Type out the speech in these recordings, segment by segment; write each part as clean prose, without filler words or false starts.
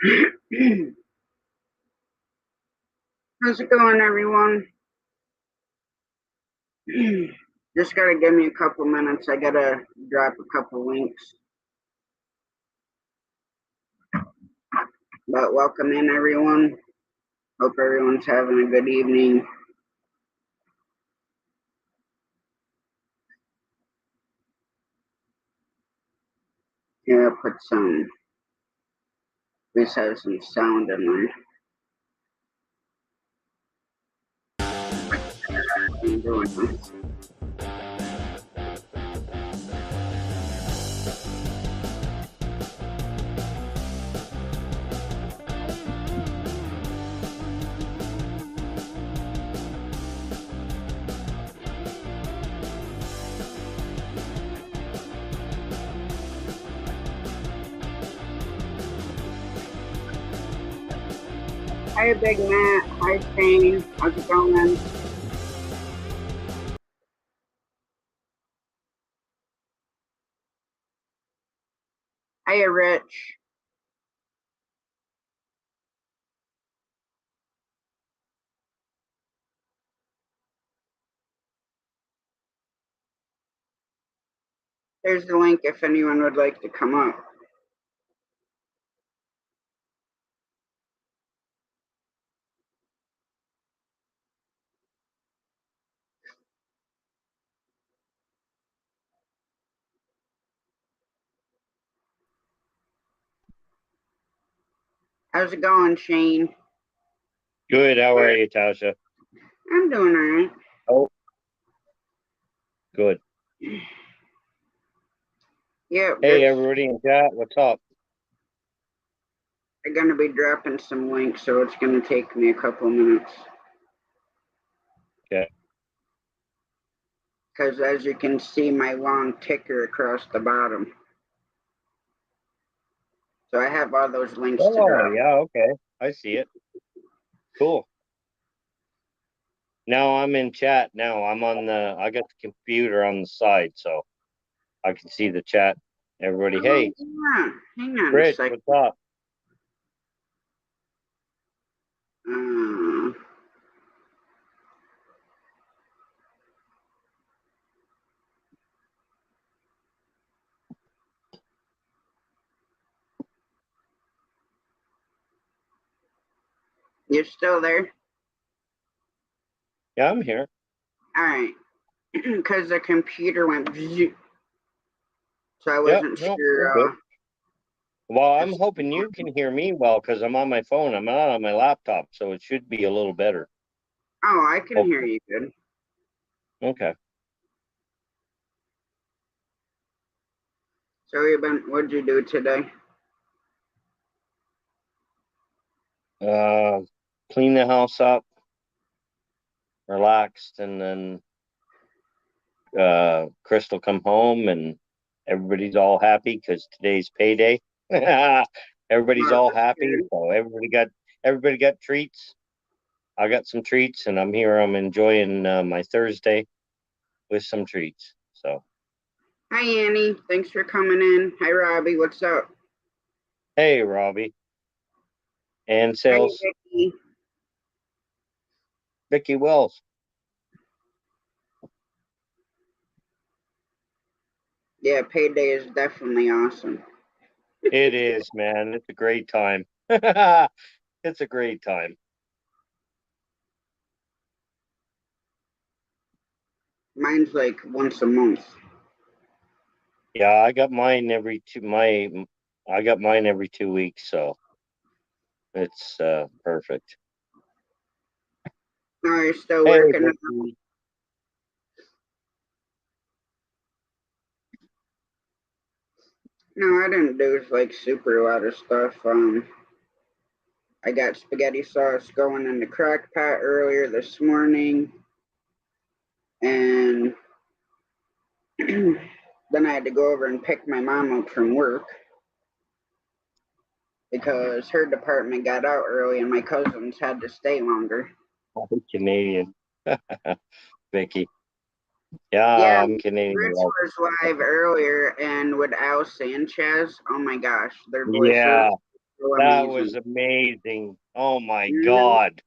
How's it going, everyone? Just gotta give me a couple minutes. I gotta drop a couple links. But welcome in, everyone. Hope everyone's having a good evening. Here, I'll put some. This has some sound in there. Hi, Big Matt. Hi, Shane. How's it going? Hi, Rich. There's the link if anyone would like to come up. How's it going, Shane? Good. How are you, Tasha? I'm doing all right. Oh, good. Yeah. Hey, everybody in chat. What's up? I'm gonna be dropping some links, so it's gonna take me a couple minutes. Okay. Because as you can see, my long ticker across the bottom. So I have all those links to drop. Oh, yeah. Okay. I see it. Cool. Now I'm in chat. Now I'm on I got the computer on the side, so I can see the chat. Everybody, Oh, hey, yeah. Hang on a Rich, second. what's up? You're still there? Yeah, I'm here. All right. Because the computer went so I wasn't Yep. We're sure. good. Well, I'm hoping you can hear me well because I'm on my phone. I'm not on my laptop, so it should be a little better. Oh, I can hear you good. Okay. So what'd you do today? Clean the house up, relaxed, and then Crystal come home and everybody's all happy because today's payday. Everybody's all happy, so everybody got treats. I got some treats, and I'm here. I'm enjoying my Thursday with some treats. So, Hi, Annie. Thanks for coming in. Hi, Robbie. What's up? hey, Robbie, and Hi, sales, Vicky. Vicky Wells. Yeah, payday is definitely awesome. It is, man. It's a great time. It's a great time. Mine's like once a month. Yeah, I got mine I got mine every 2 weeks, so it's perfect. No, you're still Hey, working. Vicky. No, I didn't do like super a lot of stuff. I got spaghetti sauce going in the crock pot earlier this morning, and then I had to go over and pick my mom up from work because her department got out early and my cousins had to stay longer. I'm Canadian. Vicky. Yeah, Yeah, I'm Canadian. Rich was live earlier, and with Al Sanchez, oh my gosh, their voices Yeah, so That amazing. was amazing. Oh my Mhm. God.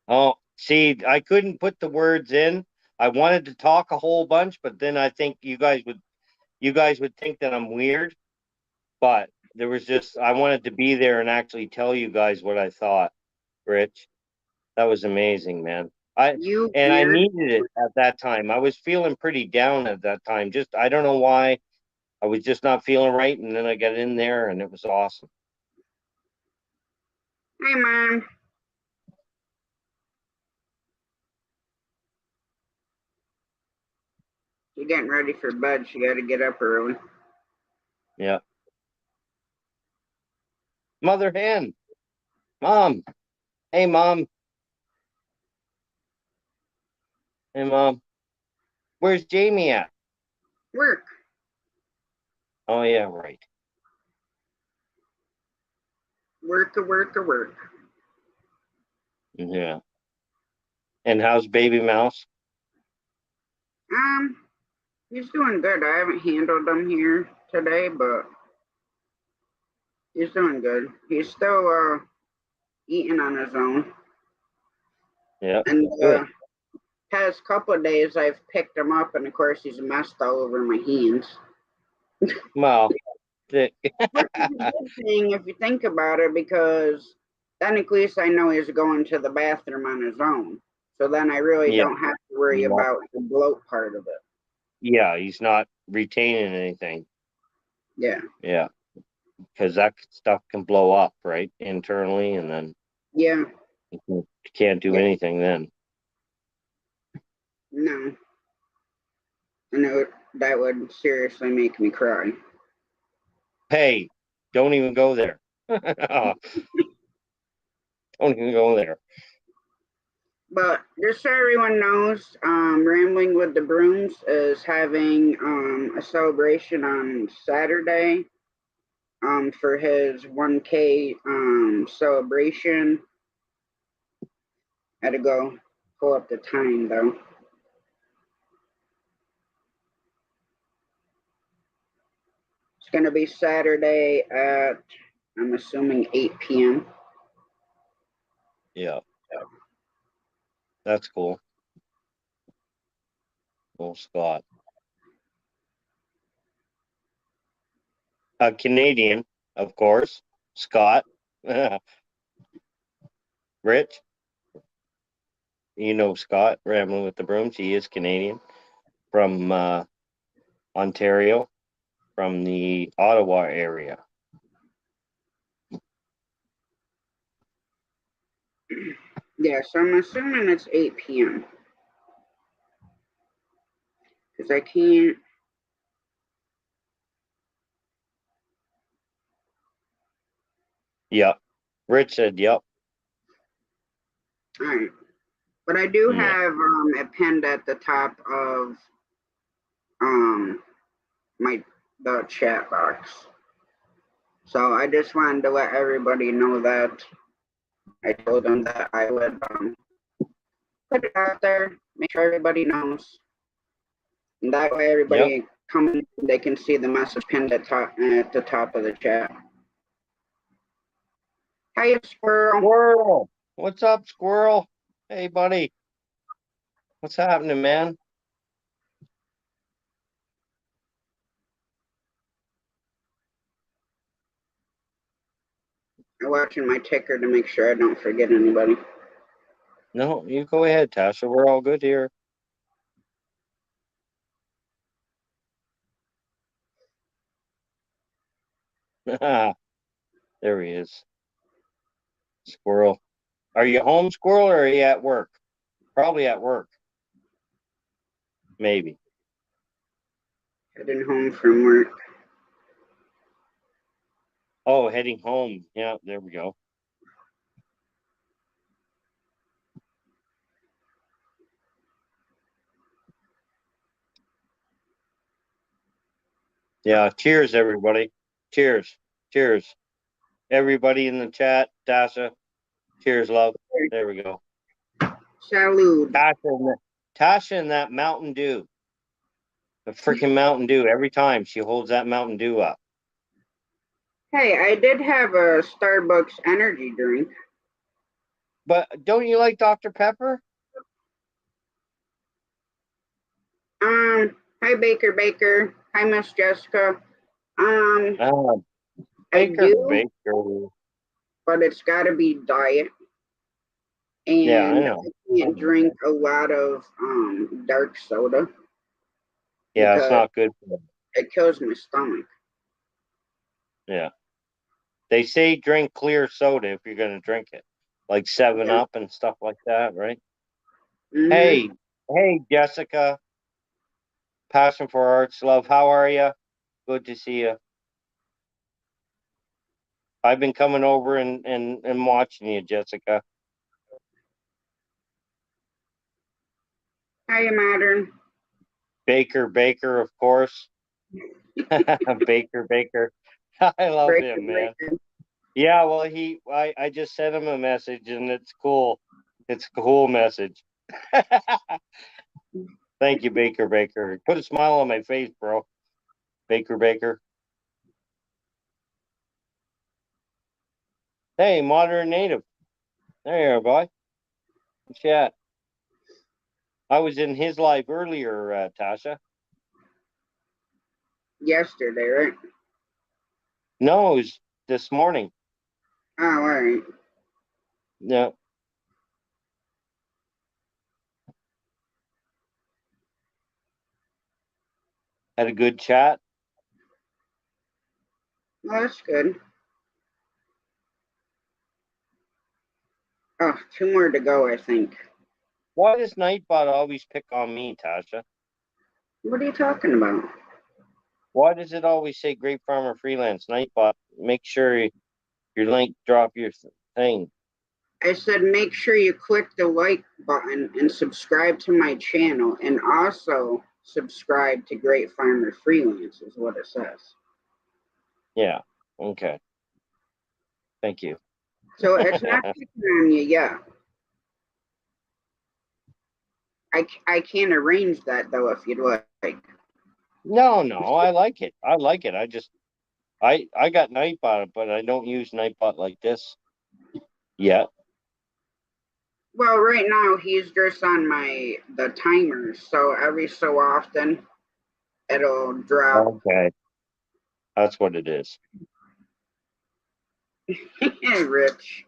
Oh, see, I couldn't put the words in. I wanted to talk a whole bunch, but then I think you guys would think that I'm weird, but there was just I wanted to be there and actually tell you guys what I thought, Rich. That was amazing, man. I You and I weird. needed it at that time. I was feeling pretty down at that time. Just I don't know why. I was just not feeling right, and then I got in there and it was awesome. Hey, Mom. She's getting ready for bed. She got to get up early. Yeah. Mother hen. Mom. Hey mom. Hey mom. Where's Jamie at? Work. Oh yeah, right. Work, work, work. Yeah. And how's baby mouse? Um, he's doing good. I haven't handled him here today, but he's doing good. He's still eating on his own. Yeah. And Good. past couple of days, I've picked him up, and of course, he's messed all over my hands. Well, the, Which is a good thing if you think about it, because then at least I know he's going to the bathroom on his own. So then I really yeah. don't have to worry No. about the bloat part of it. Yeah, he's not retaining anything. Yeah. Yeah. Because that stuff can blow up, right? Internally, and then Yeah. you can't do Yeah. anything then. No. I know that would seriously make me cry. Hey, don't even go there. Don't even go there. But just so everyone knows, Rambling with the Brooms is having a celebration on Saturday for his 1K celebration. Had to go pull up the time though. It's going to be Saturday at, I'm assuming, 8 p.m. Yeah, that's cool. Well, Scott. A Canadian, of course. Scott. Rich. You know Scott, Rambling with the Brooms. He is Canadian from Ontario, from the Ottawa area. Yeah, so I'm assuming it's 8 p.m. because I can't. Yep. Rich said, yep. All right. But I do Yeah. have it pinned at the top of um my the chat box. So I just wanted to let everybody know that I told them that I would put it out there, make sure everybody knows. And that way Yep. everybody coming, they can see the message pinned at the top of the chat. Hey, squirrel. Squirrel. What's up, Squirrel? Hey, buddy. What's happening, man? I'm watching my ticker to make sure I don't forget anybody. No, you go ahead, Tasha. We're all good here. There he is. Squirrel. Are you home, Squirrel, or are you at work? Probably at work. Maybe. Heading home from work. Oh, heading home. Yeah, there we go. Yeah, cheers, everybody. Cheers. Cheers. Everybody in the chat, Tasha. Cheers, love. There we go. Salud. Tasha and that Mountain Dew. The freaking Mountain Dew. Every time she holds that Mountain Dew up. Hey, I did have a Starbucks energy drink. But don't you like Dr. Pepper? Hi Baker Baker. Hi Miss Jessica. Um, Uh, I Baker, do, Baker. but it's gotta be diet. Yeah, I And know. I can't drink a lot of dark soda Yeah, it's because not good for them. it kills my stomach. Yeah. They say drink clear soda if you're gonna drink it. Like Seven Yeah. Up and stuff like that, right? Mm-hmm. Hey, hey, Jessica, Passion for Arts, love. How are you? Good to see you. I've been coming over and watching you, Jessica. Hi Modern. Baker, Baker, of course. Baker, Baker. I love Breaker him, man. Breaker. Yeah, well, I just sent him a message and it's cool. It's a cool message. Thank you, Baker, Baker. Put a smile on my face, bro. Baker, Baker. Hey, modern native. There you are, boy. Chat. I was in his live earlier, Tasha. Yesterday, right? No, it was this morning. Oh, all right. Yeah, had a good chat. Well, that's good. Oh, two more to go, I think. Why does Nightbot always pick on me, Tasha? What are you talking about? Why does it always say Great Farmer Freelance Nightbot? Make sure your link drop your thing. I said make sure you click the like button and subscribe to my channel and also subscribe to Great Farmer Freelance is what it says. Yeah. Okay. Thank you. So it's not picking on you yet. I can arrange that though if you'd like. No, no, I like it. I like it. I got Nightbot, but I don't use Nightbot like this yet. Well, right now he's just on the timer, so every so often it'll drop. Okay, that's what it is. Rich.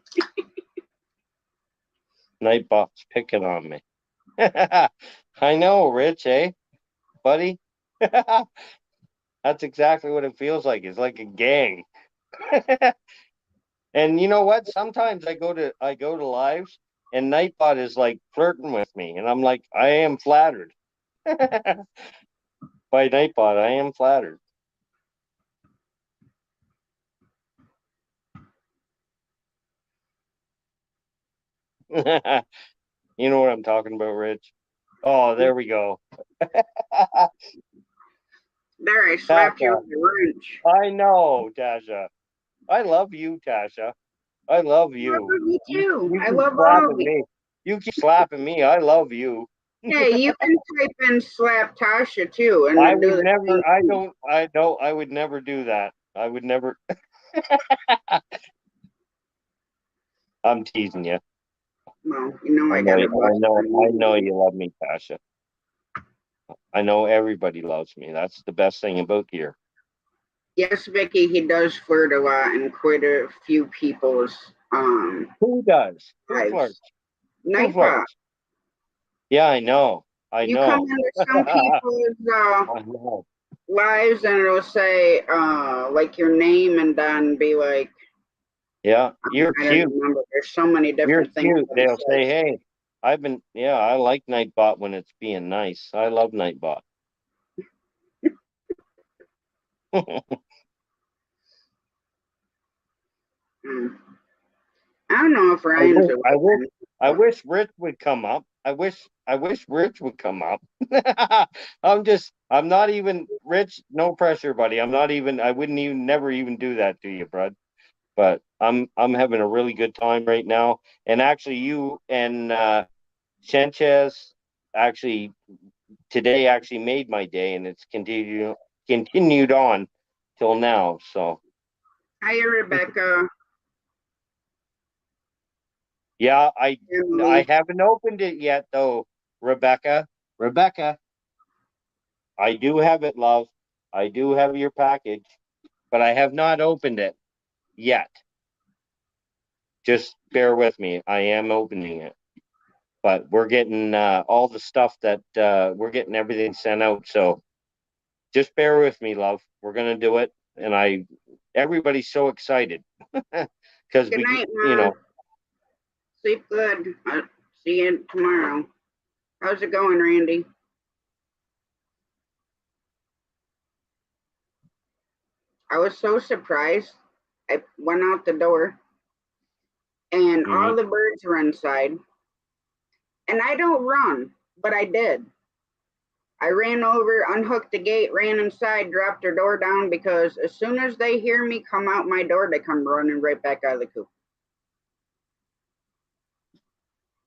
Nightbot's picking on me. I know, Rich, eh, buddy? That's exactly what it feels like. It's like a gang. And you know what? Sometimes I go to lives and Nightbot is like flirting with me, and I'm like, I am flattered. By Nightbot, I am flattered. You know what I'm talking about, Rich? Oh, there we go. There, I slapped you Tasha, with a wrench. I know, Tasha. I love you, Tasha. I love I you. love you You too. you I keep love all of slapping you. me. You keep slapping me. I love you. Hey, you can type in slap Tasha too and I then do would the same never. I thing. don't. I don't. I would never do that. I would never. I'm teasing you. Well, you know I I know. got a I bust know. on I know you. you love me, Tasha. I know everybody loves me. That's the best thing about here. Yes, Vicky, he does flirt a lot in quite a few people's Who does? Who lives. flirts? Who Nightbot, flirts? Yeah, I know. I you come know. into some I people's know. lives and it'll say like your name and then be like Yeah, you're I don't cute. remember. There's so many You're different things cute. that it They'll say, says. "Hey, yeah, I like Nightbot when it's being nice. I love Nightbot." Mm. I don't know if I Ryan's wish, a I wish, weapon. I wish Rich would come up. I wish Rich would come up. I'm not even Rich. No pressure, buddy. I'm not even. I wouldn't even, never even do that to you, bud. But I'm having a really good time right now. And actually, you and Sanchez actually today actually made my day, and it's continued on till now. So Hi, Rebecca. Yeah, I Emily. haven't opened it yet though, Rebecca. Rebecca, I do have it, love. I do have your package, but I have not opened it yet. Just bear with me. I am opening it. But we're getting all the stuff that we're getting everything sent out. So just bear with me, love. We're gonna do it. And everybody's so excited. Because Good we, night, you Ma. know, Sleep good. See you tomorrow. How's it going, Randy? I was so surprised. I went out the door and all mhm. the birds were inside. And I don't run, but I did. I ran over, unhooked the gate, ran inside, dropped their door down because as soon as they hear me come out my door, they come running right back out of the coop.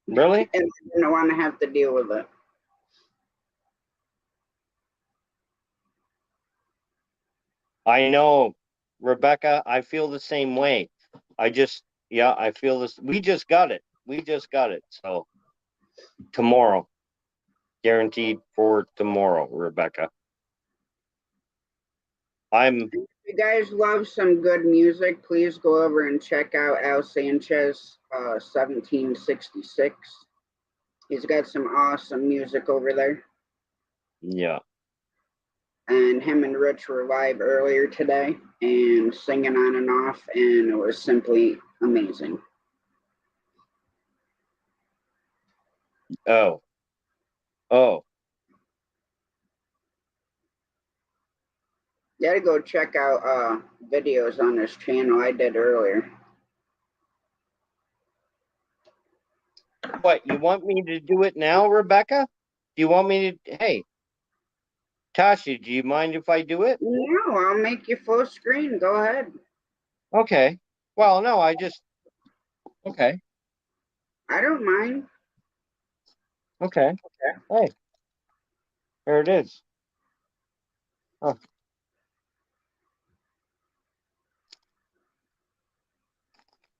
Really? And I didn't want to have to deal with it. I know, Rebecca, I feel the same way. Yeah, I feel this. We just got it. We just got it. So tomorrow, guaranteed for tomorrow, Rebecca. I'm, If you guys love some good music, please go over and check out Al Sanchez 1766. He's got some awesome music over there. yeah. And him and Rich were live earlier today and singing on and off, and it was simply amazing. Oh, oh, You gotta go check out videos on his channel I did earlier. what? You want me to do it now, Rebecca? Do you want me to? Hey, Tasha, do you mind if I do it? No, I'll make you full screen. Go ahead. Okay. Well, no, okay. I don't mind. Okay. Hey, there it is. Oh.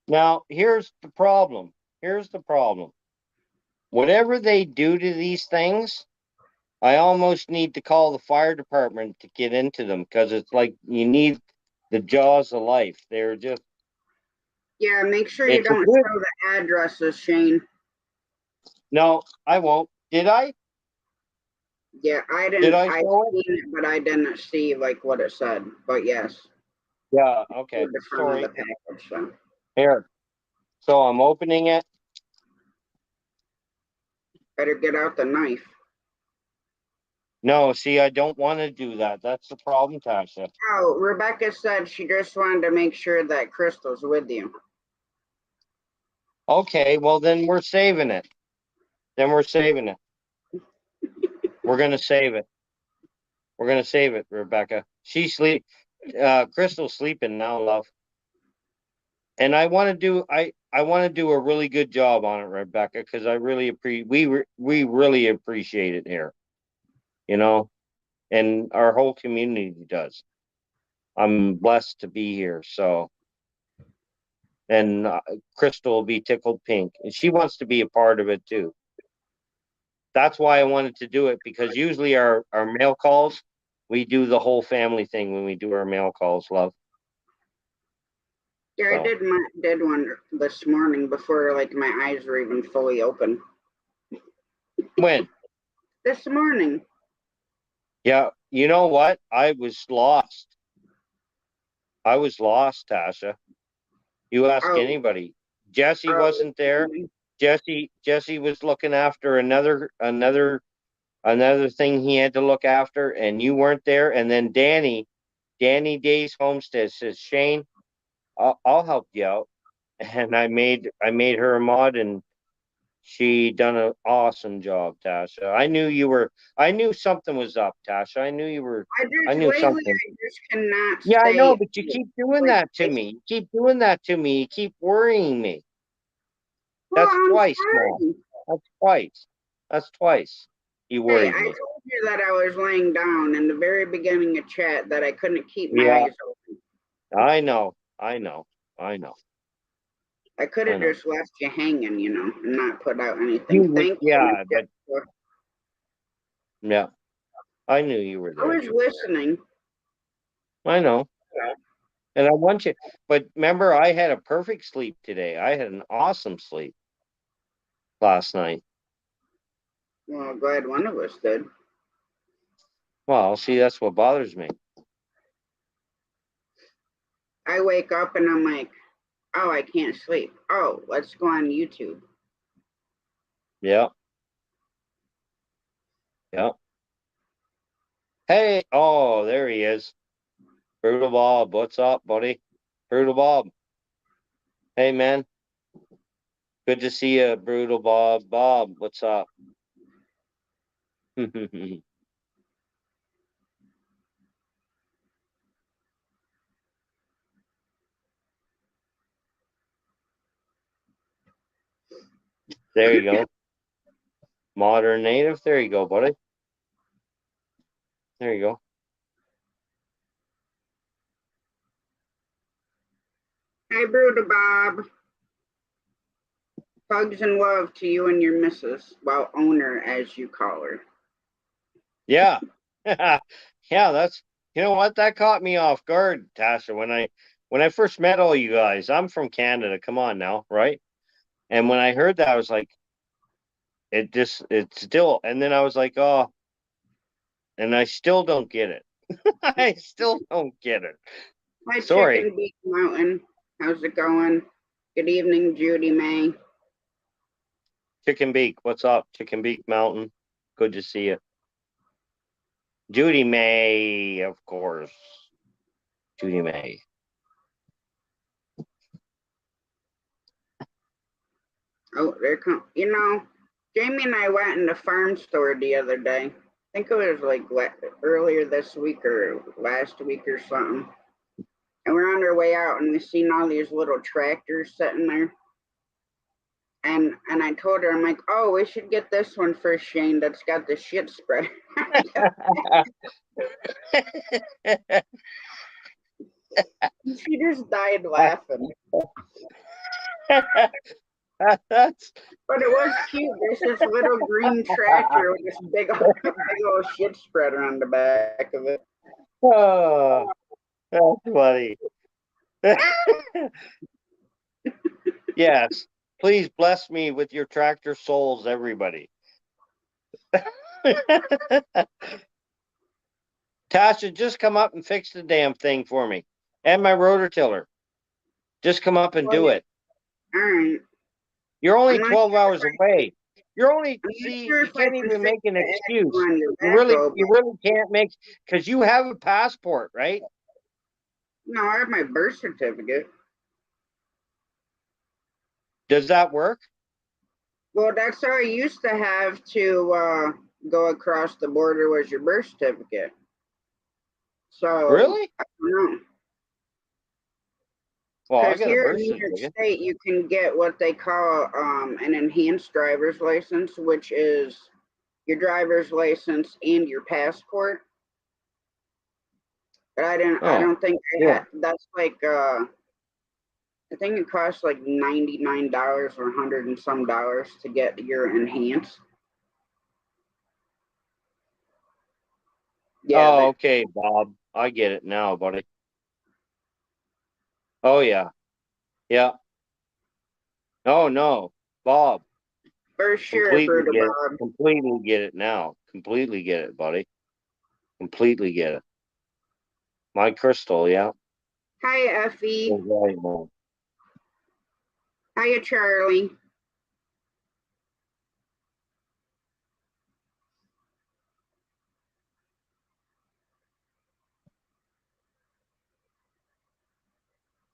Now, here's the problem. Here's the problem. Whatever they do to these things, I almost need to call the fire department to get into them because it's like you need the jaws of life. They're just, Yeah, make sure you it's a don't good. show the addresses, Shane. No, I won't. Did I? Yeah, Did I I show it? seen it, but I didn't see like what it said. But yes, Yeah. toward Okay. the front of Sorry. the package. So Here. So I'm opening it. better get out the knife. No, see, I don't want to do that. That's the problem, Tasha. Oh, Rebecca said she just wanted to make sure that Crystal's with you. Okay, well then we're saving it. Then we're saving it. We're gonna save it. We're gonna save it, Rebecca. Crystal's sleeping now, love. And I want to do a really good job on it, Rebecca, because I really we really appreciate it here, you know, and our whole community does. I'm blessed to be here, so and Crystal will be tickled pink, and she wants to be a part of it too. That's why I wanted to do it because usually our mail calls, we do the whole family thing when we do our mail calls, love. Yeah, I So did one this morning before like my eyes were even fully open. when This morning. yeah, you know what? I was lost. I was lost, Tasha. You ask Oh, anybody. Jesse oh, wasn't there. Jesse was looking after another thing he had to look after, and you weren't there. And then Danny Days Homestead says, Shane, I'll help you out. And I made her a mod, and she done an awesome job, Tasha. I knew something was up, Tasha. I knew lately something. I just cannot Yeah, I know, stay but you keep doing like. that to me. You keep doing that to me. You keep worrying me. Well, That's I'm twice now. sorry. That's twice. That's twice. You Hey, worried I me. told you that I was laying down in the very beginning of chat that I couldn't keep my Yeah, eyes open. I know. I know. I know. I could I have know. just left you hanging, and not put out You anything. would, Thank you. yeah, but yeah, I knew you were I there. was listening. I know. And I want you, but remember, I had a perfect sleep today. I had an awesome sleep last night. Well, glad one of us did. Well, see, that's what bothers me. I wake up and I'm like, oh, I can't sleep. Oh, let's go on YouTube. Yeah. Yeah. Hey, oh, there he is. Brutal Bob, what's up, buddy? Brutal Bob. Hey, man. Good to see you, Brutal Bob. Bob, what's up? There you go. Modern native. There you go, buddy. There you go. Hi, Brutal Bob. Hugs and love to you and your missus, well, owner, as you call her. Yeah. Yeah, that's, you know what? That caught me off guard, Tasha, when I first met all you guys. I'm from Canada. Come on now, right? And when I heard that, I was like, it's still, and then I was like, oh, and I still don't get it. I still don't get it. Hi, Sorry. Chicken Beak Mountain. How's it going? Good evening, Judy May. Chicken Beak, what's up? Chicken Beak Mountain. Good to see you. Judy May, of course. Judy May. Oh, there come. Jamie and I went in the farm store the other day. I think it was like earlier this week or last week or something. And we're on our way out, and we seen all these little tractors sitting there. And I told her, I'm like, oh, we should get this one for Shane. That's got the shit spread. She just died laughing. That's But it was cute. There's this little green tractor with this big old shit spreader on the back of it. oh, that's funny. Yes, please bless me with your tractor souls, everybody. Tasha, just come up and fix the damn thing for me, and my rototiller. Just come up and do it. All right. You're only 12 hours away. You're only, see, sure you can't even make an excuse. You backhoe, really can't make, because you have a passport, right? No, I have my birth certificate. Does that work? Well, that's how I used to have to go across the border was your birth certificate. So Really? I don't know. Well, I Because got a here in birth New York certificate. State, you can get what they call an enhanced driver's license, which is your driver's license and your passport. But I don't think that's like I think it costs like $99 or $100 and some dollars to get your enhanced. Yeah. Oh, okay, Bob. I get it now, buddy. Oh, yeah. Yeah. Oh, no. Bob. For sure, Brutal Bob. Completely get it now. Completely get it, buddy. Completely get it. My crystal, yeah. Hi, Effie. Right, Hiya, Charlie.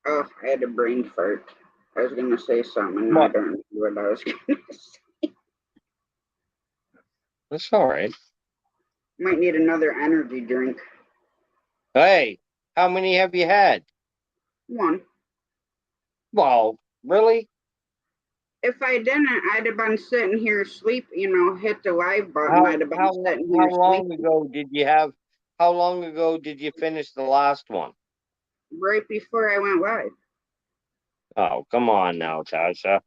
Oh, I had a brain fart. I was gonna say something, and I don't know what I was gonna say. That's all right. Might need another energy drink. Hey, how many have you had? One. Well, really? If I didn't, I'd have been sitting here asleep, hit the live button. How, I'd have been how, sitting here how long sleeping. ago did you have, how long ago did you finish the last one? right before I went live. Oh, come on now, Tasha.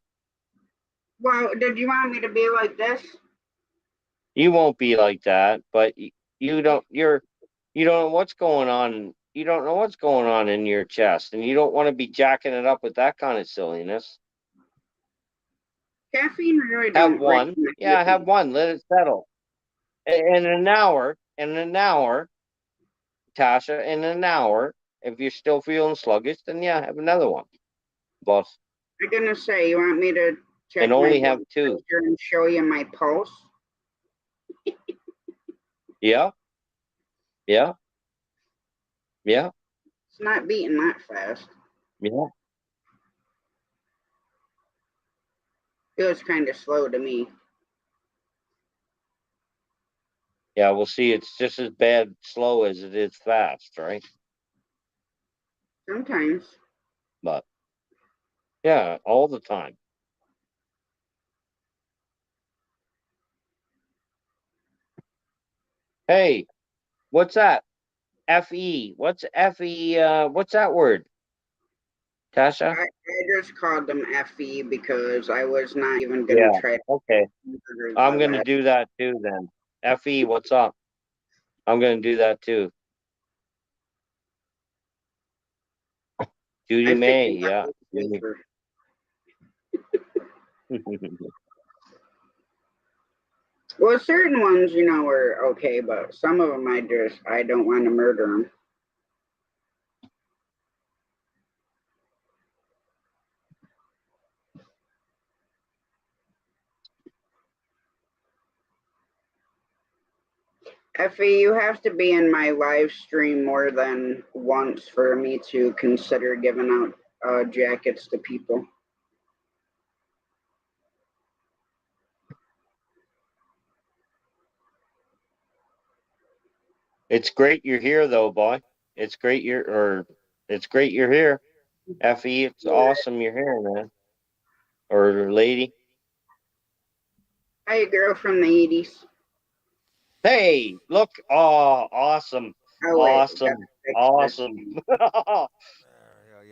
Well, did you want me to be like this? You won't be like that, but you don't. You don't know what's going on. You don't know what's going on in your chest, and you don't want to be jacking it up with that kind of silliness. Caffeine really Have don't raise one. my Yeah, have energy. one. Let it settle. In an hour, Tasha, in an hour, if you're still feeling sluggish, then yeah, have another one. Boss. I'm gonna say, you want me to And check my only blood have two. pressure and show you my pulse? Yeah, yeah, yeah, It's not beating that fast. yeah. Feels kind of slow to me. Yeah, we'll see. It's just as bad slow as it is fast, right? Sometimes. But yeah, all the time. Hey, what's that? FE. What's FE? What's that word? Tasha? I just called them FE because I was not even gonna Yeah. try Okay. I'm gonna that. do that too then. FE, what's up? I'm gonna do that too. Judy I May, figured that yeah. was Judy. safer. Well, certain ones, are okay, but some of them I don't want to murder them. Effie, you have to be in my live stream more than once for me to consider giving out jackets to people. It's great you're here though, boy. It's great you're here. FE, it's awesome you're here, man. Or lady. Hi, girl from the 80s. Hey, look. Oh, awesome. Oh, wait, gotta Awesome. fix this. Awesome. Yeah,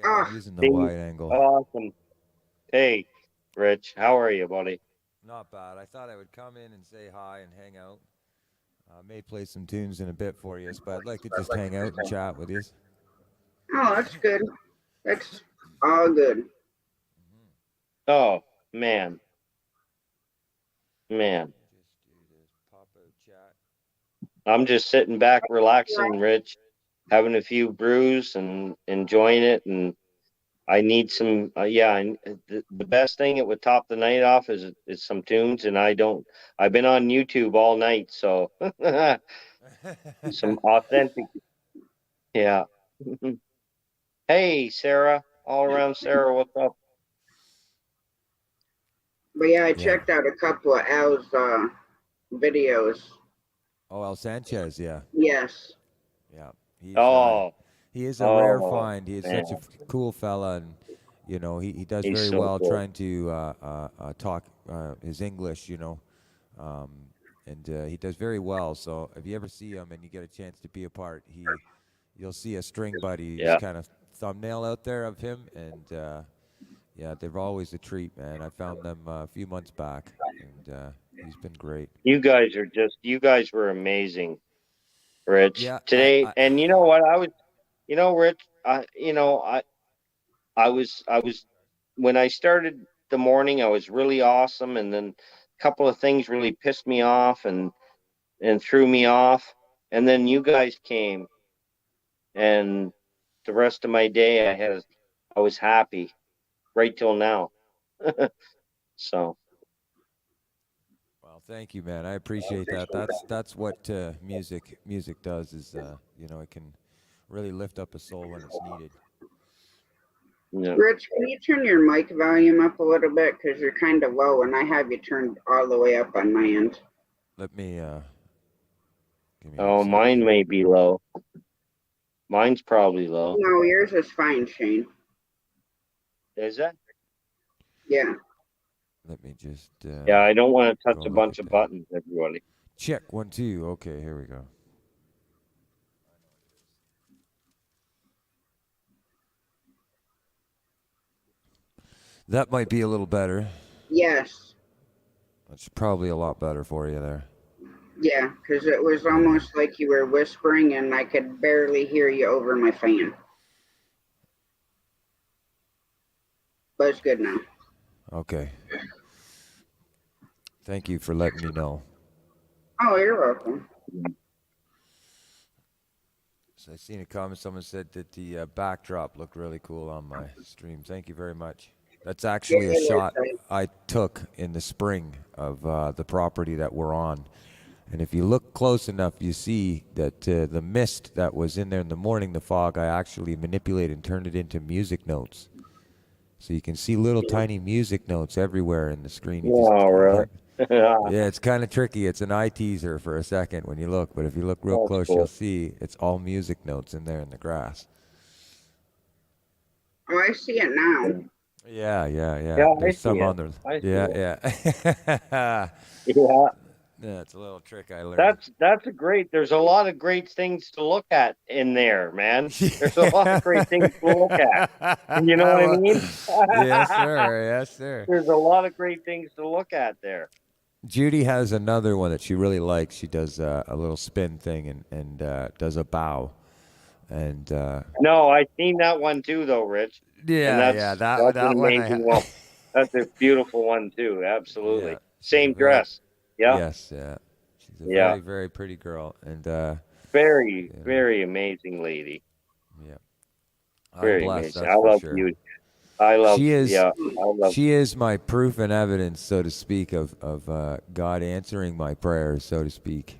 Oh, I'm using the See? wide angle. Awesome. Hey, Rich, how are you, buddy? Not bad. I thought I would come in and say hi and hang out. May play some tunes in a bit for you, but I'd like to just hang out and chat with you. oh, that's good. That's all good. Oh, man. Man. Just do this pop out chat. I'm just sitting back, relaxing, Rich, having a few brews and enjoying it. And I need some, the best thing that would top the night off is some tunes. And I've been on YouTube all night. So some authentic, yeah. Hey, Sarah, all around Sarah, what's up? But yeah, I Yeah. checked out a couple of Al's videos. Oh, El Sanchez. Yeah. Yes. Yeah. Oh, He is a rare oh, find. He is man, such a cool fella, and he does he's very so well cool. trying to talk his English. Um, and he does very well. So if you ever see him and you get a chance to be a part, you'll see a String Buddies Yeah. kind of thumbnail out there of him, and yeah, they're always a treat, man. I found them a few months back, and he's been great. You guys were amazing, Rich, Yeah, today. And you know what? Rich, I was, when I started the morning, I was really awesome. And then a couple of things really pissed me off and threw me off. And then you guys came, and the rest of my day, I was happy right till now. So, well, thank you, man. I appreciate that. That's what music does is it can really lift up a soul when it's needed. yeah. Rich, can you turn your mic volume up a little bit? Because you're kind of low, and I have you turned all the way up on my end. Let me give me one Oh, sec mine here. may be low. Mine's probably low. No, yours is fine, Shane. Is it? Yeah. Let me just Yeah, I don't want to go touch a look bunch at of that. buttons, everybody. Check 1 2. Okay, here we go. That might be a little better. Yes. That's probably a lot better for you there. Yeah, because it was almost like you were whispering and I could barely hear you over my fan. But it's good now. Okay. Thank you for letting me know. Oh, you're welcome. So I seen a comment. Someone said that the backdrop looked really cool on my stream. Thank you very much. That's actually a It was, shot I took in the spring of the property that we're on. And if you look close enough, you see that the mist that was in there in the morning, the fog, I actually manipulated and turned it into music notes. So you can see little tiny music notes everywhere in the screen. Oh, really? Yeah, it's kind of tricky. It's an eye teaser for a second when you look, but if you look real That's close, cool. you'll see it's all music notes in there in the grass. oh, I see it now. Yeah. Yeah, I There's some see it. on there. I see Yeah. Yeah, Yeah, it's a little trick I learned. that's a great. There's a lot of great things to look at in there, man. There's a lot of great things to look at. You know what I mean? Yes, sir. Yes, sir. There's a lot of great things to look at there. Judy has another one that she really likes. She does a little spin thing and does a bow. And No, I seen that one too, though, Rich. And yeah, that's that an one amazing one. That's a beautiful one too. Absolutely. Yeah, she's a Same very dress. Yeah. yes, yeah. She's a Yeah. very, very pretty girl, and Very, Yeah. very amazing lady. yeah, I'm Very blessed. amazing. That's I for love sure. you. I love. She is. Yeah. I love. She is my proof and evidence, so to speak, of God answering my prayers, so to speak.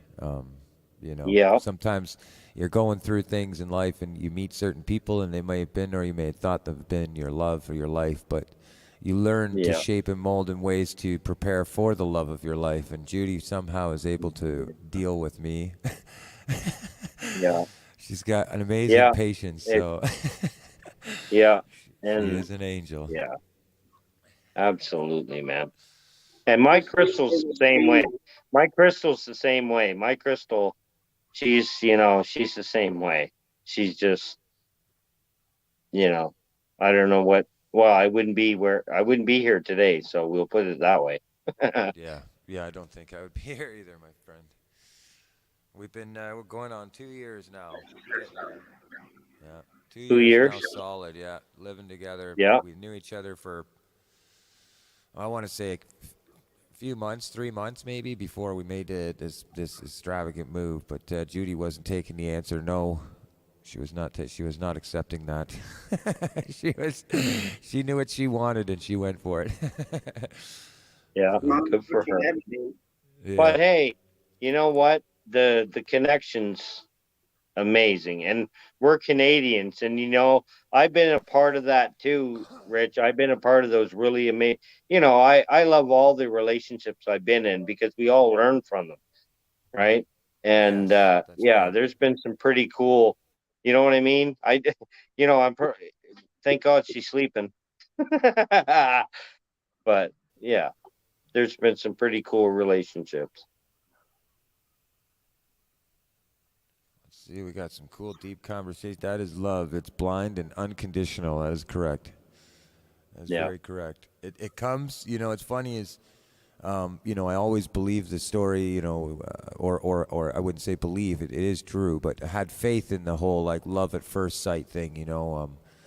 Yeah. Sometimes you're going through things in life, and you meet certain people, and they may have been, or you may have thought they've been your love or your life, but you learn to Yeah. shape and mold in ways to prepare for the love of your life. And Judy somehow is able to deal with me. Yeah. She's got an amazing Yeah. patience, It- so Yeah. she And is an angel. yeah, absolutely, man. And my crystal's the same way. My crystal's the same way. My crystal, she's the same way. She's just, I don't know what. Well, I wouldn't be here today. So we'll put it that way. Yeah, I don't think I would be here either, my friend. We've been we're going on 2 years now. Yeah, 2 2 years years. now, solid. Yeah, living together. Yeah. We knew each other for I want to say a few months, 3 months maybe, before we made this extravagant move. But Judy wasn't taking the answer no. She was not. She was not accepting that. She knew what she wanted and she went for it. Yeah, Mom, good for what you her. gotta do? Yeah. But hey, you know what? The connection's amazing, and we're Canadians, and I've been a part of that too, Rich. I've been a part of those really amazing. I love all the relationships I've been in because we all learn from them, right? And Yes, that's yeah, right. there's been some pretty cool. You know what I mean? Thank God she's sleeping. But yeah, there's been some pretty cool relationships. Let's see, we got some cool, deep conversation. That is love. It's blind and unconditional. That is correct. That's Yeah. very correct. It comes, it's funny is, I always believe the story, or I wouldn't say believe, it is true, but I had faith in the whole, like, love at first sight thing,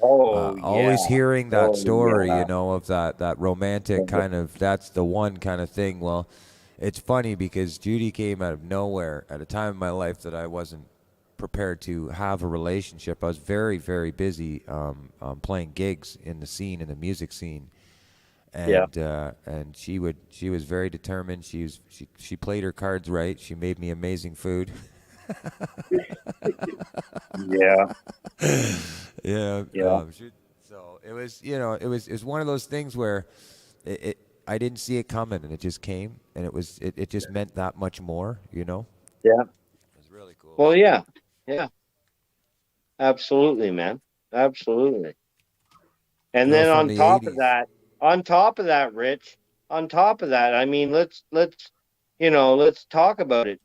Oh always yeah. hearing that Oh story, yeah. of that romantic kind of, that's the one kind of thing. Well, it's funny because Judy came out of nowhere at a time in my life that I wasn't prepared to have a relationship. I was very, very busy playing gigs in the scene, in the music scene, Yeah. and she was very determined. She played her cards right. She made me amazing food. Yeah. Yeah. Yeah. So it was, it was one of those things where I didn't see it coming, and it just came, and it just meant that much more. It Yeah. was really cool. Well, yeah. Yeah. Absolutely, man. Absolutely. And Girl then from on the top 80s. of that, Rich, on top of that, I mean, let's talk about it.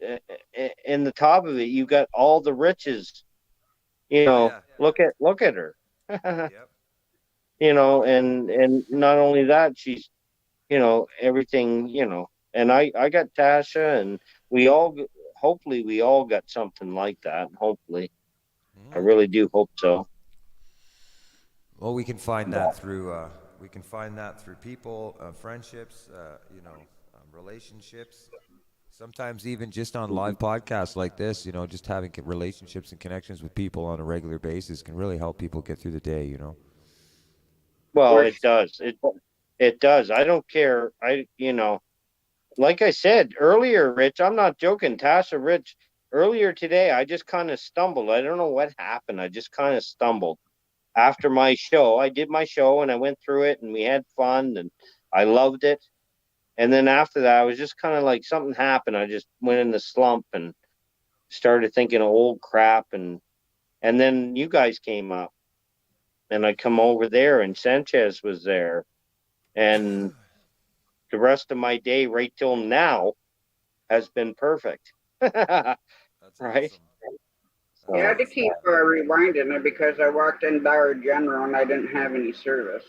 In the top of it, you got all the riches. Yeah. Look at her. Yep. and not only that, she's, everything, and I got Tasha, and we all, hopefully we all got something like that. Hopefully. I really do hope so. Well, we can find that through people, friendships, relationships. Sometimes even just on live podcasts like this, just having relationships and connections with people on a regular basis can really help people get through the day. Well, For it does. It does. I don't care. Like I said earlier, Rich, I'm not joking. Tasha, Rich, earlier today, I just kind of stumbled. I don't know what happened. I just kind of stumbled after my show. I did my show and I went through it and we had fun and I loved it. And then after that, I was just kind of like something happened. I just went in the slump and started thinking of old crap, and then you guys came up and I come over there and Sanchez was there, and the rest of my day right till now has been perfect. That's Right? awesome. You That's So, had to awesome. keep rewinding it because I walked in Dollar General and I didn't have any service.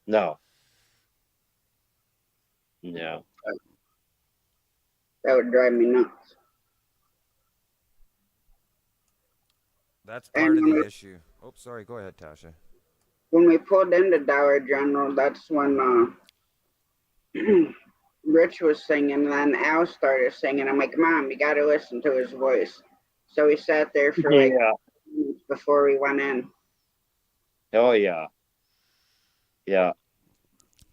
no. No. That would drive me nuts. That's And part of the issue. Oh, sorry. Go ahead, Tasha. when we pulled into Dollar General, that's when Rich was singing, and then Al started singing. I'm like, Mom, you got to listen to his voice. So we sat there for like Yeah. minutes before we went in. Oh yeah. Yeah.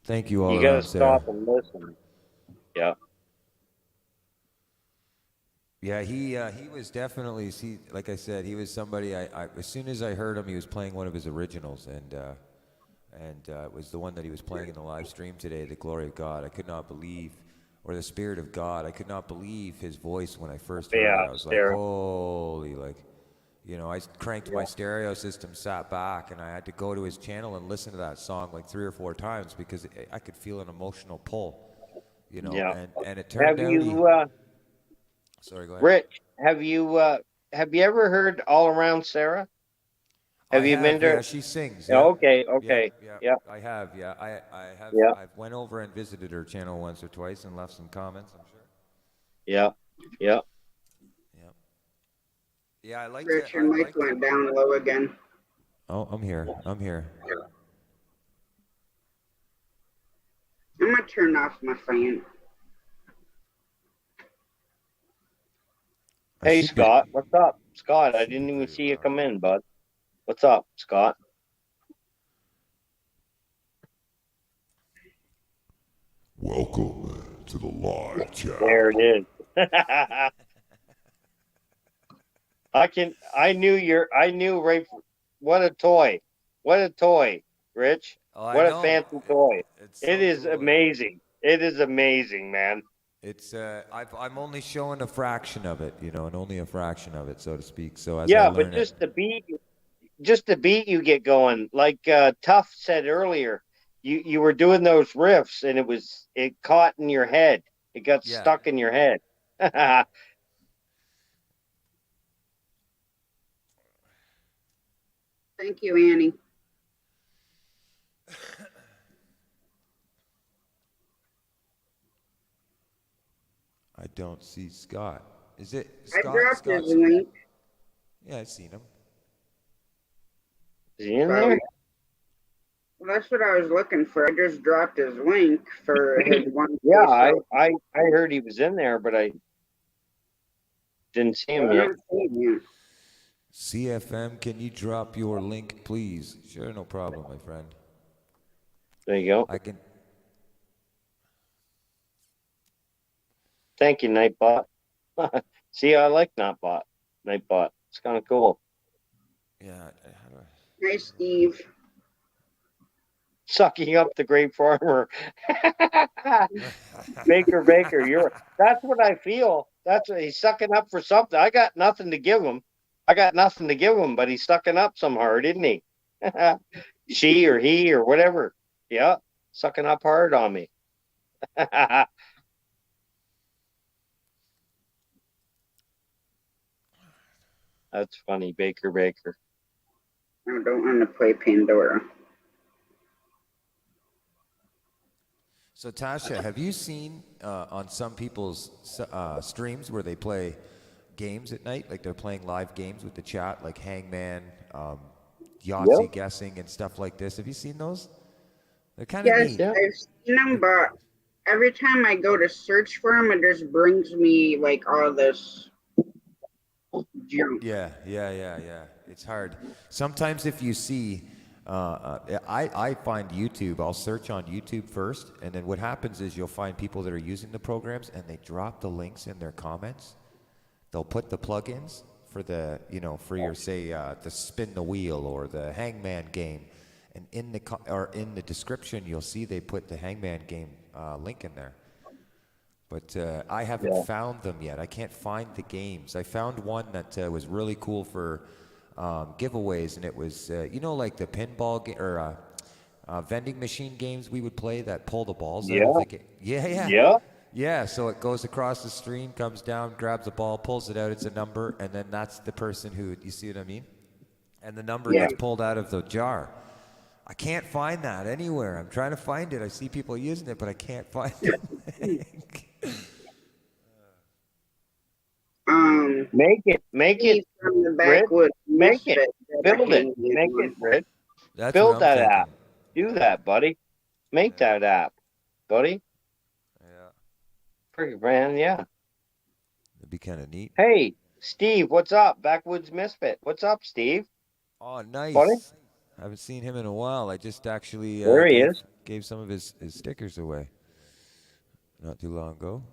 Thank you all You got to around, Sarah. stop and listen. Yeah. Yeah, he was definitely, like I said, he was somebody. I as soon as I heard him, he was playing one of his originals, and it was the one that he was playing in the live stream today, "The Glory of God." I could not believe, or "The Spirit of God." I could not believe his voice when I first heard it. Yeah. I was like, Sarah. holy, like, I cranked my stereo system, sat back, and I had to go to his channel and listen to that song like 3 or 4 times because I could feel an emotional pull. Yeah. And it turned Have out he. you, Sorry, go ahead. Rich? Have you ever heard "All Around Sarah"? I Have you been have, to? yeah. She sings, Yeah, yeah, okay. yeah, Okay. yeah. Yeah. I have, yeah. I have. Yeah. I've went over and visited her channel once or twice and left some comments. I'm sure. Yeah. Yeah. Yeah, yeah. I like to. Rich, your I mic like to. went down low again. Oh, I'm here. I'm here. I'm going to turn off my fan. I Hey, should be. Scott. What's up, Scott? I Should be didn't even pretty see you loud. come in, bud. What's up, Scott? Welcome to the live chat. There it is. I knew right. What a toy. What a toy, Rich. Oh, I What a know. fancy toy. It's It so is cool. amazing. It is amazing, man. It's. I'm only showing a fraction of it, and only a fraction of it, so to speak. So as I Yeah, but learn it. just the beat you get going. Like Tough said earlier, you were doing those riffs and it caught in your head. It got Yeah. stuck in your head. Thank you, Annie. I don't see Scott. Is it I Scott? dropped his Scott's. link. Yeah, I've seen him. Is he in So, there? well, that's what I was looking for. I just dropped his link for his one. Yeah, piece, I heard he was in there, but I didn't see so him I yet. don't see him yet. CFM, can you drop your link, please? Sure, no problem, my friend. There you go. I can. Thank you, Nightbot. See, I like Nightbot. Nightbot. It's kind of cool. Yeah. How do I... Hi, Steve. Sucking up the great farmer. Baker, that's what I feel. That's what he's sucking up for something. I got nothing to give him. But he's sucking up some hard, isn't he? She or he or whatever. Yeah, sucking up hard on me. That's funny, Baker. I don't want to play Pandora. So Tasha, have you seen on some people's streams where they play games at night, like they're playing live games with the chat, like Hangman, Yahtzee guessing, and stuff like this? Have you seen those? They're kind of Yes, neat. Yeah. I've seen them, but every time I go to search for them, it just brings me like all this junk. Yeah. It's hard. Sometimes if you see, I find YouTube. I'll search on YouTube first, and then what happens is you'll find people that are using the programs, and they drop the links in their comments. They'll put the plugins for the, for your say the spin the wheel or the Hangman game, and in the description you'll see they put the Hangman game link in there. But I haven't found them yet. I can't find the games. I found one that was really cool for giveaways, and it was like the pinball or vending machine games we would play that pull the balls out of the game. Yeah, so it goes across the screen, comes down, grabs the ball, pulls it out. It's a number, and then that's the person who, you see what I mean? And the number gets pulled out of the jar. I can't find that anywhere. I'm trying to find it. I see people using it, but I can't find it. Make it, From the Rich. backwoods. Make it. Misfit, Build it. Hangman Make one. it, Rich. That's Build what I'm that thinking. app. Do that, buddy. Make that app, buddy. Yeah, Pretty man, yeah. it'd be kind of neat. Hey, Steve, what's up? Backwoods Misfit. What's up, Steve? Oh, nice. Buddy? Haven't seen him in a while. I just actually There he is. gave some of his stickers away not too long ago.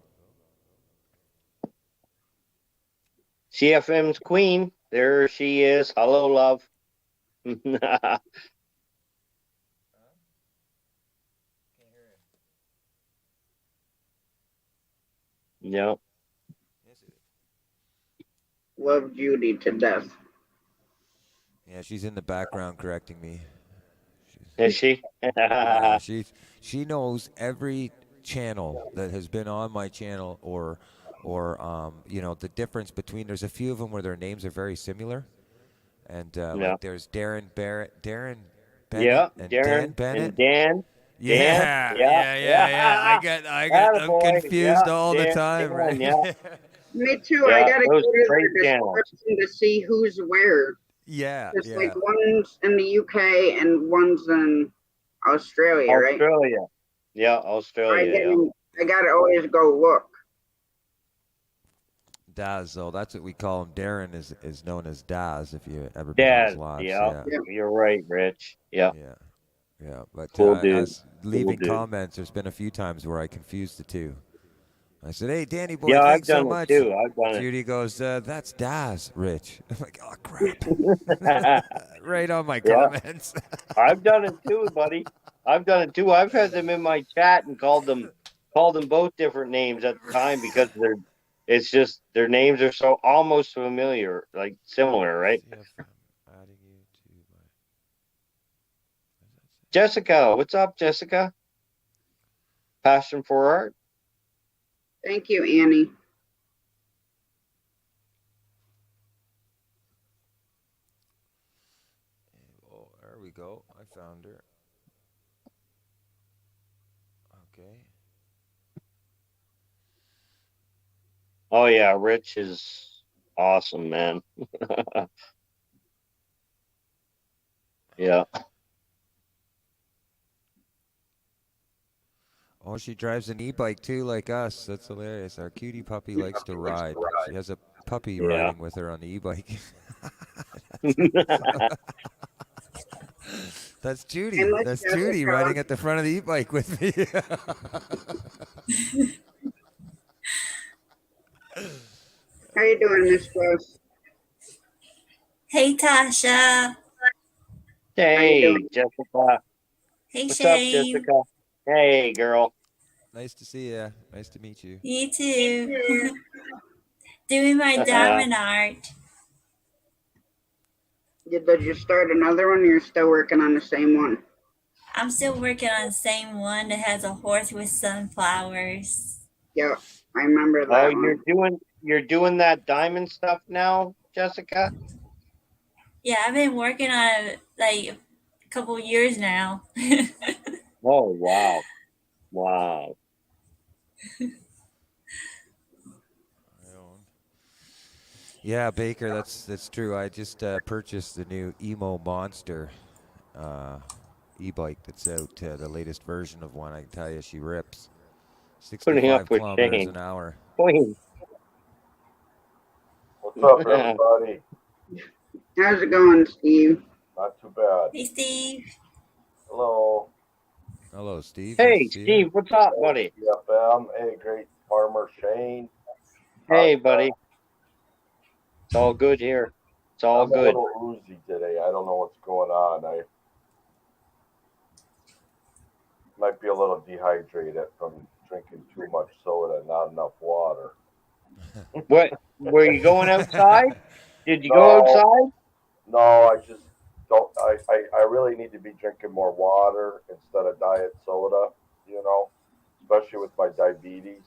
CFM's queen. There she is. Hello, love. Yep. Love Judy to death. Yeah, she's in the background correcting me. Is she? Yeah, she knows every channel that has been on my channel, or the difference between. There's a few of them where their names are very similar, and like there's Darren Bennett, Yeah, and Darren Dan Bennett. and Dan. Yeah. I I'm Attaboy. confused Yeah, all the Dan, time, Dan, right? yeah. Me too. Yeah, I gotta go those to great the channels. description to see who's where. Yeah, It's like one's in the UK and one's in Australia, right? Australia. Yeah, Australia. I gotta always go look. Daz, though, that's what we call him. Darren is known as Daz, if you ever been on Dad. his lives. Yeah, you're right, Rich. Yeah. Yeah, but Cool dude. as leaving dude. comments, there's been a few times where I confused the two. I said, "Hey, Danny boy, Yeah, I've thanks so done it much." too. I've done it. Judy goes, "That's Daz, Rich." I'm like, "Oh crap!" Right on my Yeah. comments. I've done it too, buddy. I've done it too. I've had them in my chat and called them both different names at the time because it's just their names are so almost familiar, like similar, right? See if I'm adding you to my- Jessica, what's up, Jessica? Passion for art. Thank you, Annie. Oh, there we go. I found her. Okay. Oh yeah, Rich is awesome, man. Yeah. Oh, she drives an e-bike too, like us. That's hilarious. Our cutie puppy likes to ride. She has a puppy Yeah. riding with her on the e-bike. That's Judy. Hey, look, That's Jessica. Judy riding at the front of the e-bike with me. How you doing, Miss Rose? Hey, Tasha. Hey, doing? Jessica. Hey, What's Shane. up, Jessica? Hey, girl. Nice to see you. Nice to meet you. You too. Doing my diamond art. Did you start another one or you're still working on the same one? I'm still working on the same one that has a horse with sunflowers. Yeah, I remember Oh, that one. you're doing that diamond stuff now, Jessica? Yeah, I've been working on it like a couple years now. Oh, wow. Wow. Yeah, Baker, that's true. I just purchased the new Emo Monster uh, e-bike that's out, the latest version of one. I can tell you, she rips. Putting up 65 with kilometers Shane. an hour. Queen. What's up, everybody? How's it going, Steve? Not too bad. Hey, Steve. Hello. Hello, Steve. Nice Hey, to see you. Steve, what's up, buddy? CFM. Hey, great farmer Shane. Hey, How's buddy. that? It's all good here. It's all I'm a good. little oozy today. I don't know what's going on. I might be a little dehydrated from drinking too much soda and not enough water. What? Were you going outside? Did you go No, outside? no, I just don't. I really need to be drinking more water instead of diet soda, you know, especially with my diabetes.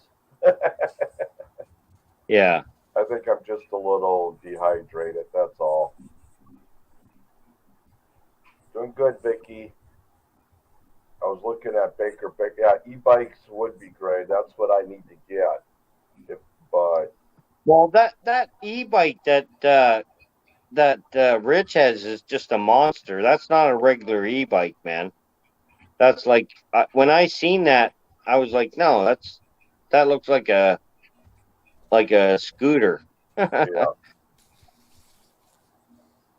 Yeah. I think I'm just a little dehydrated. That's all. Doing good, Vicky. I was looking at Baker. Yeah, e-bikes would be great. That's what I need to get. But Well, that e-bike that Rich has is just a monster. That's not a regular e-bike, man. That's like when I seen that, I was like, no, that looks like a scooter. yeah,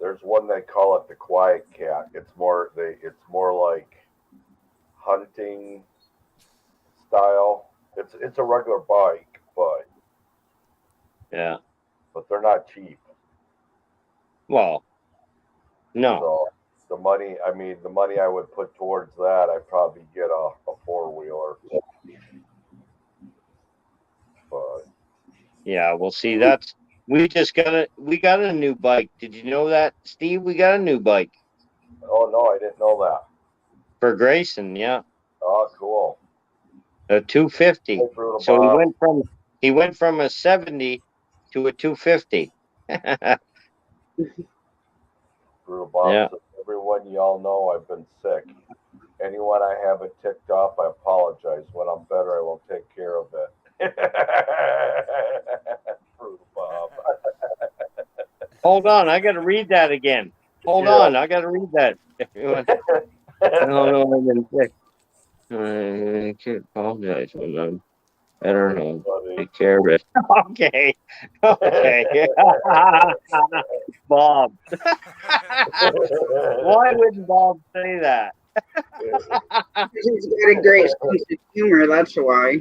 there's one they call it the Quiet Cat. It's more like hunting style. It's a regular bike, Yeah. but they're not cheap. Well, no. So the money I would put towards that, I'd probably get a four wheeler. But Yeah, well, see, we got a new bike. Did you know that, Steve? We got a new bike oh no, I didn't know that. for Grayson. Yeah, Oh, cool. a 250. Hey, Brutal So Bob. he went from a 70 to a 250. Brutal Bob Yeah. says, everyone y'all know I've been sick. Anyone I haven't ticked off, I apologize. When I'm better, I will take care of it. Brutal Bob. Hold on, I got to read that again. Hold Yeah. on, I got to read that. No, I've been sick. I can't apologize when I'm better. No, take care of it. Okay, okay. Bob. Why wouldn't Bob say that? He's got a great sense of humor, that's why.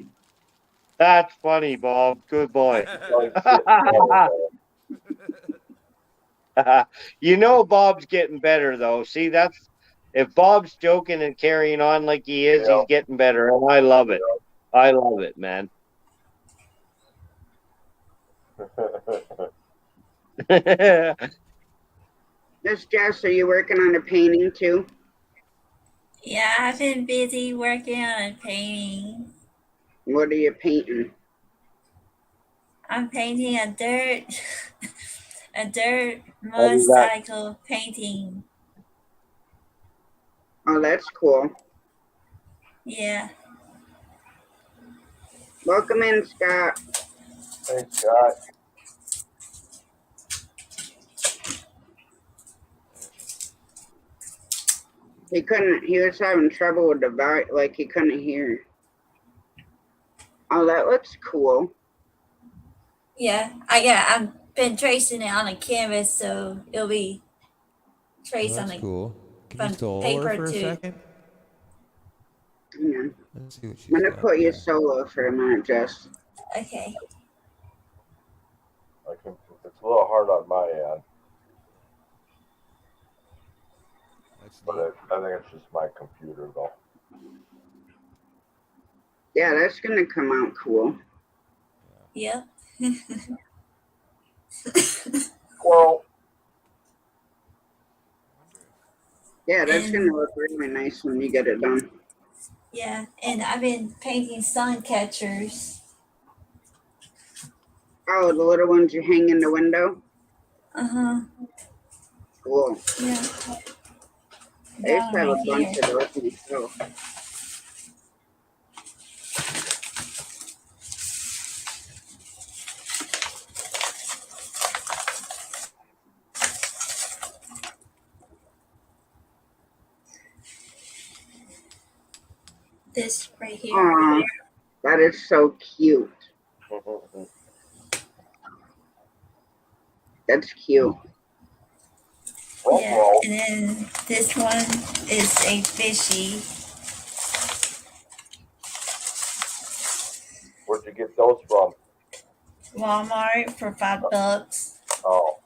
That's funny, Bob. Good boy. You know Bob's getting better though. See, that's if Bob's joking and carrying on like he is, Yeah. he's getting better, and I love it. I love it, man. Miss Jess, are you working on a painting too? Yeah, I've been busy working on a painting. What are you painting? I'm painting a dirt a dirt What is that? motorcycle painting. Oh, that's cool. Yeah. Welcome in, Scott. Hey, Scott. He was having trouble with the like he couldn't hear. Oh, that looks cool. Yeah. I've been tracing it on a canvas, so it'll be traced Well, on that's a cool. Can you from still hold paper her for a too. second? Yeah. Let's see what she's I'm gonna got put you there. solo for a minute, Jess. Okay. It's a little hard on my end, That's but neat. I think it's just my computer though. Yeah, that's gonna come out cool. Yep. Squirrel. Yeah, that's And gonna look really nice when you get it done. yeah, and I've been painting sun catchers. Oh, the little ones you hang in the window? Uh-huh. cool. Yeah. I used to have a Down bunch right of those myself. this right here. Aw, that is so cute. That's cute. Yeah, and then this one is a fishy. Where'd you get those from? Walmart for $5. Oh,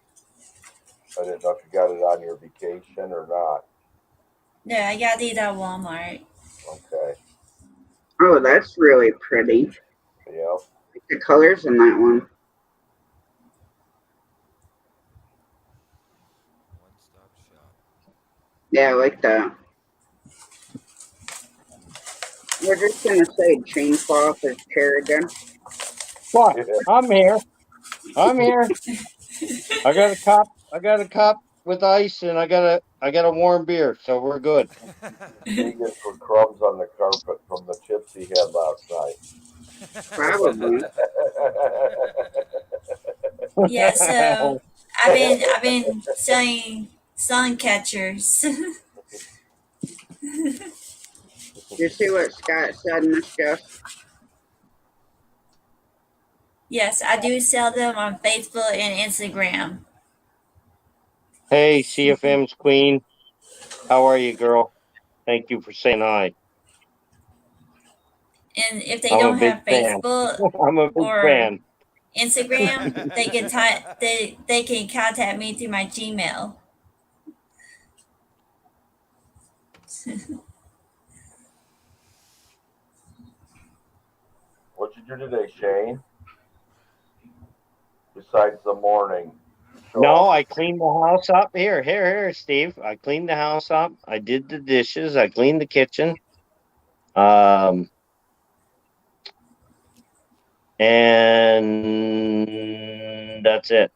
I didn't know if you got it on your vacation or not. No, I got these at Walmart. Okay. Oh, that's really pretty. Yeah. The colors in that one. One-stop shop. Yeah, I like that. We're just gonna say chain fall off his chair again. What? I'm here. I'm here. I got a cup. I got a cup with ice, and I got a warm beer, so we're good. Vegan for crumbs on the carpet from the chips he had last night. Probably. Yeah, so I've been selling sun catchers. You see what Scott said, Miss Jess? Yes, I do sell them on Facebook and Instagram. Hey, CFM's queen. How are you, girl? Thank you for saying hi. And if they I'm a don't big have fan. Facebook I'm a big or fan. Instagram, they can contact me through my Gmail. What'd you do today, Shane? Besides the morning. No, I cleaned the house up. Here, Steve. I cleaned the house up. I did the dishes. I cleaned the kitchen. And that's it.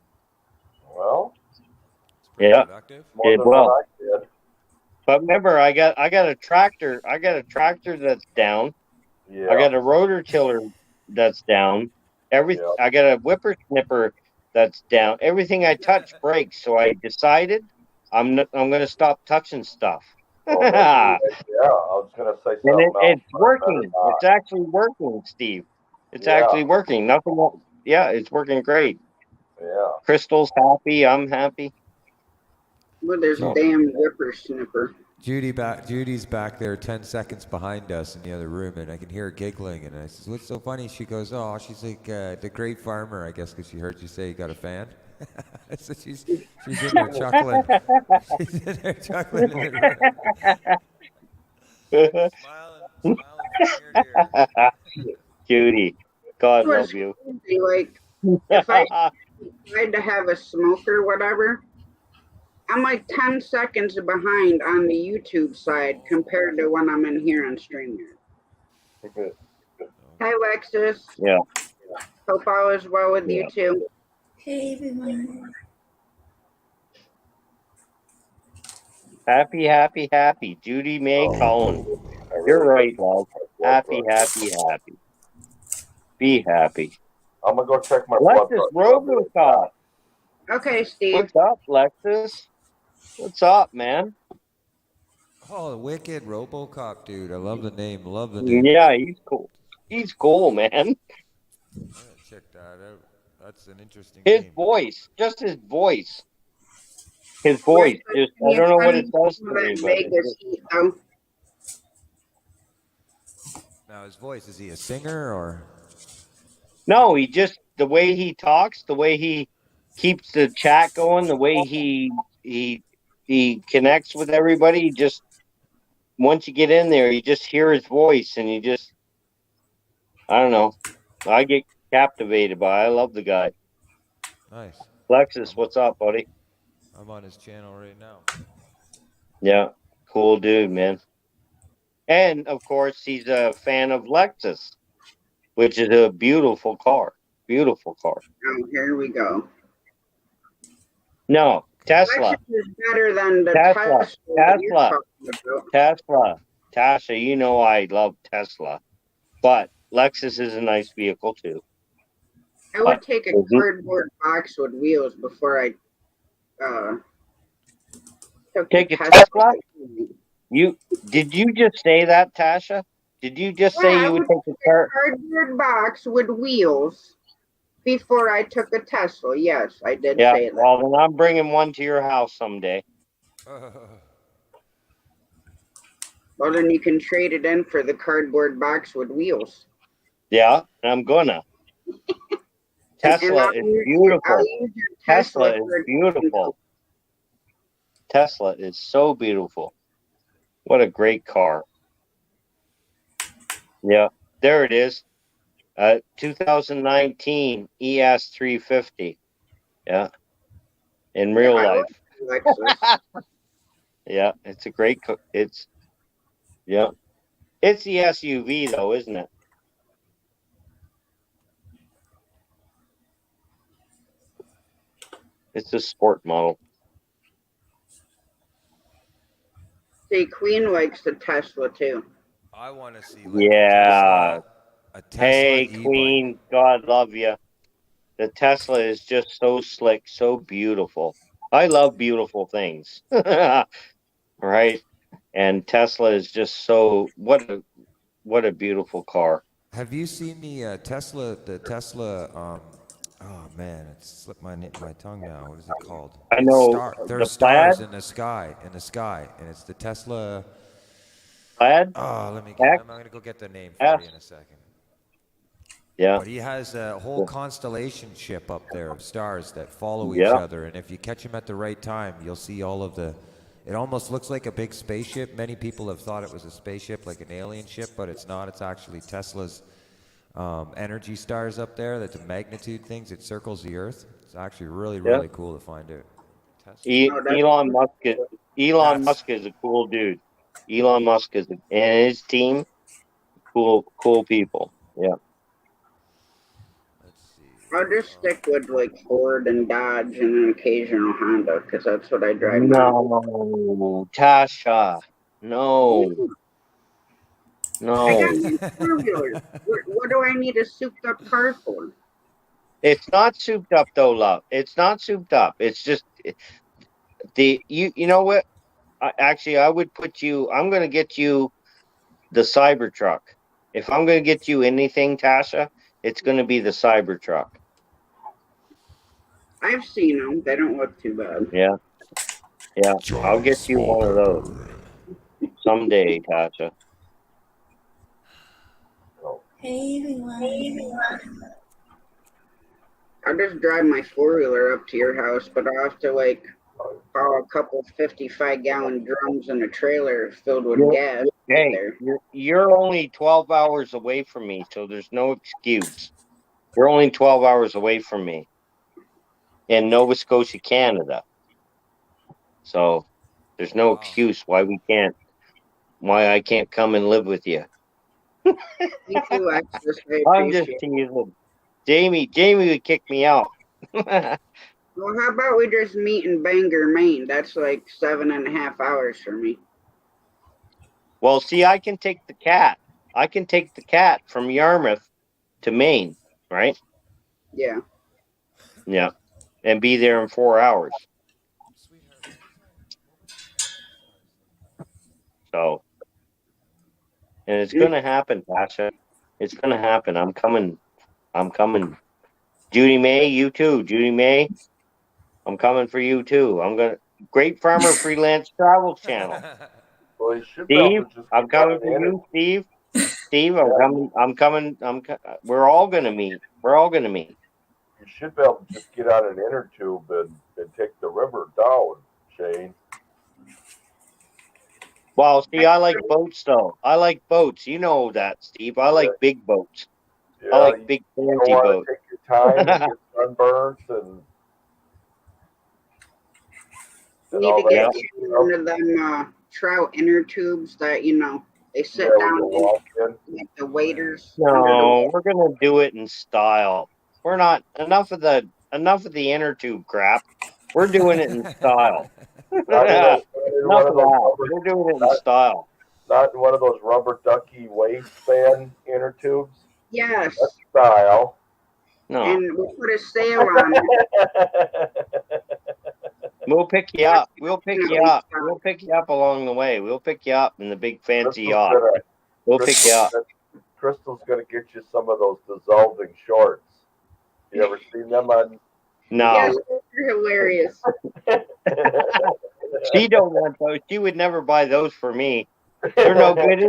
Well, Yeah, Productive. more did than well. what I did. But remember, I got a tractor. I got a tractor that's down. Yeah. I got a rotor tiller that's down. Yeah. I got a whippersnipper that's down. Everything I touch breaks. So I decided I'm going to stop touching stuff. Well, maybe, yeah, I was gonna say something And else. it's but I better working. not. It's actually working, Steve. It's Yeah. actually working. Nothing. Yeah, it's working great. Yeah. Crystal's happy. I'm happy. With his Oh. damn whippersnipper. Judy's back there 10 seconds behind us in the other room, and I can hear her giggling. And I says, "What's so funny?" She goes, "Oh, she's like the great farmer, I guess, because she heard you say you got a fan." So she's in there chuckling. She's in there chuckling. In the room. Smiling from ear to ear. Judy, God It was love you. crazy. Like, if I tried to have a smoke or whatever, I'm like 10 seconds behind on the YouTube side compared to when I'm in here on StreamYard. Hi, Lexus. Yeah. Hope all is well with Yeah. you too. Hey everyone. Happy, happy, happy. Judy May Cullen. You're right, love. Happy, happy, happy. Be happy. I'm gonna go check my blood Lexus pressure. Robocop. Okay, Steve. What's up, Lexus? What's up, man? Oh, the wicked RoboCop dude! I love the name. Love the name. Yeah, he's cool. He's cool, man. I'm gonna check that out. That's an interesting His name. voice, just his voice. His voice, just I don't know what it does to me, That but it's Vegas just- heat, though. Now his voice, is he a singer or? no, he just the way he talks, the way he keeps the chat going, the way he connects with everybody. Just once you get in there, you just hear his voice, and you just I don't know. I get captivated by. I love the guy. Nice. Lexus, what's up, buddy? I'm on his channel right now. Yeah, cool dude, man. And of course, he's a fan of Lexus, which is a beautiful car. Beautiful car. Oh, here we go. No, Tesla. Lexus is better than the Tesla. Tesla. that you're Tesla. talking about. Tesla. Tasha, you know I love Tesla. But Lexus is a nice vehicle too. I would take a Mhm. cardboard box with wheels before I took Take the a Tesla. Tesla? Did you just say that, Tasha? Did you just say Yeah, I you would would take a car? cardboard box with wheels before I took a Tesla. Yes, I did Yeah, say that. well then I'm bringing one to your house someday. Well, then you can trade it in for the cardboard box with wheels. Yeah, and I'm gonna. Tesla I'll is use beautiful. your Tesla Tesla is for beautiful. Tesla is so beautiful. What a great car. Yeah, there it is. 2019 ES 350. Yeah, in real I life. like Lexus. Yeah, it's a great. Yeah, it's the SUV though, isn't it? It's a sport model. See, Queen likes the Tesla too. I want to see like Yeah. a Tesla Hey, e-bike. Queen, God love you. The Tesla is just so slick, so beautiful. I love beautiful things. Right? And Tesla is just so what a beautiful car. Have you seen the Tesla? The Tesla. Oh man, it slipped my tongue now. What is it called? I know There's the stars Plaid, in the sky, and it's the Tesla. Plaid Oh, X, I'm gonna go get the name for S. you in a second. Yeah. But he has a whole constellation ship up there of stars that follow each Yeah. other, and if you catch them at the right time, you'll see all of the. It almost looks like a big spaceship. Many people have thought it was a spaceship, like an alien ship, but it's not. It's actually Tesla's energy stars up there. That's the magnitude things. It circles the Earth. It's actually really cool to find out. Tesla. Elon Musk is That's a cool dude. Elon Musk is and his team, cool people. Yeah. let's see. I'll just stick with like Ford and Dodge and an occasional Honda because that's what I drive now. No, Tasha. No, I got no. my 4-wheeler. What do I need a souped up car for? It's not souped up though, love. It's not souped up. It's just you know what? I would put you. I'm gonna get you the Cybertruck. If I'm gonna get you anything, Tasha, it's gonna be the Cybertruck. I've seen them. They don't look too bad. Yeah, yeah. I'll get you one of those someday, Tasha. Hey everyone. I'll just drive my 4-wheeler up to your house, but I'll have to like haul a couple 55-gallon drums in a trailer filled with gas. Hey, There. you're only 12 hours away from me, so there's no excuse. You're only 12 hours away from me in Nova Scotia, Canada. So there's no excuse why I can't come and live with you. Me too, Alexis. I I'm just appreciate it. teasing. Jamie would kick me out. Well, how about we just meet in Bangor, Maine? That's like 7.5 hours for me. Well, see, I can take the cat. I can take the cat from Yarmouth to Maine, right? Yeah. Yeah. And be there in 4 hours. So, and it's going to happen, Tasha. It's going to happen. I'm coming. Judy May, you too. Judy May, I'm coming for you too. Great Farmer Freelance Travel Channel. Well, you should be able Steve, to just I'm get on coming an for inter- you, Steve. Steve, I'm coming. We're all going to meet. You should be able to just get on an inner tube and take the river down, Shane. Well, see, I like boats though. I like boats. You know that, Steve. I like big boats. Yeah, I like big you don't fancy want boats. to take your time and get sunburnt and Need all to get that. you one of them trout inner tubes that, they sit Yeah, down with the walk in. like the waiters. No, we're gonna do it in style. We're not enough of the inner tube crap. We're doing it in style. Not Enough in one of of those that. rubber, We're doing it in style. not in one of those rubber ducky waistband inner tubes. Yes. Style. No, And we put a sail on it. we'll pick you up. We'll pick you up. We'll pick you up along the way. We'll pick you up in the big fancy yacht. We'll pick you up. Crystal's gonna get you some of those dissolving shorts. You ever seen them on? No, Yes, they're hilarious. she don't want those. She would never buy those for me. They're no good.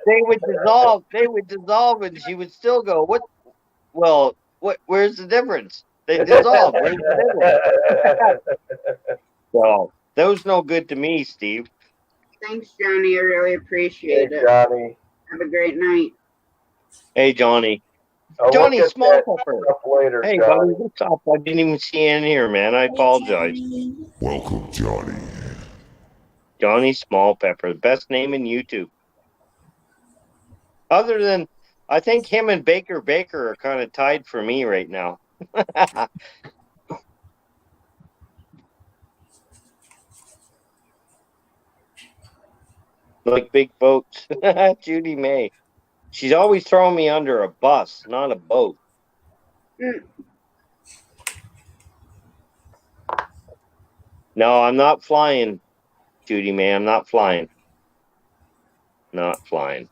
They would dissolve. They would dissolve, and she would still go. What? Well, what? Where's the difference? They dissolve. Where's the difference? So those no good to me, Steve. Thanks, Johnny. I really appreciate Hey, it. Johnny. Have a great night. Hey, Johnny. I'll Johnny look at Small that Pepper. stuff later, Hey, Johnny. buddy, what's up? I didn't even see you in here, man. I apologize. Welcome, Johnny. Johnny Small Pepper, the best name in YouTube. Other than, I think him and Baker are kind of tied for me right now. Like big boats. Judy May. She's always throwing me under a bus, not a boat. Mm. No, I'm not flying, Judy May. I'm not flying. Not flying.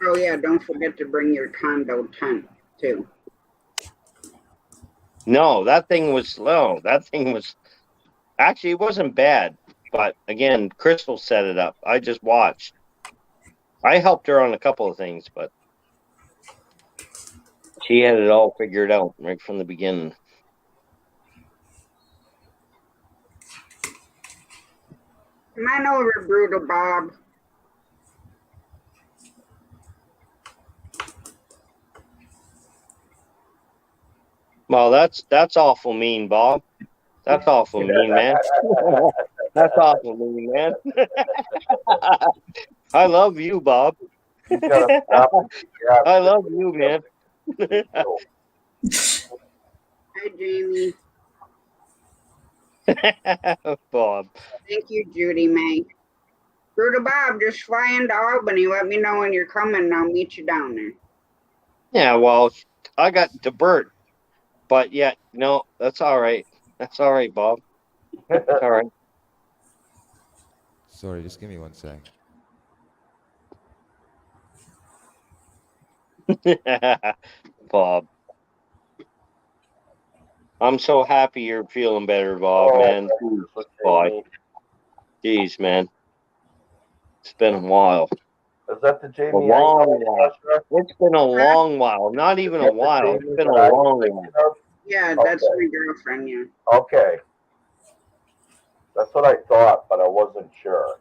Oh yeah, don't forget to bring your condo tent too. No, that thing was slow. That thing was actually it wasn't bad. But again, Crystal set it up. I just watched. I helped her on a couple of things, but she had it all figured out right from the beginning. Come on over, Brutal Bob. Well, that's awful mean, Bob. That's awful mean, man. That's awful mean, man. I love you, Bob. You gotta stop and grab I love you, man. Hi, Jamie. Bob. Thank you, Judy May. Brutal Bob, just fly into Albany. Let me know when you're coming and I'll meet you down there. Yeah, well, I got DeBert, but yeah, no, that's all right. That's all right, Bob. That's all right. Sorry, just give me one sec. Bob. I'm so happy you're feeling better, Bob, Oh, man. Boy. Jeez, man. It's been a while. Is that the Jamie? A long while. It's been a long while. Not even a while. It's been a long while. Yeah, Okay. that's my girlfriend, yeah. Okay. That's what I thought, but I wasn't sure.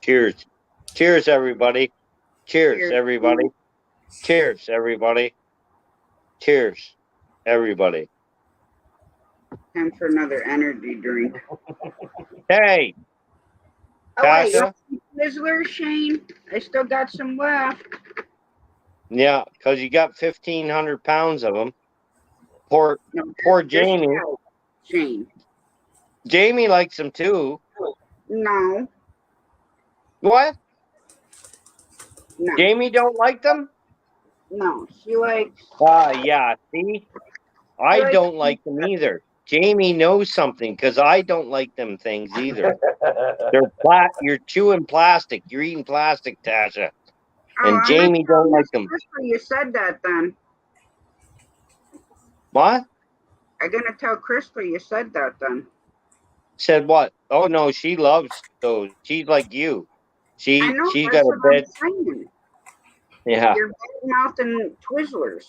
Cheers. Cheers, everybody. Cheers, Cheers. everybody. Cheers, everybody. Cheers, everybody. Time for another energy drink. Hey, Oh, wait, you Tasha? want some Twizzlers, Shane? I still got some left. Yeah, because you got 1,500 pounds of them. Poor No, Poor just Jamie. you, Shane. Jamie likes them too. No, What? no, Jamie don't like them? no. She likes. Yeah. See, I don't like them either. Jamie knows something because I don't like them things either. They're You're chewing plastic. You're eating plastic, Tasha. And I'm Jamie not telling don't like Miss them. Crystal you said that then. What? I'm gonna tell Crystal you said that then. Said what? Oh no, she loves those. She's like you. I know She's that's got a what bed. I'm saying. Yeah. You're bad mouthing Twizzlers.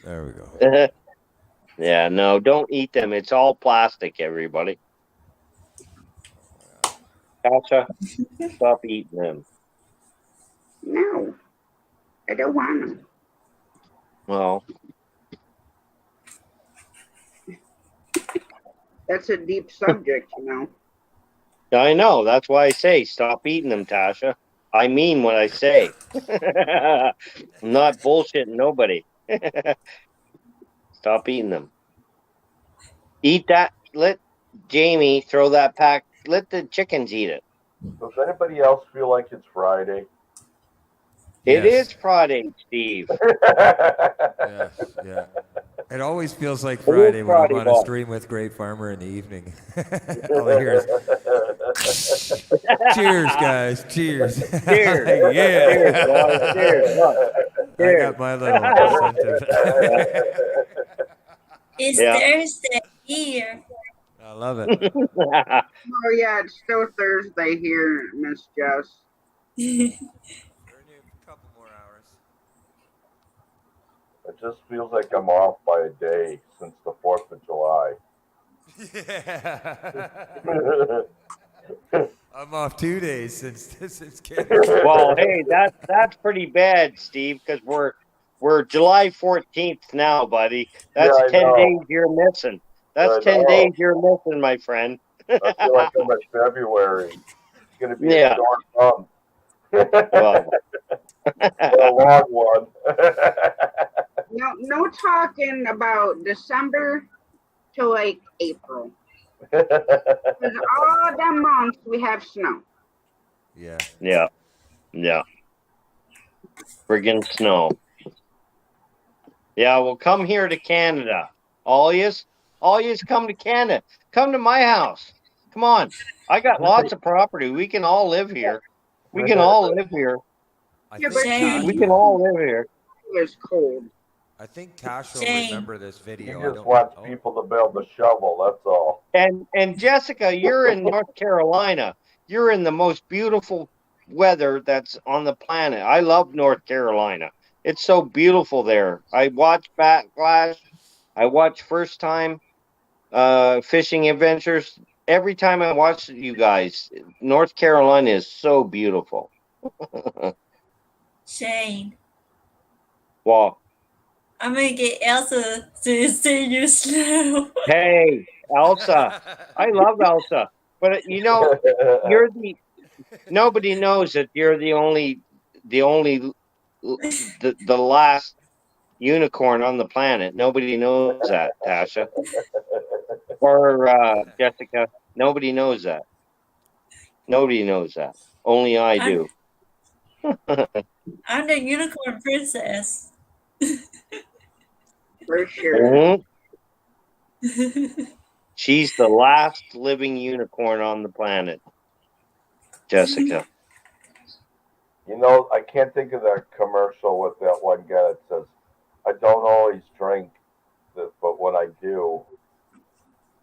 There we go. Yeah, no, don't eat them. It's all plastic, everybody. Tasha, stop eating them. No, I don't want them. Well, That's a deep subject, you know. I know. That's why I say stop eating them, Tasha. I mean what I say. I'm not bullshitting nobody. Stop eating them. Eat that. Let Jamie throw that pack. Let the chickens eat it. Does anybody else feel like it's Friday? It Yes. is Friday, Steve. Yes. Yeah. It always feels like Friday when I'm Friday, on a boss. stream with Great Farmer in the evening. All I hear is, cheers, guys. Cheers. Cheers. Yeah. Cheers, boss. Cheers, boss. I Cheers. got my little incentive. It's Yeah. Thursday here. I love it. Oh yeah, it's still Thursday here, Miss Jess. A couple more hours. It just feels like I'm off by a day since the 4th of July. Yeah. I'm off 2 days since Canada. Well, hey, that's pretty bad, Steve, because we're July 14th now, buddy. That's Yeah, I 10 know. days you're missing. That's I 10 know. days you're missing, my friend. I feel like I'm in February. It's going to be Yeah. a short month. Well, A long one. No talking about December to like April. Because all the months we have snow. Yeah. yeah. Friggin' snow. Yeah, well, come here to Canada. All yous come to Canada. Come to my house. Come on. I got lots of property. We can all live here. We can all live here. I Yeah, think but Shane. We can all live here. It's cold. I think Cash will Shane. remember this He video. I just don't- wants oh. people to build the shovel, that's all. And Jessica, you're in North Carolina. You're in the most beautiful weather that's on the planet. I love North Carolina. It's so beautiful there. I watch Backlash. I watch First Time Fishing Adventures. Every time I watch you guys, North Carolina is so beautiful. Shane, Well, I'm gonna get Elsa to sing you slow. hey, Elsa. I love Elsa. But nobody knows that you're the last unicorn on the planet. Nobody knows that, Tasha. Or Jessica. Nobody knows that. Nobody knows that. Only I do. I'm the unicorn princess. For sure. Mhm. She's the last living unicorn on the planet, Jessica. You know, I can't think of that commercial with that one guy that says, I don't always drink, this, but when I do,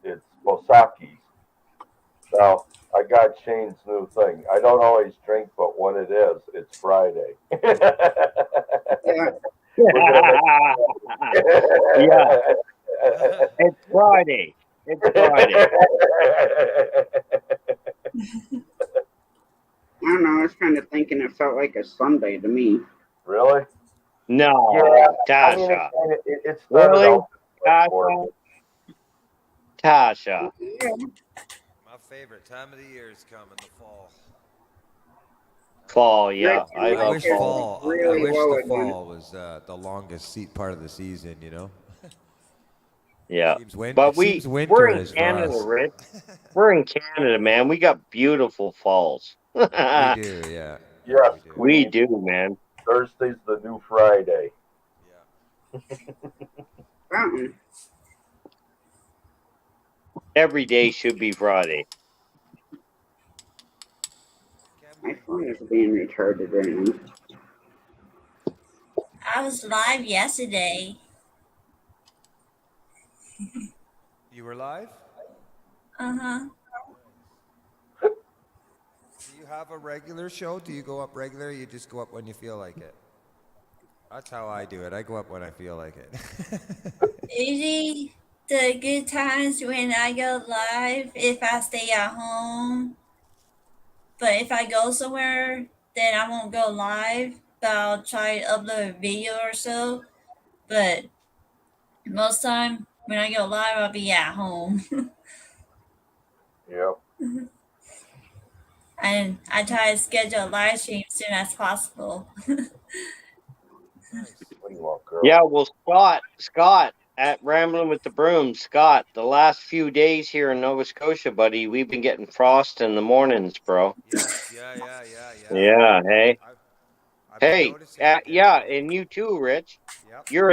it's Bosaki's. Now, I got Shane's new thing. I don't always drink, but when it is, it's Friday. Yeah. Yeah. It's Friday. It's Friday. I don't know. I was kind of thinking it felt like a Sunday to me. Really? No, Yeah, I mean, Tasha. it started Really? out like for- Tasha. My favorite time of the year is coming, the fall. Fall, yeah. I I love wish it's fall. fall. really I wish well the done. fall was the longest part of the season. You know. Yeah. Seems win- But it seems winter we're in is for Canada, us. Rich. We're in Canada, man. We got beautiful falls. We do, yeah. Yes. We do, man. Thursday's the new Friday. Yeah. Something. Every day should be Friday. My phone is being retarded right now. I was live yesterday. You were live? Uh-huh. Do you have a regular show? Do you go up regular? Or you just go up when you feel like it? That's how I do it. I go up when I feel like it. Usually the good times when I go live if I stay at home. But if I go somewhere, then I won't go live. But I'll try to upload a video or so. But most time when I go live, I'll be at home. Yep. And I try to schedule a live stream as soon as possible. Nice. What do you want, girl? Yeah, well, Scott at Rambling with the Broom, Scott, the last few days here in Nova Scotia, buddy, we've been getting frost in the mornings, bro. Yes. Yeah. Yeah, hey. I've been Hey, noticing it, yeah, and you too, Rich. Yep. You're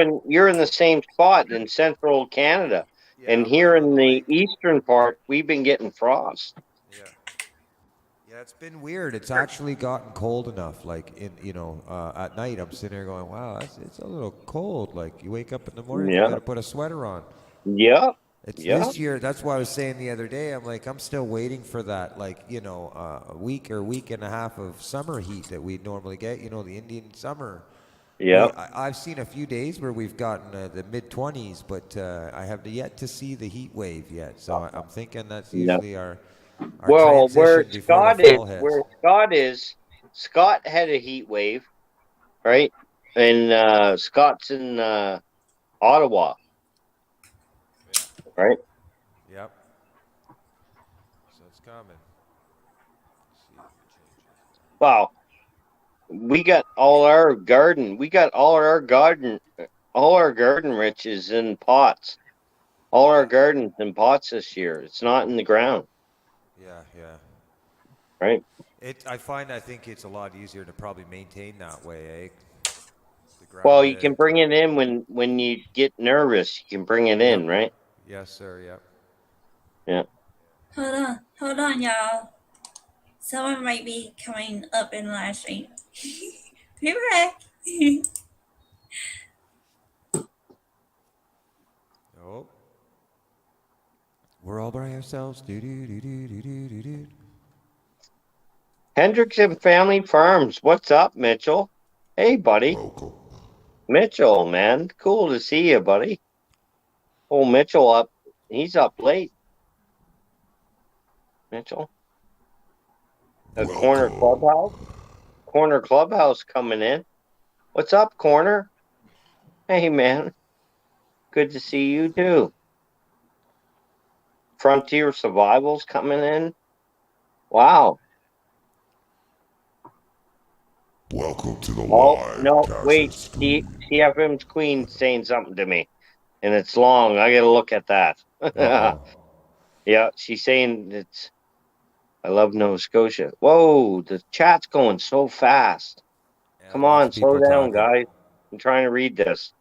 in the same spot in central Canada. Yeah, And I'm right here on in the the lake. eastern part, we've been getting frost. Yeah. Yeah, it's been weird. It's actually gotten cold enough. Like at night, I'm sitting there going, "Wow, it's a little cold." Like you wake up in the morning, you Yeah. got to put a sweater on. Yeah. It's Yeah. this year. That's why I was saying the other day. I'm like, I'm still waiting for that, like a week or week and a half of summer heat that we normally get. The Indian summer. Yeah. I've seen a few days where we've gotten the mid 20s, but I have yet to see the heat wave yet. So I'm thinking that's Yeah. usually our Well, where transition before Scott the fall is, hits. Scott had a heat wave, right? And Scott's in Ottawa, right? Yep. So it's coming. Let's see if we change it. Wow. We got all our garden. All our garden, Rich, is in pots. All our gardens in pots this year. It's not in the ground, Yeah. right? I think it's a lot easier to probably maintain that way, eh? The Well, ground you can bed. bring it in when you get nervous. You can bring it in, right? Yes, sir. Yep. Yeah. Hold on, y'all. Someone might be coming up in live stream. Be back. Oh. We're all by ourselves. Do. Hendrickson Family Farms. What's up, Mitchell? Hey, buddy. Welcome. Mitchell, man. Cool to see you, buddy. Oh, Mitchell up. He's up late. Mitchell. A corner clubhouse. Corner clubhouse coming in. What's up, corner? Hey, man. Good to see you too. Frontier Survival's coming in. Wow. Welcome to the Oh, live no, cast wait. stream. CFM's Queen saying something to me. And it's long. I got to look at that. Uh-oh. Yeah, she's saying I love Nova Scotia. Whoa, the chat's going so fast. Yeah, Come lots on, of slow people down, talking. guys. I'm trying to read this.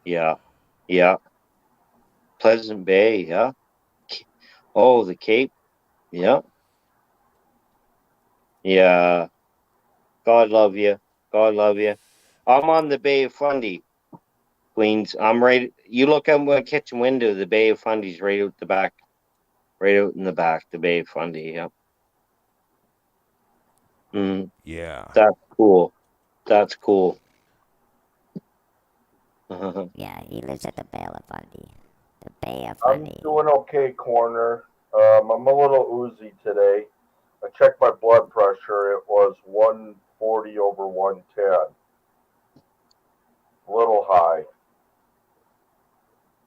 Yeah. Pleasant Bay, yeah. Oh, the Cape. Yeah. Yeah. God love you. God love you. I'm on the Bay of Fundy, Queens. I'm right. You look out my kitchen window, the Bay of Fundy's right out the back. Right out in the back, the Bay of Fundy, yeah. Yeah. That's cool. That's cool. Yeah, he lives at the Bay of Fundy. The Bay of I'm Fundy. doing okay, corner. I'm a little oozy today. I checked my blood pressure. It was 140 over 110. A little high.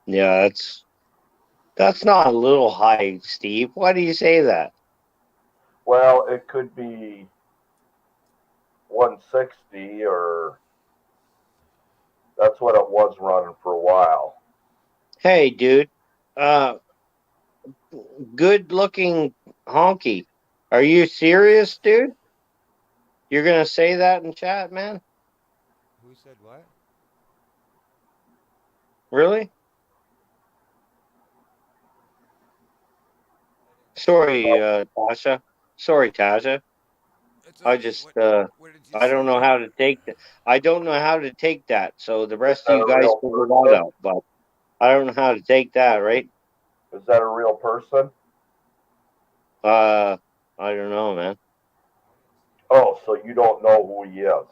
Yeah, that's not a little high, Steve. Why do you say that? Well, it could be 160 or that's what it was running for a while. Hey, dude. Good looking honky. Are you serious, dude? You're gonna say that in chat, man? Who said what? Really? Sorry, Tasha. Sorry, Tasha. I just What did you I don't say? know how to take that. I don't know how to take that. So the rest of Is you that a guys real figure that person? out. But I don't know how to take that, right? Is that a real person? I don't know, man. Oh, so you don't know who he is?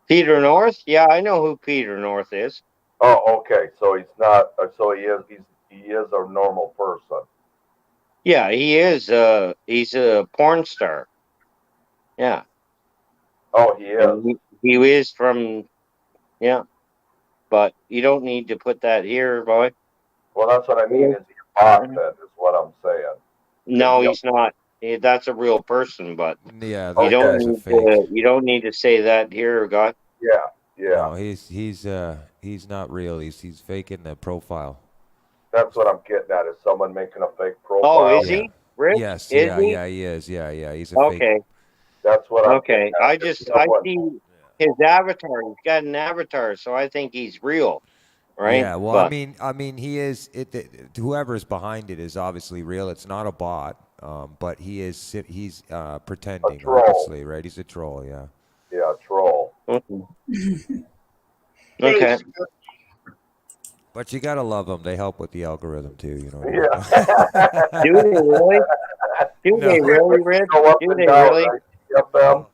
Peter North? Yeah, I know who Peter North is. Oh, okay. So he's not. So he is. He is a normal person. Yeah, he is. He's a porn star. Yeah. Oh, he is. And he is from. Yeah. But you don't need to put that here, boy. Well, that's what I mean. Is he a bot then? Is what I'm saying. No, Yep. he's not. That's a real person, but Yeah, Okay. that guy's a fake. you don't need to say that here, guy. Yeah, yeah. No, he's not real. He's faking the profile. That's what I'm getting at. Is someone making a fake profile? Oh, is Yeah. he? Rich? Yes, Is yeah, he? yeah, he is. Yeah, yeah, he's a fake. Okay. That's what I'm Okay. getting at. I There's just I someone- see his avatar. He's got an avatar, so I think he's real. Right? Yeah, well, But- I mean, he is. Whoever's behind it is obviously real. It's not a bot, but he's pretending, troll. obviously, right? He's a troll. Yeah. Yeah, troll. Okay. Thanks. But you gotta love them. They help with the algorithm too. You know. Yeah. Do they really? Do No. they really, Rich? Go up Do and they down, really? right? Yep, them.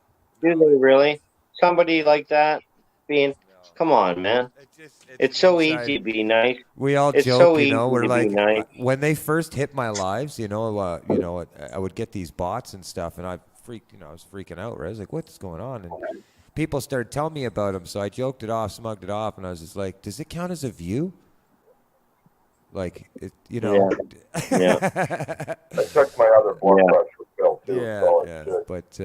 Do they really? Somebody like that being, come on, man. It's so easy to be nice. We all It's joke, so you know. easy We're to be like, nice. when they first hit my lives, I would get these bots and stuff, and I was freaking out. Right? I was like, "What's going on?" And people started telling me about them, so I joked it off, smugged it off, and I was just like, "Does it count as a view?" Like, Yeah. I checked my other blood Yeah. pressure pill too. Yeah, so it yeah. should. But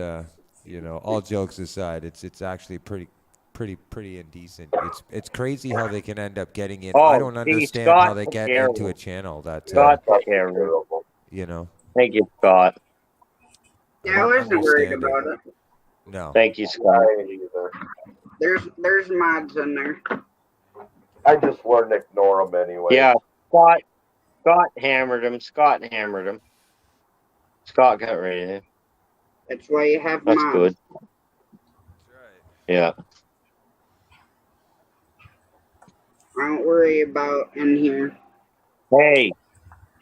all jokes aside, it's actually pretty indecent. It's crazy how they can end up getting in. I Oh, don't see, understand Scott how they get Terrible. into a channel that Scott That's Terrible. terrible. Thank you, Scott. Yeah, I wasn't worried understand about it. No. Thank you, Scott. I ain't either. There's mods in there. I just learned to ignore them anyway. Yeah, Scott hammered him. Scott got rid of him. That's why you have That's mods. good. Yeah. Don't worry about in here. Hey,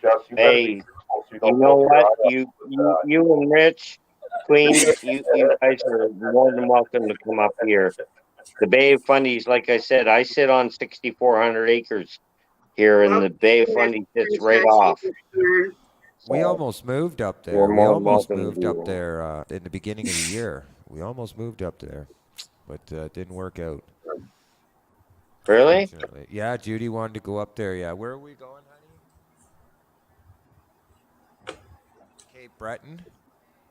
Jess, you better Hey, be careful so you you don't know poke your what? eye up You with that. and Rich, Queen, you guys are more than welcome to come up here. The Bay of Fundies, like I said, I sit on 6,400 acres here, and the Bay of Fundy sits right off. We almost moved up there. You're We more almost welcome to moved do up that. there in the beginning of the year. We almost moved up there, but it didn't work out. Really? Unfortunately. Yeah, Judy wanted to go up there. Yeah, where are we going, honey? Cape Breton.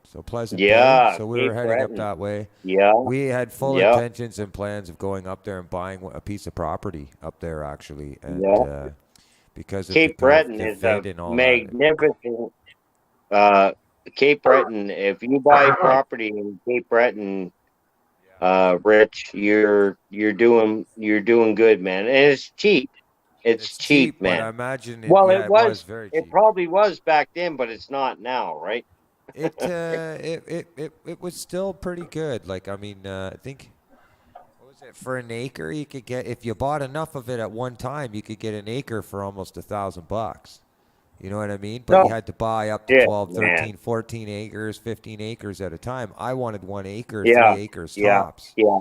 So Pleasant Yeah, Bay. So we Cape were heading Breton. up that way. Yeah. We had full Yeah. intentions and plans of going up there and buying a piece of property up there, actually. And Yeah. because of Cape the Breton the is vid a and all that. magnificent. Cape Breton. If you buy property in Cape Breton, Rich, you're doing good, man. And it's cheap. It's cheap, but I man. imagine it, Well, yeah, it was. very It cheap. probably was back then, but it's not now, right? It was still pretty good. Like, I mean, I think, what was it, for an acre you could get, if you bought enough of it at one time, you could get an acre for almost $1,000. You know what I mean? But you had to buy up to Yeah, 12, 13, man. 14 acres, 15 acres at a time. I wanted 1 acre, Yeah, 3 acres yeah, tops. yeah.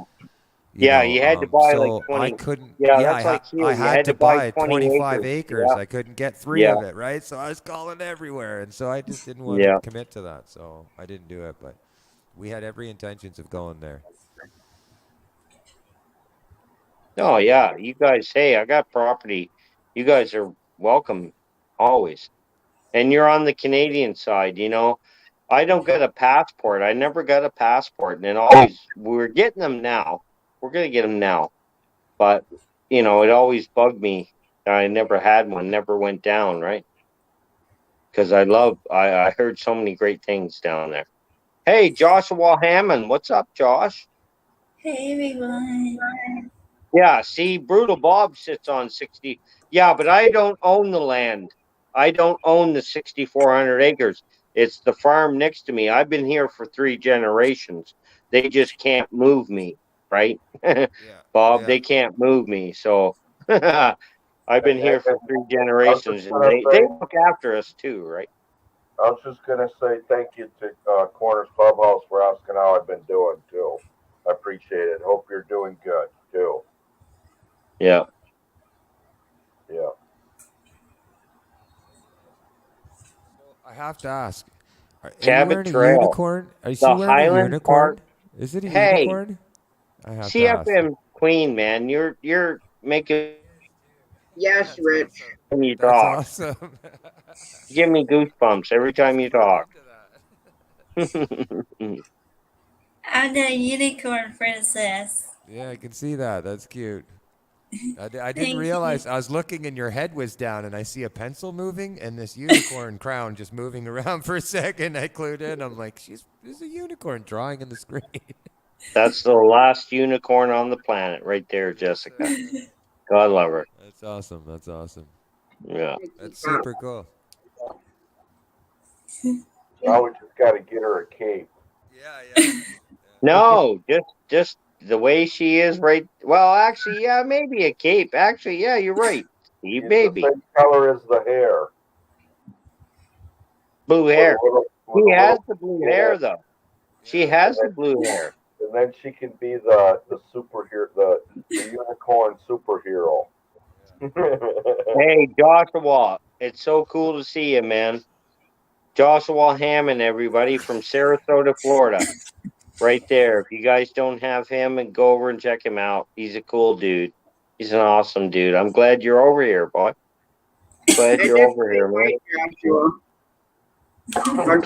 Yeah, you had to buy, like, 20 I couldn't. Yeah, Yeah, that's like you. I You had had to to buy buy 20 25 acres. acres. Yeah. I couldn't get 3 Yeah. of it, right? So I was calling everywhere, and so I just didn't want Yeah. to commit to that. So I didn't do it. But we had every intentions of going there. Oh, yeah. You guys, hey, I got property. You guys are welcome always. And you're on the Canadian side, you know. I don't get a passport. I never got a passport. And always, we're getting them now. We're going to get them now. But, you know, it always bugged me that I never had one, never went down, right? Because I heard so many great things down there. Hey, Joshua Hammond. What's up, Josh? Hey everyone. Yeah, see, Brutal Bob sits on 60. Yeah, but I don't own the land. I don't own the 6,400 acres. It's the farm next to me. I've been here for 3 generations. They just can't move me, right? Bob, Yeah. they can't move me. So I've been here for 3 generations, and they look after us too, right? I was just gonna say thank you to Corners Clubhouse for asking how I've been doing too. I appreciate it. Hope you're doing good too. Yeah. Yeah. I have to ask. Are you Cabot wearing a Trail. unicorn? Are you The wearing a Highland unicorn? Park. Is it a Hey, unicorn? I have to ask. CFM Queen, man, you're making. Yes, Rich. time you That's talk. awesome. You give me goosebumps every time you talk. I'm the unicorn princess. Yeah, I can see that. That's cute. I didn't Thank realize. you. I was looking and your head was down, and I see a pencil moving and this unicorn crown just moving around for a second. I clued in. I'm like, there's a unicorn drawing in the screen. That's the last unicorn on the planet right there, Jessica. God love her. That's awesome. That's awesome. Yeah. That's super cool. Now we just got to get her a cape. Yeah. No, just the way she is right. Well, actually, yeah, maybe a cape. Actually, yeah, you're right. She's Maybe. the same color as the hair. Blue hair. With She a has little- the blue hair, though. She has the blue hair. And then she can be the superhero, the unicorn superhero. Hey, Joshua, it's so cool to see you, man. Joshua Hammond, everybody from Sarasota, Florida. Right there. If you guys don't have him, and go over and check him out. He's a cool dude. He's an awesome dude. I'm glad you're over here, boy. Glad you're over here, man. Joshua. Or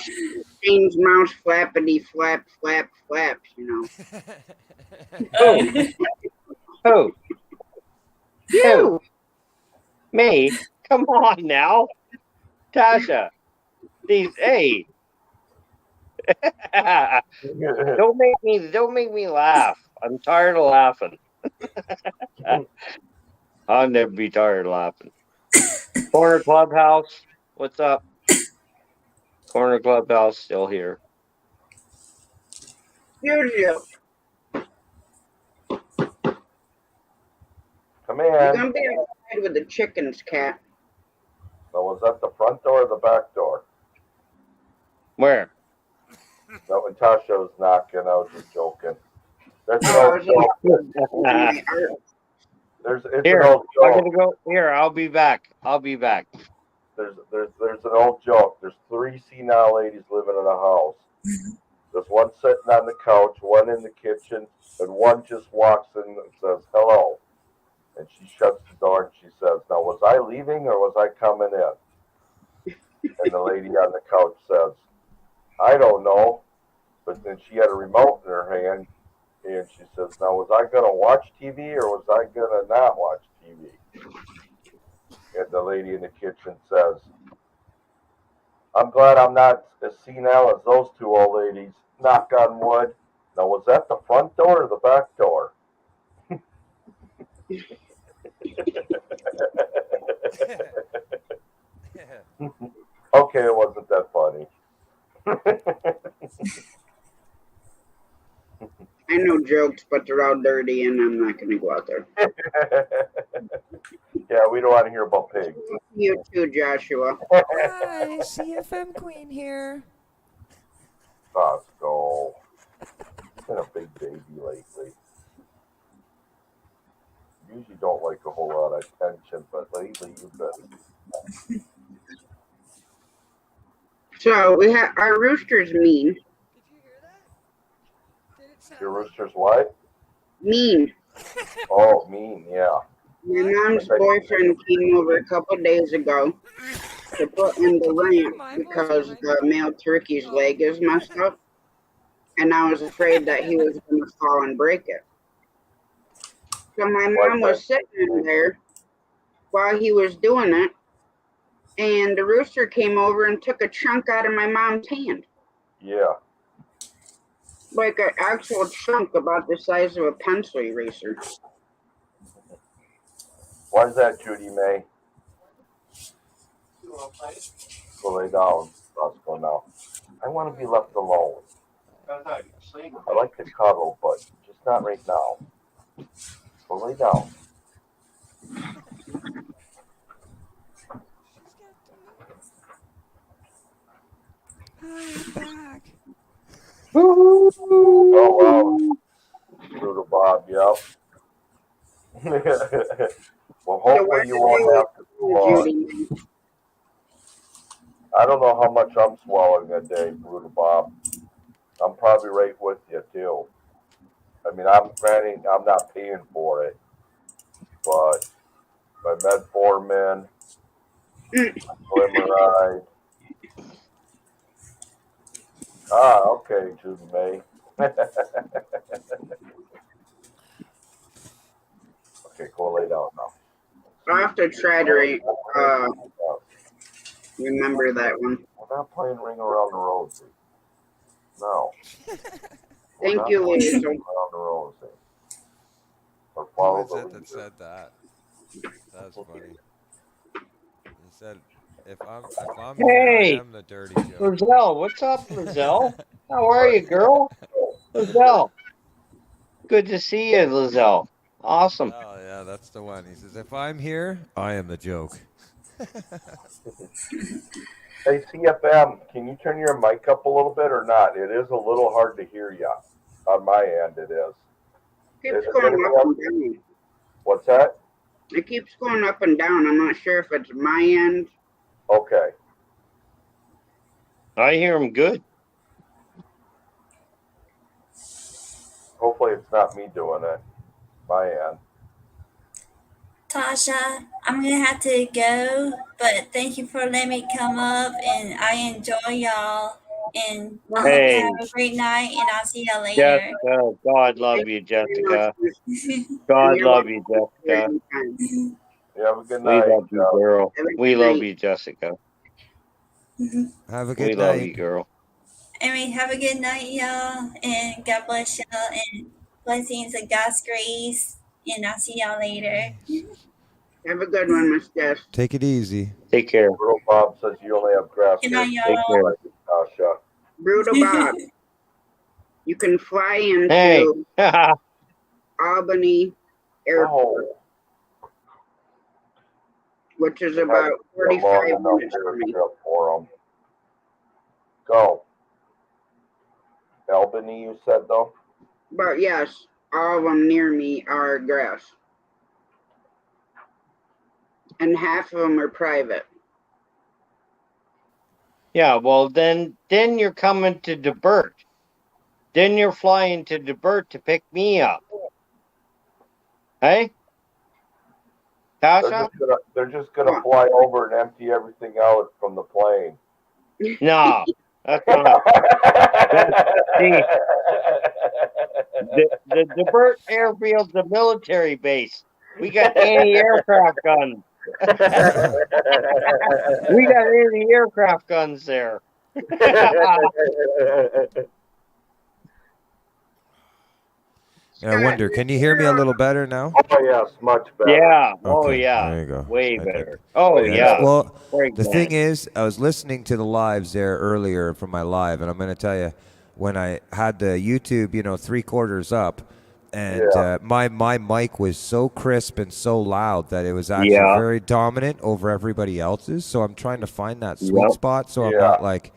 James Mouse flappity flap flap flaps, you know. Who? You. Me? Come on now. Tasha. Hey. Don't make me laugh. I'm tired of laughing. I'll never be tired of laughing. Corner Clubhouse, what's up? Corner Clubhouse still here. You. Come You're in. gonna be outside with the chickens, Cat. So was that the front door or the back door? Where? No, when Tasha was knocking, I was just joking. There's an Oh, I old was joke. It's Here, an old I'm joke. gonna go. Here, I'll be back. There's an old joke. There's 3 senile ladies living in a house. There's one sitting on the couch, one in the kitchen, and one just walks in and says hello. And she shuts the door and she says, "Now was I leaving or was I coming in?" And the lady on the couch says, "I don't know." But then she had a remote in her hand and she says, "Now was I gonna watch TV or was I gonna not watch TV?" And the lady in the kitchen says, "I'm glad I'm not as senile as those 2 old ladies. Knock on wood. Now, was that the front door or the back door?" Okay, it wasn't that funny. I know jokes, but they're all dirty, and I'm not gonna go out there. Yeah, we don't want to hear about pigs. You too, Joshua. Hi, CFM Queen here. Let's go. Been a big baby lately. Usually don't like a whole lot of attention, but lately you've been. So we have our rooster's mean. Did you hear that? Did it sound Your like- rooster's what? Mean. Oh, mean, yeah. My mom's boyfriend came over a couple days ago to put in the ramp because the male turkey's leg is messed up, and I was afraid that he was going to fall and break it. So my mom was sitting in there while he was doing it, and the rooster came over and took a chunk out of my mom's hand, Yeah. like an actual chunk about the size of a pencil eraser. Why is that, Judy May? Go lay down. Let's go now. I want to be left alone. I like to cuddle, but just not right now. Go lay down. Hi, I'm back. Oh, wow. Brutal Bob, yep. Well, hopefully you won't have to swallow. Judy, I don't know how much I'm swallowing a day, Brutal Bob. I'm probably right with you, too. I mean, I'm not paying for it, but my metformin Glimmer ride. Ah, okay, Judy May. Okay, go lay down now. I'll have to try to remember that one. We're not playing Ring Around the Rosie. No. We're Thank not you, playing Lisa. Ring Around the Rosie. Or Who follow was the it that leader. said that? That's funny. He said, "If I'm Hey! here, I am the dirty joke." Lizelle, what's up, Lizelle? How are you, girl? Lizelle. Good to see you, Lizelle. Awesome. Oh yeah, that's the one. He says, "If I'm here, I am the joke." Hey, CFM, can you turn your mic up a little bit or not? It is a little hard to hear you. On my end, it is. Keeps Is going anybody up else? and down. What's that? It keeps going up and down. I'm not sure if it's my end. Okay. I hear him good. Hopefully it's not me doing it. My end. Tasha, I'm gonna have to go, but thank you for letting me come up, and I enjoy y'all. And I hope you Hey, have a great night, and I'll see y'all later. Jessica. God love Thank you, you very Jessica. much. God And you're love you, welcome here Jessica. anytime. You have a good We night. love you, girl. Have a We good love night. you, Jessica. Have a We good love night. you, girl. Anyway, have a good night, y'all, and God bless y'all, and blessings of God's grace, and I'll see y'all later. Have a good one, Miss Jess. Take it easy. Take care. Little Bob says you only have grass Good hair. night, Take y'all. care. Tasha. Brutal Bob. You can fly Hey. into Albany Airport, Oh, which is you about might be a 45 long enough minutes air from me. trip for 'em. Go. Albany, you said though? But yes, all of them near me are grass. And half of them are private. Yeah, well then you're coming to DeBert. Then you're flying to DeBert to pick me up. Hey? Tasha? They're just gonna fly over and empty everything out from the plane. No. That's not. See, the DeBert Airfield's a military base. We got anti-aircraft guns. We got anti-aircraft guns there. And I wonder, can you hear me a little better now? Oh yes, much better. Yeah. Oh Okay, yeah. there you go. Way I better. think. Oh Yeah. yeah. Well, Great the man. thing is, I was listening to the lives there earlier from my live, and I'm going to tell you, when I had the YouTube, 3/4 up, and Yeah. my mic was so crisp and so loud that it was actually Yeah. very dominant over everybody else's. So I'm trying to find that sweet Yep. spot so I'm Yeah. not like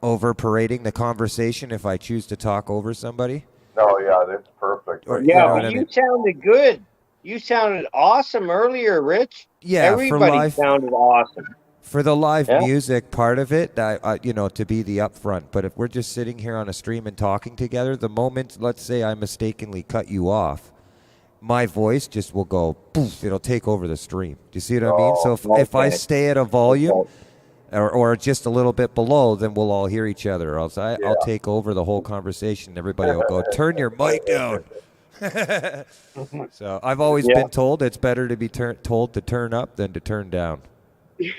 over parading the conversation if I choose to talk over somebody. No, yeah, that's perfect. Or- Right you Yeah, know now. what but I you mean? sounded good. You sounded awesome earlier, Rich. Yeah, for Everybody live. sounded awesome. For the live Yeah. music part of it, to be the upfront. But if we're just sitting here on a stream and talking together, the moment, let's say I mistakenly cut you off, my voice just will go poof. It'll take over the stream. Do you see what I mean? So if I okay. stay at a volume Okay. or just a little bit below, then we'll all hear each other. Or else I'll Yeah. take over the whole conversation. Everybody will go, turn your mic down. So I've always Yeah. been told it's better to be told to turn up than to turn down.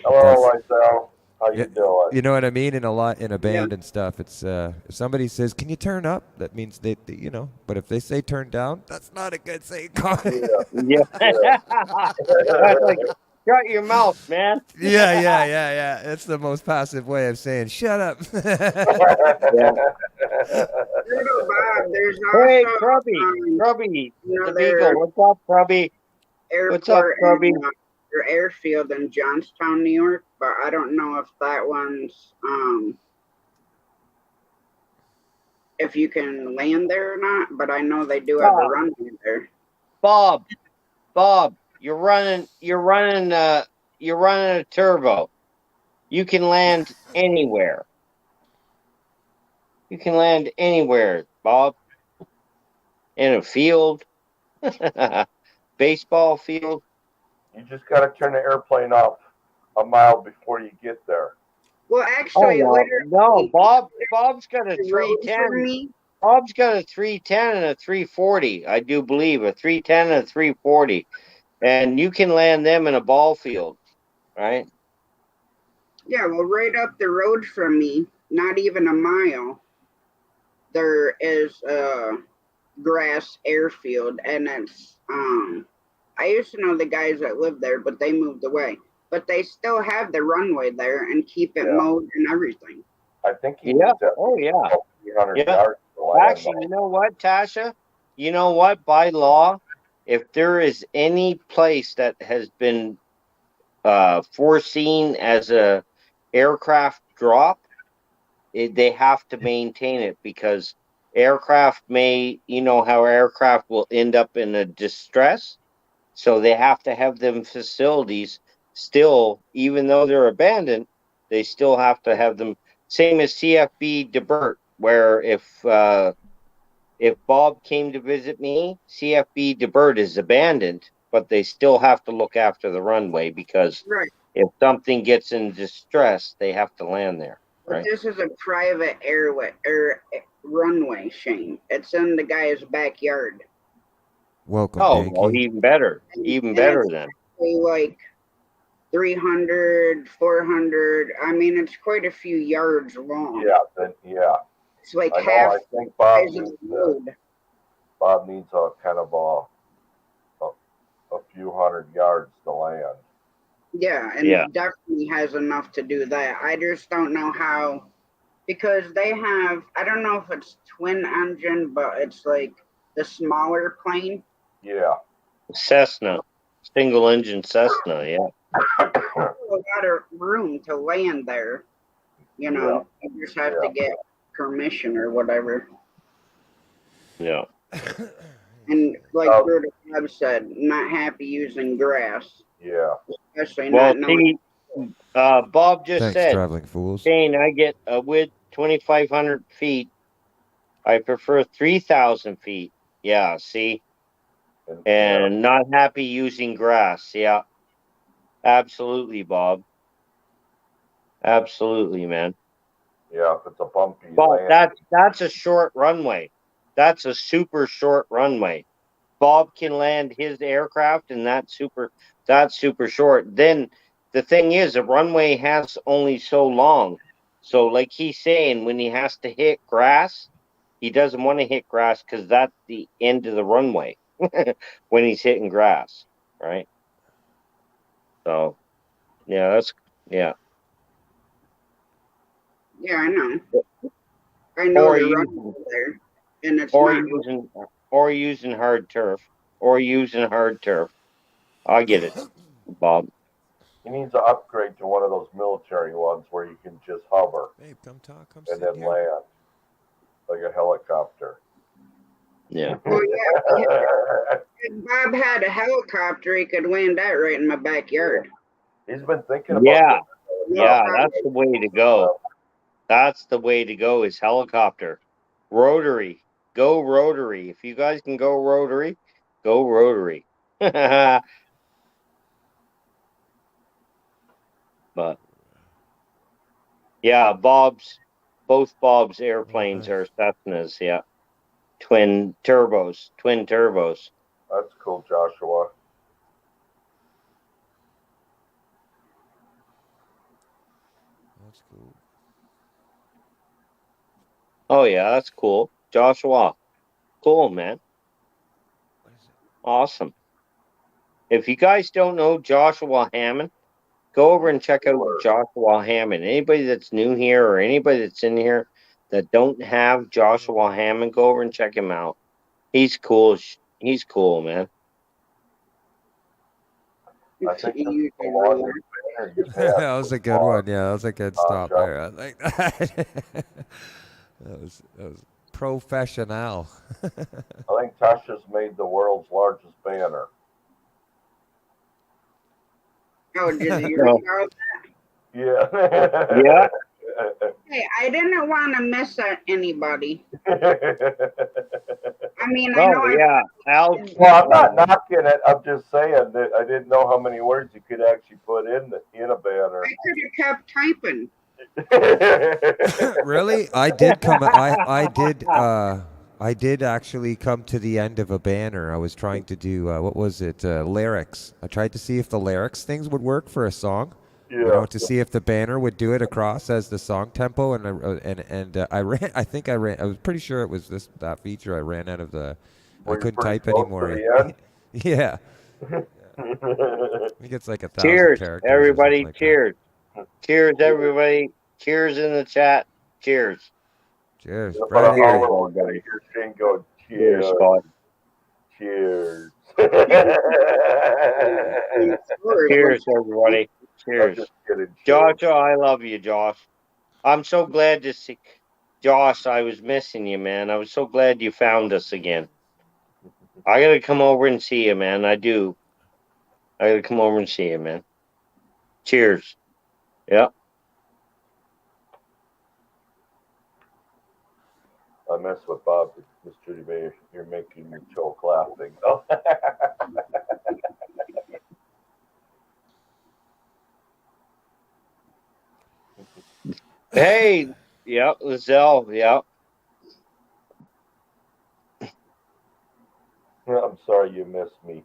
Hello, Lysel. How you Yeah, doing? you know what I mean? In a band and stuff, it's if somebody says, "Can you turn up?" That means they. But if they say turn down, that's not a good saying. Yeah. That's like, shut your mouth, man. yeah. It's the most passive way of saying shut up. Yeah. Brutal Bob, there's Hey, also Krubby, the another Beagle. What's up, Krubby? What's up, airport Krubby? and your airfield in Johnstown, New York, but I don't know if that one's if you can land there or not, but I know they do have a runway there. Bob, you're running a turbo. You can land anywhere. You can land anywhere, Bob. In a field, baseball field. You just gotta turn the airplane off a mile before you get there. Well, Oh actually, no, literally, Bob's got a the road for 310. me. Bob's got a 310 and a 340. I do believe a 310 and a 340, and you can land them in a ball field, right? Yeah, well, right up the road from me, not even a mile, there is a grass airfield, and it's I used to know the guys that lived there, but they moved away. But they still have the runway there and keep it Yeah. mowed and everything. I think he Yeah. needs at Oh least yeah. 300 Yeah. yards to land. Actually, you know what, Tasha? You know what? By law, if there is any place that has been foreseen as a aircraft drop, they have to maintain it because aircraft may, you know, how aircraft will end up in a distress. So they have to have them facilities still, even though they're abandoned, they still have to have them. Same as CFB DeBert, where if Bob came to visit me, CFB DeBert is abandoned, but they still have to look after the runway because Right. if something gets in distress, they have to land there. But Right. this is a private runway, Shane. It's in the guy's backyard. Welcome, Oh, well, Danky. even better. Even better it's then. like 300, 400. I mean, it's quite a few yards long. Yeah, then yeah. It's like I know. half I think Bob the size of needs the road. Bob needs a kind of a few hundred yards to land. Yeah, and Yeah. it definitely has enough to do that. I just don't know how, because they have, I don't know if it's twin engine, but it's like the smaller plane. Yeah. Cessna. Single engine Cessna, yeah. A lot of room to land there. You know, you just have to get permission or whatever. Yeah. And like Oh. Berta Bob said, not happy using grass, Yeah. especially Well, not knowing. see, Bob just Thanks, said, traveling fools. Shane, I get a width 2,500 feet. I prefer 3,000 feet. Yeah, see? And not happy using grass. Yeah. Absolutely, Bob. Absolutely, man. Yeah, if it's a bumpy But land. that's a short runway. That's a super short runway. Bob can land his aircraft and that's super short. Then the thing is a runway has only so long. So like he's saying, when he has to hit grass, he doesn't want to hit grass because that's the end of the runway when he's hitting grass, right? So yeah, yeah. Yeah, I know. I know Or the using runway there, and it's or not. using hard turf. I get it, Bob. He needs to upgrade to one of those military ones where you can just hover Babe, come talk. Come and sit then here. land like a helicopter. Yeah. Well, yeah, if Bob had a helicopter, he could land that right in my backyard. He's been thinking about Yeah. this. Yeah, that's the way to go. That's the way to go is helicopter. Rotary. Go rotary. If you guys can go rotary, go rotary. But yeah, both Bob's airplanes are Cessnas, yeah. Twin turbos. That's cool, Joshua. That's cool. Oh yeah, that's cool. Joshua. Cool, man. What is it? Awesome. If you guys don't know Joshua Hammond, go over and check out Joshua Hammond. Anybody that's new here or anybody that's in here that don't have Joshua Hammond, go over and check him out. He's cool. He's cool, man. I think that's You the can longest roll. banner you've had. That was a good one. Yeah, that was a good stop Josh. there. I like that. that was professional. I think Tasha's made the world's largest banner. Oh, did you No. know? Yeah. Yeah. Hey, I didn't want to miss anybody. I mean, I Oh know yeah, Al. Well, I'm not knocking it. I'm just saying that I didn't know how many words you could actually put in a banner. I could have kept typing. Really? I did actually come to the end of a banner. I was trying to do what was it? Lyrics. I tried to see if the lyrics things would work for a song. You know, to see if the banner would do it across as the song tempo, and I ran. I think I ran. I was pretty sure it was that feature. I ran out of the. Were I you couldn't pretty type close anymore. to the end? Yeah. I think it's like 1,000 Cheers, characters. Or everybody. something like that. Cheers. Cheers, everybody. Cheers in the chat. Cheers. Cheers. But Bright all Haley. of them gotta hear Shane go, Cheers, cheers, Scott. cheers. Cheers, everybody. I'm Cheers. just kidding. Cheers. Josh, I love you, Josh. I'm so glad to see. Josh, I was missing you, man. I was so glad you found us again. I gotta come over and see you, man. I do. I gotta come over and see you, man. Cheers. Yeah. I mess with Bob, Mr. DeMay. You're making me choke laughing. Oh. Hey. Yep. Lizelle. Yep. I'm sorry you missed me.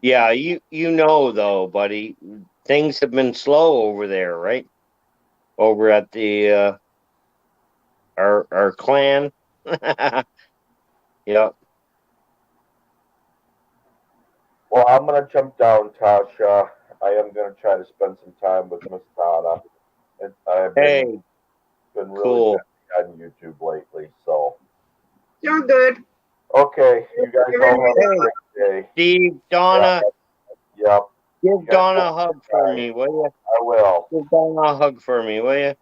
Yeah. You know though, buddy. Things have been slow over there, right? Over at the our clan. Yep. Well, I'm gonna jump down, Tasha. I am gonna try to spend some time with Miss Tana. I've Hey. been really Cool. busy on YouTube lately, so You're good. okay. You guys all have a great day. Steve, Donna, Yep, give Donna a hug for me, will you? I will. Give Donna a hug for me, will you?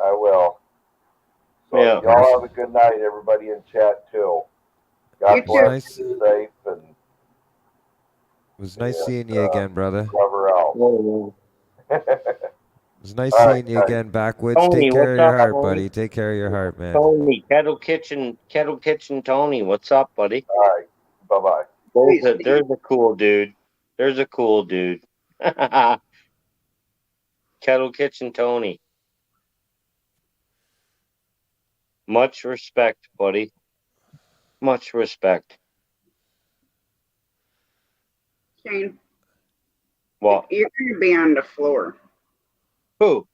I will. So Yeah. y'all have a good night, everybody in chat too. You God too. bless. Nice. You safe and It was nice seeing you again, brother. cover out. It was nice All right, seeing you guys. again, Backwoods. Tony, Take care of what's your up, heart, Tony? buddy. Take care of your heart, man. Tony, Kettle Kitchen Tony, what's up, buddy? All right. Bye bye. There's a cool dude. There's a cool dude. Kettle Kitchen Tony. Much respect, buddy. Much respect. Shane, Well, you're going to be on the floor. who?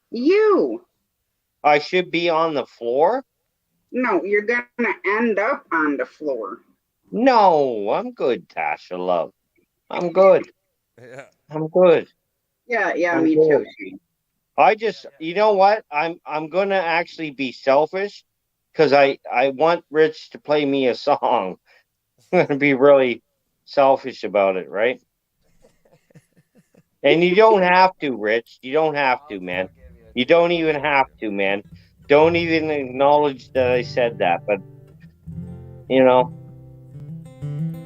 You. I should be on the floor? No, you're going to end up on the floor. No, I'm good, Tasha Love. I'm good. Yeah. Yeah, I'm me good. too, Shane. I just, you know what? I'm gonna actually be selfish because I want Rich to play me a song. I'm gonna be really selfish about it, right? And you don't have to, Rich. You don't have to, man. You don't even have to, man. Don't even acknowledge that I said that. But you know,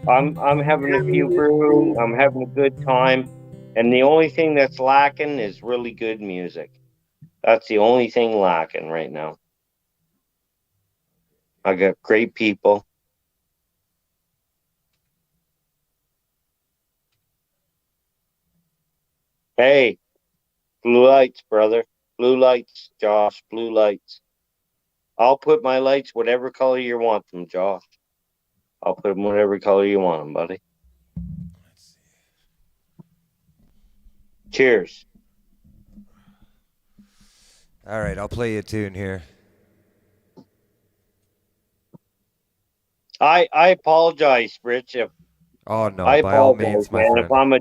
I'm having a few brew. I'm having a good time, and the only thing that's lacking is really good music. That's the only thing lacking right now. I got great people. Hey, blue lights, brother. Blue lights, Josh. Blue lights. I'll put my lights whatever color you want them, Josh. I'll put them whatever color you want them, buddy. Cheers. All right, I'll play you a tune here. I apologize, Rich. If Oh no, I by all apologize, means, my man. friend. If I'm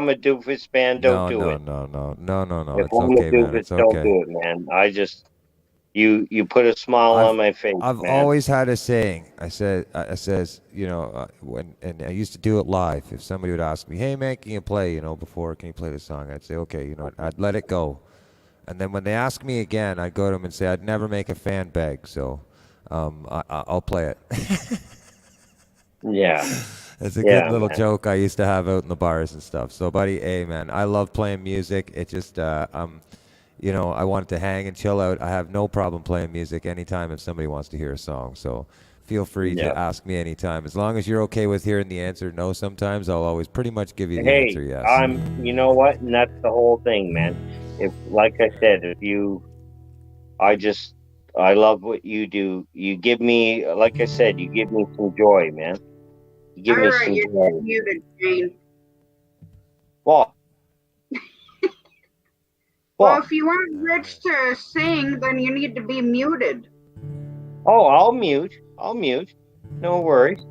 a doofus, man, don't do it. No. If It's I'm okay, a man. doofus, It's don't okay. do it, man. I just you put a smile on my face, I've man. always had a saying. I says, you know, and I used to do it live. If somebody would ask me, "Hey man, can you play? You know, before can you play the song?" I'd say, "Okay, you know, I'd let it go." And then when they ask me again, I'd go to them and say, "I'd never make a fan beg, so I'll play it." Yeah. It's a Yeah, good little man. joke I used to have out in the bars and stuff. So, buddy, hey, man, I love playing music. It just, I wanted to hang and chill out. I have no problem playing music anytime if somebody wants to hear a song. So, feel free Yeah. to ask me anytime. As long as you're okay with hearing the answer no sometimes, I'll always pretty much give you the Hey, answer yes. you know what? And that's the whole thing, man. If, like I said, I love what you do. You give me, like I said, you give me some joy, man. You give All me right, some you're joy. muted, Jane. What? Well, What? if you want Rich to sing, then you need to be muted. Oh, I'll mute. No worries.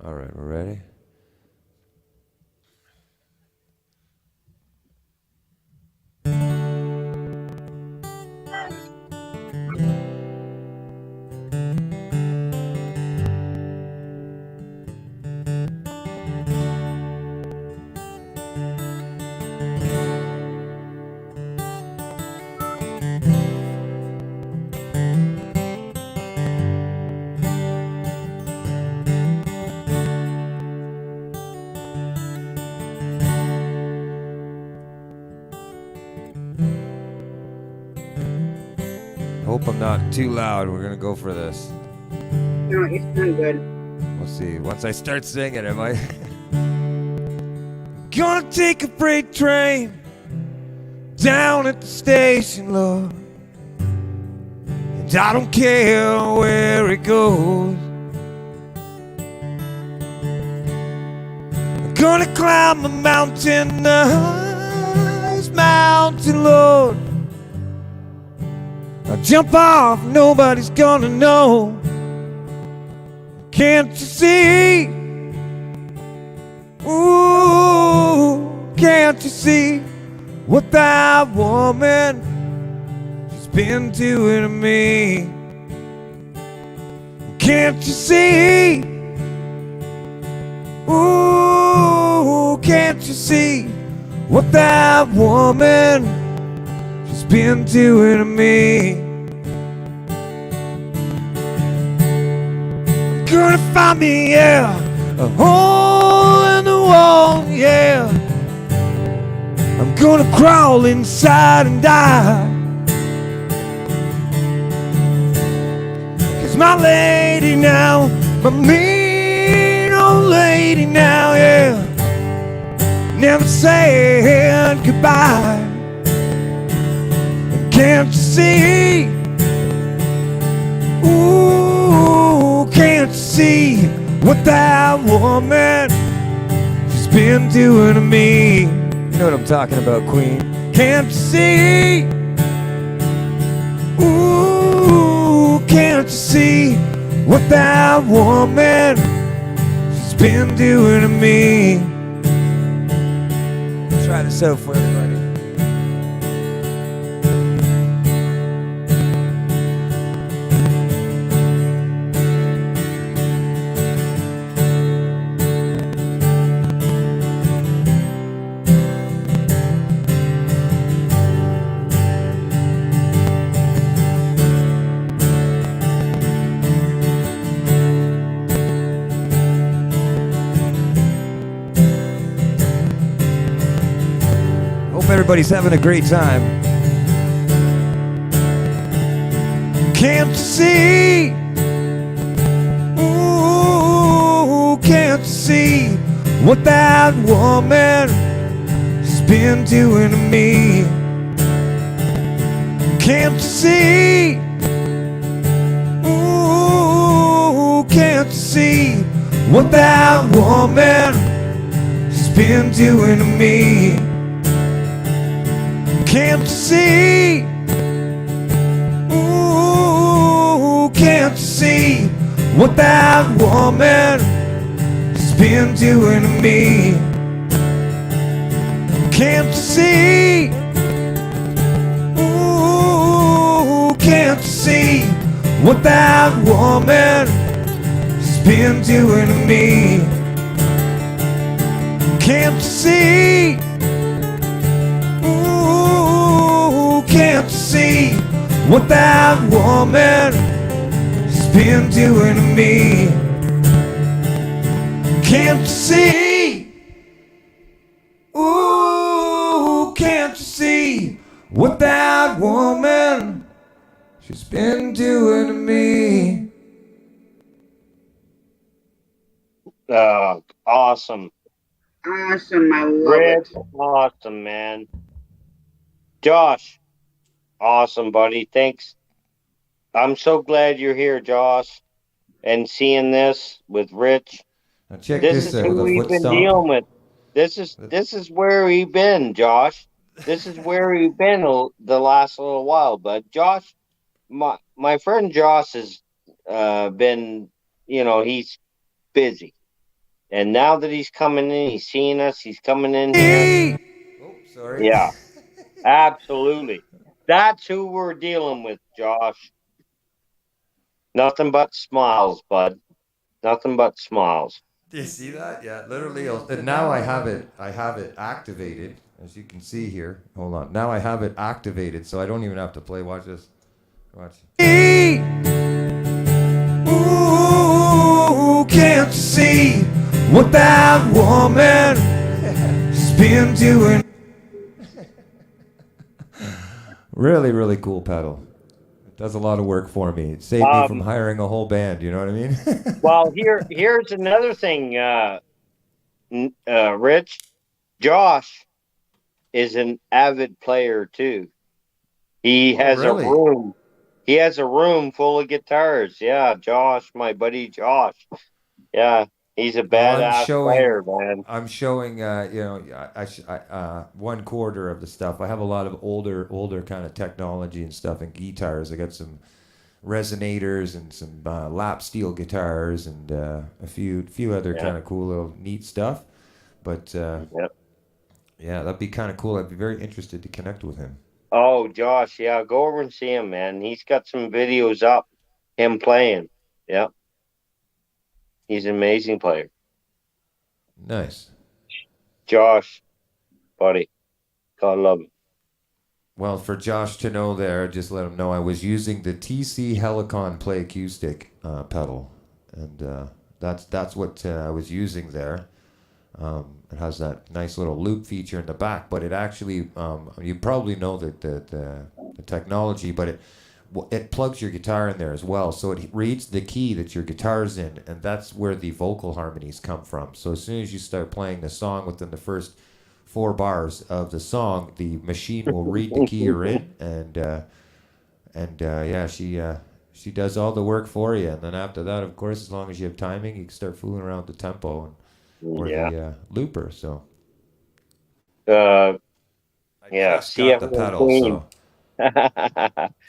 All right, we're ready? Hope I'm not too loud. We're gonna go for this. No, you sound good. We'll see. Once I start singing, am I? Gonna take a freight train down at the station, Lord. And I don't care where it goes. I'm gonna climb a mountain, this mountain, Lord. I'll jump off, nobody's gonna know. Can't you see? Ooh, can't you see what that woman has been doing to me? Can't you see? Ooh, can't you see what that woman has been doing to me? Gonna find me, yeah, a hole in the wall, yeah. I'm gonna crawl inside and die. 'Cause my lady now, my mean old lady now, yeah, never said goodbye. Can't you see? Ooh, can't you see what that woman has been doing to me? You know what I'm talking about, Queen. Can't you see? Ooh, can't you see what that woman has been doing to me? Try this out for everybody. Hope everybody's having a great time. Can't you see? Ooh, can't you see what that woman has been doing to me? Can't you see? Ooh, can't you see what that woman has been doing to me? Can't you see? Ooh, can't you see what that woman has been doing to me? Can't you see? Ooh, can't you see what that woman has been doing to me? Can't you see? Ooh, can't you see what that woman has been doing to me. Can't you see? Ooh, can't you see what that woman she's been doing to me? Awesome. Awesome, I love Rich, it. awesome, man. Josh, awesome, buddy. Thanks. I'm so glad you're here, Josh, and seeing this with Rich. Now check This this is out. who The we've foot been stomp. dealing with. This is where we've been, Josh. This is where we've been the last little while. But Josh, my friend Josh has been, he's busy, and now that he's coming in, he's seeing us. He's coming in here. Oh, sorry. Yeah, absolutely. That's who we're dealing with, Josh. Nothing but smiles, bud. Nothing but smiles. Do you see that? Yeah, literally. And now I have it activated, as you can see here. Hold on. Now I have it activated, so I don't even have to play. Watch this. Watch. Ooh, can't you see what that woman has been doing? Really, really cool pedal. It does a lot of work for me. It saved me from hiring a whole band. You know what I mean? Well, here's another thing, Rich. Josh is an avid player too. He has really? a room. He has a room full of guitars. Yeah, Josh, my buddy Josh. Yeah, he's a badass player, man. I'm showing, one quarter of the stuff. I have a lot of older kind of technology and stuff and guitars. I got some resonators and some lap steel guitars and a few other kind of cool little neat stuff. But yeah, that'd be kind of cool. I'd be very interested to connect with him. Oh, Josh, yeah, go over and see him, man. He's got some videos up, him playing. Yep. He's an amazing player. Nice. Josh, buddy, God love him. Well, for Josh to know there, just let him know I was using the TC Helicon Play Acoustic pedal, and that's what I was using there. It has that nice little loop feature in the back, but it actually, you probably know that the technology, but it plugs your guitar in there as well. So it reads the key that your guitar's in, and that's where the vocal harmonies come from. So as soon as you start playing the song within the first 4 bars of the song, the machine will read the key you're in, and she does all the work for you. And then after that, of course, as long as you have timing, you can start fooling around with the tempo or the looper. So Yeah, just got the pedal, so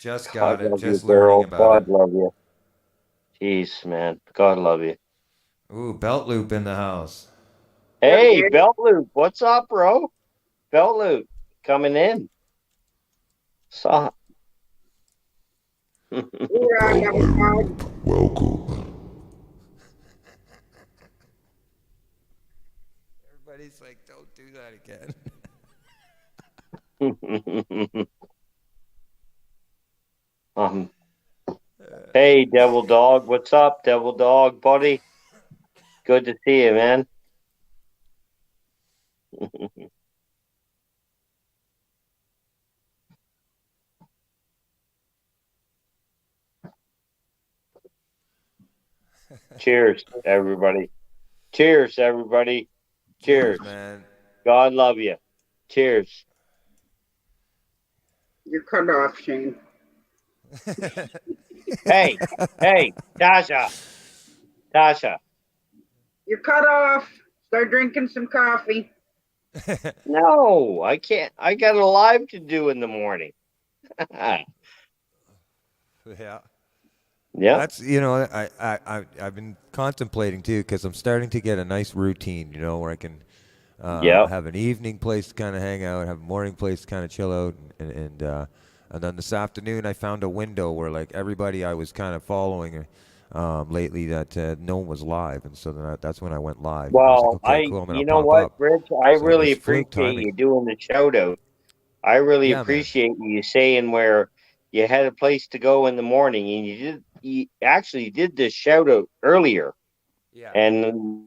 just got it, just learning about God it. love you. Jeez, man, God love you. Ooh, Belt Loop in the house. Hey, Belt Loop, what's up, bro? Belt Loop coming in. What's up? Welcome. Everybody's like, don't do that again. Hey, Devil Dog, what's up, Devil Dog, buddy? Good to see you, man. Cheers, everybody. Cheers, everybody. Cheers. Man. God love you. Cheers. You're cut off, Shane. Hey, Tasha. You're cut off. Start drinking some coffee. No, I can't. I got a live to do in the morning. Yeah. Yeah. That's I've been contemplating too, because I'm starting to get a nice routine, where I can have an evening place to kind of hang out, have a morning place to kind of chill out, and then this afternoon I found a window where like everybody I was kind of following lately that no one was live, and so then that's when I went live. Well, you know what, Rich, I really appreciate you doing the shout out. I really appreciate you saying where you had a place to go in the morning, and you actually did this shout out earlier, Yeah. and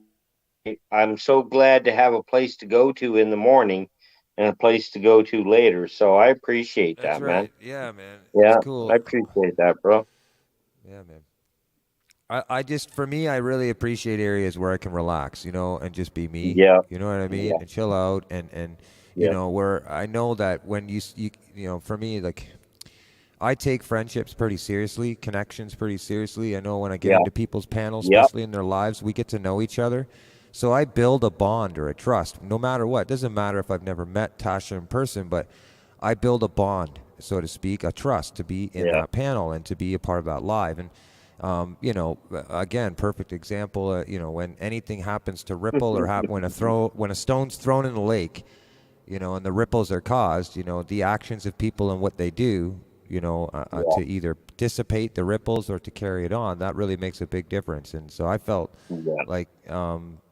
I'm so glad to have a place to go to in the morning and a place to go to later. So I appreciate That's that, man. right. Yeah, man. Yeah, It's cool. I appreciate that, bro. Yeah, man. I just, for me, I really appreciate areas where I can relax, you know, and just be me. Yeah, You know what I mean? yeah, And chill out, and you yeah, know, where I know that when you know, for me, like, I take friendships pretty seriously, connections pretty seriously. I know when I get yeah, into people's panels, yeah, especially in their lives, we get to know each other. So I build a bond or a trust, no matter what. It doesn't matter if I've never met Tasha in person, but I build a bond, so to speak, a trust to be in yeah. that panel and to be a part of that live. And you know, again, perfect example. You know, when anything happens to ripple or when a stone's thrown in the lake, you know, and the ripples are caused, you know, the actions of people and what they do, you know, to either dissipate the ripples or to carry it on, that really makes a big difference. And so I felt Yeah. like,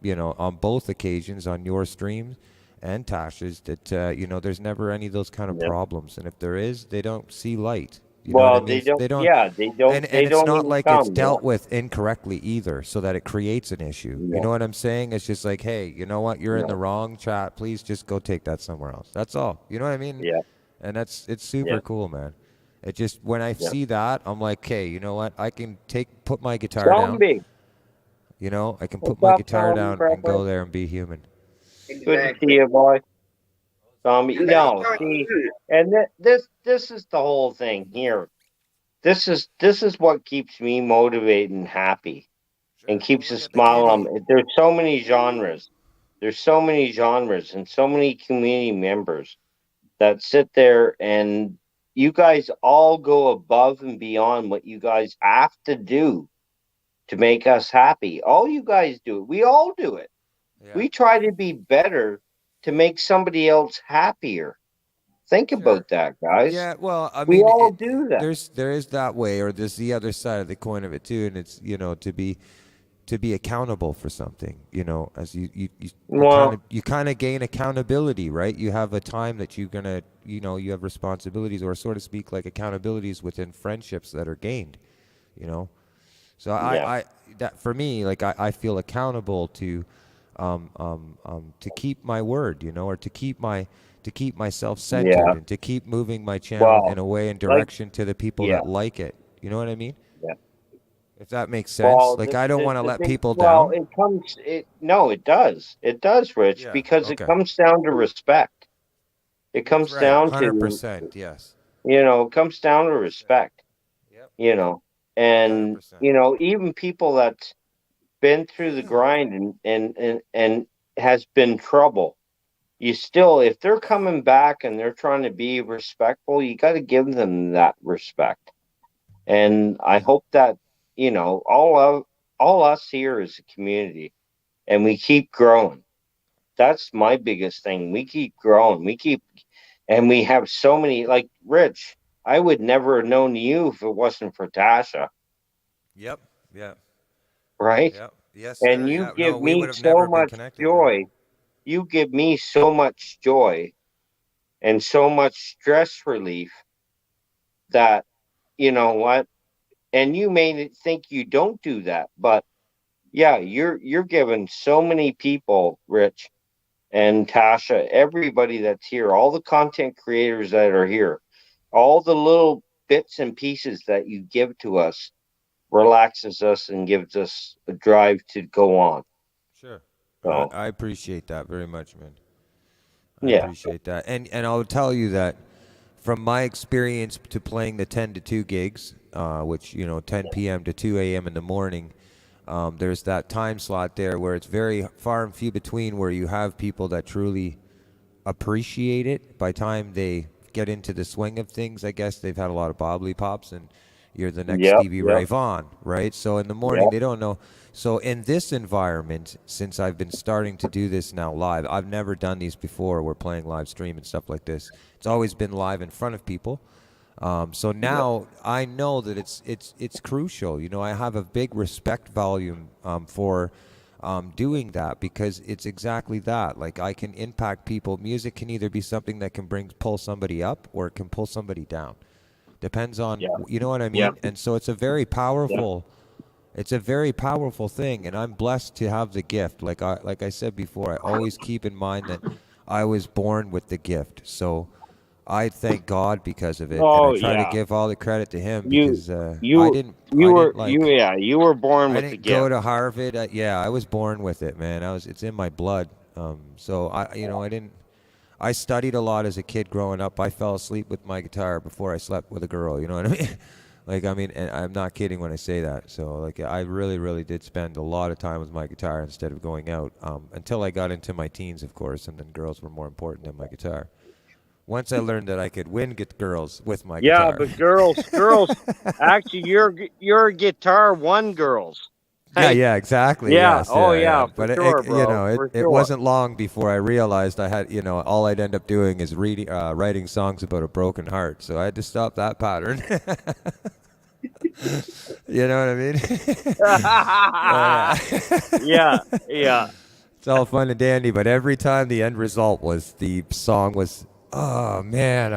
you know, on both occasions, on your streams and Tasha's, that, you know, there's never any of those kind of Yeah. problems. And if there is, they don't see light. You know what I Well, mean? they don't. They don't, Yeah, they don't. and They it's don't not even like it's come. dealt with incorrectly either, so that it creates an issue. Yeah. You know what I'm saying? It's just like, hey, you know what? You're in Yeah. the wrong chat. Please just go take that somewhere else. That's all. You know what I mean? Yeah. And it's super Yeah. cool, man. It just, when I Yeah. see that, I'm like, hey, you know what? I can put my guitar down. Zombie, You know, I can what's put my up, guitar zombie, down and brother? go there and be human. Good to see Exactly. you, boy. Zombie. And No, that's see, and this is the whole thing here. This is what keeps me motivated and happy, and keeps a smile on me. There's so many genres. There's so many genres and so many community members that sit there, and you guys all go above and beyond what you guys have to do to make us happy. All you guys do it. We all do it. Yeah. We try to be better to make somebody else happier. Think Sure. about that, guys. Yeah, well, I We mean, all do that. there is that way, or there's the other side of the coin of it too, and it's, you know, to be accountable for something, you know, as Well, you kind of gain accountability, right? You have a time that you're gonna, you know, you have responsibilities, or so to speak, like accountabilities within friendships that are gained, you know. So Yeah. I that for me, like I feel accountable to keep my word, you know, or to keep myself centered, Yeah. and to keep moving my channel Well, in a way and like, direction to the people yeah, that like it. You know what I mean? yeah. If that makes sense. Well, Like, I don't want to the let thing, people well, down. it does. It does, Rich, Yeah. because it Okay. comes down to respect. It That's comes right. down to, 100%. Yes. it comes down to respect, Yep. and, 100%. even people that's been through the grind and has been trouble. You still, if they're coming back and they're trying to be respectful, you got to give them that respect. And I hope that, all us here is a community, and we keep growing. That's my biggest thing. We keep growing. And we have so many, like Rich. I would never have known you if it wasn't for Tasha, Yep. Yeah. right? Yep. Yes, And sir. you Yeah. give No, we me would have so never been much connected. joy. You give me so much joy and so much stress relief that, you know what? And you may think you don't do that, but yeah, you're giving so many people, Rich and Tasha, everybody that's here, all the content creators that are here, all the little bits and pieces that you give to us relaxes us and gives us a drive to go on. Sure. So I appreciate that very much, man. I yeah, appreciate that. And I'll tell you that from my experience to playing the 10 to 2 gigs, which, you know, 10 p.m. to 2 a.m. in the morning, there's that time slot there where it's very far and few between where you have people that truly appreciate it. By time they get into the swing of things, I guess they've had a lot of bobbly pops, and you're the next yep, Stevie Ray yep, Vaughan, right? So in the morning, yep, they don't know. So in this environment, since I've been starting to do this now live, I've never done these before. We're playing live stream and stuff like this. It's always been live in front of people. So yep, now I know that it's crucial. You know, I have a big respect volume for doing that, because it's exactly that. Like, I can impact people. Music can either be something that can pull somebody up, or it can pull somebody down, Depends on, Yeah. you know what I mean? Yeah. And so it's a very powerful, it's a very powerful thing. And I'm blessed to have the gift. Like I said before, I always keep in mind that I was born with the gift. So I thank God because of it. Oh, And I try to yeah. give all the credit to him You- because I You didn't were you were born I with the didn't gift. go to Harvard. Yeah, I was born with it, man. It's in my blood. So I studied a lot as a kid growing up. I fell asleep with my guitar before I slept with a girl. You know what I mean? And I'm not kidding when I say that. So, like, I really, really did spend a lot of time with my guitar instead of going out. Until I got into my teens, of course, and then girls were more important than my guitar. Once I learned that I could get girls with my Yeah, guitar. but girls, actually, your guitar won girls. Yeah, exactly. Yeah, Yes, oh, yeah, for But sure, you bro, know, for it sure. wasn't long before I realized I had, all I'd end up doing is writing songs about a broken heart. So I had to stop that pattern. You know what I mean? Yeah. It's all fun and dandy, but every time the end result was the song was, oh man,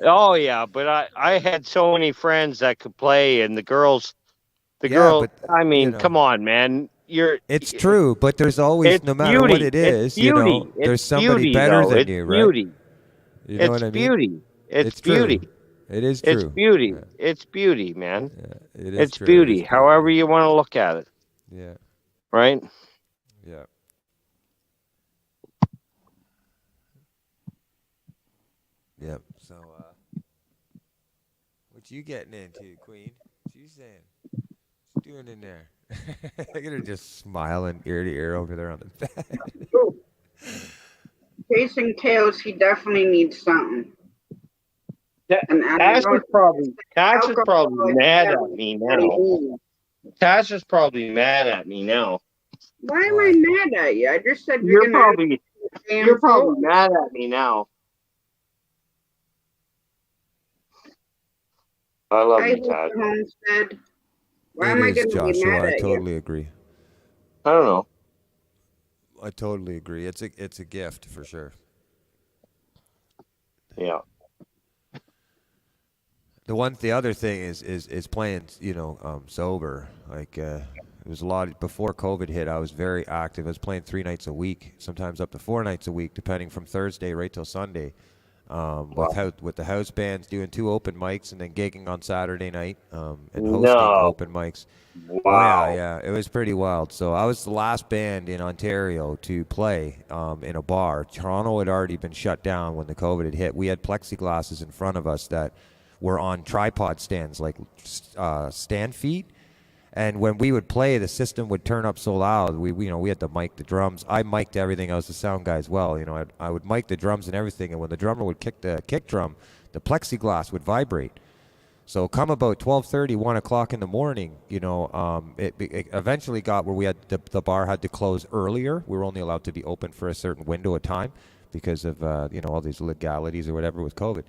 Oh yeah, but I had so many friends that could play, and the girls. Yeah, but, I mean, you know. come on, man. It's true, but there's always, It's no matter what beauty. it It's is, beauty. there's It's somebody beauty, better though. than It's you, right? beauty. You know It's what I mean? beauty. It's true. beauty. It is It's true. beauty. Yeah. It's beauty, man. Yeah, it is It's true. beauty. It is However you want to look at it, Yeah, right? yeah. Yep. So, what you getting into, Queen? What you saying? What you doing in there? Look at her just smiling ear to ear over there on the bed. Chasing tails, he definitely needs something. And Tash is probably alcohol mad is at me what he now. needs. Tash is probably mad at me now. Why am I mad at you? I just said You're gonna probably mad at me now. I love I you, hope Tash. the homestead. Why It am I is, gonna be Joshua. mad I at you? totally agree. I don't know. I totally agree. It's a gift for sure. Yeah. The other thing is playing, sober. Like, it was a lot before COVID hit. I was very active. I was playing 3 nights a week, sometimes up to 4 nights a week, depending from Thursday right till Sunday. With the house bands, doing 2 open mics and then gigging on Saturday night, and hosting open mics. Wow. Oh, yeah, it was pretty wild. So I was the last band in Ontario to play in a bar. Toronto had already been shut down when the COVID had hit. We had plexiglasses in front of us that were on tripod stands, like stand feet. And when we would play, the system would turn up so loud. We had to mic the drums. I mic'd everything. I was the sound guy as well. I would mic the drums and everything. And when the drummer would kick the kick drum, the plexiglass would vibrate. So come about 12:30, 1 o'clock in the morning, it eventually got where we had the bar had to close earlier. We were only allowed to be open for a certain window of time because of all these legalities or whatever with COVID.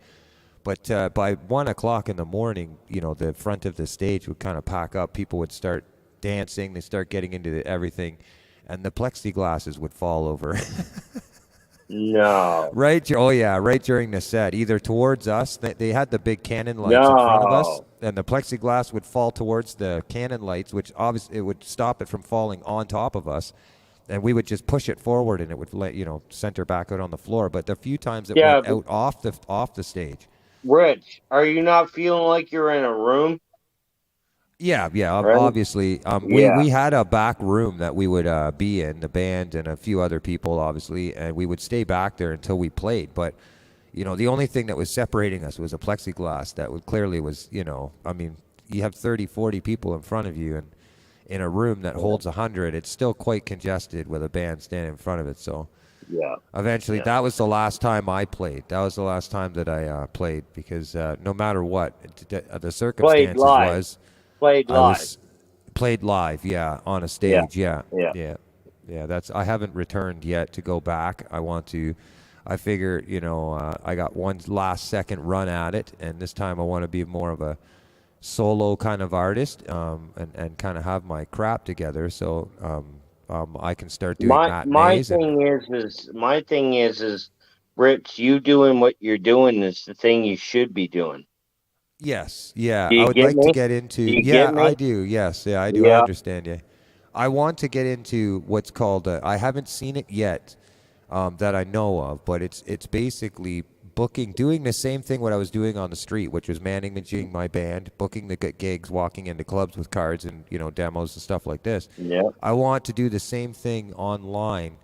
But by 1 o'clock in the morning, the front of the stage would kind of pack up. People would start dancing. They start getting into everything, and the plexiglasses would fall over. No. Right during the set, either towards us. They had the big cannon lights in front of us, and the plexiglass would fall towards the cannon lights, which obviously it would stop it from falling on top of us. And we would just push it forward, and it would center back out on the floor. But the few times it went out off the stage. Rich, are you not feeling like you're in a room? Yeah, Right? obviously. We had a back room that we would be in, the band and a few other people, obviously, and we would stay back there until we played. But, the only thing that was separating us was a plexiglass that was, you have 30, 40 people in front of you, and in a room that holds 100, it's still quite congested with a band standing in front of it. So Yeah. eventually, that was the last time I played. That was the last time that I played because no matter what, the circumstances was... Played live, yeah, on a stage, yeah. I haven't returned yet to go back. I want to. I figure, I got one last second run at it, and this time I want to be more of a solo kind of artist, and kind of have my crap together, so I can start doing my thing is, Rich, you doing what you're doing is the thing you should be doing. Yes, yeah. Do I you would get like to me? get into. Do you Yeah, get I me? do. Yes, yeah, I do. I Yeah. understand you. I want to get into what's called. I haven't seen it yet, that I know of, but it's basically booking, doing the same thing what I was doing on the street, which was managing my band, booking the gigs, walking into clubs with cards and demos and stuff like this. Yeah. I want to do the same thing online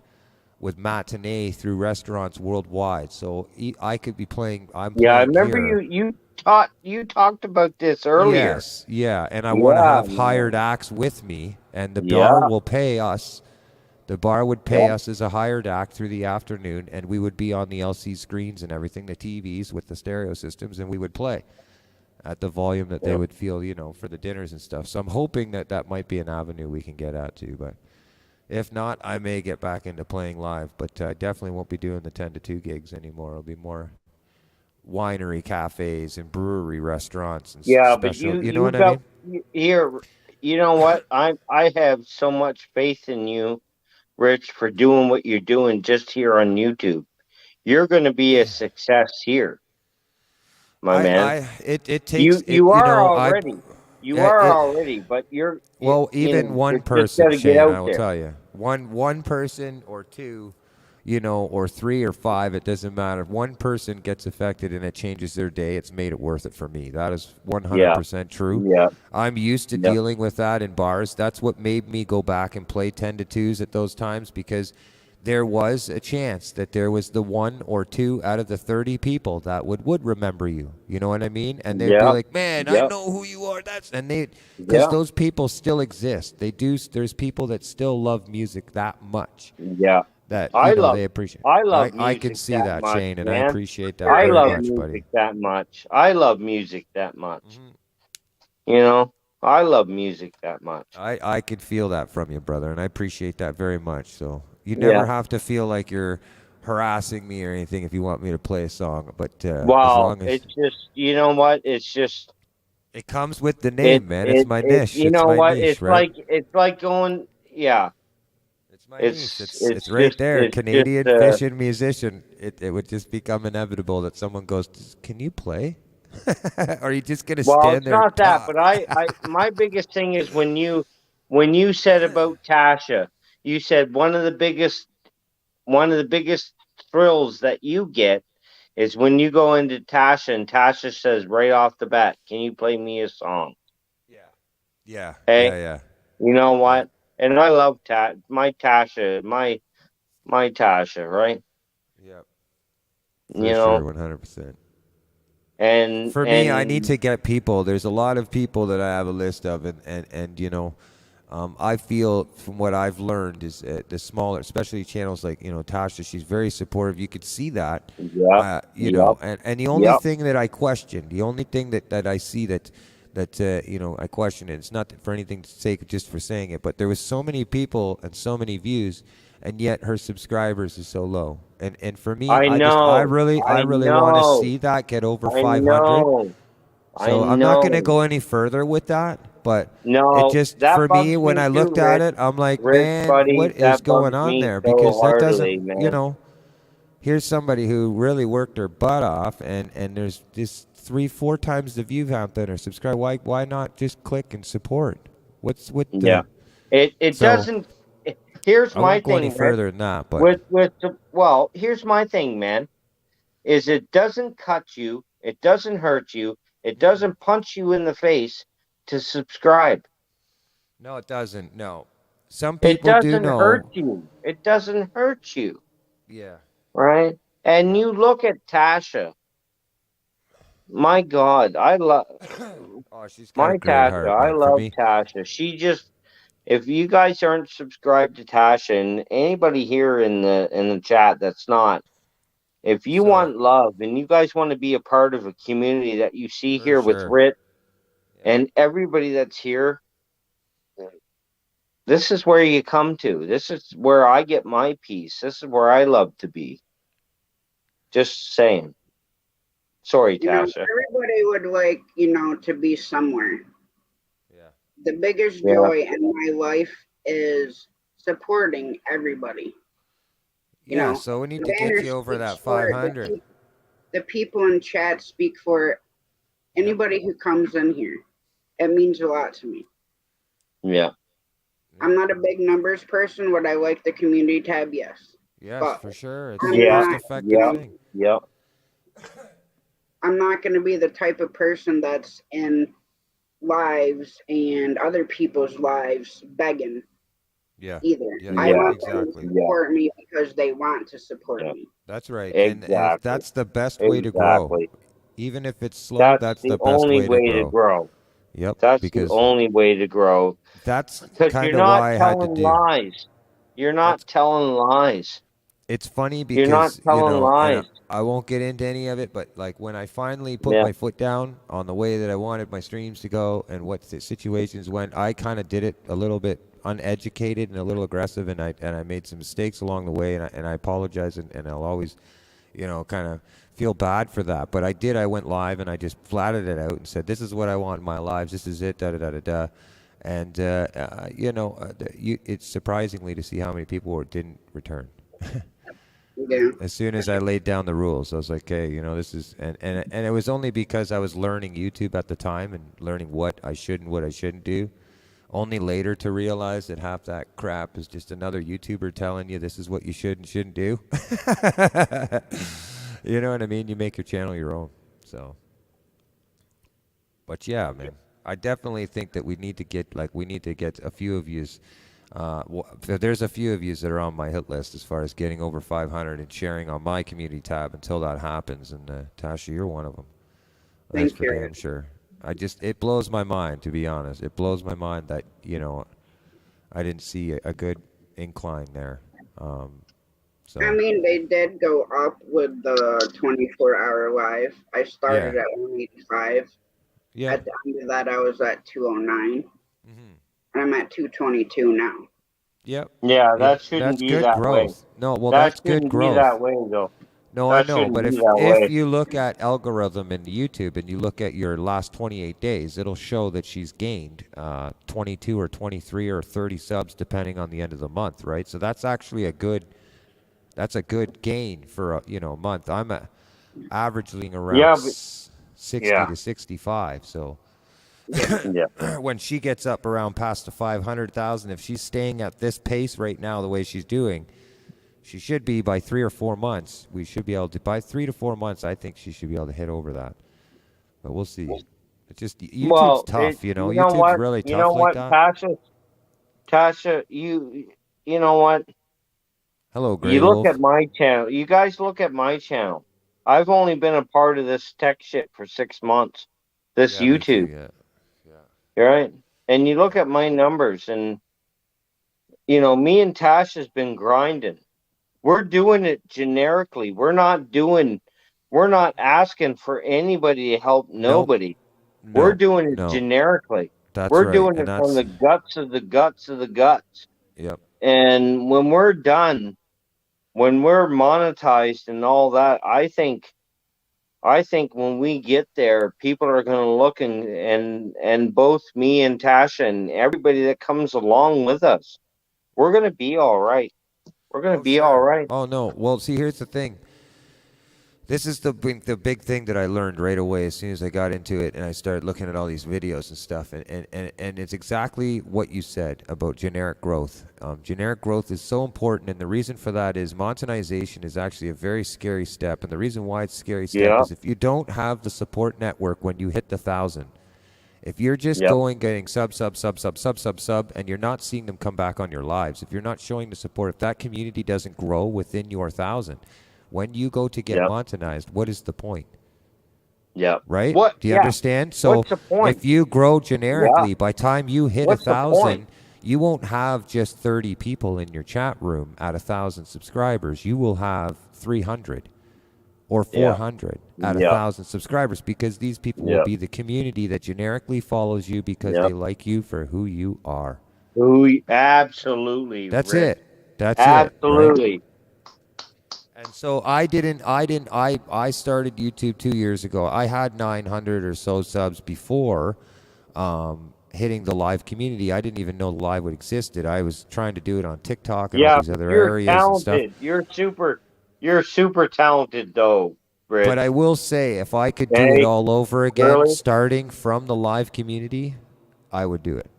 with matinee through restaurants worldwide. So I could be playing. I'm Yeah, I playing remember here. you talked about this earlier. Yes, yeah, and I want to Yeah, have hired man. acts with me, and the bar Yeah. will pay us. The bar would pay us as a hired act through the afternoon, and we would be on the LC screens and everything, the TVs with the stereo systems, and we would play at the volume that they Yeah. would feel, for the dinners and stuff. So I'm hoping that that might be an avenue we can get at too. But if not, I may get back into playing live, but I definitely won't be doing the 10 to 2 gigs anymore. It'll be more winery cafes and brewery restaurants and Yeah, but special. You know you what I got mean? here. You know what? I have so much faith in you, Rich, for doing what you're doing just here on YouTube. You're going to be a success here, my man. It takes You it. you are already. You are It, already, but well, even one you just person, got to get Shane, I out will there. tell you, one person or two, or 3 or 5, it doesn't matter. If one person gets affected and it changes their day, it's made it worth it for me. That is Yeah. 100% true. Yeah. I'm used to Yeah. dealing with that in bars. That's what made me go back and play 10 to 2s at those times, because there was a chance that there was the 1 or 2 out of the 30 people that would remember you. You know what I mean? And they'd be Yeah. like, "Man, I Yeah. know who you are." Because Yeah. those people still exist. They do. There's people that still love music that much Yeah. that I love they appreciate. I love I can music see that that, much, Shane, and I man. appreciate that I very love much, buddy. music that much. I love music that much. Mhm. You know, I love music that much. I could feel that from you, brother, and I appreciate that very much. So you never Yeah. have to feel like you're harassing me or anything if you want me to play a song. But as Well, long as it's just, you know what? It's just it comes with the name, man, it's my niche. you It's know my what? niche, right? It's like going, yeah. It's my niche. It's right Just there. it's just Canadian fishing musician. It would just become inevitable that someone goes, "Can you play?" Or are you just gonna well, stand it's there and not that, talk? but my biggest thing is when you said about Tasha, you said one of the biggest thrills that you get is when you go into Tasha and Tasha says right off the bat, "Can you play me a song?" Yeah. Yeah. Hey, Yeah. you know Yeah. what? And I love my Tasha, my Tasha, right? Yep. You For sure, know, 100%. and For me, I need to get people. There's a lot of people that I have a list of, and I feel from what I've learned is the smaller, especially channels like Tasha. She's very supportive. You could see that, yep, yep, and the only yep. thing that I question, the only thing that I see that I question it. It's not for anything's sake, just for saying it, but there was so many people and so many views, and yet her subscribers is so low. And for me, I I know, really I want to know, see that get over I 500. know, I So I'm not going to know. go any further with that, but it No, just, that for me, bugs when me I too, looked at Rich. it, I'm like, Rich, man, buddy, what is that going bugs on me there? so Because that heartily, doesn't, man. here's somebody who really worked her butt off, and there's just 3-4 times the view count than her subscribe. Why not just click and support? What's with Yeah, the it so doesn't. Here's I my won't go any thing, Rich. further than that, but Well, here's my thing, man. Is it doesn't cut you, it doesn't hurt you, it doesn't punch you in the face to subscribe. no, it doesn't. No, some It people do doesn't hurt know. you. It doesn't hurt you, Yeah, right? And yeah. you look at Tasha. My God, I love Oh, she's got a my great Tasha. heart, I man. For love me, Tasha. She just, if you guys aren't subscribed to Tasha, and anybody here in the chat that's not, if you so want love and you guys want to be a part of a community that you see for here with sure. Rit Yeah. and everybody that's here, this is where you come to. This is where I get my peace. This is where I love to be. Just saying. Sorry, Tasha. Everybody would like, to be somewhere. Yeah. The biggest Yeah. joy in my life is supporting everybody. Yeah, so we need to get Banner you over speaks that for it. 500. The people in chat speak for it. Anybody who comes in here, it means a lot to me. Yeah. I'm not a big numbers person. Would I like the community tab? Yes. Yes, But for sure. It's I'm the Yeah. most not, effective Yeah. thing. Yeah. I'm not going to be the type of person that's in lives and other people's lives begging Yeah. either. Yeah, I yeah, want them to exactly. support me because they want to support Yeah. me. That's right. And Exactly. that's the best way to grow. Exactly. Even if it's slow, That's that's the the best only way to way to grow. grow. Yep. That's the Because only way to grow. that's Because kind you're of not why I had to telling do. lies. You're not That's telling lies. it's funny You're not because, telling and lies. I won't get into any of it, but like when I finally put Yeah. my foot down on the way that I wanted my streams to go and what the situations went, I kind of did it a little bit uneducated and a little aggressive, and I made some mistakes along the way, and I apologize, and I'll always, kind of feel bad for that. But I went live and I just flatted it out and said, this is what I want in my lives. This is it, da da da da da. And, it's surprisingly to see how many people didn't return. Yeah. As soon as I laid down the rules, I was like, hey, this is, and it was only because I was learning YouTube at the time and learning what I should and what I shouldn't do. Only later to realize that half that crap is just another YouTuber telling you this is what you should and shouldn't do. You know what I mean? You make your channel your own. So, but yeah, man, I definitely think that we need to get a few of yous. There's a few of yous that are on my hit list as far as getting over 500 and sharing on my community tab until that happens. And Tasha, you're one of them. That's Thank for you. damn sure. It blows my mind, to be honest. It blows my mind that, I didn't see a good incline there. So I mean, they did go up with the 24-hour live. I started Yeah. at 185. yeah. At the end of that, I was at 209. hmm And I'm at 222 now. Yep. Yeah, that Yep. shouldn't That's be good that way. growth. No, well, That that's good shouldn't be growth. that way, though. No, I That know, shouldn't but be if that way. you look at algorithm in YouTube and you look at your last 28 days, it'll show that she's gained 22 or 23 or 30 subs depending on the end of the month, right? So that's actually a good gain for a month. I'm averaging around Yeah, but 60 yeah, to 65. So yeah, when she gets up around past the 500,000, if she's staying at this pace right now, the way she's doing, she should be by 3 or 4 months. We should be able to, by 3 to 4 months, I think she should be able to hit over that. But we'll see. It's just, YouTube's well, tough, you know YouTube's what? really You tough know like what, that. Tasha, you know what? Hello, Grey You look Wolf. at my channel. You guys look at my channel. I've only been a part of this tech shit for 6 months. This Yeah, me too, YouTube, yeah. right? And you look at my numbers, and me and Tasha's been grinding. We're doing it generically. We're not asking for anybody to help Nope. nobody. We're doing it No. generically. That's We're right. doing And it from that's, the guts of the guts of the guts. yep. And when we're done, when we're monetized and all that, I think when we get there, people are going to look and both me and Tasha and everybody that comes along with us, we're going to be all right. We're going to be all right. Oh, no. Well, see, here's the thing. This is the big thing that I learned right away as soon as I got into it and I started looking at all these videos and stuff. And it's exactly what you said about generic growth. Generic growth is so important, and the reason for that is monetization is actually a very scary step. And the reason why it's a scary step is if you don't have the support network when you hit the 1,000, if you're just getting sub, and you're not seeing them come back on your lives, if you're not showing the support, if that community doesn't grow within your 1,000, when you go to get monetized, what is the point? Yeah. Right? What? Do you understand? So what's the point? if you grow generically, by time you hit What's the 1,000, point? you won't have just 30 people in your chat room at 1,000 subscribers. You will have 300 or 400 at 1,000 subscribers, because these people will be the community that generically follows you because they like you for who you are. Absolutely. That's Rick. it. That's Absolutely. it. Right? And so I started YouTube 2 years ago. I had 900 or so subs before hitting the live community. I didn't even know live would existed. I was trying to do it on TikTok and all these other areas and stuff. You're super talented, though. Rich. But I will say, if I could do Hey, it all over again, really? starting from the live community, I would do it.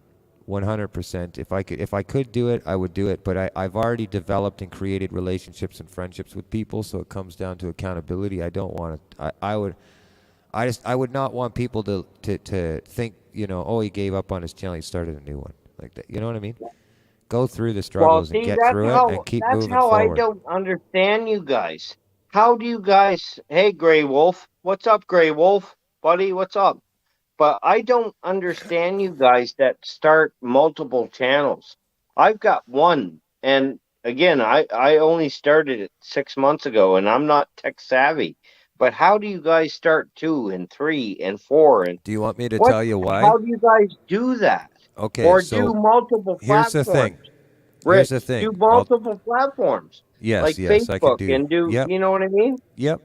100%. If I could do it, I would do it. But I've already developed and created relationships and friendships with people, so it comes down to accountability. I don't want to. I would not want people to think, oh, he gave up on his channel, he started a new one like that. You know what I mean? Go through the Well, struggles and see, get that's through how it and keep that's moving how I forward. don't understand you guys. How do you guys? Hey, Gray Wolf, what's up, Gray Wolf, buddy? What's up? But I don't understand you guys that start multiple channels. I've got one, and again, I only started it 6 months ago, and I'm not tech savvy. But how do you guys start 2 and 3 and 4 and Do you want me to what? tell you why? How do you guys do that? Okay, Or so do multiple here's the platforms? thing. Here's Rich, the thing. do multiple platforms like Yes, I can Facebook do. and do. Yep, You know what I mean? yep.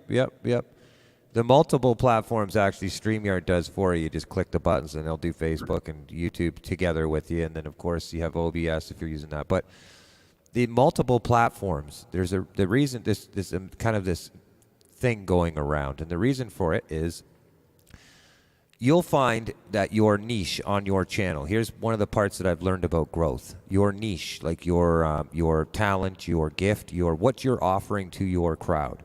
The multiple platforms actually StreamYard does for you. You just click the buttons and they'll do Facebook and YouTube together with you. And then, of course, you have OBS if you're using that. But the multiple platforms, the reason this kind of this thing going around. And the reason for it is you'll find that your niche on your channel, here's one of the parts that I've learned about growth. Your niche, like your talent, your gift, what you're offering to your crowd.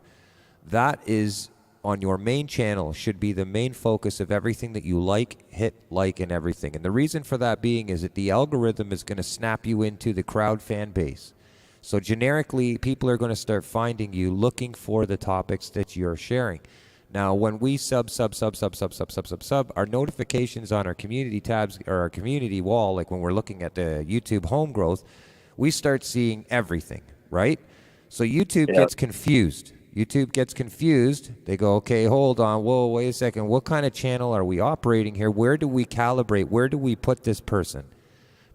That is on your main channel should be the main focus of everything that you hit like and everything. And the reason for that being is that the algorithm is going to snap you into the crowd fan base. So generically, people are going to start finding you looking for the topics that you're sharing. Now, when we sub, our notifications on our community tabs or our community wall, like when we're looking at the YouTube home growth, we start seeing everything, right? So YouTube gets confused. They go, okay, hold on. Whoa, wait a second. What kind of channel are we operating here? Where do we calibrate? Where do we put this person?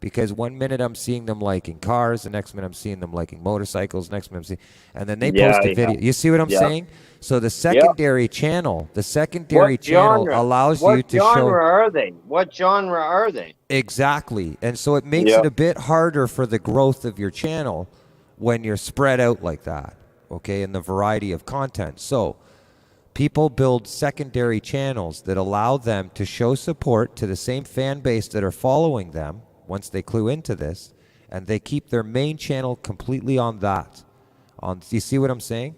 Because one minute I'm seeing them liking cars, the next minute I'm seeing them liking motorcycles, next minute I'm seeing, and then they post a video. You see what I'm saying? So the secondary channel, allows you to show. What genre are they? What genre are they? Exactly. And so it makes it a bit harder for the growth of your channel when you're spread out like that, okay, in the variety of content. So people build secondary channels that allow them to show support to the same fan base that are following them once they clue into this, and they keep their main channel completely on that. Do you see what I'm saying?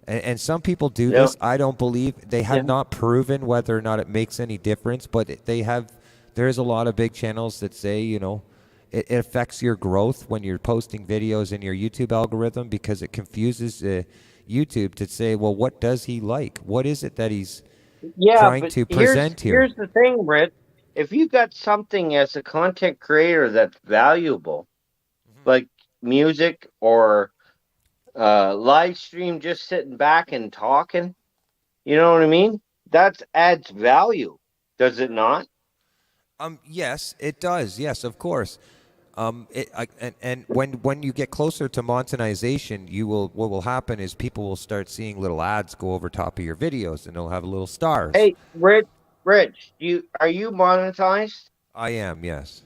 And some people do this. I don't believe they have not proven whether or not it makes any difference, but there's a lot of big channels that say, it affects your growth when you're posting videos in your YouTube algorithm because it confuses YouTube to say, well, what does he like? What is it that he's trying to present here? Here's the thing, Britt. If you got something as a content creator that's valuable, like music or live stream, just sitting back and talking, you know what I mean? That adds value, does it not? Yes, it does. Yes, of course. And when you get closer to monetization, what will happen is people will start seeing little ads go over top of your videos, and they'll have little stars. Hey, Rich, are you monetized? I am, yes.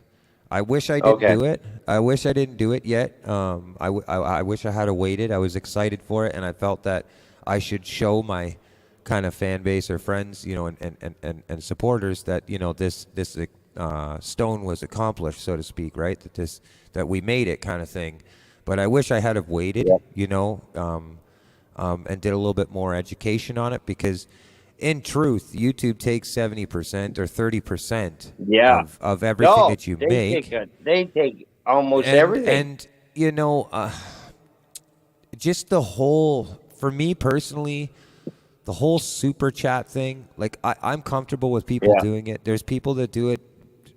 I wish I didn't do it. I wish I didn't do it yet. I wish I had waited. I was excited for it, and I felt that I should show my kind of fan base or friends, and supporters that this stone was accomplished, so to speak, right? That we made it, kind of thing. But I wish I had have waited, and did a little bit more education on it, because in truth, YouTube takes 70% or 30% of everything that you make. They take almost everything. And just for me personally, the whole super chat thing, like I'm comfortable with people doing it. There's people that do it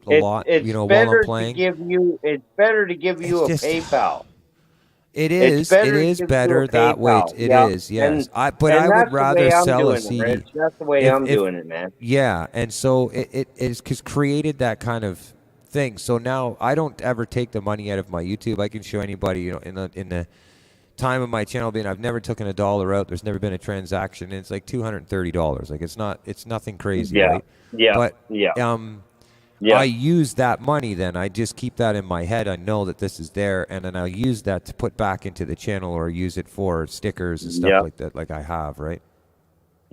a lot, while I'm playing. It's better to give you a PayPal. It is better that way. It is, yes. I would rather sell a CD. That's the way I'm doing it, man. Yeah, and so it is created that kind of thing. So now I don't ever take the money out of my YouTube. I can show anybody, in the time of my channel being, I've never taken $1 out. There's never been a transaction, and it's like $230. Like it's nothing crazy, right? I use that money then. I just keep that in my head. I know that this is there, and then I'll use that to put back into the channel or use it for stickers and stuff like that, like I have, right?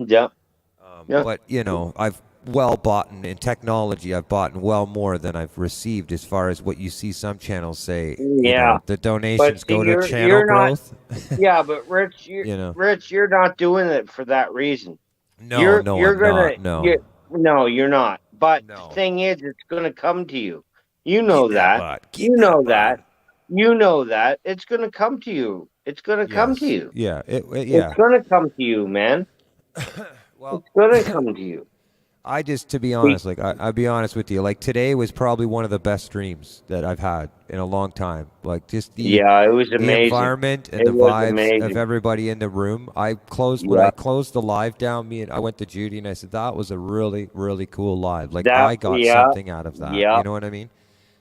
Yep. Yeah. But you know, I've well bought in technology. I've bought well more than I've received, as far as what you see some channels say. You Yeah. know, the donations But go to you're channel you're not. growth. Yeah, but Rich, You know, You're not doing it for that reason. no, no, You're I'm gonna not. No, you No, you're not. But the no. thing is, it's gonna come to you. You know Keep that that. bot. You Keep that know bot. that. You know that. It's gonna come to you. It's gonna come to Yes. you. Yeah. It's Yeah. gonna come to you, man. Well, It's gonna come to you. I just, to be Be- honest, like I'll be honest with you, like today was probably one of the best streams that I've had in a long time. Like just Yeah, it was the amazing. environment and It the was vibes of amazing. everybody in the room. I closed when Yeah. I closed the live down. I went to Judy and I said that was a really really cool live. Like That. I got Yeah. something out of that. You Yep. know what I mean?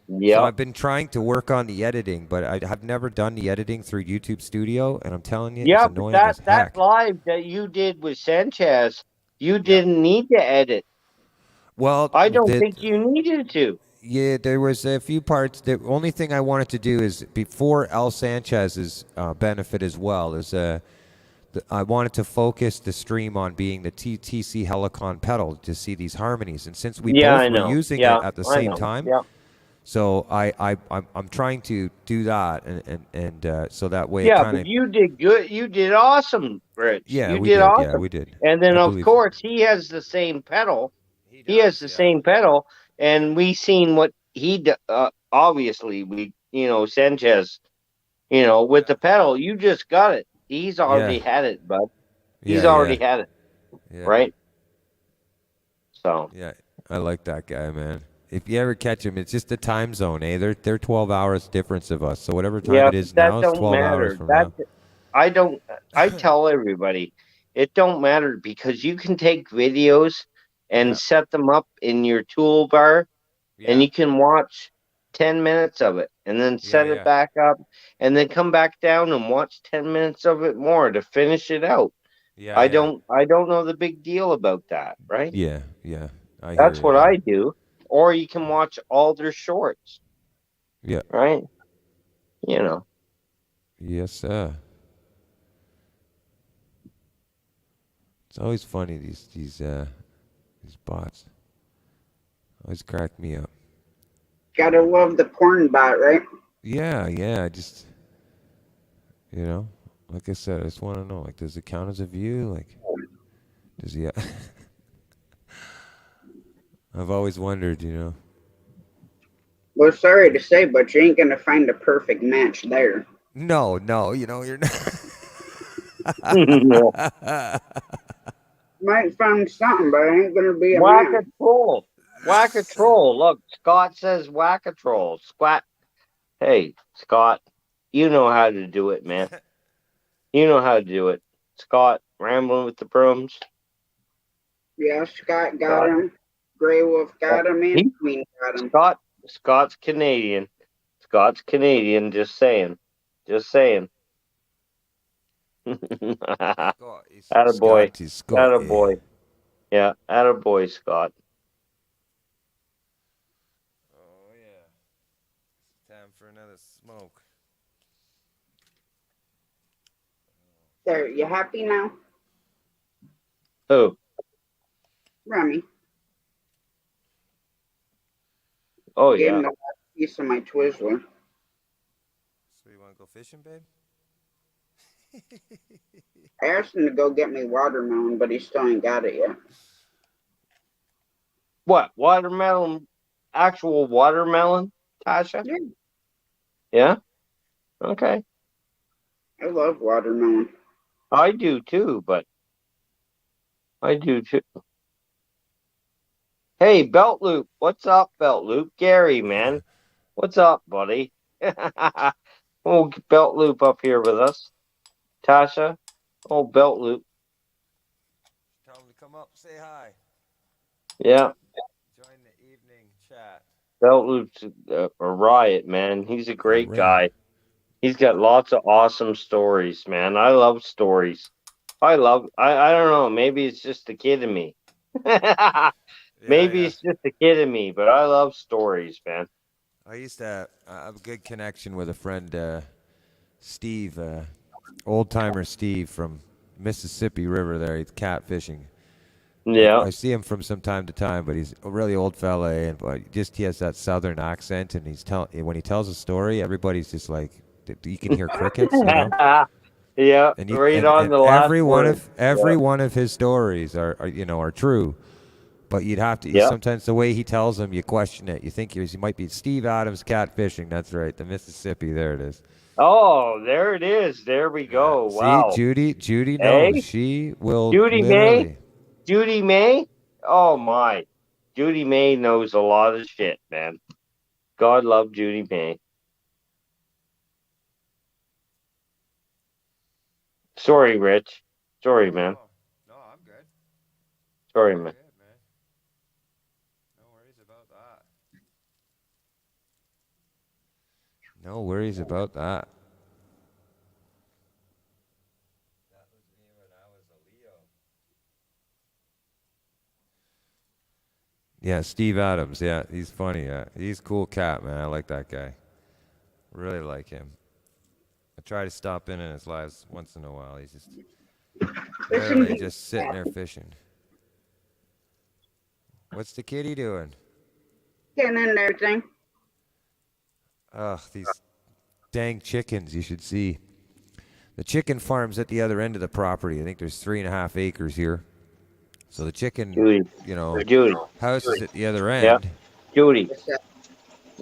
So Yep. I've been trying to work on the editing, but I have never done the editing through YouTube Studio, and I'm telling you, it's Yeah, but annoying as that heck. live that you did with Sanchez, you Yeah. didn't need to edit. Well, I don't think you needed to. yeah, there was a few parts. The only thing I wanted to do is before El Sanchez's benefit as well is I wanted to focus the stream on being the TTC Helicon pedal to see these harmonies, and since we Yeah, both I were know. using Yeah, it at the I same know. time, Yeah. so I'm trying to do that, and so that way it Yeah, kind but of you did good. You did awesome, Rich. yeah You we did did yeah awesome. we did And then I of believe course he has the same pedal. He has the same pedal, and we seen what obviously we Sanchez, with the pedal. You just got it. He's yeah already had it, bud. He's yeah yeah already had it, yeah right? So yeah I like that guy, man. If you ever catch him, it's just the time zone, eh? They're 12 hours difference of us. So whatever time yeah, it but is that now, it's don't 12 hours matter. from That now. I don't. I tell everybody, it don't matter because you can take videos and Yeah. set them up in your toolbar, and Yeah. you can watch 10 minutes of it, and then set it Yeah. back up, and then come back down and watch 10 minutes of it more to finish it out. Yeah. I Yeah. don't. I don't know the big deal about that, right? Yeah. Yeah. I hear That's you, what man. I do. Or you can watch all their shorts, Yeah. right? You know. Yes, sir. It's always funny these bots. Always crack me up. Gotta love the corn bot, right? Yeah, yeah. Just like I said, I just want to know, like, does it count as a view? Like, does he? I've always wondered. Well, sorry to say, but you ain't gonna find a perfect match there. No, you're not. Might find something, but it ain't gonna be a Whack match. a troll. Whack a troll. Look, Scott says whack a troll. Squat. Hey, Scott, you know how to do it, man. You know how to do it. Scott, rambling with the brooms. Yeah, Scott got him. Grey Wolf got him, and Queen got him. Scott's Canadian. Scott's Canadian, just saying. Just saying. Attaboy. Attaboy. Yeah, attaboy, Scott. Oh, yeah. Time for another smoke. There, you happy now? Who? Remy. Oh, Gave yeah. him the last piece of my Twizzler. So you want to go fishing, babe? I asked him to go get me watermelon, but he still ain't got it yet. What? Watermelon? Actual watermelon, Tasha? Yeah. Yeah? Okay. I love watermelon. I do too, but I do too. Hey, Belt Loop. What's up, Belt Loop? Gary, man. What's up, buddy? Oh, Belt Loop up here with us. Tasha. Oh, Belt Loop. Tell him to come up, say hi. Yeah. Join the evening chat. Belt Loop's a riot, man. He's a great guy. He's got lots of awesome stories, man. I love stories. I don't know. Maybe it's just the kid in me. Maybe it's just the kid in me, but I love stories, man. I used to have a good connection with a friend, Steve, old timer Steve from Mississippi River there. He's catfishing. Yeah. I see him from some time to time, but he's a really old fella, and but just he has that southern accent, and when he tells a story, everybody's just like, you can hear crickets, you know. Yeah, And right on the last word. every one of his stories are true. But you'd have to Yeah. sometimes the way he tells them, you question it. You think he might be Steve Adams catfishing. That's right, the Mississippi. There it is. Oh, there it is. There we go. Wow. See, Judy Hey? knows. She will Judy literally. May? Judy May? Oh my. Judy May knows a lot of shit, man. God love Judy May. Sorry, Rich. Sorry, man. No, I'm good. Sorry, man. Good, man. No worries about that. No worries about that. That was me when I was a Leo. Yeah, Steve Adams. Yeah, he's funny. Yeah, he's a cool cat, man. I like that guy. Really like him. I try to stop in his lives once in a while. He's just literally just sitting there fishing. What's the kitty doing? Getting in there, thing. Ugh, these dang chickens, you should see. The chicken farm's at the other end of the property. I think there's 3.5 acres here. So the chicken, Judy. Judy. house is at the other end. Yeah. Judy.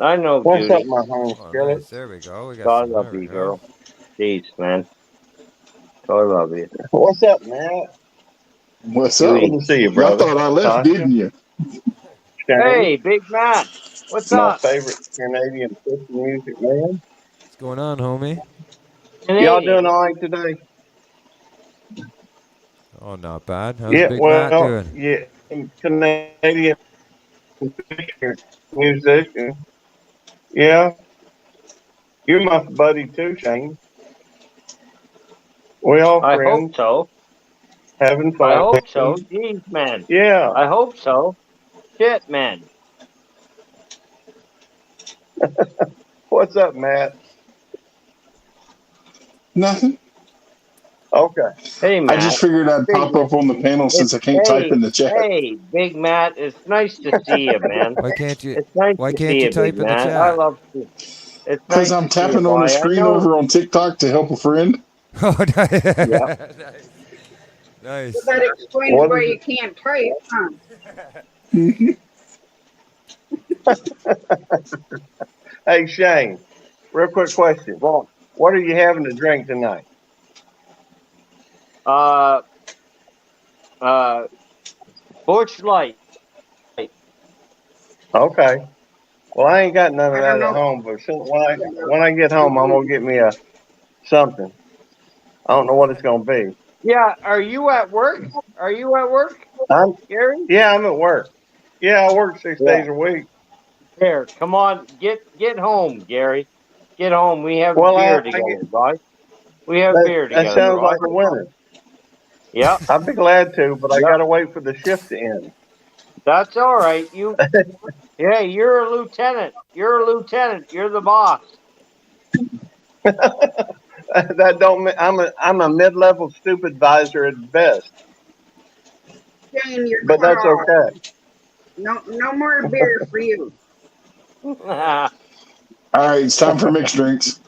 I know What's Judy. up, my home Oh, skillet? nice. There we go. We got God some, love there we you, go. girl. Jeez, man. God love you. What's up, man? What's Judy. up? Good to see you, Y'all brother. thought I left, didn't you? Hey, Big Matt. What's My up? favorite Canadian fishing music, man. What's going on, homie? Y'all doing all right today? Oh, not bad. How's Yeah, Big well, Matt doing? yeah, Canadian musician. Yeah, you're my buddy too, Shane. We all I friends, hope so. having fun. I hope so. Jeez, man. Yeah. I hope so. Shit, man. What's up, Matt? Nothing. Okay. Hey, Matt. I just figured I'd pop up on the panel since I can't type in the chat. Hey, Big Matt. It's nice to see you, man. Why can't you? It's nice Why to can't see you type Big in the Matt. chat? I love you. It's Because nice I'm to see you, tapping on boy. a I screen know- over on TikTok to help a friend. Oh, nice. Yeah. Nice. So that explains What why is you can't type, huh? Hey, Shane, real quick question. Well, What are you having to drink tonight? Bush Light. Okay. Well, I ain't got none of I that don't at know. home, but when I get home, I'm gonna get me a something. I don't know what it's gonna be. Yeah. Are you at work? Are you at work, I'm Gary? Yeah, I'm at work. Yeah, I work 6 Yeah. days a week. Here, come on. Get home, Gary. Get home. We have Well, beer I together, get guys. We have beer that together, sounds right? like a winner. Yeah. I'd be glad to, but I Yeah. gotta wait for the shift to end. That's all right. Yeah, you're a lieutenant. You're a lieutenant. You're the boss. That don't mean I'm a mid-level stupid advisor at best, Jane, you're but cut that's off. okay. No more beer for you. All right, it's time for mixed drinks.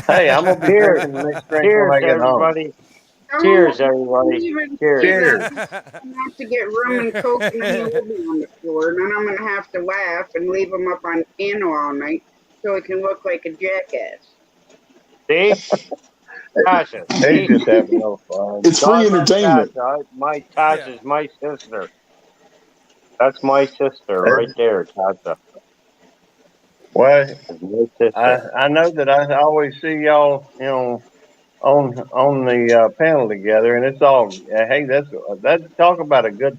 Hey, I'm gonna be Cheers. drinking the mixed drink Cheers, when I get home. everybody. Don't Cheers, everybody. even Cheers. Cheers. have to get rum and coke and then you'll be on the floor. And then I'm gonna have to laugh and leave him up on piano all night so it can look like a jackass. See? Tasha. He's See? just having no fun. It's free God love entertainment. Tasha. Tasha's my sister. That's my sister right there, Tasha. Well, That's my sister. I know that I always see y'all, on the panel together, and it's all hey, that's talk about a good,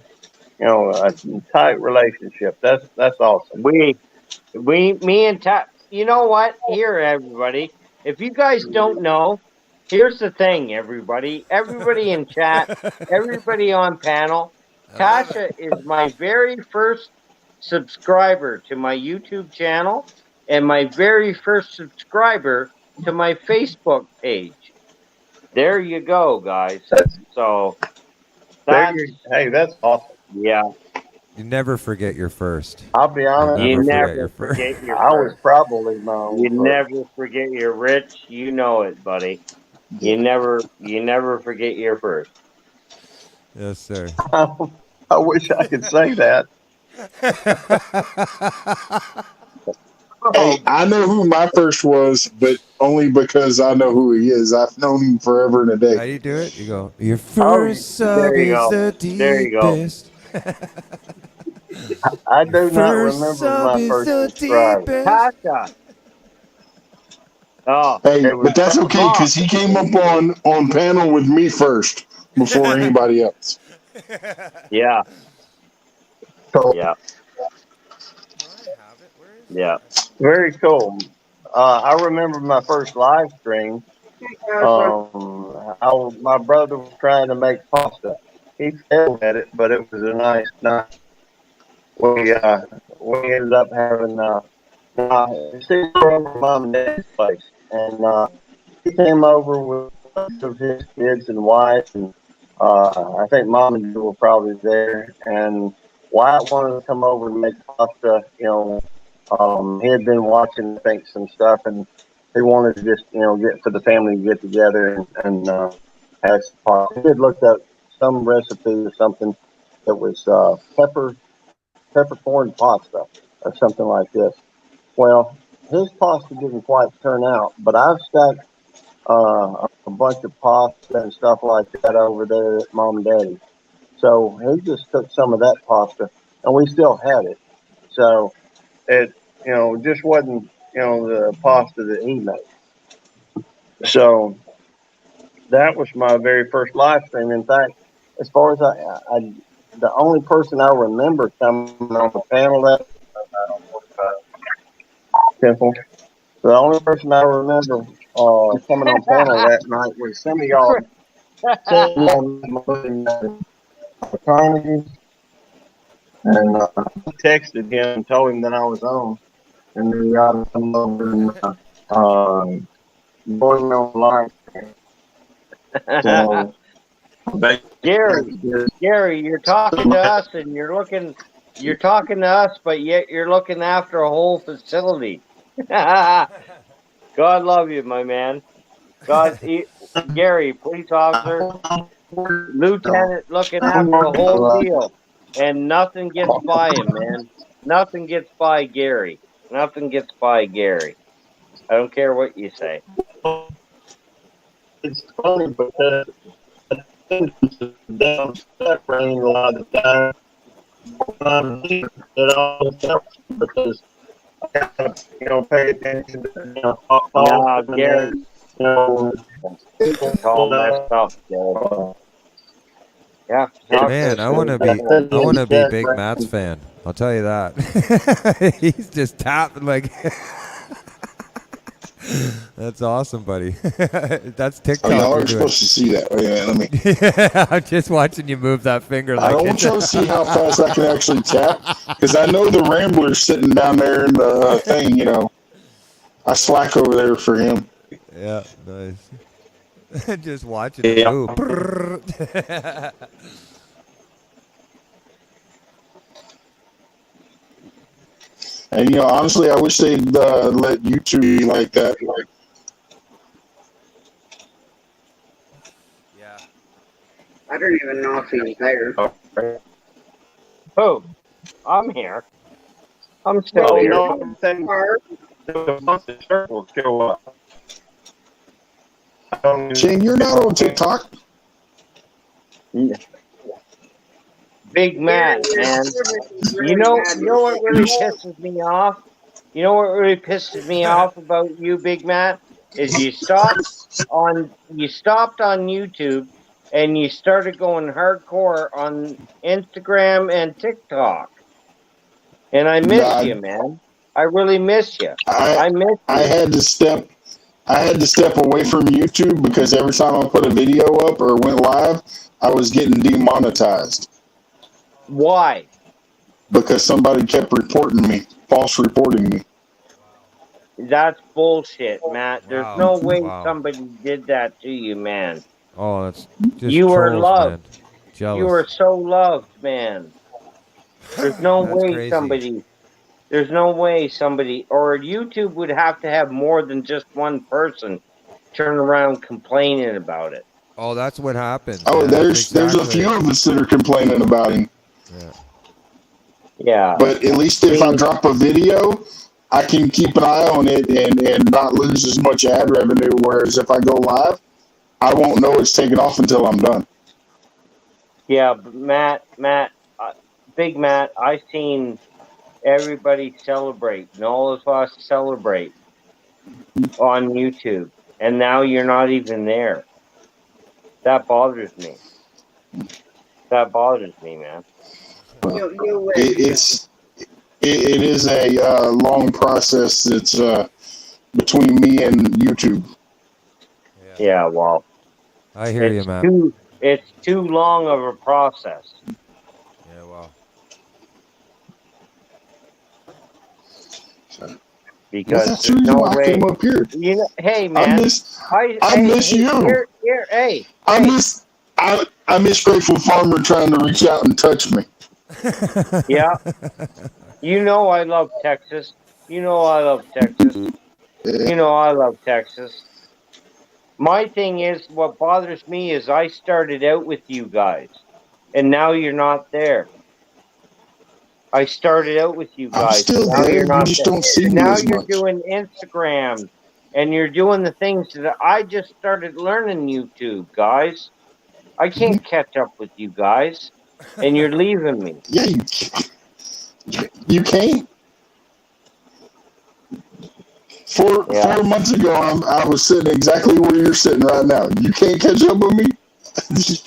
a tight relationship. That's awesome. Me and Ta. You know what? Here, everybody. If you guys don't know, here's the thing, everybody. Everybody in chat, everybody on panel. Tasha is my very first subscriber to my YouTube channel and my very first subscriber to my Facebook page. There you go, guys. So That's, Hey, that's awesome. yeah. You never forget your first. I'll be honest. You Never forget never your first. forget your I was first. probably my own You first. never forget your rich. You know it, buddy. You never forget your first. Yes, sir. I wish I could say that. Hey, I know who my first was, but only because I know who he is. I've known him forever and a How day. do you do it? You go, your first sub there you is go. the There you go. deepest. I do not First remember sub my is first the subscriber. deepest. Tasha. Oh, Hey, It was but that's okay Bob. because he came up on panel with me first before anybody else. Yeah, cool. yeah, yeah. Very cool. I remember my first live stream. My brother was trying to make pasta. He failed at it, but it was a nice night. We ended up having see, we're over mom and dad's place, and he came over with a bunch of his kids and wife, and I think mom and dad were probably there. And Wyatt wanted to come over and make pasta. He had been watching, I think, some stuff, and he wanted to just, get for the family to get together and have some pasta. He had looked up some recipe or something that was peppercorn pasta or something like this. Well, his pasta didn't quite turn out, but I've stacked a bunch of pasta and stuff like that over there at mom and daddy. So he just took some of that pasta, and we still had it. So it, just wasn't, the pasta that he made. So that was my very first live stream. In fact, as far as the only person I remember coming on the panel that Temple. The only person I remember coming on panel that night was some of y'all in Carnegie, and texted him and told him that I was on, and then y'all come over and join me on live. So, Gary, you're talking to us and you're talking to us, but yet you're looking after a whole facility. God love you, my man. Gary, police officer, lieutenant, looking after the whole deal, and nothing gets by him, man. Nothing gets by Gary. Nothing gets by Gary. I don't care what you say. It's funny because rain a lot of the time. It always helps because I gotta, pay attention to, Gary. People all messed up, Gary. Yeah. Man, I want to be Big Matt's fan. I'll tell you that. He's just tapping like. That's awesome, buddy. That's TikTok. Oh, y'all are supposed to see that. Yeah, let me. Yeah, I'm just watching you move that finger. I don't want y'all to see how fast I can actually tap, because I know the Rambler's sitting down there in the thing. I slack over there for him. Yeah, nice. Just watching it move. And honestly, I wish they'd let YouTube be like that. Yeah. I don't even know if he's there. Oh, I'm here. I'm still here. The circles show up. Shane, you're not on TikTok. Big Matt, man. You know what really pisses me off? You know what really pisses me off about you, Big Matt? Is you stopped on YouTube and you started going hardcore on Instagram and TikTok. And I miss you, man. I really miss you. I miss you. I had to step away from YouTube because every time I put a video up or went live, I was getting demonetized. Why? Because somebody kept false reporting me. That's bullshit, Matt. There's no way somebody did that to you, man. Oh, that's just you were trolls, loved. man. Jealous. You are so loved, man. There's no That's way crazy. somebody, or YouTube would have to have more than just one person turn around complaining about it. Oh, that's what happens. Oh, yeah, there's that's a few of us that are complaining about him. Yeah. Yeah. But at least if I drop a video, I can keep an eye on it and not lose as much ad revenue. Whereas if I go live, I won't know it's taken off until I'm done. Yeah, but Big Matt, I seen everybody celebrate, and all of us celebrate on YouTube, and now you're not even there. That bothers me. That bothers me, man. It is a long process that's between me and YouTube. Yeah, well, I hear you, man. It's too long of a process. Yeah, well. Because that's there's the reason no why I way. came up here. You know, hey, man. I miss you. I miss Grateful Farmer trying to reach out and touch me. Yeah. You know I love Texas. You know I love Texas. You know I love Texas. My thing is, what bothers me is I started out with you guys, and now you're not there. I started out with you guys. I'm still now there. You're not You just there. don't see me now as you're much. doing Instagram, and you're doing the things that I just started learning YouTube, guys. I can't catch up with you guys, and you're leaving me. Yeah, you can't. 4 months ago, I was sitting exactly where you're sitting right now. You can't catch up with me.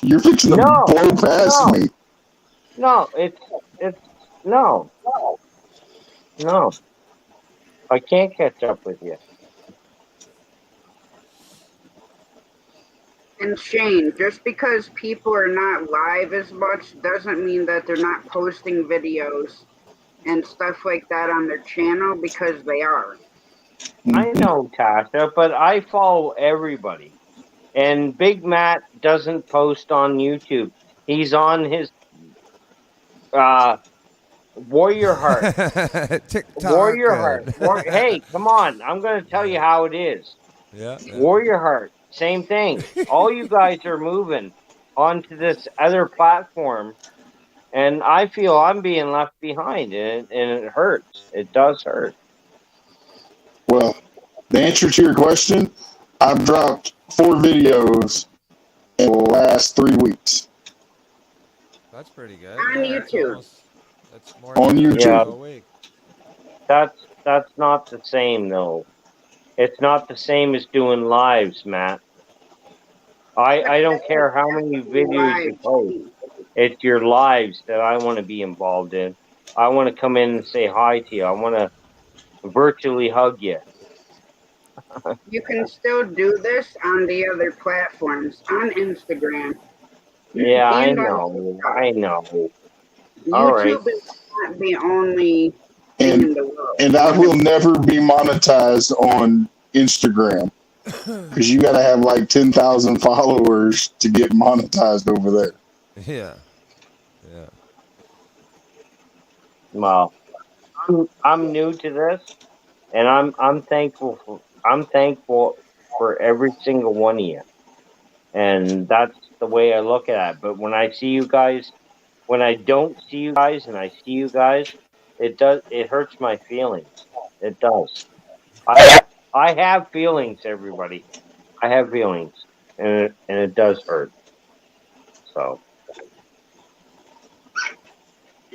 You're fixing to blow past me. No, no. I can't catch up with you. And Shane, just because people are not live as much doesn't mean that they're not posting videos and stuff like that on their channel, because they are. I know, Tasha, but I follow everybody. And Big Matt doesn't post on YouTube. He's on his Warrior Heart. TikTok. Warrior Heart. Hey, come on. I'm going to tell you how it is. Yeah. Warrior Heart. Same thing. All you guys are moving onto this other platform, and I feel I'm being left behind, and it hurts. It does hurt. Well, the answer to your question, I've dropped 4 videos in the last 3 weeks. That's pretty good. On YouTube. That's more On than YouTube. a week. That's not the same, though. It's not the same as doing lives, Matt. I don't care how many videos you post. It's your lives that I want to be involved in. I want to come in and say hi to you. I want to virtually hug you. You can still do this on the other platforms, on Instagram. Yeah, I and on know. TikTok. I know. YouTube All right. is not the only thing in the world. And I will never be monetized on Instagram because you got to have like 10,000 followers to get monetized over there. Yeah. Well, I'm new to this, and I'm thankful for every single one of you, and that's the way I look at it. But when I see you guys, when I don't see you guys, and I see you guys, it hurts my feelings. It does. I have feelings, everybody. I have feelings, and it does hurt. So.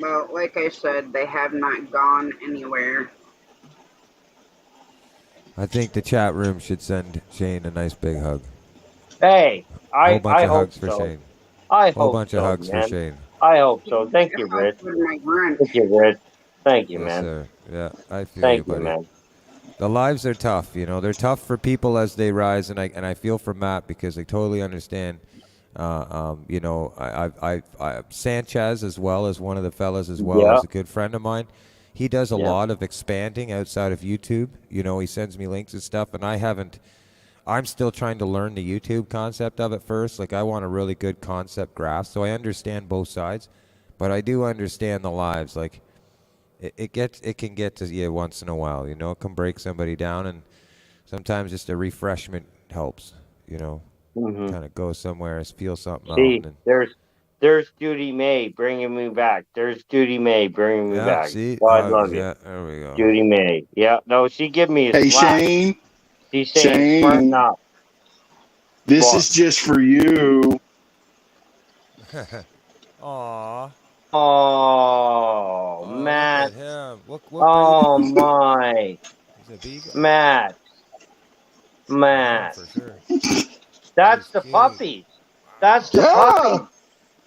Well, like I said, they have not gone anywhere. I think the chat room should send Shane a nice big hug. Hey, Whole bunch I of hope hugs for so. Shane. I Whole hope bunch so, of hugs man. for Shane. I hope so. Thank you, Rich. Thank you, Rich. Thank you, Yes, man. sir. Yeah, I feel Thank you, you, buddy. man. The lives are tough, you know. They're tough for people as they rise, and I feel for Matt because I totally understand. You know, I Sanchez as well as one of the fellas as well Yeah. as a good friend of mine. He does a Yeah. lot of expanding outside of YouTube. You know, he sends me links and stuff, and I haven't I'm still trying to learn the YouTube concept of it first. Like, I want a really good concept grasp, so I understand both sides, but I do understand the lives. Like, it can get to you once in a while. You know, it can break somebody down, and sometimes just a refreshment helps. You know, Mhm. kind of go somewhere, feel something See, out. And, there's Judy May bringing me back. There's Judy May bringing me yeah, back. see, Oh, I love you, yeah, there we go. Judy May. Yeah, no, she give me a Hey, slap. Shane. She's saying smarten Shane, up. this What? is just for you. Aw. Oh, Oh, Matt. look at him. What Oh baby? my, He's a beagle. Matt. Yeah, Matt. for sure. That's He's the cute. puppies. That's the Yeah. puppies.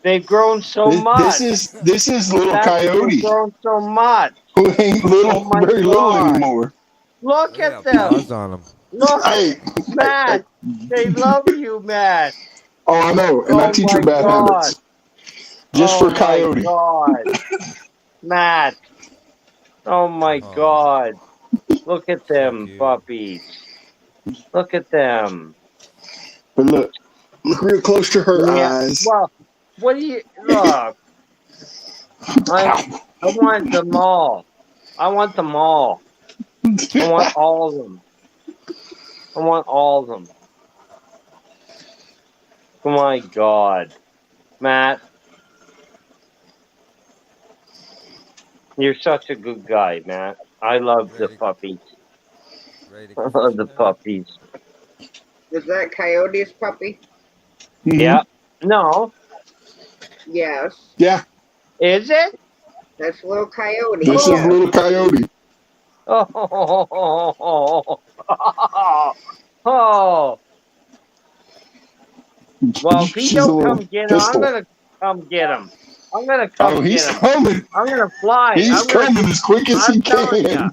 They've grown so much. This is little They've Coyote, grown so much. who ain't Oh my very little God. anymore. Look Look at at how them. paws on him. Look, Hey, Matt. They love you, Matt. oh, I know, and I Oh teach my her bad God. habits. Just Oh for my Coyote. God. Matt. Oh my Oh. God. Look at So them cute. puppies. Look at them. But look real close to her Yeah. eyes. Well, what do you look? I want them all. I want them all. I want all of them. I want all of them. Oh my God. Matt, you're such a good guy, Matt. I love the Ready, puppies. ready to I go love fishing the now? puppies. Is that Coyote's puppy? Mhm. Yeah. No. Yes. Yeah, Is it? That's little Coyote. this is Yes. little Coyote. Oh. Oh. Well, if he She's a don't little come get him, I'm pistol. gonna come get him. I'm gonna Oh, come he's get him. coming. I'm gonna fly. He's coming as quick as he I'm telling can. ya.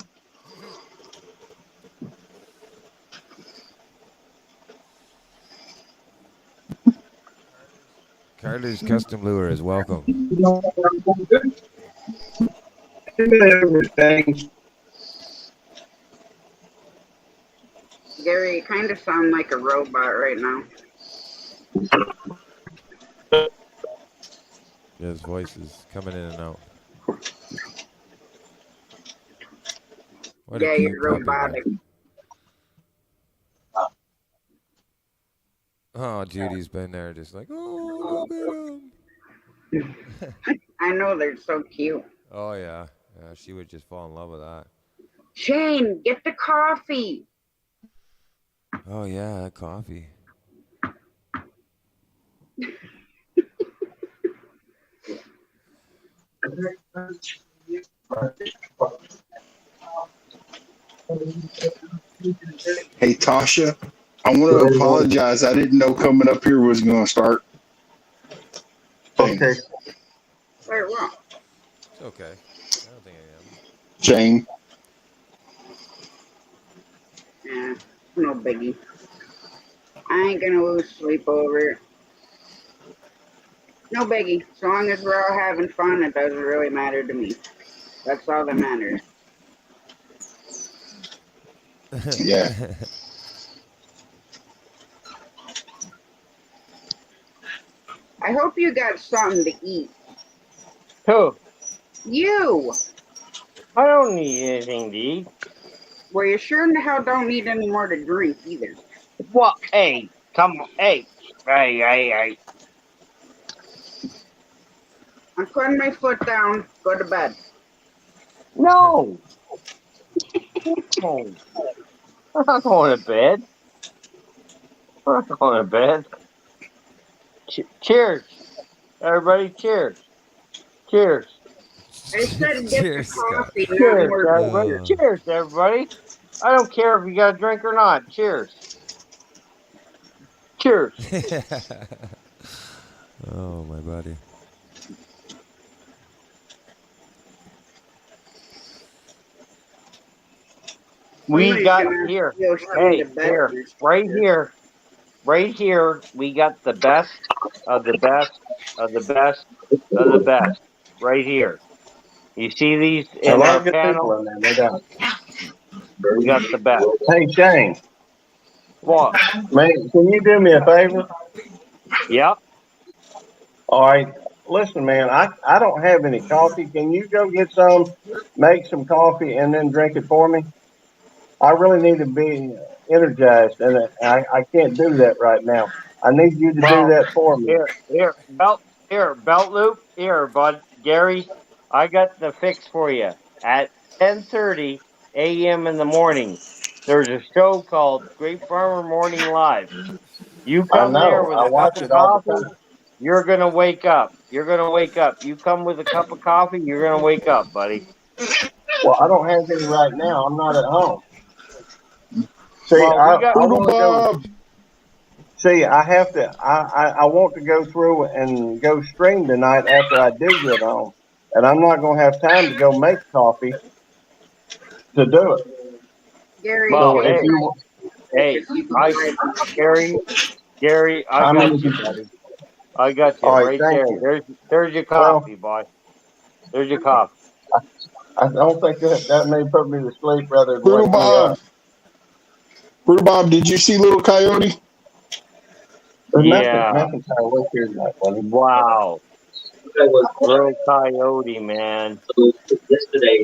Carter's Custom Lure is welcome. Gary, you kind of sound like a robot right now. His voice is coming in and out. What a Yeah, cute you're puppy, man. robotic. Oh, Judy's been there just like, oh, look at him. I know, they're so cute. Oh, yeah. Yeah, she would just fall in love with that. Shane, get the coffee. Oh, yeah, that coffee. Hey, Tasha, I want to apologize. I didn't know coming up here was going to start. Okay. Wait, what? It's okay. I don't think I am. Shane. Yeah, no biggie. I ain't gonna lose sleep over it. No biggie. As long as we're all having fun, it doesn't really matter to me. That's all that matters. Yeah. I hope you got something to eat. Who? You! I don't need anything to eat. Well, you sure in the hell don't need any more to drink either. What? Hey, come on. Hey. Hey. I'm putting my foot down. Go to bed. No. No. I'm not going to bed. I'm not going to bed. Cheers. Everybody, cheers. Cheers. I said get Cheers, the Scott. coffee, not Cheers, more everybody. beer. Cheers, everybody. I don't care if you got a drink or not. Cheers. Cheers. Oh, my buddy. We got gonna here. go straight Hey, to bed here. first. Right here. Right here. We got the best of the best of the best of the best. Right here. You see these A in lot our of good panel? people in there, no doubt. We got the best. Hey, Shane. What? Man, can you do me a favor? Yep. All right. Listen, man, I don't have any coffee. Can you go get some, make some coffee, and then drink it for me? I really need to be energized, and I can't do that right now. I need you to do Well, that for me. belt loop, here, bud. Gary, I got the fix for you. At 10:30 a.m. in the morning, there's a show called Great Farmer Morning Live. You I come there know. with I a cup watch of it all the coffee, time. you're gonna wake up. You're gonna wake up. You come with a cup of coffee, you're gonna wake up, buddy. Well, I don't have any right now. I'm not at home. See, Well, I we got. Poodle want to go. Bob. See, I have to. I want to go through and go stream tonight after I do get home, and I'm not going to have time to go make coffee to do it. Gary, Well, So if hey, you, Gary, I how many? got you, buddy. I got you All right, right thank there. you. There's your Well, coffee, boy. There's your coffee. I don't think that may put me to sleep rather than Poodle wake me up. Bob. Poodle Bob, did you see Little Coyote? There's Yeah. nothing kind of work here tonight, buddy. Wow. Little coyote, man.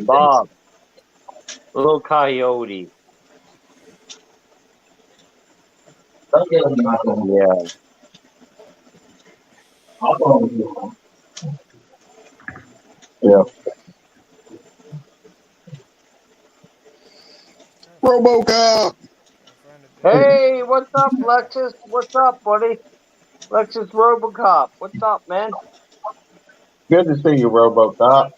Bob. Little coyote. Yeah. Yeah. RoboCop. Hey, what's up, Lexus? What's up, buddy? Lexus Robocop. What's up, man? Good to see you, RoboCop.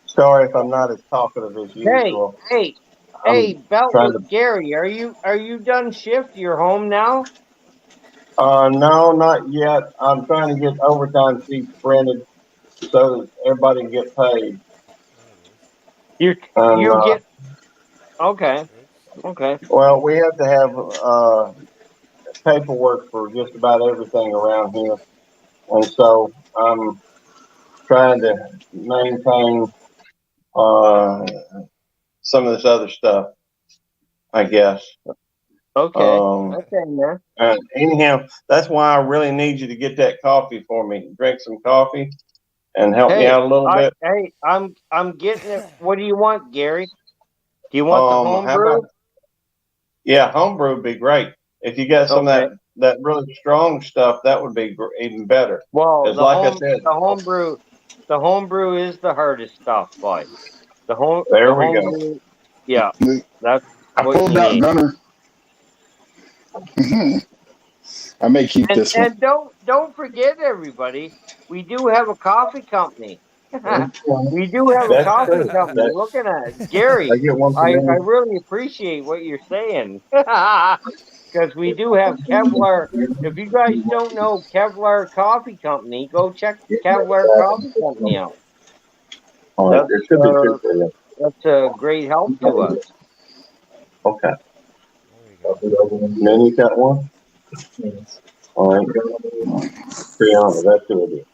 Sorry if I'm not as talkative as usual. Hey, I'm Belt trying to. Gary, are you done shift? You're home now? No, not yet. I'm trying to get overtime sheets printed so that everybody can get paid. You And, get okay. well, we have to have paperwork for just about everything around here, and so I'm trying to maintain some of this other stuff, I guess. Okay. Um, Okay, man. And anyhow, that's why I really need you to get that coffee for me. Drink some coffee and help me out a little bit. Hey, I'm getting it. What do you want, Gary? Do you want the How homebrew? about, yeah, homebrew would be great. If you got some of that really strong stuff, that would be even better. Well, 'Cause like I said, the homebrew is the hardest stuff, boy. There we go. Homebrew, yeah, that's I what pulled you out need. Gunner. I may keep this one. And don't forget, everybody, we do have a coffee company. We do have a That's coffee true. company. That's- Looking at it. Gary, I get one for I me. really appreciate what you're saying. Because we do have Kevlar. If you guys don't know Kevlar Coffee Company, go check Kevlar Coffee Company out. All right, it should be good for you. That's a great help to us. Okay. Then you got one? All right. Brianna, that's who it is.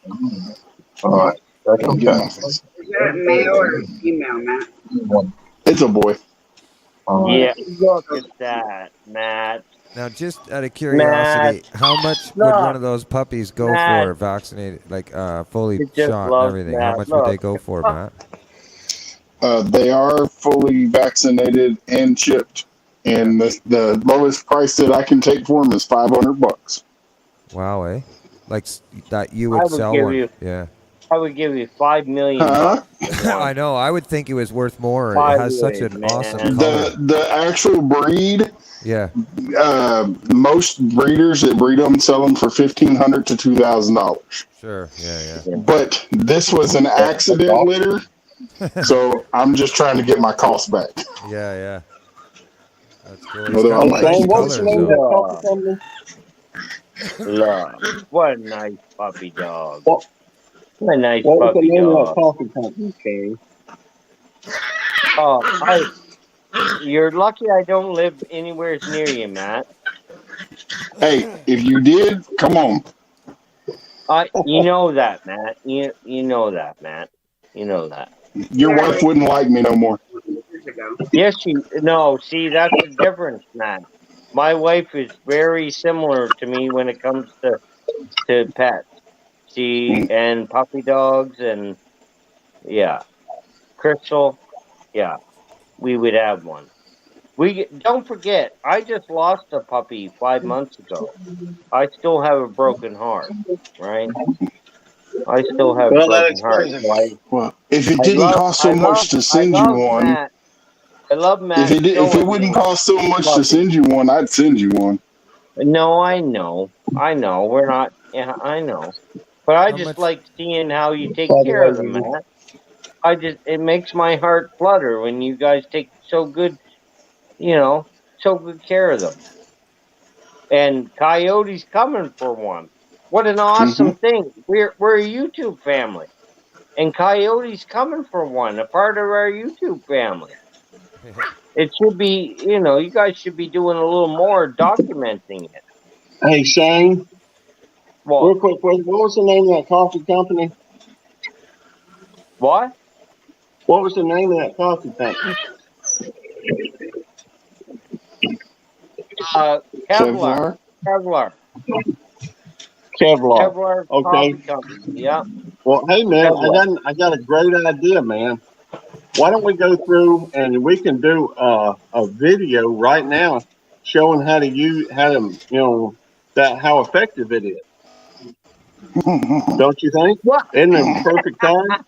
All right. That's Okay. is that male or female, Matt? It's a boy. All right. Yeah, look at that, Matt. Now, just out of curiosity, how much would one of those puppies go Matt. for vaccinated, like fully It just shot and loves everything? Matt. How much would they Look. go for, Matt? They are fully vaccinated and chipped, and the lowest price that I can take for them is $500. Wow, eh? Like that you I would would sell give one. you- Yeah. I would give you $5 million. Huh? I know. I would think it was worth more. I It has such would, an man. awesome color. The actual breed, Yeah. most breeders that breed them sell them for $1,500 to $2,000. Sure. Yeah. But this was an accident litter, so I'm just trying to get my costs back. Yeah. That's cool. Well, It's got I'm a like, nice Shane, what's the colors, name of though. that coffee company? Look, what a nice puppy dog. What- What a nice What was the puppy name of that dog. coffee company, Shane? Oh, you're lucky I don't live anywhere near you, Matt. Hey, if you did, come on. You know that, Matt. You know that, Matt. You know that. Your wife wouldn't like me no more. years ago. Yes, no, see, that's the difference, man. My wife is very similar to me when it comes to pets. See, and puppy dogs, and yeah, Crystal, yeah, we would have one. Don't forget, I just lost a puppy 5 months ago. I still have a broken heart, right? I still have a Well, that broken heart. explains it. So Well, if it didn't cost so much to send you one, Matt. I love Matt. if it wouldn't cost so much to send you one, I'd send you one. No, I know. We're not. Yeah, I know. But I How just much? like seeing how you take By the care way, of them, Rudy, Matt. It makes my heart flutter when you guys take so good, so good care of them. And Coyote's coming for one. What an awesome thing! We're a YouTube family, and Coyote's coming for one, a part of our YouTube family. It should be, you guys should be doing a little more documenting it. hey Shane, Well, real quick, what was the name of that coffee company? what? What was the name of that coffee company? Kevlar. Kevlar. Kevlar. Kevlar Okay. Coffee Company. Yeah. Well, hey man, Kevlar. I got a great idea, man. Why don't we go through and we can do a video right now showing how to how effective it is. Don't you think? What? Isn't it perfect time?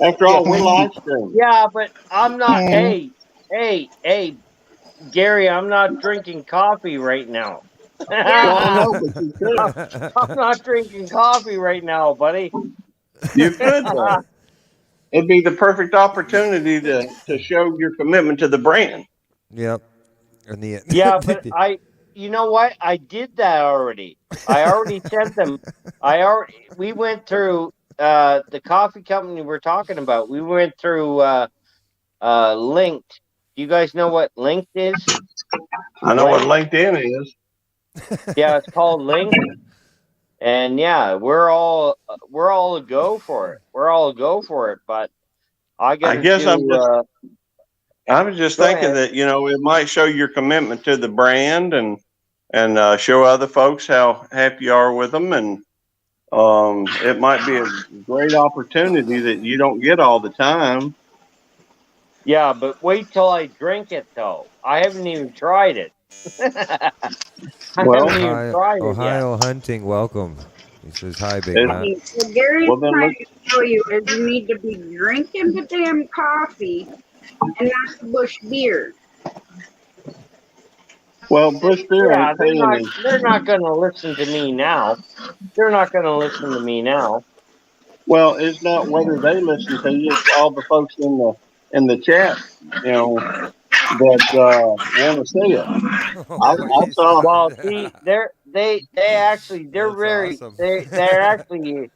After all, we're live streaming. Yeah, but I'm not. Hey, Gary, I'm not drinking coffee right now. Well, I know, but you could. I'm not drinking coffee right now, buddy. You could, though. It'd be the perfect opportunity to show your commitment to the brand. Yep. And the Yeah, but you know what? I did that already. I already sent them. We went through the coffee company we're talking about. We went through Linked. Do you guys know what Linked is? I know what LinkedIn is. Yeah, it's called Linked. And yeah, we're all a go for it. We're all a go for it. But I was just thinking that it might show your commitment to the brand and show other folks how happy you are with them, and it might be a great opportunity that you don't get all the time. Yeah, but wait till I drink it though. I haven't even tried it. Ohio Hunting, welcome. He says hi, big man. So Gary's trying to show you is you need to be drinking the damn coffee and not the Bush beer. Well, Bush beer Yeah, ain't they're not going to listen to me now. They're not going to listen to me now. Well, it's not whether they listen to you; it's all the folks in the chat, that want to see it. I saw. Well, see, they're very awesome. they're actually,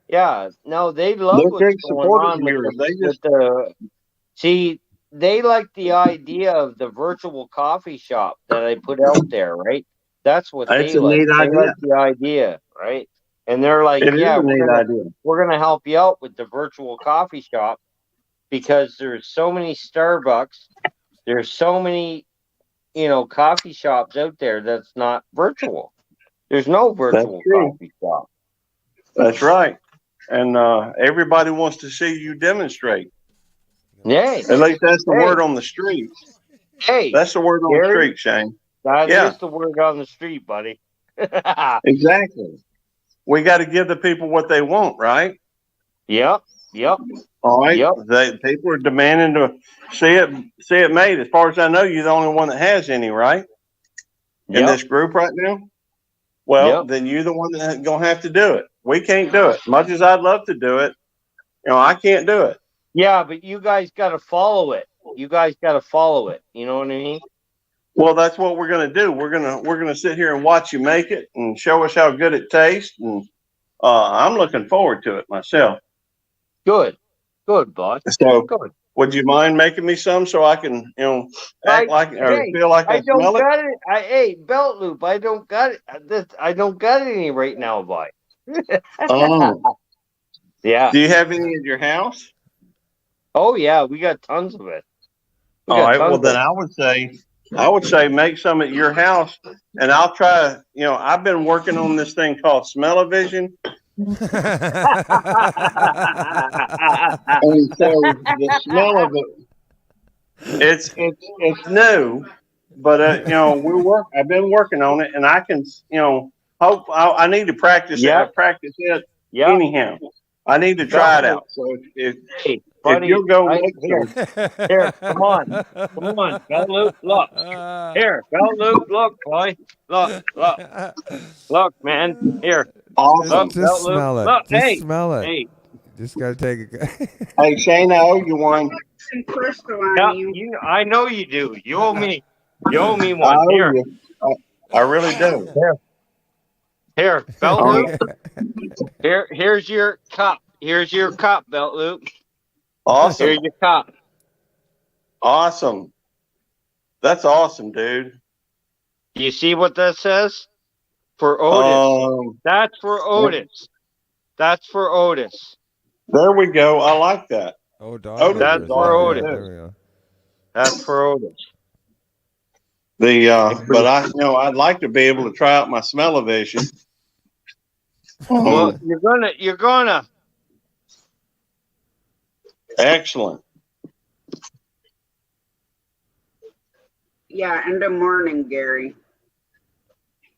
yeah, no, they love They're what's big going on supporters with of yours. see, they like the idea of the virtual coffee shop that I put out there, right? That's what It's they a like. neat They idea. like the idea, right? And they're like, It is yeah, a neat idea. we're gonna help you out with the virtual coffee shop because there's so many Starbucks, there's so many, coffee shops out there that's not virtual. There's no virtual coffee shop. That's right. And everybody wants to see you demonstrate. Yay. At least that's the word on the street. Hey, that's the word on the street, Shane. That is the word on the street, buddy. Exactly. We got to give the people what they want, right? Yep. All right. Yep. People are demanding to see it made. As far as I know, you're the only one that has any, right? In this group right now. Well, then you're the one that's gonna have to do it. We can't do it. Much as I'd love to do it, I can't do it. Yeah, but you guys got to follow it. You know what I mean? Well, that's what we're gonna do. We're gonna sit here and watch you make it and show us how good it tastes, and I'm looking forward to it myself. Good, boss. So, good. Would you mind making me some so I can, act like or feel like I don't smell got it? Hey, Belt Loop, I don't got it. I don't got any right now, boy. Oh. Yeah. Do you have any at your house? Oh yeah, we got tons of it. All right. Well, then I would say make some at your house, and I'll try. You know, I've been working on this thing called Smell-O-Vision. And so the smell of it, It's new, but you know, I've been working on it, and I can, you know, I need to practice it. Practice it anyhow. I need to try it out. So if you'll go Here, come on, Belt Loop, look. Here, Belt Loop, look, boy, look, man. Here, awesome. Just smell it. Look, Just hey, smell it. hey. Just gotta take a. Hey, Shane, I owe you one. And crystal Yeah, on you. I know you do. You owe me I one. owe Here, you. I really do. here, Belt Oh, Loop. Here's your cup. Here's your cup, Belt Loop. Awesome. Here's your cup. Awesome. That's awesome, dude. Do you see what that says? For Otis. That's for Otis. That's for Otis. There we go. I like that. Oh, dog. Otis That's is for awesome, Otis. too. There we go. That's for Otis. But I'd like to be able to try out my Smell-O-Vision. Well, you're gonna. Excellent. Yeah, in the morning, Gary.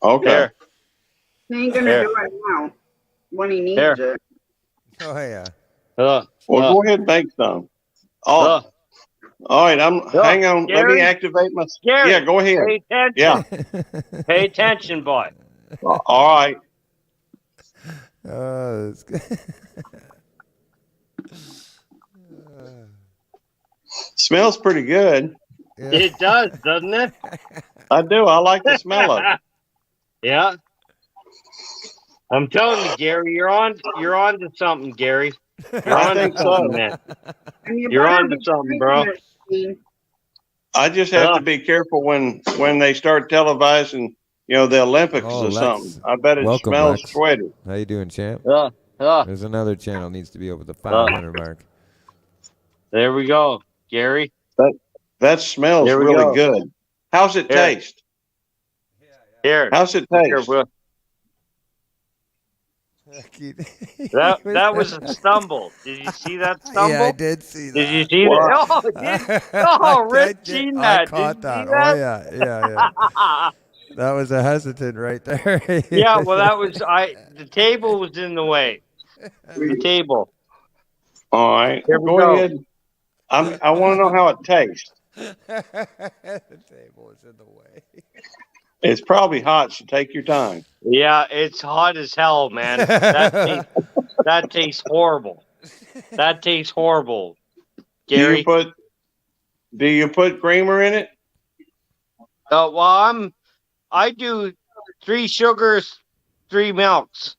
Okay. There. He ain't gonna There. do it now when he needs There. it. Oh yeah. Well, go ahead and make some. Uh, All right. Hang on. Let Gary? me activate my. Gary, Yeah, go ahead. pay attention. Yeah. Pay attention, boy. All right. That's good. Smells pretty good. Yeah. It does, doesn't it? I do. I like the smell of it. Yeah. I'm telling you, Gary, you're on to something, Gary. You're I on to think something, so. man. And you You're better on to be something, bro. drinking it, Steve. I just have to be careful when they start televising, the Olympics Oh, or Lex. something. I bet it Welcome, smells Lex. sweaty. How you doing, champ? Uh, There's another channel needs to be over the 500 mark. there we go, Gary. That smells There we really go. good. How's it Here. taste? Here. How's it Here, taste? Will. That was a stumble. Did you see that stumble? Yeah, I did see that. Did you see that? Oh, did, oh, Rick seen that. I caught Did that. you see that? Oh yeah. That was a hesitant right there. Yeah, well, that was the table was in the way. The table. All right. Here we Go go. ahead. I want to know how it tastes. The table is in the way. It's probably hot, so take your time. Yeah, it's hot as hell, man. That tastes horrible. That tastes horrible. Gary. Do you put creamer in it? Well, I do 3 sugars, 3 milks.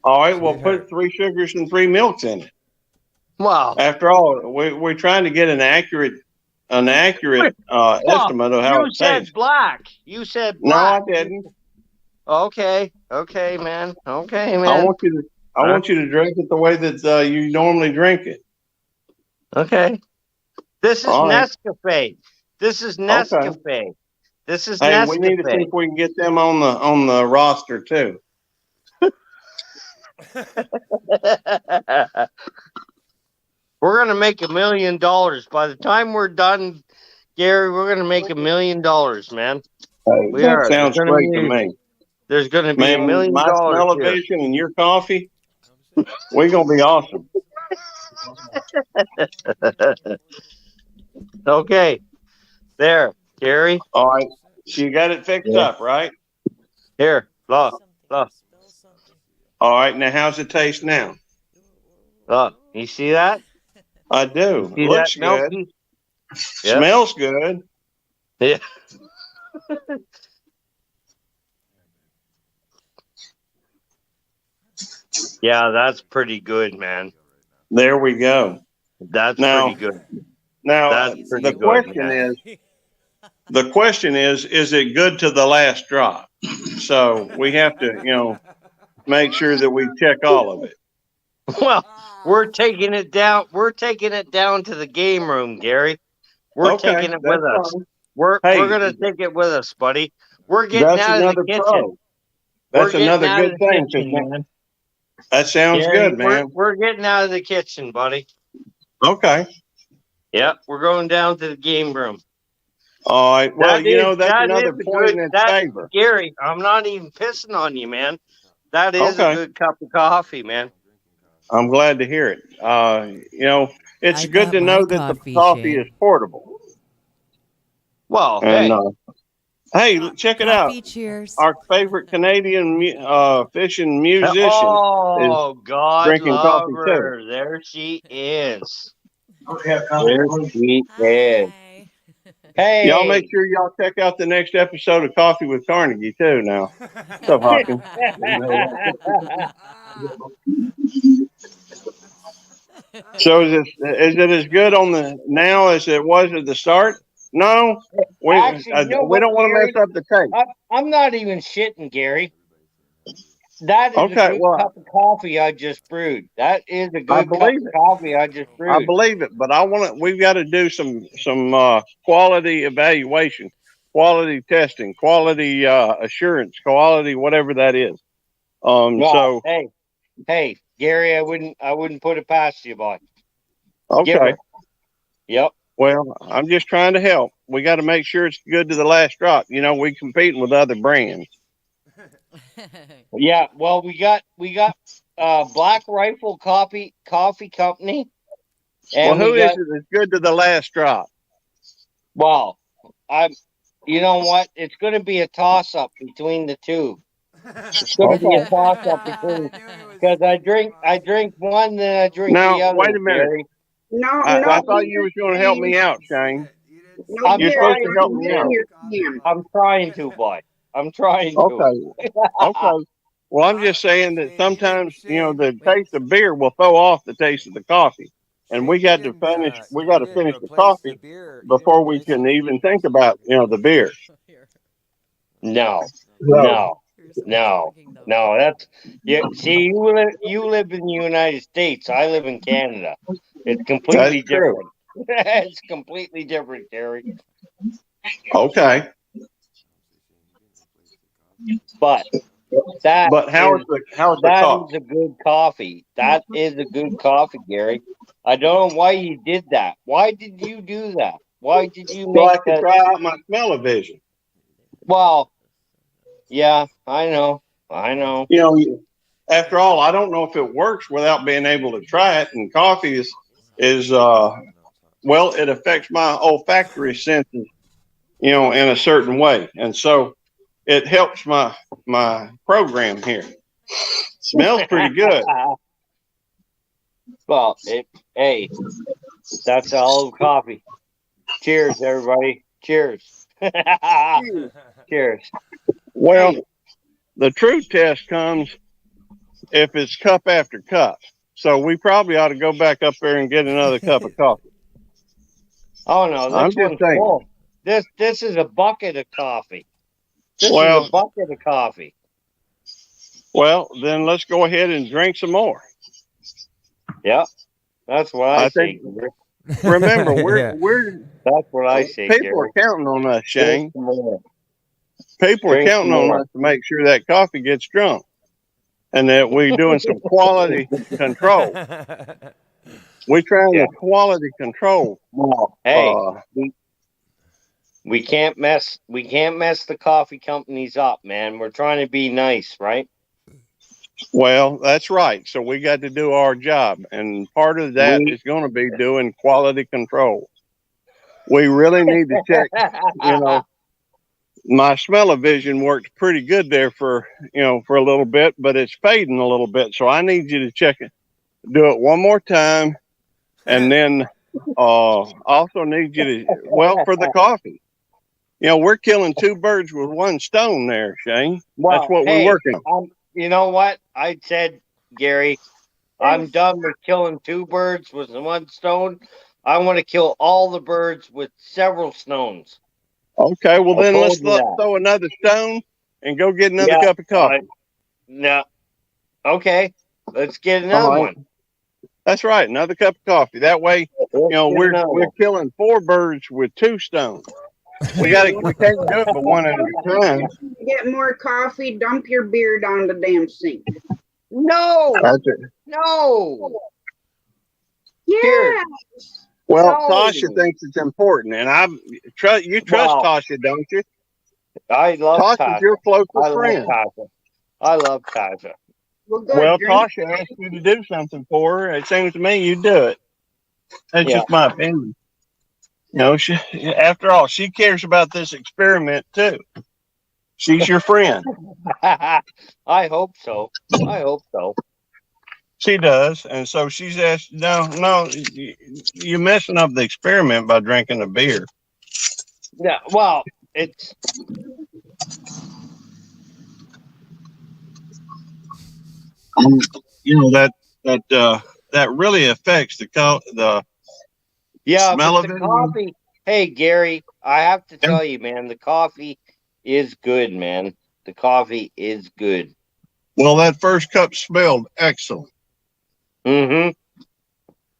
All right. Well, put 3 sugars and 3 milks in it. Wow. After all, we're trying to get an accurate estimate of how You it said tastes. black. You said No, I black. didn't. Okay, man. Okay, I man. want you to drink it the way that you normally drink it. Okay. This is All right. Nescafe. This is Nescafe. This is Hey, Nescafe. we need to see if we can get them on the roster too. We're gonna make $1 million by the time we're done, Gary. We're gonna make $1 million, man. Hey, We that are. sounds great to me. There's gonna be Man, $1 million my here. Smell-O-Vision and your coffee, we're gonna be awesome. Okay, there, Gary. All right, so you got it fixed up, right? Here, look. All right, now how's it taste now? Look, you see that? I do. See Looks that milk good. piece? Yep. Smells good. Yeah. Yeah, that's pretty good, man. There we go. That's Now- pretty good. Now That's pretty the good, question man. is it good to the last drop? So we have to, make sure that we check all of it. Well, we're taking it down. We're taking it down to the game room, Gary. We're Okay, taking it that's with us. fine. We're Hey, gonna take it with us, buddy. We're getting that's out of the another kitchen. pro. We're That's getting another out of good the thing. kitchen, 'Cause man. that sounds Gary, good, man. we're getting out of the kitchen, buddy. Okay. Yep, we're going down to the game room. All right. Well, That is that's another a point in good. its That favor. Gary, I'm not even pissing on you, man. That is a Okay. good cup of coffee, man. I'm glad to hear it. It's I good got to my know that the coffee, coffee Shane. is portable. Well, And hey, hey, check it out. Coffee, cheers. Our favorite Canadian fishing musician is oh, God drinking love coffee too. her. There she is. There she is. Hi. Hey, Y'all make sure y'all check out the next episode of Coffee with Carnegie too. Now, what's up, Hawkins? So is it as good on the now as it was at the start? No, we Actually, you know we what, don't want to Gary? mess up the taste. I'm not even shitting, Gary. That is Okay, a good well, cup of coffee I just brewed. That is a I good cup believe of it. coffee I just brewed. I believe it, but we've got to do some quality evaluation, quality testing, quality assurance, quality whatever that is. Well, hey, Gary, I wouldn't put it past you, boy. Give Okay. her. Yep. Well, I'm just trying to help. We got to make sure it's good to the last drop. We competing with other brands. Yeah. Well, we got Black Rifle Coffee Company, and Well, who we is got. it that's good to the last drop? Well, You know what? It's going to be a toss up between the two. It's going to be a toss up between because I drink one, then I drink the Now, other. wait a minute. Gary. No, I thought you was going to help me out, Shane. No, You're supposed to help me out. I'm trying to, boy. I'm trying to. Okay. Okay. Well, I'm just saying that sometimes, the taste of beer will throw off the taste of the coffee. And we got to finish the coffee before we can even think about, the beer. No. That's See, you live in the United States. I live in Canada. It's completely different. It's completely different, Gary. Okay. But how's the coffee? Is a good coffee. That is a good coffee, Gary. I don't know why you did that. Why did you do that? Why did you make so I could try out my smell-o-vision. Well, yeah, I know. After all, I don't know if it works without being able to try it. And coffee is it affects my olfactory senses, in a certain way. And so it helps my program here. Smells pretty good. Well, hey, that's all coffee. Cheers, everybody. Cheers. Cheers. Well, the true test comes if it's cup after cup. So we probably ought to go back up there and get another cup of coffee. Oh no, I'm this just one's saying. full. This is a bucket of coffee. This is a bucket of coffee. Well, then let's go ahead and drink some more. Yep, that's what I say. Remember, we're that's what I say. People are counting on us, Shane. People Drink are counting on us to make sure that coffee gets drunk, and that we're doing some quality control. We're trying to quality control. Well, hey, we can't mess the coffee companies up, man. We're trying to be nice, right? Well, that's right. So we got to do our job, and part of that is going to be doing quality control. We really need to check. My smell-o-vision worked pretty good there for a little bit, but it's fading a little bit. So I need you to check it, do it one more time, and then also need you to for the coffee. We're killing two birds with one stone there, Shane. Well, that's what we're working on. You know what? I said, Gary, I'm done with killing two birds with one stone. I want to kill all the birds with several stones. Okay, well then let's throw another stone and go get another cup of coffee. No. Okay, let's get another one. That's right, another cup of coffee. That way You know, Good to we're know. killing 4 birds with 2 stones. We can't do it but one at a time. Get more coffee, dump your beer down the damn sink. No, That's it. no. Yeah. Well, No. Tasha thinks it's important, and you trust Wow. Tasha, don't you? I love Tasha's Tasha. your closest I love friend. Tasha. I love Tasha. Well, good. Well, Drink. Tasha asked you to do something for her. It seems to me you do it. That's Yeah. just my opinion. You know, after all, she cares about this experiment too. She's your friend. I hope so. I hope so. She does, and so she's asked. No, you're messing up the experiment by drinking a beer. Yeah. Well, it's You know that really affects the yeah. smell But of the it. coffee. Hey, Gary, I have to tell you, man, the coffee is good, man. The coffee is good. Well, that first cup smelled excellent. Mm-hmm.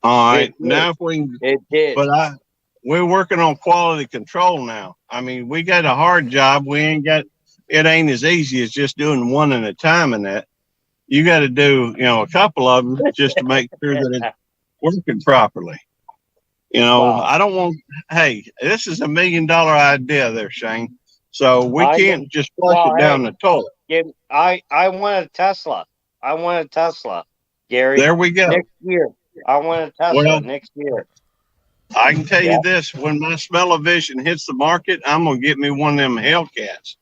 All right, It now if we can, It did. but we're working on quality control now. I mean, we got a hard job. It ain't as easy as just doing one at a time in that. You got to do, a couple of them just to make sure that it's working properly. Wow. I don't want, hey, this is $1 million idea there, Shane. So we I can't know. just flush Well, it down hey. the toilet. I want a Tesla. I want a Tesla, Gary. There we go. Next year. I want a Tesla Well, next year. I can tell Yeah. you this, when my smell-o-vision hits the market, I'm going to get me one of them Hellcats.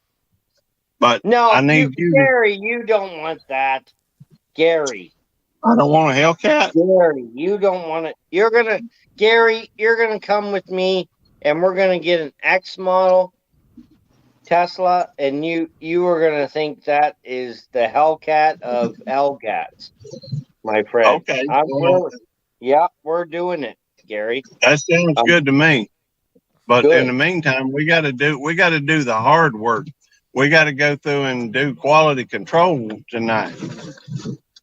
But No, I need you to, Gary, you don't want that. Gary, I don't want a Hellcat. Gary, you don't want it. Gary, you're gonna come with me, and we're gonna get an X model Tesla, and you are gonna think that is the Hellcat of Hellcats, my friend. Okay. Yeah, we're doing it, Gary. That sounds good to me. But Good. in the meantime, we got to do the hard work. We got to go through and do quality control tonight.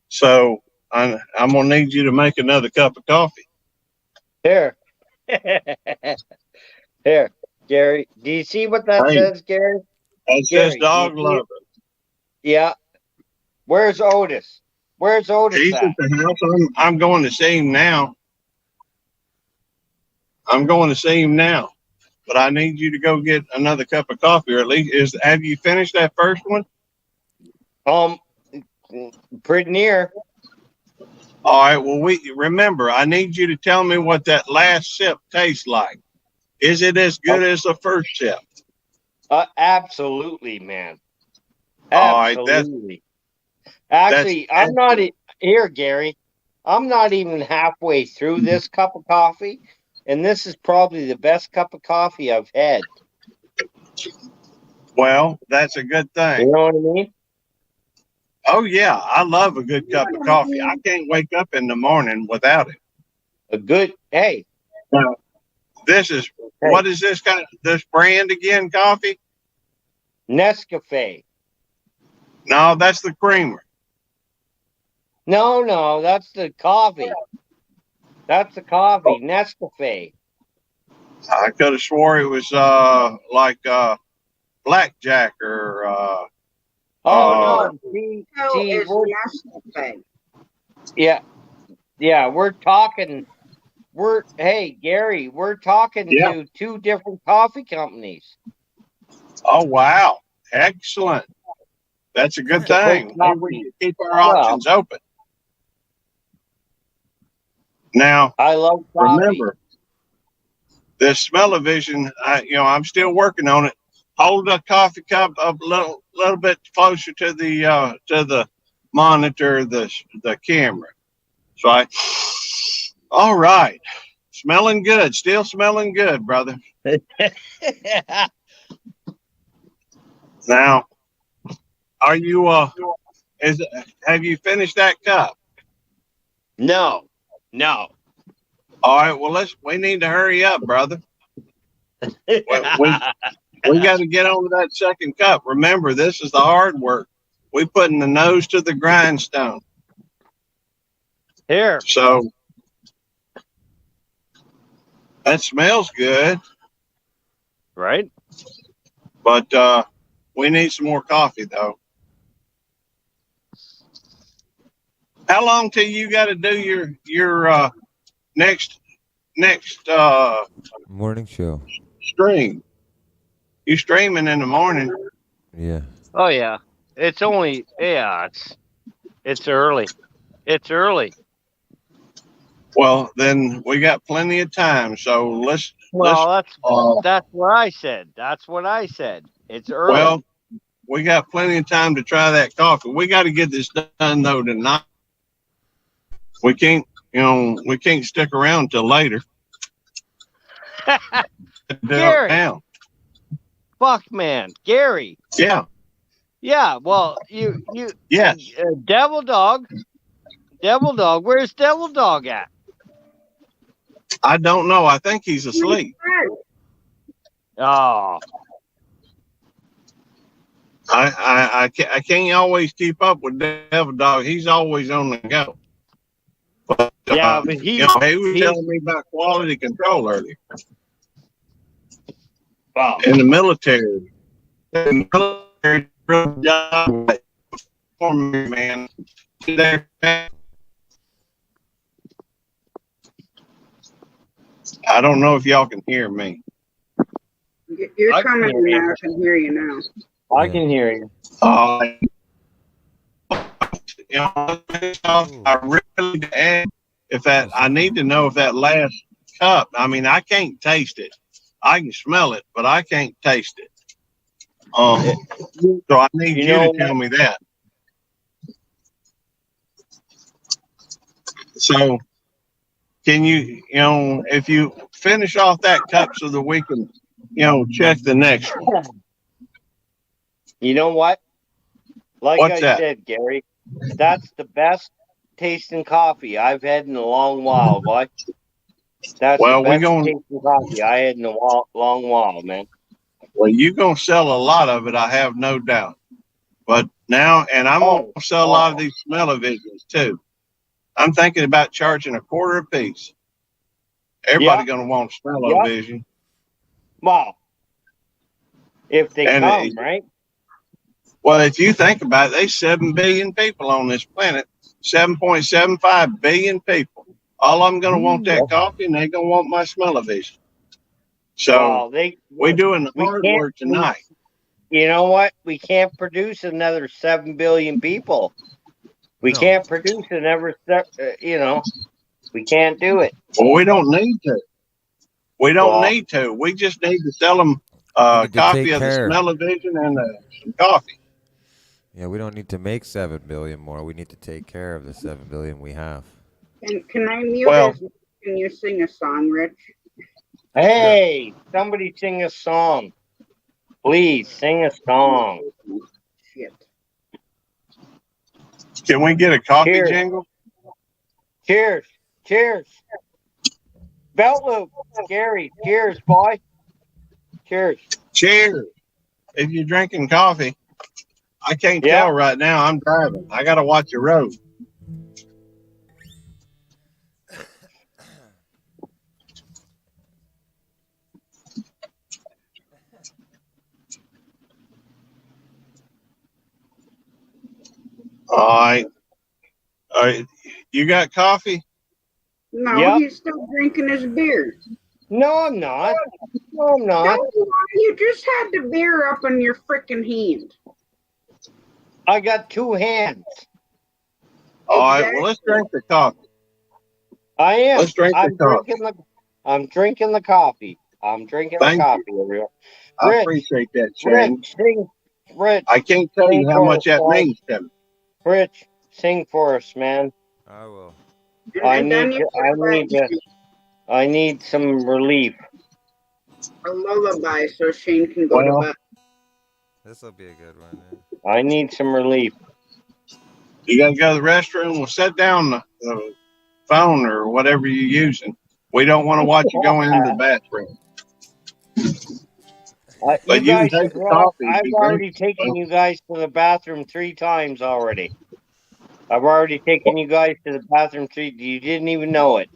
So I'm gonna need you to make another cup of coffee. Here. Here, Gary. Do you see what that Hey. says, Gary? That Gary, says dog do you see lover. Yeah. Where's Otis? Where's Otis He's at? at the house. I'm going to see him now. But I need you to go get another cup of coffee, or at least have you finished that first one? Pretty near. All right. Well, remember, I need you to tell me what that last sip tastes like. Is it as good as the first sip? Absolutely, man. All right, Absolutely. Actually, I'm not here, Gary. I'm not even halfway through this cup of coffee, and this is probably the best cup of coffee I've had. Well, that's a good thing. You know what I mean? Oh yeah, I love a good cup of coffee. I can't wake up in the morning without it. Hey. Now, what is this brand again? Coffee? Nescafe. No, that's the creamer. No, that's the coffee. That's the coffee, Nescafe. I could have swore it was like blackjack or. No. Yeah. We're talking. Hey, Gary, we're talking to 2 different coffee companies. Oh wow! Excellent. That's a good thing. We keep our options open. Now, I love coffee. Remember, the smell-o-vision. I'm still working on it. Hold the coffee cup up a little bit closer to the monitor, the camera. So all right, smelling good. Still smelling good, brother. Now, are you have you finished that cup? No. All right, well we need to hurry up, brother. We got to get on to that second cup. Remember, this is the hard work. We putting the nose to the grindstone. Here. So That smells good, right? but we need some more coffee though. How long till you got to do your next Morning show. stream? You streaming in the morning? Yeah. Oh yeah. It's only it's early. It's early. Well, then we got plenty of time. So let's Well, that's what I said. That's what I said. It's early. well, we got plenty of time to try that coffee. We got to get this done though tonight. We can't stick around till later. Gary. Fuck, man, Gary. Yeah. Yeah. Well, you. Yes. Devil Dog. Where's Devil Dog at? I don't know. I think he's asleep. Oh. I can't always keep up with Devil Dog. He's always on the go. But, yeah, but he was telling me about quality control earlier. Wow. In the military. In the military job for me, man. I don't know if y'all can hear me. You're coming in now. I can hear you now. I can hear you. I really I need to know if that last cup. I mean, I can't taste it. I can smell it, but I can't taste it. So I need you to tell me that. So, can you, if you finish off that cup so that we can, check the next one. You know what? Like What's that? said, Gary, that's the best tasting coffee I've had in a long while, boy. That's the best tasting coffee I had in a long while, man. Well, you're going to sell a lot of it, I have no doubt. But now, and I'm going to sell a lot of these smell-o-visions too. I'm thinking about charging $0.25 a piece. Everybody going to want smell-o-vision. Wow. If they come, right? Well, if you think about it, there's 7 billion people on this planet, 7.75 billion people. All of them going to want that coffee, and they're going to want my smell-o-vision. So we're doing the hard work tonight. You know what? We can't produce another 7 billion people. We can't produce another, we can't do it. Well, we don't need to. We don't need to. We just need to sell them a copy of the smell-o-vision and some coffee. Yeah, we don't need to make 7 billion more. We need to take care of the 7 billion we have. Can I mute his? Can you sing a song, Rich? Hey, somebody sing a song. Please sing a song. Shit. Can we get a coffee jingle? Cheers. Cheers. Belt loop. Gary, cheers, boy. Cheers. Cheers. If you're drinking coffee, I can't tell right now. I'm driving. I got to watch the road. All right. You got coffee? No, he's still drinking his beer. No, I'm not. No, I'm not. You just had the beer up in your freaking hand. I got 2 hands. All right, well, let's drink the coffee. I am. Let's drink the coffee. I'm drinking the coffee. I'm drinking the coffee, everyone. I appreciate that, Shane. Rich, I can't tell you how much that means to me. Rich, sing for us, man. I will. I need some relief. A lullaby so Shane can go to bed. This will be a good one. I need some relief. You got to go to the restroom. We'll set down the phone or whatever you're using. We don't want to watch you go into the bathroom. But you can take the coffee. I've already taken you guys to the bathroom 3 times already. I've already taken you guys to the bathroom 3. You didn't even know it.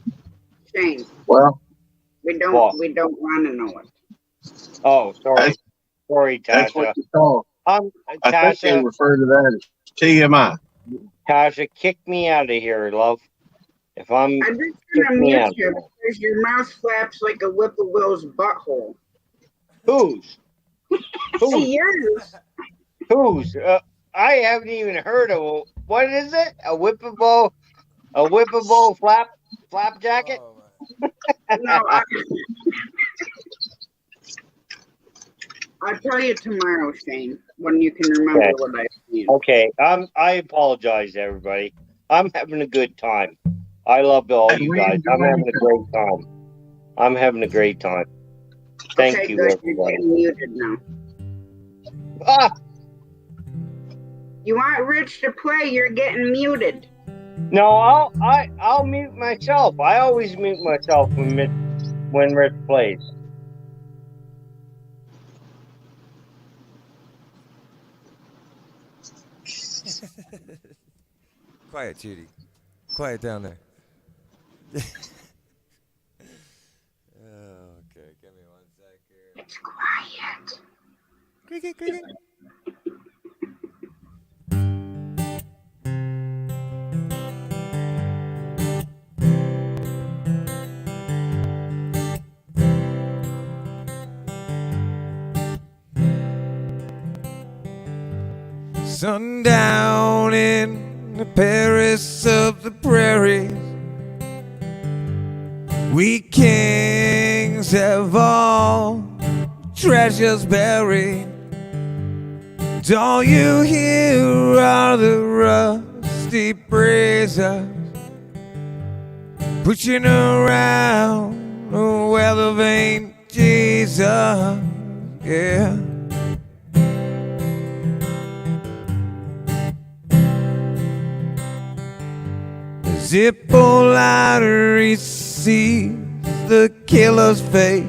Shane. Well, We don't What? we don't want to know it. Oh, sorry. Sorry, That's Tasha. what you call. I think they Tasha, refer to that as TMI. Tasha, kick me out of here, love. If I'm, I'm just kick gonna me mute out. you because your mouth flaps like a whippoorwill's butthole. Whose? See yours. Whose? I haven't even heard of, what is it? A whippable flap jacket? No, I'll tell you tomorrow, Shane, when you can remember Okay. what I mean. Okay, I apologize, everybody. I'm having a good time. I love all And you we guys. I'm enjoy having a great time. I'm having a great time. Thank Okay, you, good. You're everybody. getting muted now. Ah, You want Rich to play? You're getting muted. no, I'll mute myself. I always mute myself when Rich plays. Quiet, Judy. Quiet down there. Okay, give me 1 second. It's quiet. Cricket, cricket. Sundown in the Paris of the prairies, we kings have all treasures buried. And all you hear are the rusty breezes pushing around the weather vane, Jesus, yeah. Zippo lottery sees the killer's face.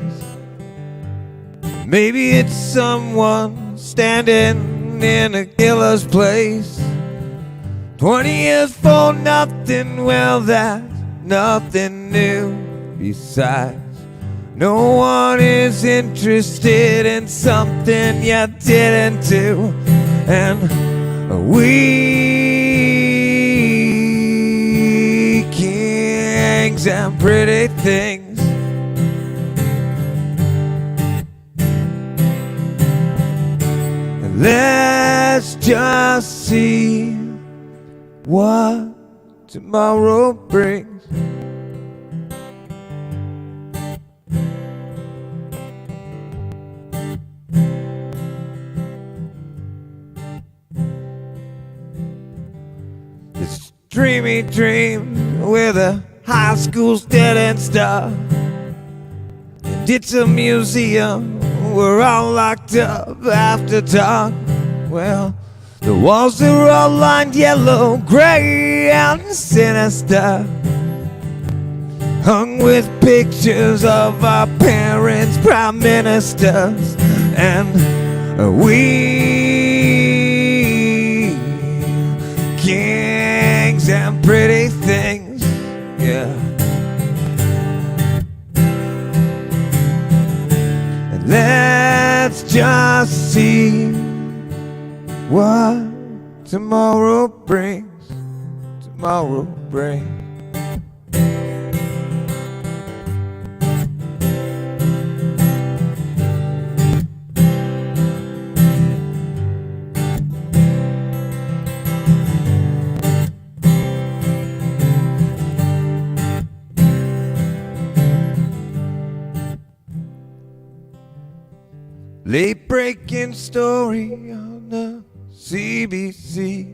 Maybe it's someone standing in a killer's place. 20 years for nothing, well, that's nothing new. Besides, no one is interested in something you didn't do. And we kings and pretty things, let's just see what tomorrow brings. This dreamy dream with a high school dead-end star, and it's a museum. We're all locked up after dark. Well, the walls are all lined yellow, gray, and sinister, hung with pictures of our parents, prime ministers, and we kings and pretty things, yeah. And let's just see what tomorrow brings. Tomorrow brings. Late breaking story on the CBC.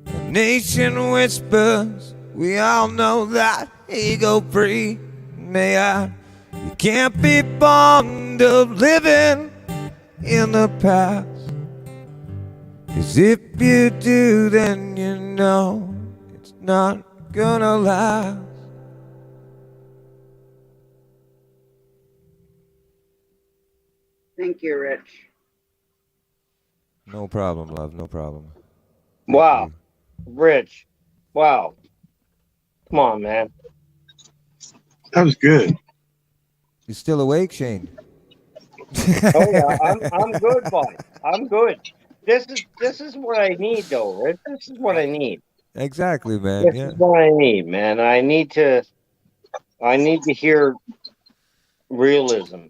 The nation whispers, we all know that ego free. You can't be fond of living in the past. 'Cause if you do, then you know it's not gonna last. Thank you, Rich. No problem, love, no problem. Wow. Rich. Wow. Come on, man. That was good. You still awake, Shane? Oh yeah, I'm good, boy. I'm good. This is what I need, though, Rich. This is what I need. Exactly, man. This Yeah. is what I need, man. I need to hear realism.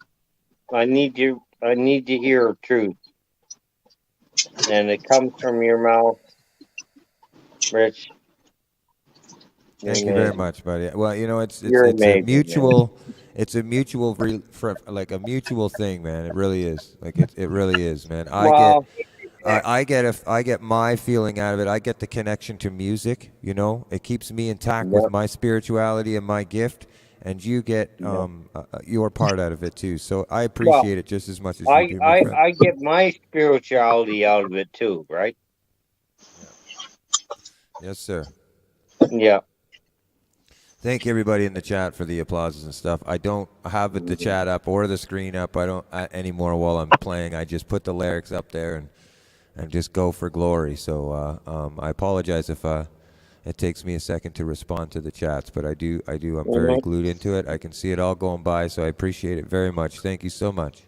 I need to hear truth, and it comes from your mouth, Rich. You're Thank you very amazing. much, buddy. Well, you know, You're it's a amazing, man. mutual, like a mutual thing, man. It really is. Like it really is, man. Well, I get my feeling out of it. I get the connection to music. You know, it keeps me intact with Yep. my spirituality and my gift, and you get your part out of it too. So I appreciate it just as much as you do, my friend. I get my spirituality out of it too, right? Yes, sir. Yeah. Thank everybody in the chat for the applauses and stuff. I don't have the chat up or the screen up. I don't anymore while I'm playing. I just put the lyrics up there and just go for glory. So I apologize if it takes me a second to respond to the chats, but I do. I'm very glued into it. I can see it all going by, so I appreciate it very much. Thank you so much.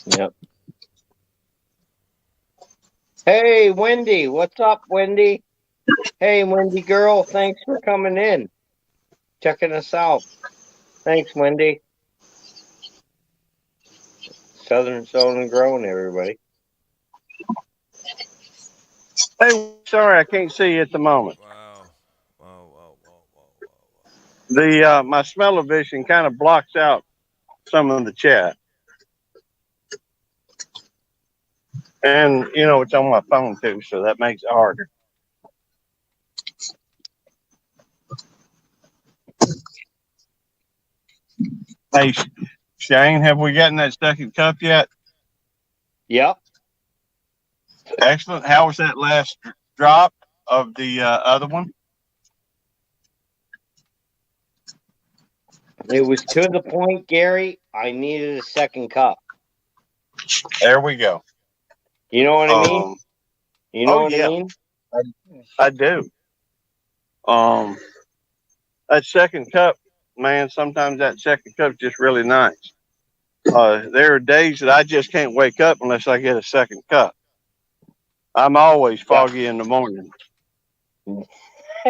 Yep. Hey, Wendy. What's up, Wendy? Hey, Wendy girl. Thanks for coming in, checking us out. Thanks, Wendy. Southern Sown and Grown, everybody. Hey, sorry, I can't see you at the moment. Wow. The my smell-o-vision kind of blocks out some of the chat. And, you know, it's on my phone, too, so that makes it harder. Hey, Shane, have we gotten that second cup yet? Yep. Excellent. How was that last drop of the other one? It was to the point, Gary. I needed a second cup. There we go. You know what I mean? You know what I mean? I do. That second cup, man, sometimes that second cup's just really nice. There are days that I just can't wake up unless I get a second cup. I'm always foggy in the morning.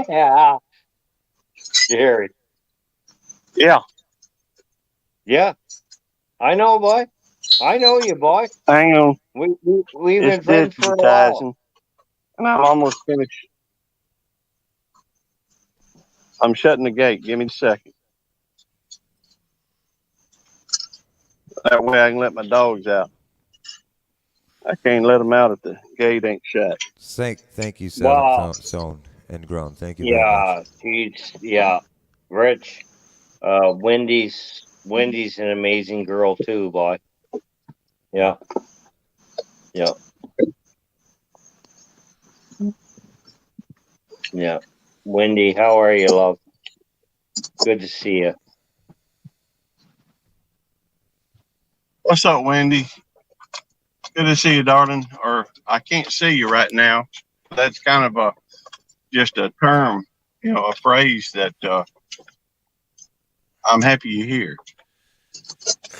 Yeah. Gary. Yeah. Yeah. I know, boy. I know you, boy. Hang on. We've been friends for a while. And I'm almost finished. I'm shutting the gate. Give me a second. That way I can let my dogs out. I can't let them out if the gate ain't shut. Thank you, Wow. Sown and Grown. Thank you very much. Yeah. Rich. Wendy's an amazing girl too, boy. Yeah. Yeah. Yeah. Wendy, how are you, love? Good to see you. What's up, Wendy? Good to see you, darling. Or I can't see you right now. That's kind of just a term, you know, a phrase that I'm happy you're here.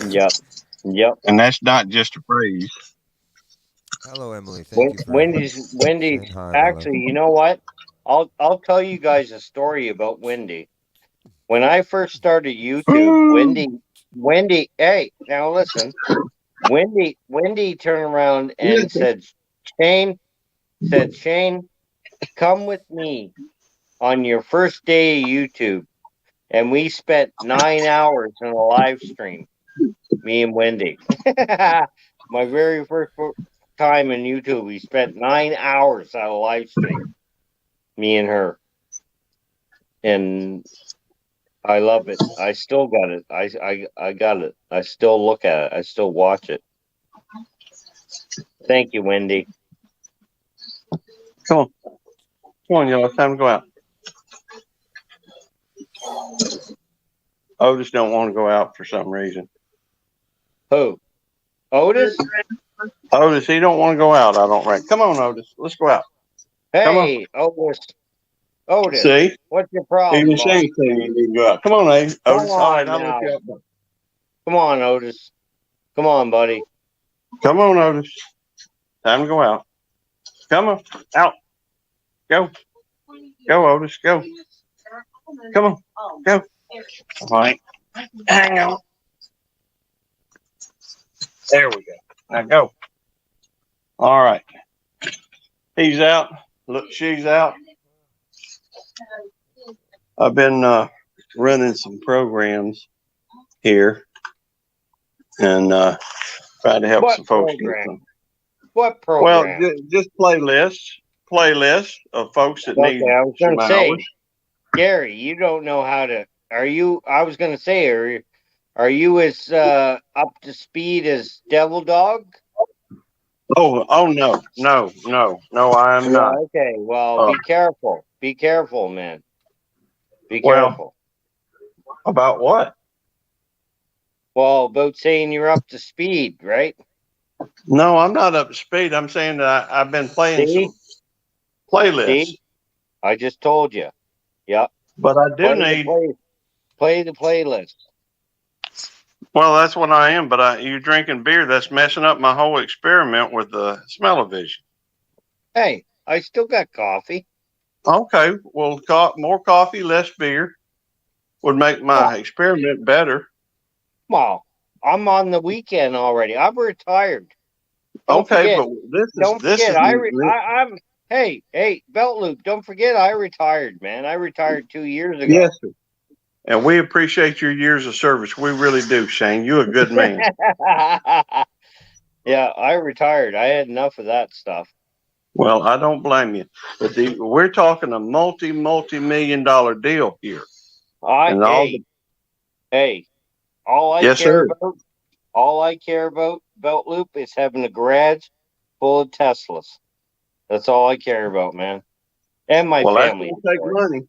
Yep. And that's not just a phrase. Hello, Emily. Thank you for Wendy's saying hi, my actually, love. you know what? I'll tell you guys a story about Wendy. When I first started YouTube, Wendy, hey, now listen. Wendy turned around and said, Shane, come with me on your first day of YouTube. And we spent 9 hours in a live stream, me and Wendy. My very first time in YouTube, we spent 9 hours on a live stream, me and her. And I love it. I still got it. I got it. I still look at it. I still watch it. Thank you, Wendy. Come on, y'all. It's time to go out. Otis don't want to go out for some reason. Who? Otis? Otis, he don't want to go out, I don't think. Come on, Otis. Let's go out. Hey, Otis. Otis, See? what's your problem, Even boss? Shane saying you need to go out. Come on, Otis. Come Otis, all right, on I'll let now. you out. Come on, Otis. Come on, buddy. Come on, Otis. Time to go out. Come on, out. Go. Go, Otis. Go. Come on. Go. All right. Hang on. There we go. Now go. All right. He's out. Look, she's out. I've been running some programs here and trying to help What some folks. program? What Well, program? just playlists of folks that Okay, need I was some gonna say, hours. Gary, you don't know how to. Are you? I was gonna say, are you as up to speed as Devil Dog? Oh no, I am Yeah. not. Okay. Well, be careful. Be careful, man. Be careful. About what? Well, about saying you're up to speed, right? No, I'm not up to speed. I'm saying that I've been playing See? some playlists. See? I just told you. Yep. But I do play the playlist. Well, that's what I am. But you drinking beer, that's messing up my whole experiment with the smell-o-vision. Hey, I still got coffee. Okay, well, more coffee, less beer would make my experiment better. Well, I'm on the weekend already. I'm retired. Don't Okay, forget. but this is I'm. Hey, Belt Loop. Don't forget, I retired, man. I retired 2 years ago. Yes, sir. And we appreciate your years of service. We really do, Shane. You're a good man. Yeah, I retired. I had enough of that stuff. Well, I don't blame you. But we're talking a multi-million-dollar deal here. All I care about, Belt Loop, is having a garage full of Teslas. That's all I care about, man. And my family. That's going to take money.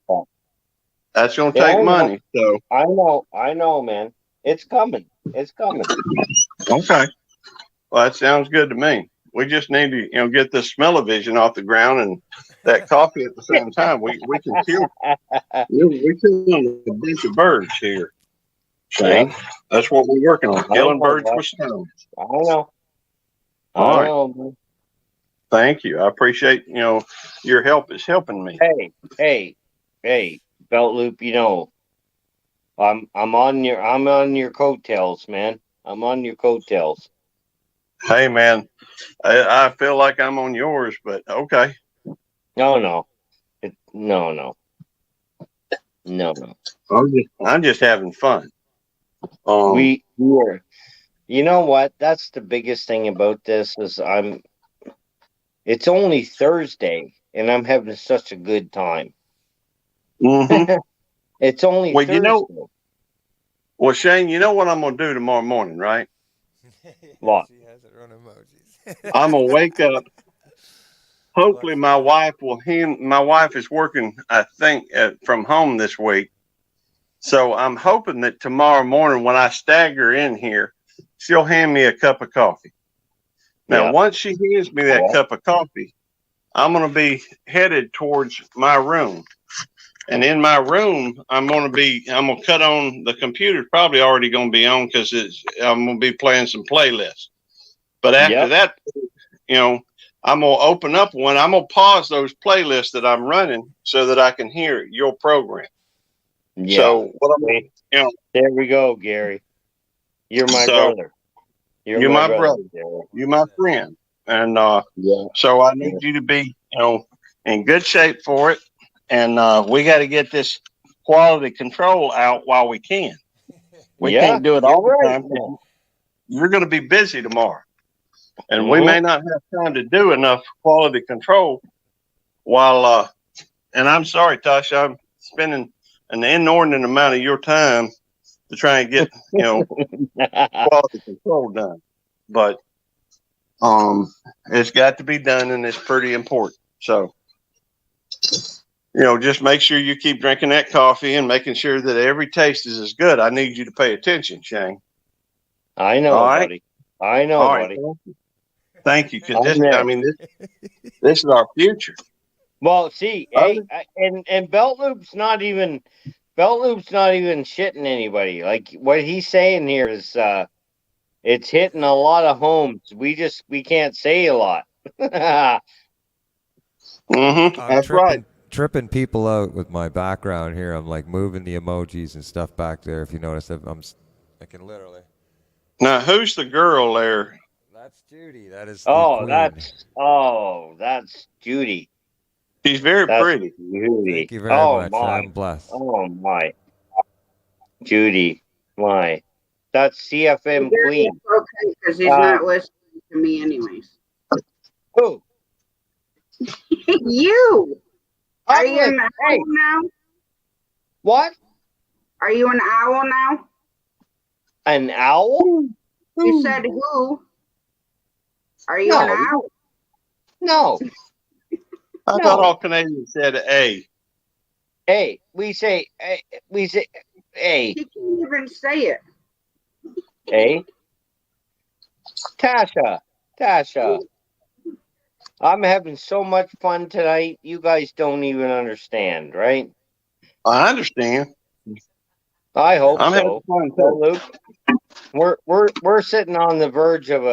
That's going to take money. So I know, man. It's coming. Okay. Well, that sounds good to me. We just need to, get this smell-o-vision off the ground and that coffee at the same time. We can kill. We're killing a bunch of birds here, Shane. Yeah. That's what we're working on. Killing birds with stones. I know. All right. Man. Thank you. I appreciate your help is helping me. Hey, Belt Loop. I'm on your coattails, man. I'm on your coattails. Hey, man, I feel like I'm on yours, but okay. No. I'm just having fun. We were. You know what? That's the biggest thing about this is it's only Thursday and I'm having such a good time. Mm-hmm. It's only Thursday. Well, Shane, you know what I'm going to do tomorrow morning, right? What? I'm going to wake up. Hopefully my wife is working, I think, from home this week. So I'm hoping that tomorrow morning when I stagger in here, she'll hand me a cup of coffee. Now, once she hands me that cup of coffee, I'm going to be headed towards my room. And in my room, I'm going to cut on the computer. Probably already going to be on because I'm going to be playing some playlists. But after that, I'm going to open up one. I'm going to pause those playlists that I'm running so that I can hear your program. Yeah. So there we go, Gary. You're my brother. You're my brother. You're my friend. And so I need you to be, in good shape for it. And we got to get this quality control out while we can. We can't do it all the time. You're going to be busy tomorrow. And we may not have time to do enough quality control while, and I'm sorry, Tasha, I'm spending an inordinate amount of your time to try and get, quality control done. But it's got to be done and it's pretty important. So, just make sure you keep drinking that coffee and making sure that every taste is as good. I need you to pay attention, Shane. I know, buddy. I know, buddy. Thank you. Because this is our future. Well, see, and Belt Loop's not even shitting anybody. Like what he's saying here is it's hitting a lot of homes. We can't say a lot. Mm-hmm. That's right. Tripping people out with my background here. I'm like moving the emojis and stuff back there. If you notice, I can literally. Now, who's the girl there? That's Judy. That is the queen. That's Judy. She's very pretty. Judy. Thank you very much. I'm blessed. Oh my, Judy, my. That's CFM Queen. Okay, because he's not listening to me anyways. Who? You. Are you an owl now? What? Are you an owl now? An owl? You said who? Are you an owl? No. I thought all Canadians said A. A. We say A. You can't even say it. A. Tasha. I'm having so much fun tonight. You guys don't even understand, right? I understand. I hope I'm so. having fun too. Luke, we're sitting on the verge of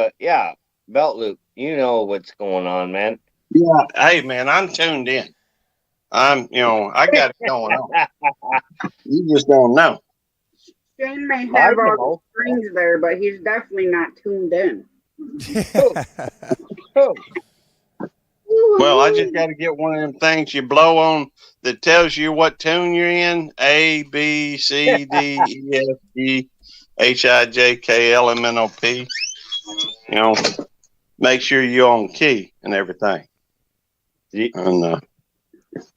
Belt Loop. You know what's going on, man. Yeah. Hey, man, I'm tuned in. I got it going on. You just don't know. Shane may have all the strings there, but he's definitely not tuned in. Well, I just got to get one of them things you blow on that tells you what tune you're in. A, B, C, D, E, F, G, H, I, J, K, L, M, N, O, P. Make sure you're on key and everything. Do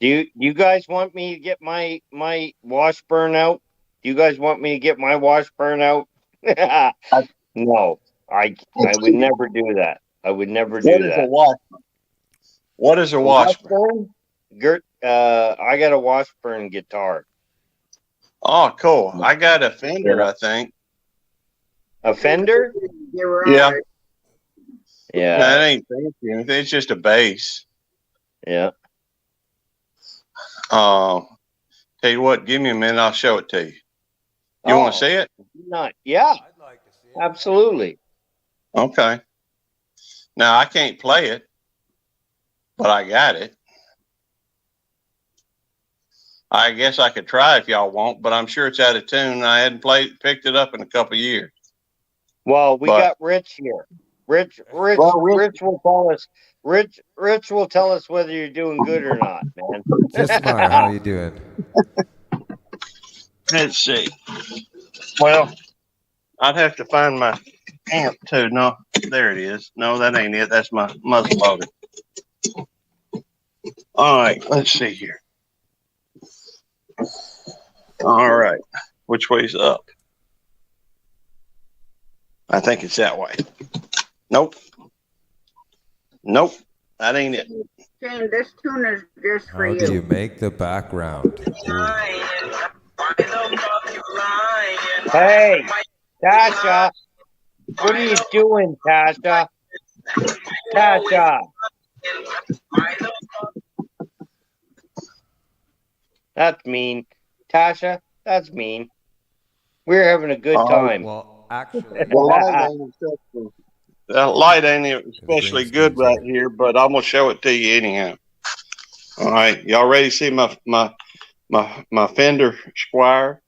you guys want me to get my Washburn out? Do you guys want me to get my Washburn out? No, I would never do that. I would never do that. What is a Washburn? I got a Washburn guitar. Oh, cool. I got a Fender, I think. A Fender? Yeah. Yeah. That ain't fancy. It's just a bass. Yeah. Tell you what, give me a minute. I'll show it to you. You want to see it? Yeah. I'd like to see it. Absolutely. Okay. Now, I can't play it, but I got it. I guess I could try if y'all want, but I'm sure it's out of tune. I hadn't picked it up in a couple of years. Well, we got Rich here. Rich will tell us. Rich will tell us whether you're doing good or not, man. Just smart. How are you doing? Let's see. Well, I'd have to find my amp too. No, there it is. No, that ain't it. That's my muzzle loader. All right, let's see here. All right, which way's up? I think it's that way. Nope, that ain't it. Shane, this tune is just for you. How do you make the background? Hey, Tasha, what are you doing, Tasha? Tasha. That's mean. Tasha, that's mean. We're having a good time. Well, actually, the light ain't especially good right here, but I'm gonna show it to you anyhow. All right, y'all ready to see my Fender Squire?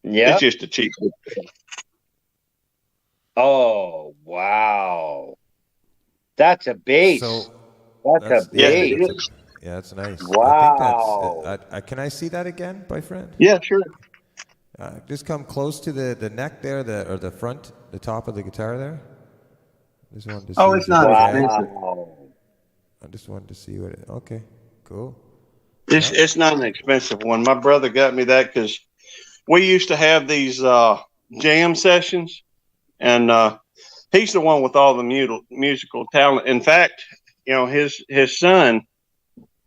Yeah, it's just a cheap. Oh wow, that's a bass. That's a bass. Yeah, that's nice. Wow. I think that's. Can I see that again, my friend? Yeah, sure. Just come close to the neck there, or the front, the top of the guitar there. Just wanted to see. It's not expensive. I just wanted to see what it. Okay, cool. It's not an expensive one. My brother got me that because we used to have these jam sessions, and he's the one with all the musical talent. In fact, his son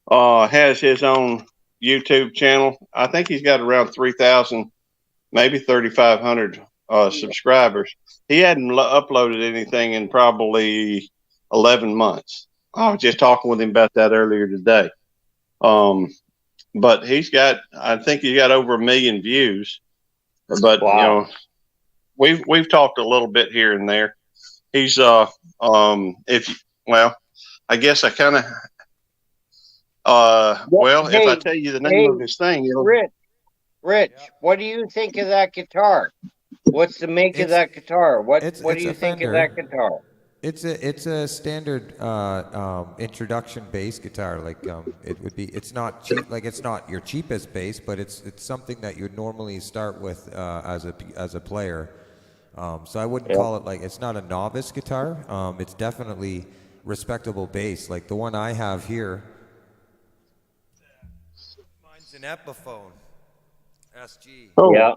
has his own YouTube channel. I think he's got around 3,000, maybe 3,500 subscribers. He hadn't uploaded anything in probably 11 months. I was just talking with him about that earlier today. But I think he got over 1 million views. But Wow. we've talked a little bit here and there. He's I guess I kind of if I tell you the name of his thing, Rich, what do you think of that guitar? What's the make of that guitar? What do you think of that guitar? It's a standard introduction bass guitar. Like it would be. It's not cheap. Like it's not your cheapest bass, but it's something that you'd normally start with as a player. So I wouldn't call it like it's not a novice guitar. It's definitely respectable bass. Like the one I have here. Mine's an Epiphone SG. Oh. Yeah.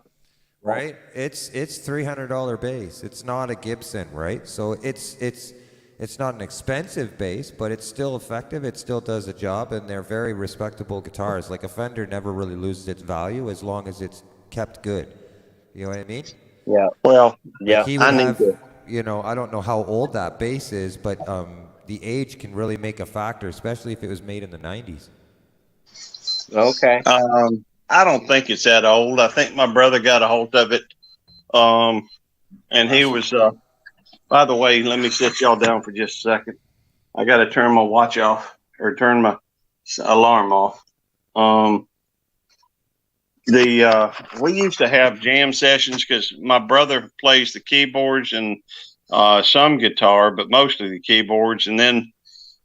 Right, it's $300 bass. It's not a Gibson, right? So it's not an expensive bass, but it's still effective. It still does the job, and they're very respectable guitars. Like a Fender never really loses its value as long as it's kept good. You know what I mean? Yeah. Well, Like he would have, I don't know how old that bass is, but the age can really make a factor, especially if it was made in the 90s. Okay. I don't think it's that old. I think my brother got a hold of it. And he was, by the way, let me set y'all down for just a second. I got to turn my watch off or turn my alarm off. We used to have jam sessions because my brother plays the keyboards and some guitar, but mostly the keyboards. And then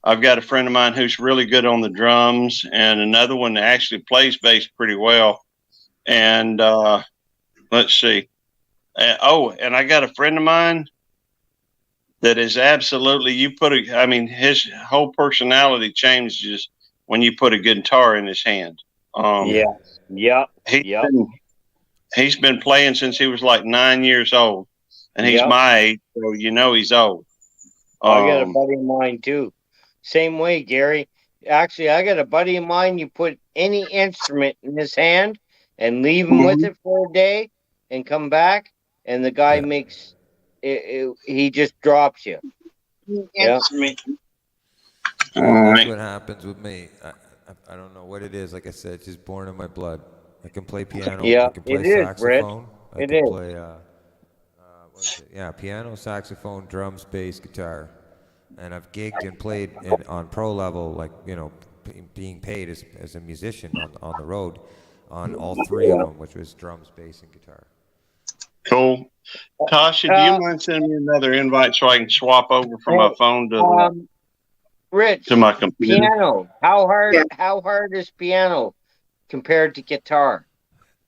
I've got a friend of mine who's really good on the drums, and another one that actually plays bass pretty well. And let's see. And I got a friend of mine that is absolutely, his whole personality changes when you put a guitar in his hand. He's been playing since he was like 9 years old, and he's my age, so he's old. I got a buddy of mine too. Same way, Gary. Actually, I got a buddy of mine. You put any instrument in his hand and leave him with it for a day and come back, and the guy makes it, he just drops you. Instrument. That's what happens with me. I don't know what it is. Like I said, it's just born in my blood. I can play piano. I can play saxophone. I can play what is it? Yeah, piano, saxophone, drums, bass, guitar. And I've gigged and played on pro level, like, being paid as a musician on the road on all three of them, which was drums, bass, and guitar. Cool. Tasha, do you mind sending me another invite so I can swap over from my phone to Rich, to my computer? Piano. How hard is piano compared to guitar?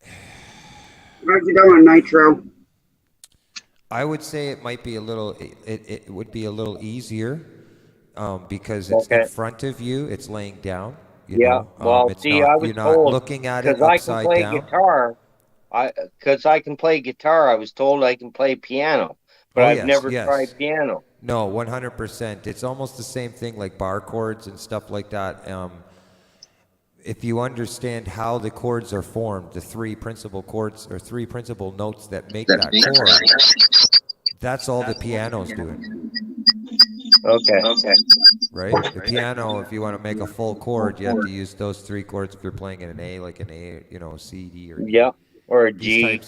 How's it going, Nitro? I would say it might be a little. It would be a little easier, because it's in front of you. It's laying down. You know? Well, it's see, not, I was you're not told looking at it upside down. Because I can play guitar. I was told I can play piano, but I've never tried piano. No, 100%. It's almost the same thing like bar chords and stuff like that. If you understand how the chords are formed, the three principal chords or three principal notes that make that chord, that's all the piano's doing. Okay. Right? The piano, if you want to make a full chord, you have to use those three chords if you're playing in an A, like an A, C, D, or E. Or a G.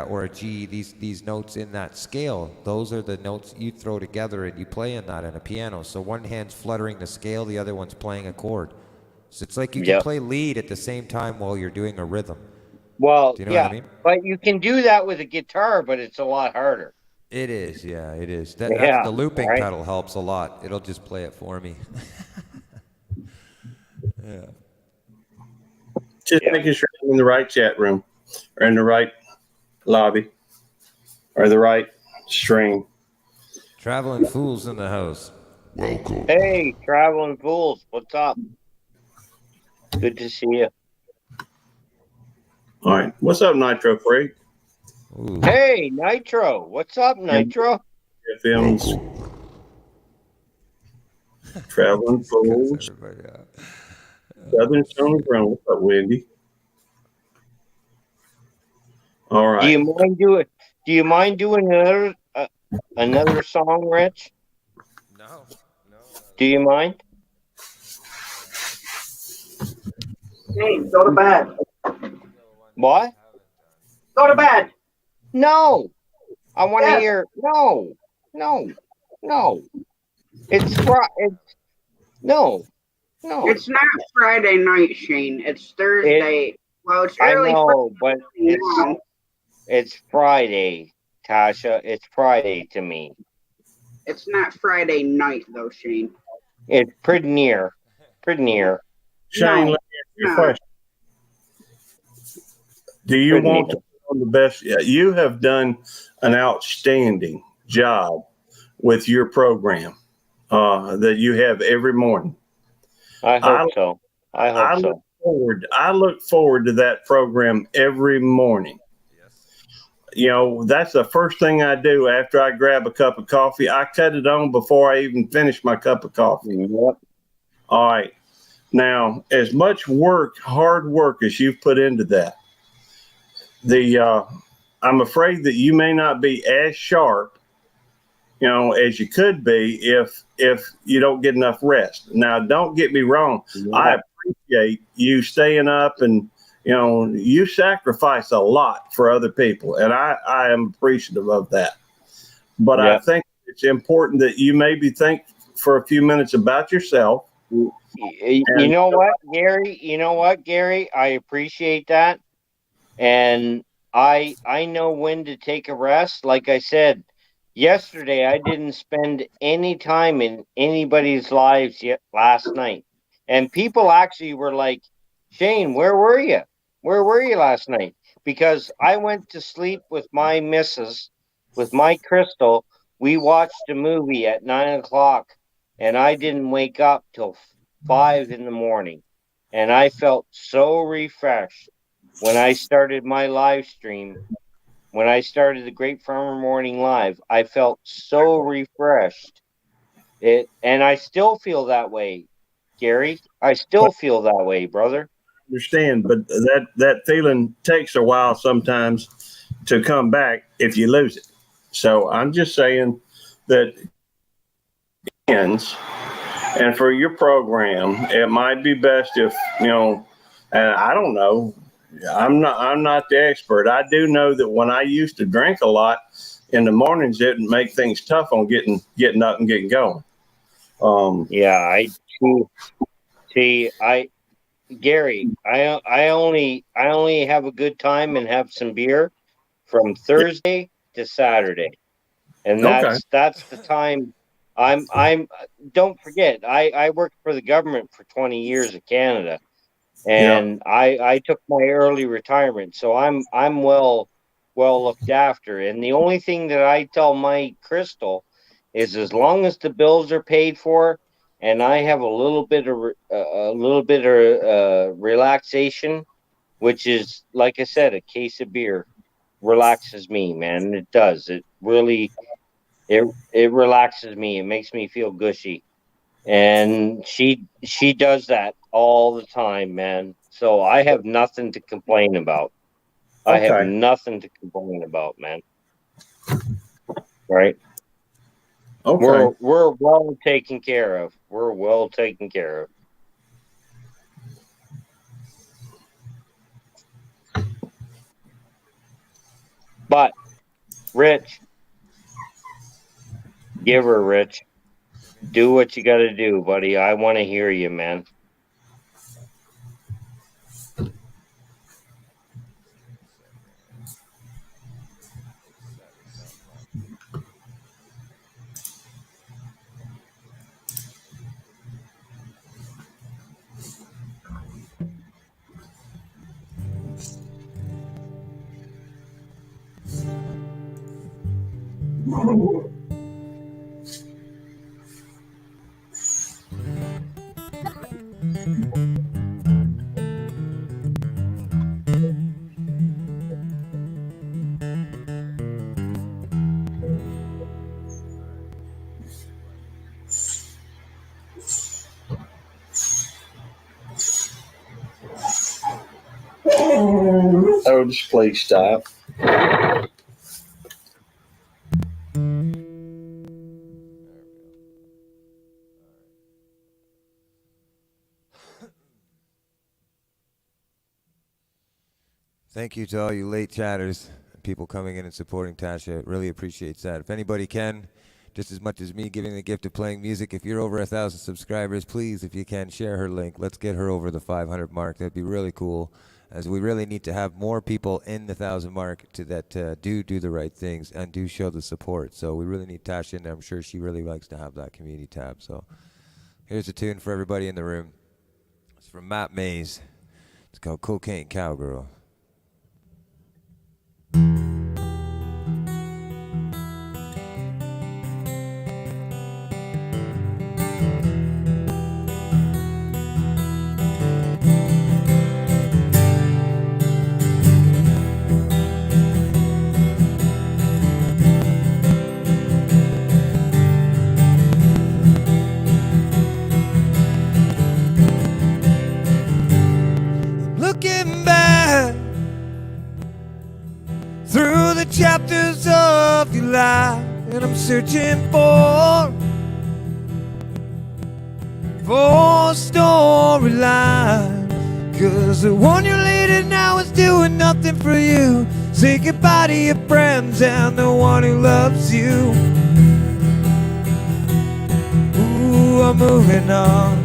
Or a G. These notes in that scale, those are the notes you throw together and you play in that in a piano. So one hand's fluttering the scale, the other one's playing a chord. So it's like you can play lead at the same time while you're doing a rhythm. Well, do you know what I mean? But you can do that with a guitar, but it's a lot harder. It is, it is. That's the looping pedal helps a lot. It'll just play it for me. Just making sure I'm in the right chat room, or in the right lobby, or the right stream. Traveling Fools in the house. Welcome. Hey, Traveling Fools, what's up? Good to see you. All right. What's up, Nitro Freak? Ooh. Hey, Nitro. What's up, Nitro? FM's Traveling Fools. Southern Stone Ground. What's up, Wendy? All right. Do you mind doing another song, Rich? No. Do you mind? Shane, go to bed. What? Go to bed. No. I want to Yes. hear. No. It's no. It's not Friday night, Shane. It's Thursday. Well, it's I early know, but Friday now. it's Friday, Tasha. It's Friday to me. It's not Friday night though, Shane. It's pretty near. Pretty near. Shane, No, let me ask you a no. question. Do you Pretty want near. to be on the best? Yeah, you have done an outstanding job with your program that you have every morning. I hope so. I hope so. I look forward to that program every morning. You know, that's the first thing I do after I grab a cup of coffee. I cut it on before I even finish my cup of coffee. Yep. All right. Now, as much work, hard work as you've put into that, I'm afraid that you may not be as sharp, you know, as you could be if you don't get enough rest. Now, don't get me wrong. I appreciate you staying up and, you know, you sacrifice a lot for other people, and I am appreciative of that. But I think it's important that you maybe think for a few minutes about yourself. You know what, Gary? You know what, Gary? I appreciate that. And I know when to take a rest. Like I said, yesterday I didn't spend any time in anybody's lives yet last night. And people actually were like, Shane, where were you? Where were you last night? Because I went to sleep with my missus, with my Crystal. We watched a movie at 9:00, and I didn't wake up till 5 in the morning. And I felt so refreshed when I started my live stream. When I started the Great Farmer Morning Live, I felt so refreshed. And I still feel that way, Gary. I still feel that way, brother. Understand, but that feeling takes a while sometimes to come back if you lose it. So I'm just saying that ends, and for your program, it might be best if, you know, and I don't know, I'm not the expert. I do know that when I used to drink a lot in the mornings, it would make things tough on getting up and getting going. Yeah, Gary, I only have a good time and have some beer from Thursday to Saturday, and that's the time. I'm don't forget, I worked for the government for 20 years in Canada, and I took my early retirement, so I'm well looked after. And the only thing that I tell my Crystal is, as long as the bills are paid for, and I have a little bit of relaxation, which is, like I said, a case of beer relaxes me, man. It does. It really it relaxes me. It makes me feel gushy. And she does that all the time, man. So I have nothing to complain about. I have nothing to complain about, man. Right? Okay. We're well taken care of. We're well taken care of. But Rich, give her, Rich. Do what you got to do, buddy. I want to hear you, man. Oh, just please stop. Thank you to all you late chatters, people coming in and supporting Tasha. Really appreciates that. If anybody can, just as much as me giving the gift of playing music, if you're over 1,000 subscribers, please, if you can, share her link. Let's get her over the 500 mark. That'd be really cool, as we really need to have more people in the 1,000 mark that do the right things and do show the support. So we really need Tasha in there. I'm sure she really likes to have that community tab. So here's a tune for everybody in the room. It's from Matt Mays. It's called Cocaine Cowgirl. Looking back through the chapters of your life, and I'm searching for storylines. 'Cause the one you later now is doing nothing for you. Say goodbye to your friends and the one who loves you. Ooh, I'm moving on.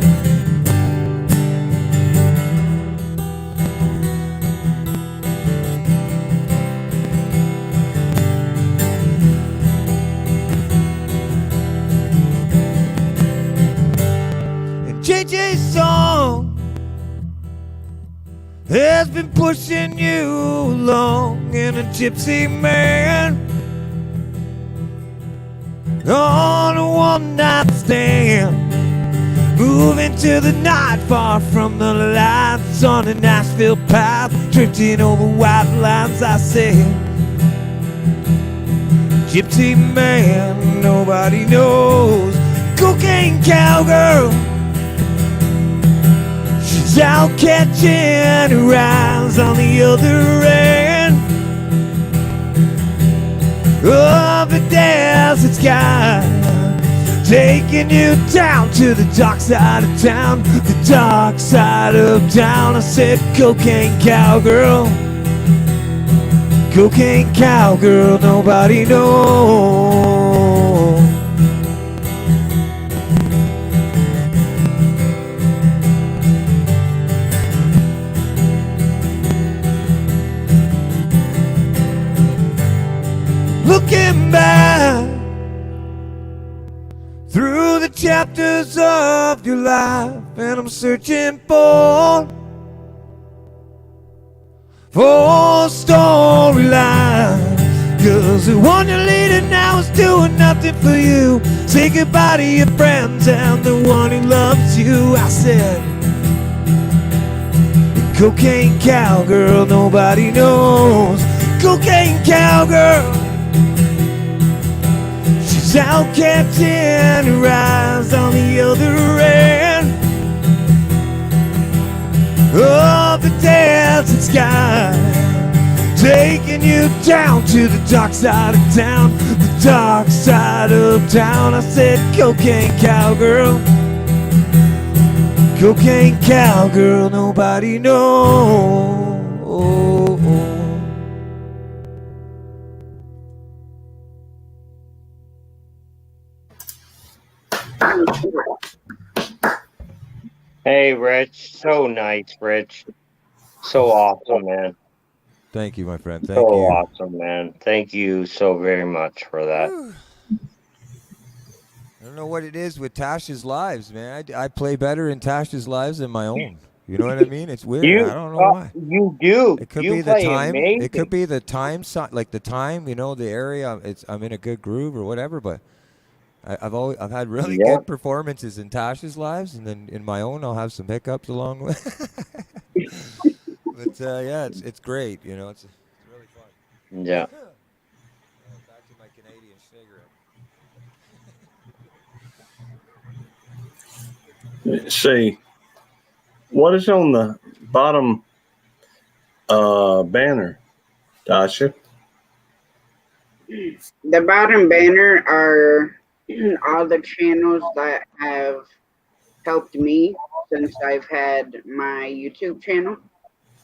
JJ's song has been pushing you along, and a gypsy man on a one-night stand, moving to the night far from the lights on a Nashville path, drifting over white lines. I say, gypsy man, nobody knows. Cocaine cowgirl, she's out catching her eyes on the other end of the desert sky, taking you down to the dark side of town, the dark side of town. I said, cocaine cowgirl, cocaine cowgirl, nobody knows. Looking back through the chapters of your life, and I'm searching for storylines. 'Cause the one you're leading now is doing nothing for you. Say goodbye to your friends and the one who loves you. I said, cocaine cowgirl, nobody knows. Cocaine cowgirl, she's out catching her eyes on the other end of the desert sky, taking you down to the dark side of town, the dark side of town. I said, cocaine cowgirl, cocaine cowgirl, nobody knows. Hey, Rich. So nice, Rich. So awesome, man. Thank you, my friend. Thank So you. awesome, man. Thank you so very much for that. I don't know what it is with Tasha's lives, man. I play better in Tasha's lives than my own. You know what I mean? It's weird. I don't know why. You do. It could You be the play time. amazing. It could be the time, like the time. You know, the area. I'm in a good groove or whatever. But I've had really good performances in Tasha's lives, and then in my own I'll have some hiccups along with. But yeah, it's great. You know, it's really fun. Yeah. Back to my Canadian cigarette. Let's see. What is on the bottom banner, Tasha? The bottom banner are all the channels that have helped me since I've had my YouTube channel.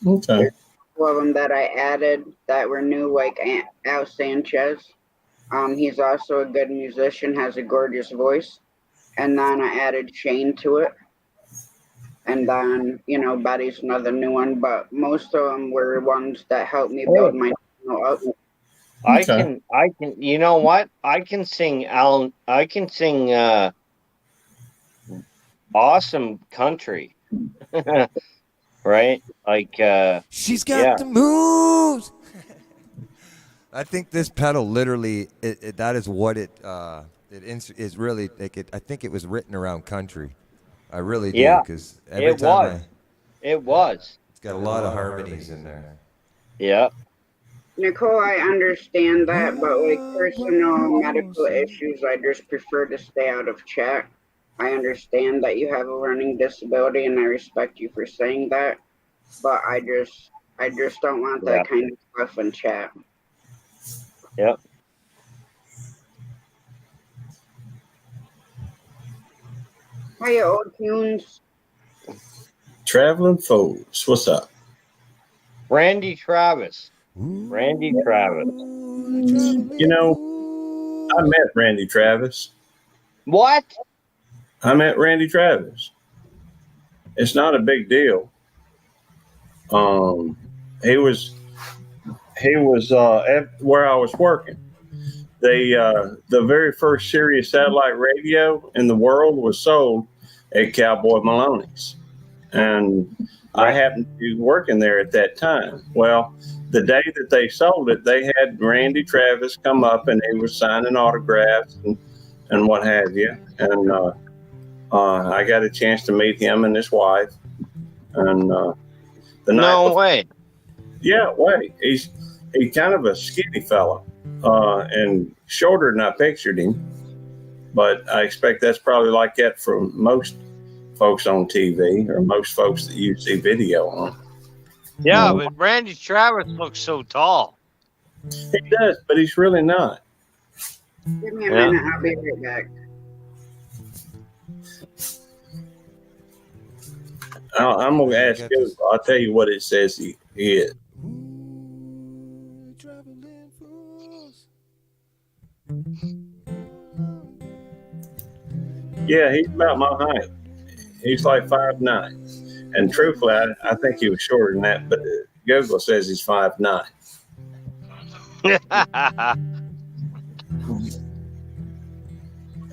Okay. couple of them that I added that were new, like Al Sanchez. He's also a good musician, has a gorgeous voice. And then I added Shane to it. And then, you know, Betty's another new one, but most of them were ones that helped me build my channel up. I can, you know what? I can sing awesome country. Right? Like, she's got the moves. I think this pedal literally, that is what it is really, like I think it was written around country. I really do, Yeah, because every it time was. It was. it's got a lot of harmonies in there. Yeah. Nicole, I understand that, but like personal medical issues, I just prefer to stay out of chat. I understand that you have a learning disability, and I respect you for saying that, but I just don't want that kind of stuff in chat. Yep. Hiya, old tunes. Traveling Foes, what's up? Randy Travis. Randy Travis. You know, I met Randy Travis. What? I met Randy Travis. It's not a big deal. He was at where I was working. The very first Sirius satellite radio in the world was sold at Cowboy Maloney's, and I happened to be working there at that time. Well, the day that they sold it, they had Randy Travis come up, and he was signing autographs and what have you. And I got a chance to meet him and his wife. And the night No before, way. yeah, wait. He's kind of a skinny fella and shorter than I pictured him. But I expect that's probably like that for most folks on TV or most folks that you see video on. Yeah, but Randy Travis looks so tall. He does, but he's really not. Give me a minute, I'll be right back. I'm going to ask you. I'll tell you what it says he is. Yeah, he's about my height. He's like 5'9". And truthfully, I think he was shorter than that, but Google says he's 5'9".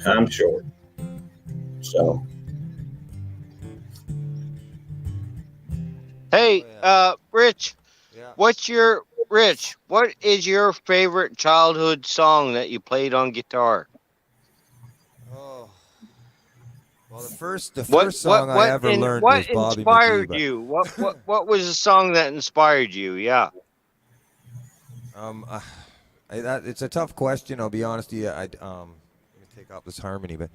I'm short. So. Hey, Rich, what is your favorite childhood song that you played on guitar? Oh, well, the first song I ever learned was Bobby What inspired McGee, you? What was the song that inspired you? Yeah. It's a tough question. I'll be honest with you. Let me take off this harmony, but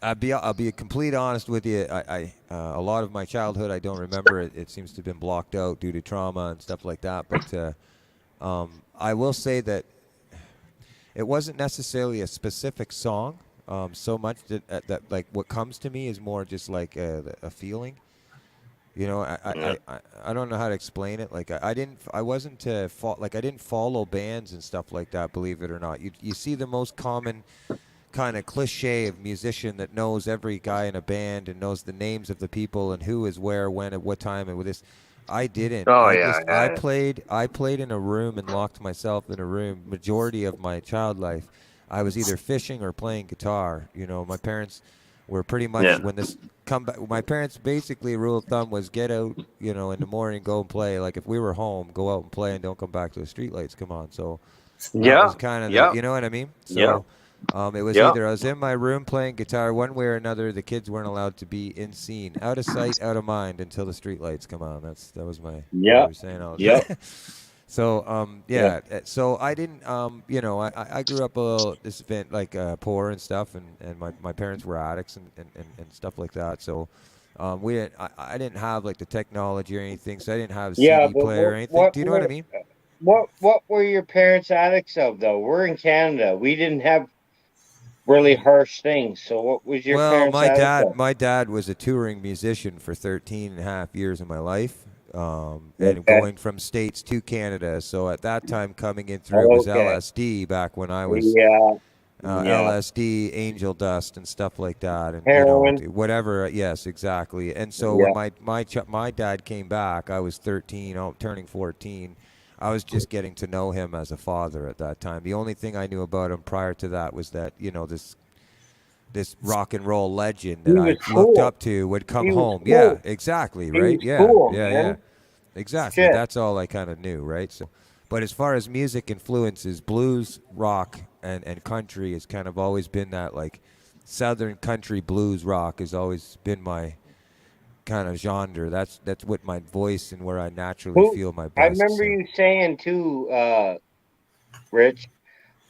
I'll be complete honest with you. A lot of my childhood I don't remember. It seems to have been blocked out due to trauma and stuff like that. But I will say that it wasn't necessarily a specific song so much that like what comes to me is more just like a feeling. You know, I don't know how to explain it. Like I didn't follow bands and stuff like that. Believe it or not, you see the most common kind of cliche of musician that knows every guy in a band and knows the names of the people and who is where, when, at what time, and with this. I didn't. I played in a room and locked myself in a room. Majority of my child life, I was either fishing or playing guitar. You know, my parents were pretty much when this come back. My parents basically rule of thumb was get out, you know, in the morning, go and play. Like if we were home, go out and play and don't come back till the streetlights come on. So that was kind of you know what I mean? So it was either I was in my room playing guitar one way or another. The kids weren't allowed to be in scene, out of sight, out of mind until the streetlights come on. That was my what saying. So so I didn't you know I grew up a little poor and stuff, and my parents were addicts and stuff like that. So I didn't have like the technology or anything, so I didn't have a CD player or anything. Do you know what I mean? What were your parents addicts of though? We're in Canada. We didn't have really harsh things. So what was your parents addicts of? My dad was a touring musician for 13 and a half years of my life. and going from States to Canada. So at that time, coming in through, it was Okay. LSD back when I was Yeah. LSD, angel dust, and stuff like that, and Heroin. whatever. Yes, exactly. And so Yeah. when my dad came back, I was 13, turning 14. I was just getting to know him as a father at that time. The only thing I knew about him prior to that was that this rock and roll legend that He I was looked cool. up to would come He was home. cool. Yeah, exactly, He right? was Yeah, cool, yeah, man. yeah. Exactly. Shit. That's all I kind of knew, right? So, but as far as music influences, blues, rock, and country has kind of always been that, like, southern country blues rock has always been my kind of genre. That's what my voice and where I naturally feel my best. I remember you saying too, Rich.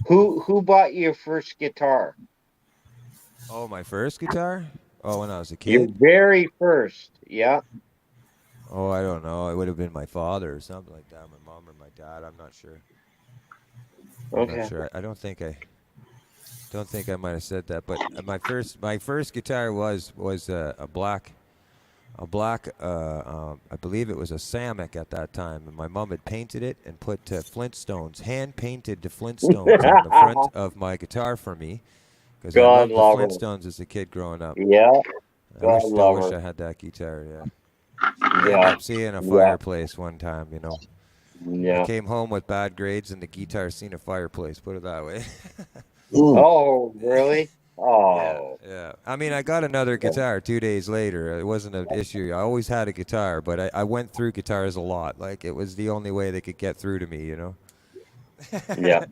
Who bought you your first guitar? Oh, my first guitar? Oh, when I was a Your kid? very first. Yeah. Oh, I don't know. It would have been my father or something like that. My mom or my dad. I'm not sure. I'm Okay. not sure. I don't think I might have said that. But my first guitar was a black. I believe it was a Samick at that time, and my mom had painted it and put Flintstones, hand painted the Flintstones on the front of my guitar for me, because I God loved the love her. Flintstones as a kid growing up. Yeah. I God still love wish her. I had that guitar. Yeah. I ended Yeah. up seeing a Yeah. fireplace one time. I Yeah. came home with bad grades, and the guitar seen a fireplace. Put it that way. Oh, really? Oh. Yeah. I mean, I got another guitar 2 days later. It wasn't an issue. I always had a guitar, but I went through guitars a lot. Like, it was the only way they could get through to me. Yeah.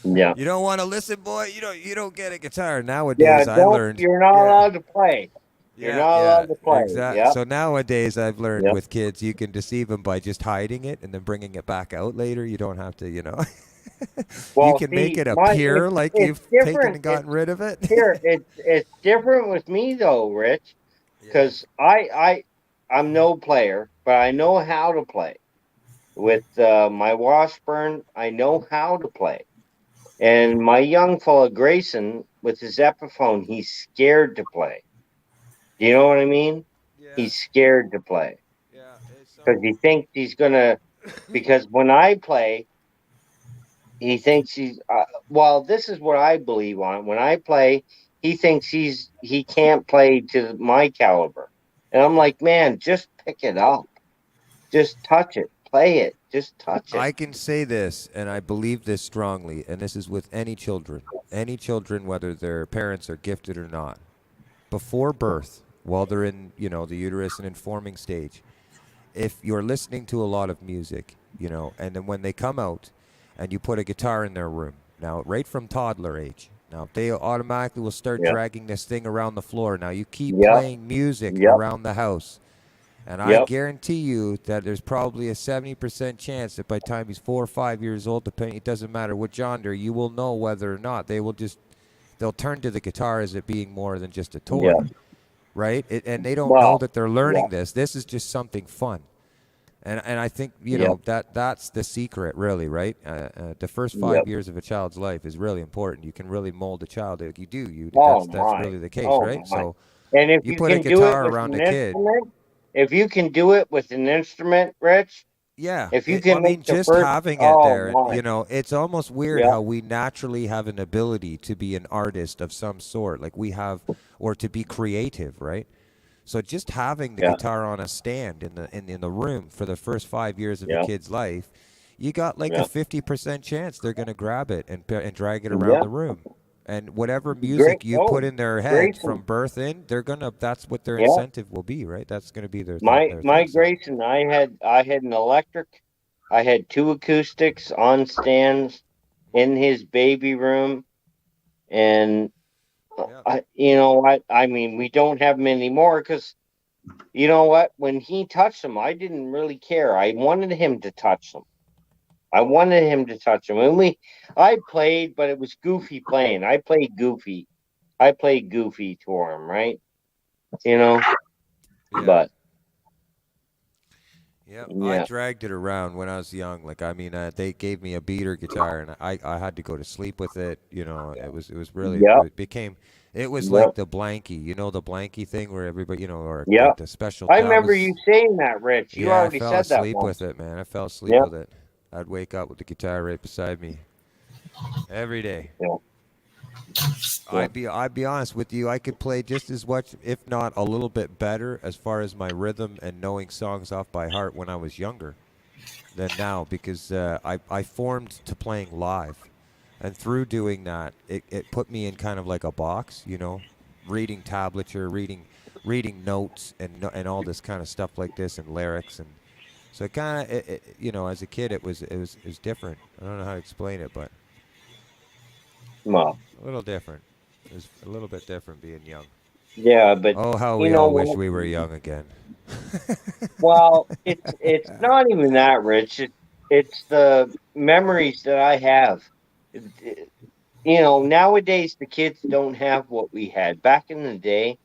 Yeah. You don't want to listen, boy. You don't get a guitar Yeah. nowadays. I learned. You're not allowed to play. You're Yeah, not allowed to play. exactly. Yeah. So nowadays, I've learned Yep. with kids, you can deceive them by just hiding it and then bringing it back out later. You don't have to, you Well, can make see, it appear like it's you've taken different. and gotten rid of it. Here, it's different with me though, Rich, because I'm no player, but I know how to play. With my Washburn, I know how to play. And my young fella Grayson, with his Epiphone, he's scared to play. Do you know what I mean? He's scared to play because he thinks he's gonna. Because when I play, he thinks he's. Well, this is what I believe on. When I play, he thinks he can't play to my caliber, and I'm like, man, just pick it up, just touch it, play it, just touch it. I can say this, and I believe this strongly, and this is with any children, whether their parents are gifted or not. Before birth, while they're in, the uterus and in forming stage, if you're listening to a lot of music, and then when they come out and you put a guitar in their room, now right from toddler age, now they automatically will start dragging this thing around the floor. Now you keep playing music around the house. And I guarantee you that there's probably a 70% chance that by the time he's 4 or 5 years old, it doesn't matter what genre, you will know whether or not they'll turn to the guitar as it being more than just a toy, right? And they don't know that they're learning this. This is just something fun. And I think, that's the secret, really, right? The first 5 years of a child's life is really important. You can really mold a child. Like you do. That's really the case, right? So and if you put a guitar around a kid. If you can do it with an instrument, Rich. Yeah. If you can make just the first, having it there, my. It's almost weird how we naturally have an ability to be an artist of some sort, like we have, or to be creative, right? So just having the guitar on a stand in the room for the first 5 years of a kid's life, you got like a 50% chance they're going to grab it and drag it around the room. And whatever music you put in their head from birth in, that's what their incentive will be, right? That's going to be their My Grayson, I had an electric, I had 2 acoustics on stands in his baby room, and you know what? I mean, we don't have them anymore because, you know what? When he touched them, I didn't really care. I wanted him to touch them. And I played, but it was goofy playing. I played goofy to him, right? But. Yeah, I dragged it around when I was young. Like, I mean, they gave me a beater guitar, and I had to go to sleep with it. It was really it It was Yep. like the blankie, the blankie thing where everybody, or Yep. like the special. I That remember was, you saying that, Rich. You yeah, I already fell said that asleep once. with it, man. I fell asleep Yep. with it. I'd wake up with the guitar right beside me every day. Yeah. I'd be honest with you. I could play just as much, if not a little bit better, as far as my rhythm and knowing songs off by heart when I was younger than now, because I formed to playing live, and through doing that, it put me in kind of like a box, reading tablature, reading notes, and all this kind of stuff like this, and lyrics, and so it kind of, as a kid, it was different. I don't know how to explain it, but Well, a little different. It was a little bit different being young. yeah, but Oh, how you we know all wish what? we were young again. Well, it's not even that, Rich. It's the memories that I have. Nowadays the kids don't have what we had back in the day.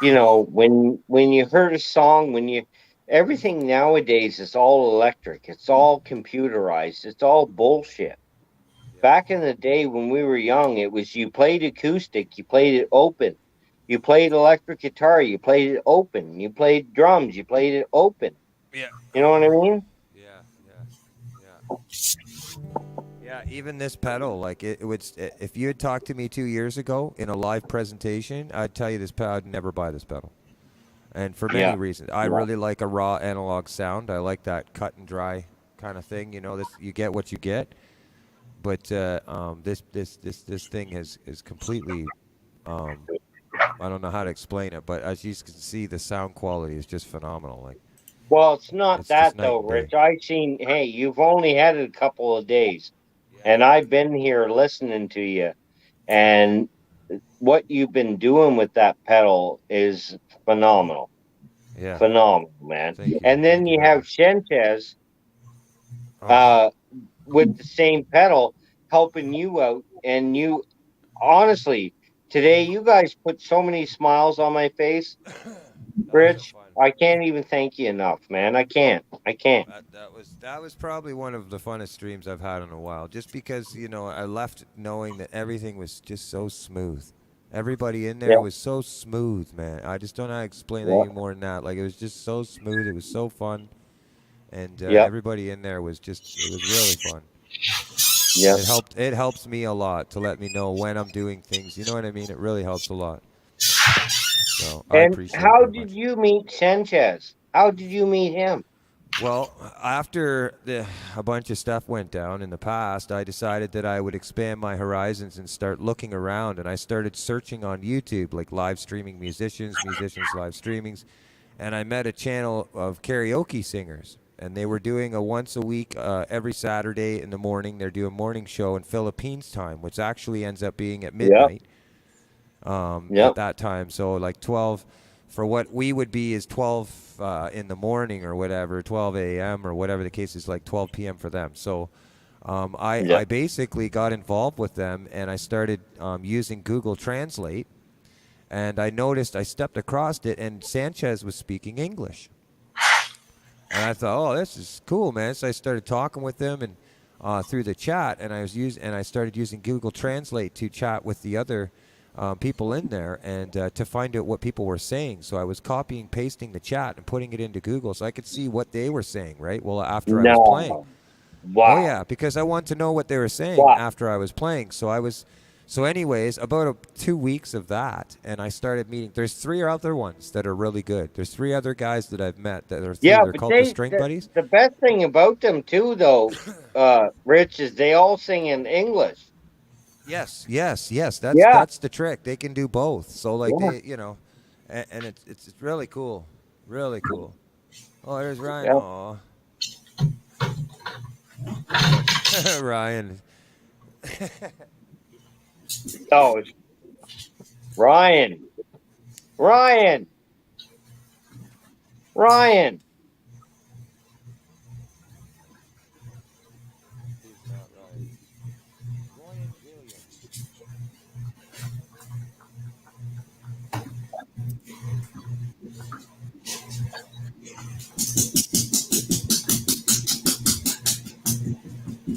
When you heard a song, everything nowadays is all electric. It's all computerized. It's all bullshit. Back in the day when we were young, it was you played acoustic, you played it open. You played electric guitar, you played it open. You played drums, you played it open. Yeah. You know what I mean? Yeah, even this pedal, like it would. If you had talked to me 2 years ago in a live presentation, I'd tell you this pedal. I'd never buy this pedal, and for many Yeah. reasons. I really like a raw analog sound. I like that cut and dry kind of thing. This you get what you get. But this thing is completely. I don't know how to explain it, but as you can see, the sound quality is just phenomenal. Like, Well, it's not it's that just night though, and day. Rich. Hey, you've only had it a couple of days, and I've been here listening to you, and what you've been doing with that pedal is phenomenal. Yeah. Phenomenal, man. Thank you. And then Thank you you very have much. Sanchez with the same pedal helping you out, and you honestly today you guys put so many smiles on my face, Rich. I can't even thank you enough, man. I can't. That was probably one of the funnest streams I've had in a while. Just because I left knowing that everything was just so smooth. Everybody in there Yeah. was so smooth, man. I just don't know how to explain it Yeah. any more than that. Like, it was just so smooth. It was so fun, and Yeah. everybody in there was it was really fun. Yeah. It helps me a lot to let me know when I'm doing things. You know what I mean? It really helps a lot. So I And appreciate it how very did much. you meet Sanchez? How did you meet him? Well, after a bunch of stuff went down in the past, I decided that I would expand my horizons and start looking around. And I started searching on YouTube, like live streaming musicians live streamings. And I met a channel of karaoke singers. And they were doing a once a week, every Saturday in the morning. They're doing a morning show in Philippines time, which actually ends up being at midnight at that time. So like 12, for what we would be is 12 in the morning or whatever, 12 a.m. or whatever the case is, like 12 p.m. for them. So I basically got involved with them, and I started using Google Translate. And I noticed I stepped across it, and Sanchez was speaking English. And I thought, oh, this is cool, man. So I started talking with them and through the chat, and I started using Google Translate to chat with the other people in there and to find out what people were saying. So I was copying, pasting the chat and putting it into Google so I could see what they were saying, right? Well, after I was playing. Wow. Oh, yeah, because I wanted to know what they were saying after I was playing. So anyways, about 2 weeks of that, and I started meeting. There's 3 other ones that are really good. There's 3 other guys that I've met that are they're called the String Buddies. The best thing about them too, though, Rich, is they all sing in English. Yes. That's the trick. They can do both. So like they, and it's really cool, really cool. Oh, there's Ryan. Yeah. Aw. Ryan. Oh, it's Ryan.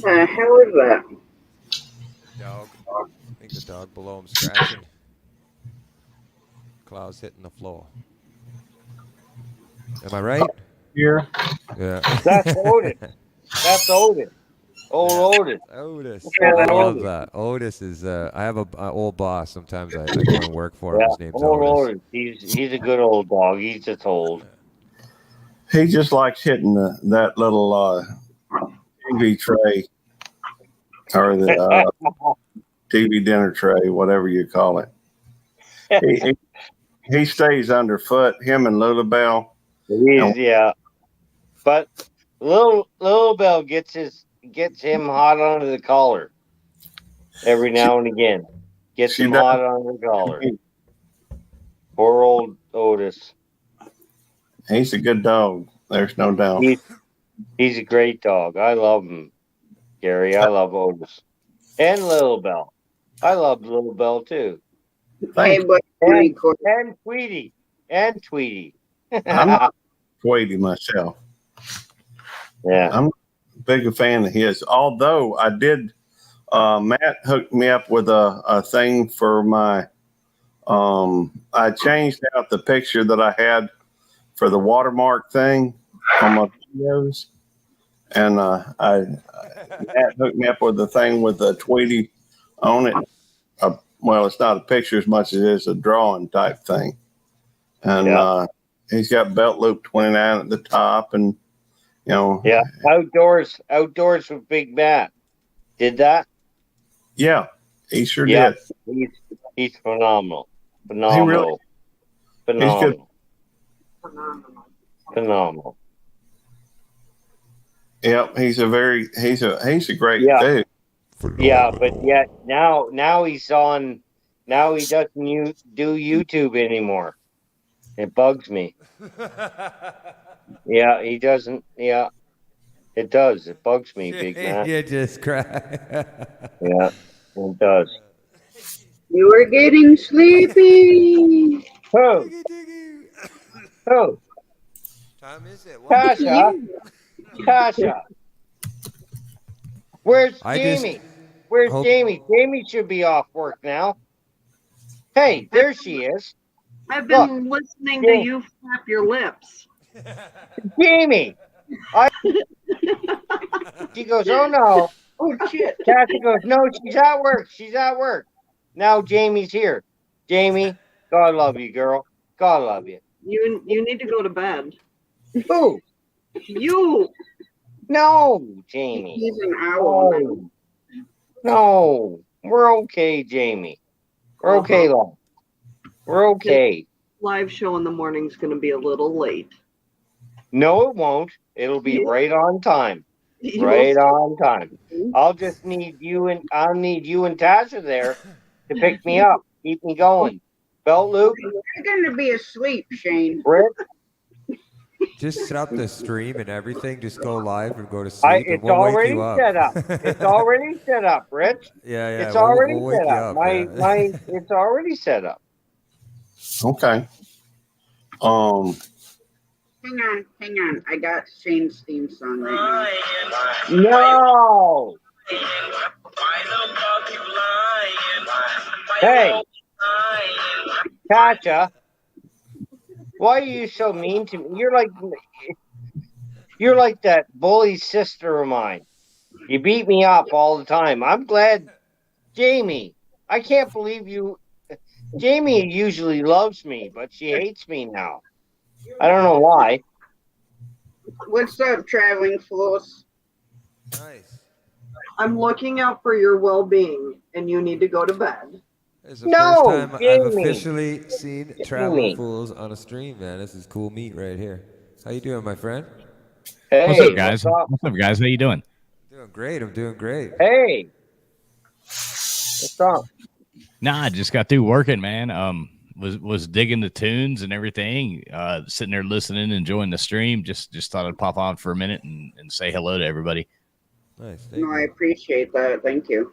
How is that? Dog. I think the dog below him scratching. clouds hitting the floor. Am I right? Here. Yeah. That's Otis. That's Otis. Old Otis. Otis. Yeah, I love Otis. that. Otis is. I have a old boss. Sometimes I go and work for him. Yeah, His name's old Otis. Otis. He's a good old dog. He's just old. He just likes hitting that little TV tray or the TV dinner tray, whatever you call it. He stays underfoot. Him and Lulabelle. Yeah, but Little Bell gets him hot under the collar every now and again. Gets him hot under the collar. Poor old Otis. He's a good dog. There's no doubt. He's a great dog. I love him, Gary. I love Otis and Little Bell. I love Little Bell too. Hey, but and Tweety. I'm not Tweety myself. Yeah, I'm a big fan of his. Although I did, Matt hooked me up with a thing for my. I changed out the picture that I had for the watermark thing on my videos, and Matt hooked me up with the thing with the Tweety on it. Well, it's not a picture as much as it is a drawing type thing, and he's got belt loop 29 at the top, and yeah, outdoors with Big Matt. Did that? Yeah, he sure did. He's phenomenal. He's good. Phenomenal. Yep, he's a great dude. Yeah, but yet now he's on. Now he doesn't do YouTube anymore. It bugs me. Yeah, he doesn't. Yeah, it does. It bugs me, Big Matt. You just cry. Yeah, it does. You were getting sleepy. Who? Time is it? Tasha. Where's Jamie? Where's Jamie? Jamie should be off work now. Hey, there she is. I've been listening to you flap your lips. Jamie. She goes, oh no. Oh shit. Tasha goes, no, she's at work. She's at work. Now Jamie's here. Jamie, God love you, girl. God love you. You need to go to bed. Who? You. No, Jamie. He's an owl. No. We're okay, Jamie. We're okay, love. We're okay. Live show in the morning is going to be a little late. No, it won't. It'll be right on time. Right on time. I'll just need you and Tasha there to pick me up, keep me going. Belt loop. You're going to be asleep, Shane. Rick. Just set up the stream and everything. Just go live and go to sleep. It's already set up. It's already set up, Rich. Yeah. It's already we'll wake set up. It's already set up. Okay. Hang on. I got Shane's theme song right now. No. Hey, Tasha, why are you so mean to me? You're like that bully sister of mine. You beat me up all the time. I'm glad, Jamie. I can't believe you. Jamie usually loves me, but she hates me now. I don't know why. What's up, Traveling Fools? Nice. I'm looking out for your well-being, and you need to go to bed. It's the first time I've officially seen Traveling Fools on a stream, man. This is cool meat right here. How you doing, my friend? Hey, what's up, guys? What's up, guys? How you doing? Doing great. I'm doing great. Hey, what's up? Nah, I just got through working, man. Was digging the tunes and everything. Sitting there listening, enjoying the stream. Just thought I'd pop on for a minute and say hello to everybody. Nice. No, I appreciate that. Thank you.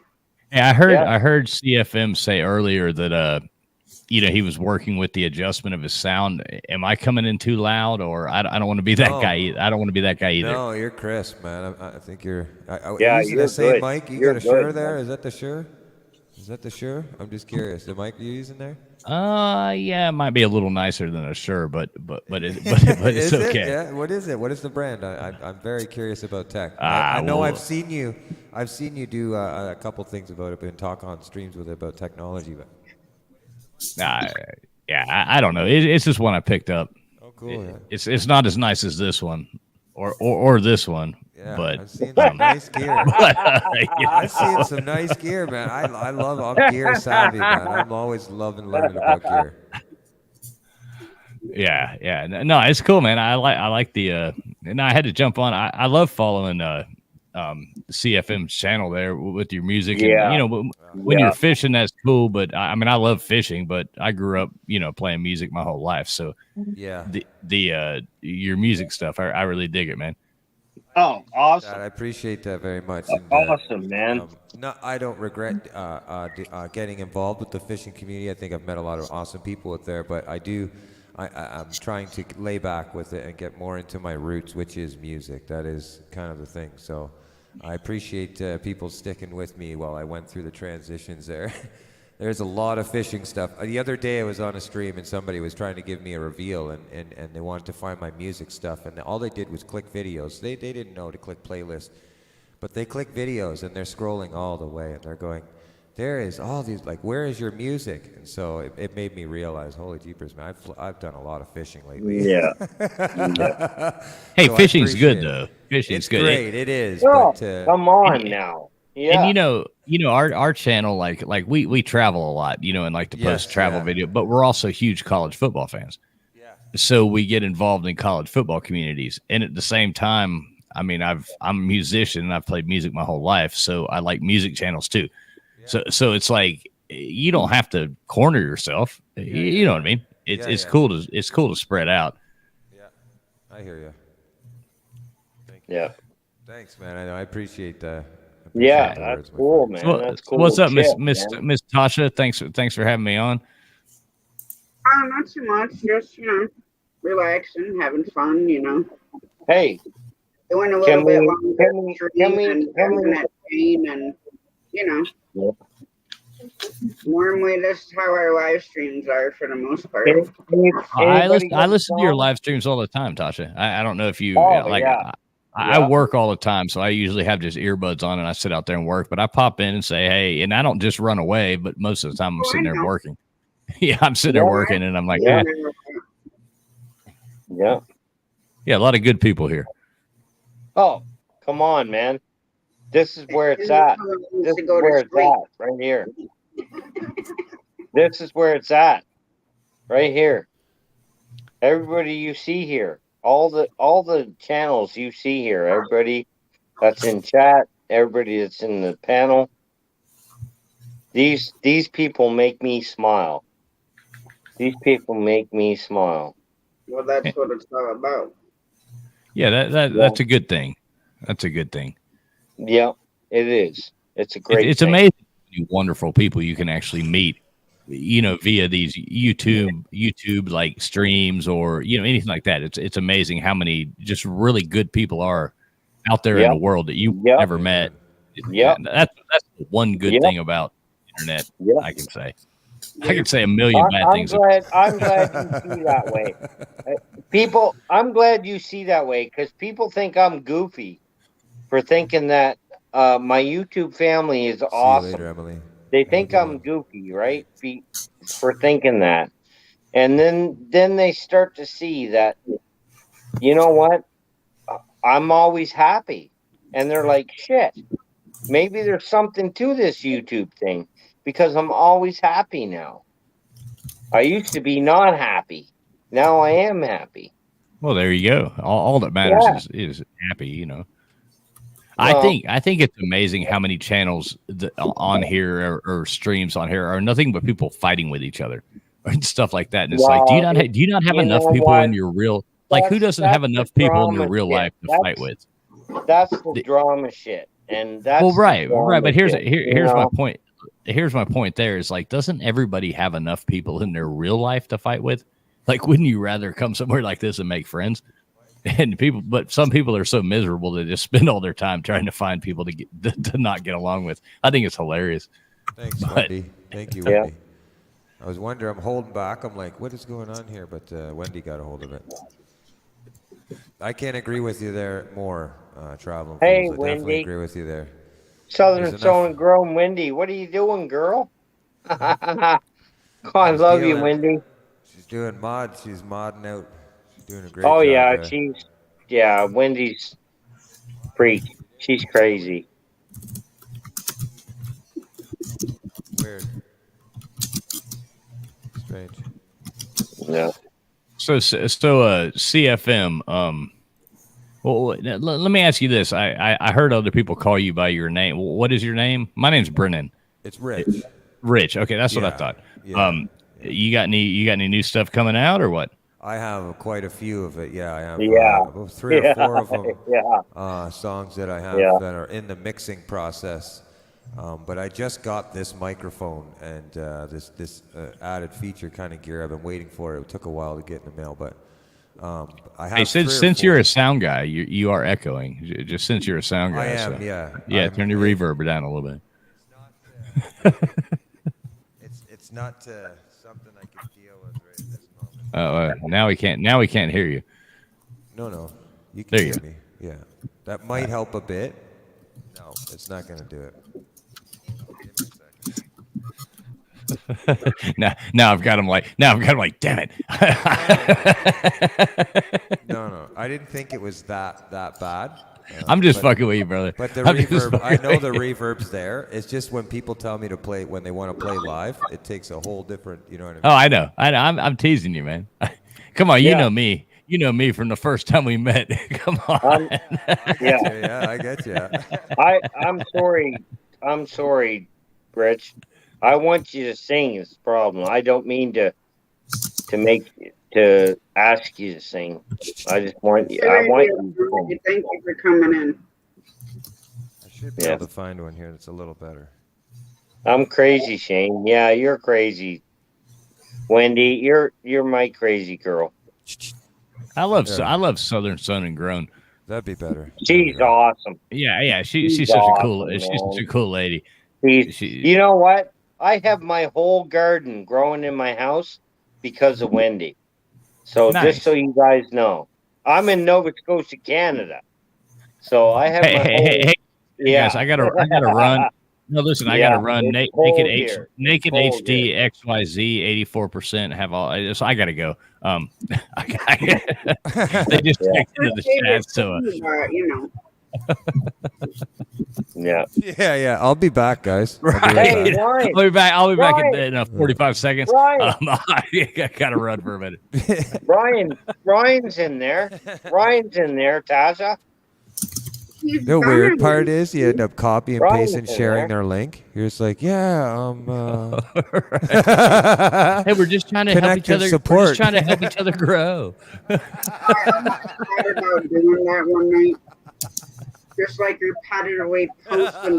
Yeah, I heard CFM say earlier that he was working with the adjustment of his sound. Am I coming in too loud, or I don't want to be that guy? I don't want to be that guy either. No, you're crisp, man. I think you're. Yeah, using you're the same good. mic. You You're got a Shure good, there? man. Is that the Shure? I'm just curious. The mic you're using there? Yeah, it might be a little nicer than a Shure, but it's Is it? okay. Yeah. What is it? What is the brand? I'm very curious about tech. Ah, I know well- I've seen you do a couple things about it and talk on streams with it about technology. But Yeah, I don't know. It's just one I picked up. oh, cool. Yeah. It's not as nice as this one, or this one. Yeah, But I've seen some nice gear. yeah. I've seen some nice gear, man. I'm gear savvy, man. I'm always loving learning about gear. Yeah. No, it's cool, man. I like the and I had to jump on. I love following CFM's channel there with your music. Yeah. And, when Yeah. you're fishing, that's cool. But I mean, I love fishing, but I grew up, playing music my whole life. So Yeah. the your music stuff, I really dig it, man. Oh, awesome. I appreciate that very much. And, Awesome, man. no, I don't regret getting involved with the fishing community. I think I've met a lot of awesome people out there, but I'm trying to lay back with it and get more into my roots, which is music. That is kind of the thing. So I appreciate people sticking with me while I went through the transitions there. There's a lot of fishing stuff. The other day I was on a stream and somebody was trying to give me a reveal and they wanted to find my music stuff, and all they did was click videos. They didn't know to click playlist, but they click videos and they're scrolling all the way and they're going, there is all these, like, where is your music? And so it made me realize, holy jeepers, man, I've done a lot of fishing lately. Yeah. Hey, So I fishing's good appreciate it. though. Fishing's It's good. great, it is. Oh, But come on now. Yeah. And our channel, like we travel a lot, and like to post Yes, travel yeah. video, but we're also huge college football fans. Yeah. So we get involved in college football communities, and at the same time, I mean, I'm a musician and I've played music my whole life, so I like music channels too. Yeah. So it's like you don't have to corner yourself. You know what I mean? It's cool to spread out. Yeah, I hear you. Yeah. Thanks, man. I appreciate that. Yeah, that's cool, man. So, That's cool. what's up, Miss shit, Miss man. Miss Tasha? Thanks for having me on. Not too much. Just, relaxing, having fun, Hey, Doing a Can little bit we- longer can we- can we- and can we- having that pain and, normally this is how our live streams are for the most part. I listen to your live streams all the time, Tasha. I don't know if you yeah. I work all the time, so I usually have just earbuds on and I sit out there and work. But I pop in and say, hey, and I don't just run away, but most of the time I'm sitting there working. Yeah, I'm sitting there working, and I'm like, Yeah. yeah, a lot of good people here. Oh, come on, man. This is where it's at. This is where it's at, right here. This is where it's at, right here. Everybody you see here, all the channels you see here, everybody that's in chat, everybody that's in the panel. These people make me smile. These people make me smile. Well, that's what it's all about. Yeah, that's a good thing. That's a good thing. Yeah, it is. It's a great. It's thing. amazing how many wonderful people you can actually meet, via these YouTube like streams or anything like that. It's amazing how many just really good people are out there in the world that you never met. Yeah, that's the one good thing about internet. I can say. I can say a million bad things. I'm glad you see that way. People, I'm glad you see that way because people think I'm goofy for thinking that my YouTube family is awesome. See you later, Emily. They think I'm goofy, right? For thinking that. And then they start to see that, you know what? I'm always happy. And they're like, shit, maybe there's something to this YouTube thing because I'm always happy now. I used to be not happy. Now I am happy. Well, there you go. All that matters is happy, I think it's amazing how many channels on here or streams on here are nothing but people fighting with each other and stuff like that. And it's like, do you not have enough people in your real who doesn't have enough people in their real life to fight with? That's the drama shit, and that's right. But here's my point. Here's my point. There is like, doesn't everybody have enough people in their real life to fight with? Like, wouldn't you rather come somewhere like this and make friends? And but some people are so miserable they just spend all their time trying to find people to not get along with. I think it's hilarious. Thanks, Wendy. Thank you, Wendy. I was wondering. I'm holding back. I'm like, what is going on here? But Wendy got a hold of it. I can't agree with you there more, Traveling Hey, Fools. I definitely Wendy. agree with you there. Southern There's Soul enough- and Grown Wendy. What are you doing, girl? Oh, I love you, dealing- Wendy. She's doing mod. She's modding out. She's doing a great Oh job. yeah, Wendy's freak. She's crazy. Weird. Strange. Yeah. So CFM. Well, let me ask you this. I heard other people call you by your name. What is your name? My name's Brennan. It's Rich. Rich. Okay, that's what I Yeah, thought. yeah. You got any new stuff coming out or what? I have quite a few of it. Yeah, I have Yeah. 3 or 4 of them. Yeah. Songs that I have Yeah. that are in the mixing process. But I just got this microphone and this added feature kind of gear. I've been waiting for it. It took a while to get in the mail, but I have. Hey, 3 or since 4. you're a sound guy, you are echoing. Just since you're a sound guy, I am, so- yeah. Yeah, I'm- turn your reverb down a little bit. It's not something I can deal with right at this moment. Oh, now we can't. Now we can't hear you. No, you can There hear you go. me. Yeah, that might help a bit. No, it's not going to do it. now I've got him like. Damn it. No, I didn't think it was that bad. I'm just but- fucking with you, brother. But the I'm just reverb, I fucking know the with you. reverb's there. It's just when people tell me to play, when they want to play live, it takes a whole different, you know what I mean? Oh, I know. I'm teasing you, man. Come on, you Yeah. know me. You know me from the first time we met. Come on. Yeah. I get you. I'm sorry, Rich. I want you to sing is the problem. I don't mean to ask you to sing. I just want you. I want you to sing. Thank you for coming in. I should be Yeah. able to find one here that's a little better. I'm crazy, Shane. Yeah, you're crazy. Wendy, you're my crazy girl. I love Southern Sun and Grown. That'd be better. She's awesome. Yeah. She's She's such awesome, she's man. such a cool lady. You know what? I have my whole garden growing in my house because of Wendy. So Nice. just so you guys know, I'm in Nova Scotia, Canada. So I have my whole, Hey, yeah. guys, I gotta run. No, listen, I Yeah, gotta run. it's Naked cold H, here. Naked It's cold HD XYZ 84%. Have all. So I gotta go. They just checked into the chat. So you know. Yeah. Yeah. I'll be back, guys. I'll be right Hey, back. Ryan. I'll be back Ryan. in 45 seconds. Ryan. I gotta run for a minute. Ryan's in there. Ryan's in there, Tasha. The weird part is you end up copying, Ryan's pasting, in sharing there. their link. You're just like, yeah, Hey, we're just trying to help Connect each and other. We're support. just trying to help each other grow. I thought about doing that one night. Just like repetitively posting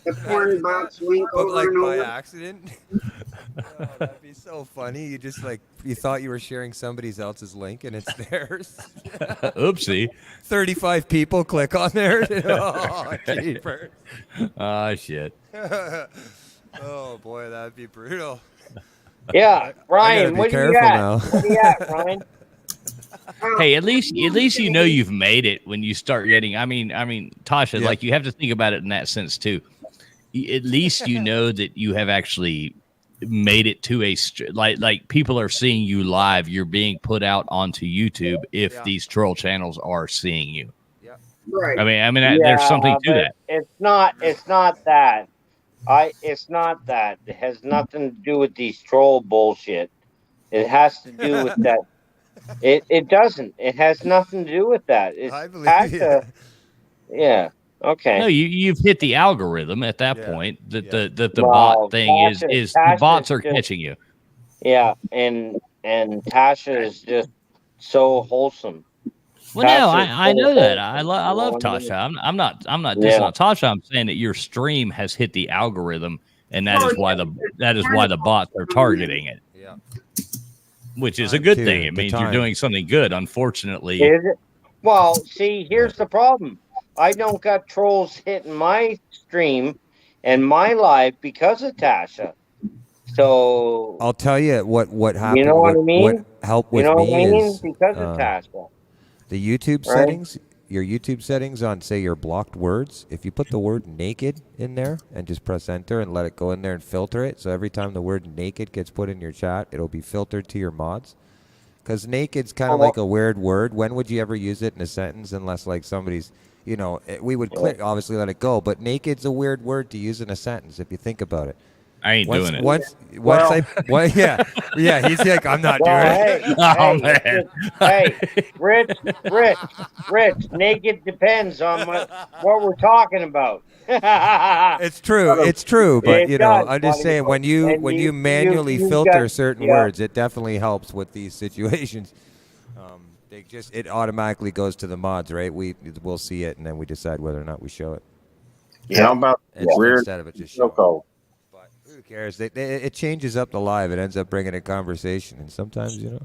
the porn box link But over like and by over. accident. Oh, that'd be so funny. You just like you thought you were sharing somebody else's link and it's theirs. Oopsie. 35 people click on there. Oh, jeepers. Oh shit. Oh boy, that'd be brutal. Yeah, I Ryan, gotta be what do you careful got? now. What do you got, Ryan? Hey, at least you know you've made it when you start getting. I mean, Tasha, Yeah. like you have to think about it in that sense too. At least you know that you have actually made it to like people are seeing you live. You're being put out onto YouTube if Yeah. these troll channels are seeing you. Right. I mean, there's something to but that. It's not that. It's not that. It has nothing to do with these troll bullshit. It has to do with that. It doesn't. It has nothing to do with that. It's I believe Tasha. Yeah. Okay. No, you've hit the algorithm at that Yeah. point. That Yeah. the Well, bot thing Tasha- is the Tasha's bots are just- catching you. Yeah, and Tasha is just so wholesome. Well, no, Tasha's I know so that. wholesome, I you love know what I mean? Tasha. I'm not dissing Yeah. on Tasha. I'm saying that your stream has hit the algorithm, and that Oh, is why yeah. the bots are targeting it, Yeah. which is a Time good too, thing. It the means you're time. doing something good. Unfortunately, Is it? Well, see, here's the problem. I don't got trolls hitting my stream and my live because of Tasha. So I'll tell you what happened. you know what I mean? What helped with you know me what I mean? is Because of Tasca. the YouTube Right. settings. Your YouTube settings on, say, your blocked words. If you put the word naked in there and just press enter and let it go in there and filter it, so every time the word naked gets put in your chat, it'll be filtered to your mods. Because naked's kind of like a weird word. When would you ever use it in a sentence unless like somebody's, we would click, obviously let it go. But naked's a weird word to use in a sentence if you think about it. I ain't doing it. Once yeah, he's like, I'm not Well, doing hey, it. Oh, hey, man. hey, Rich, naked depends on what we're talking about. It's true, but It does, I'm just buddy. saying when you manually you've filter got- certain yeah. words, it definitely helps with these situations. It automatically goes to the mods, right? We'll see it and then we decide whether or not we show it. Yeah. How about weird Instead of it just showing. so-called? Who cares? It changes up the live. It ends up bringing a conversation, and sometimes Yeah,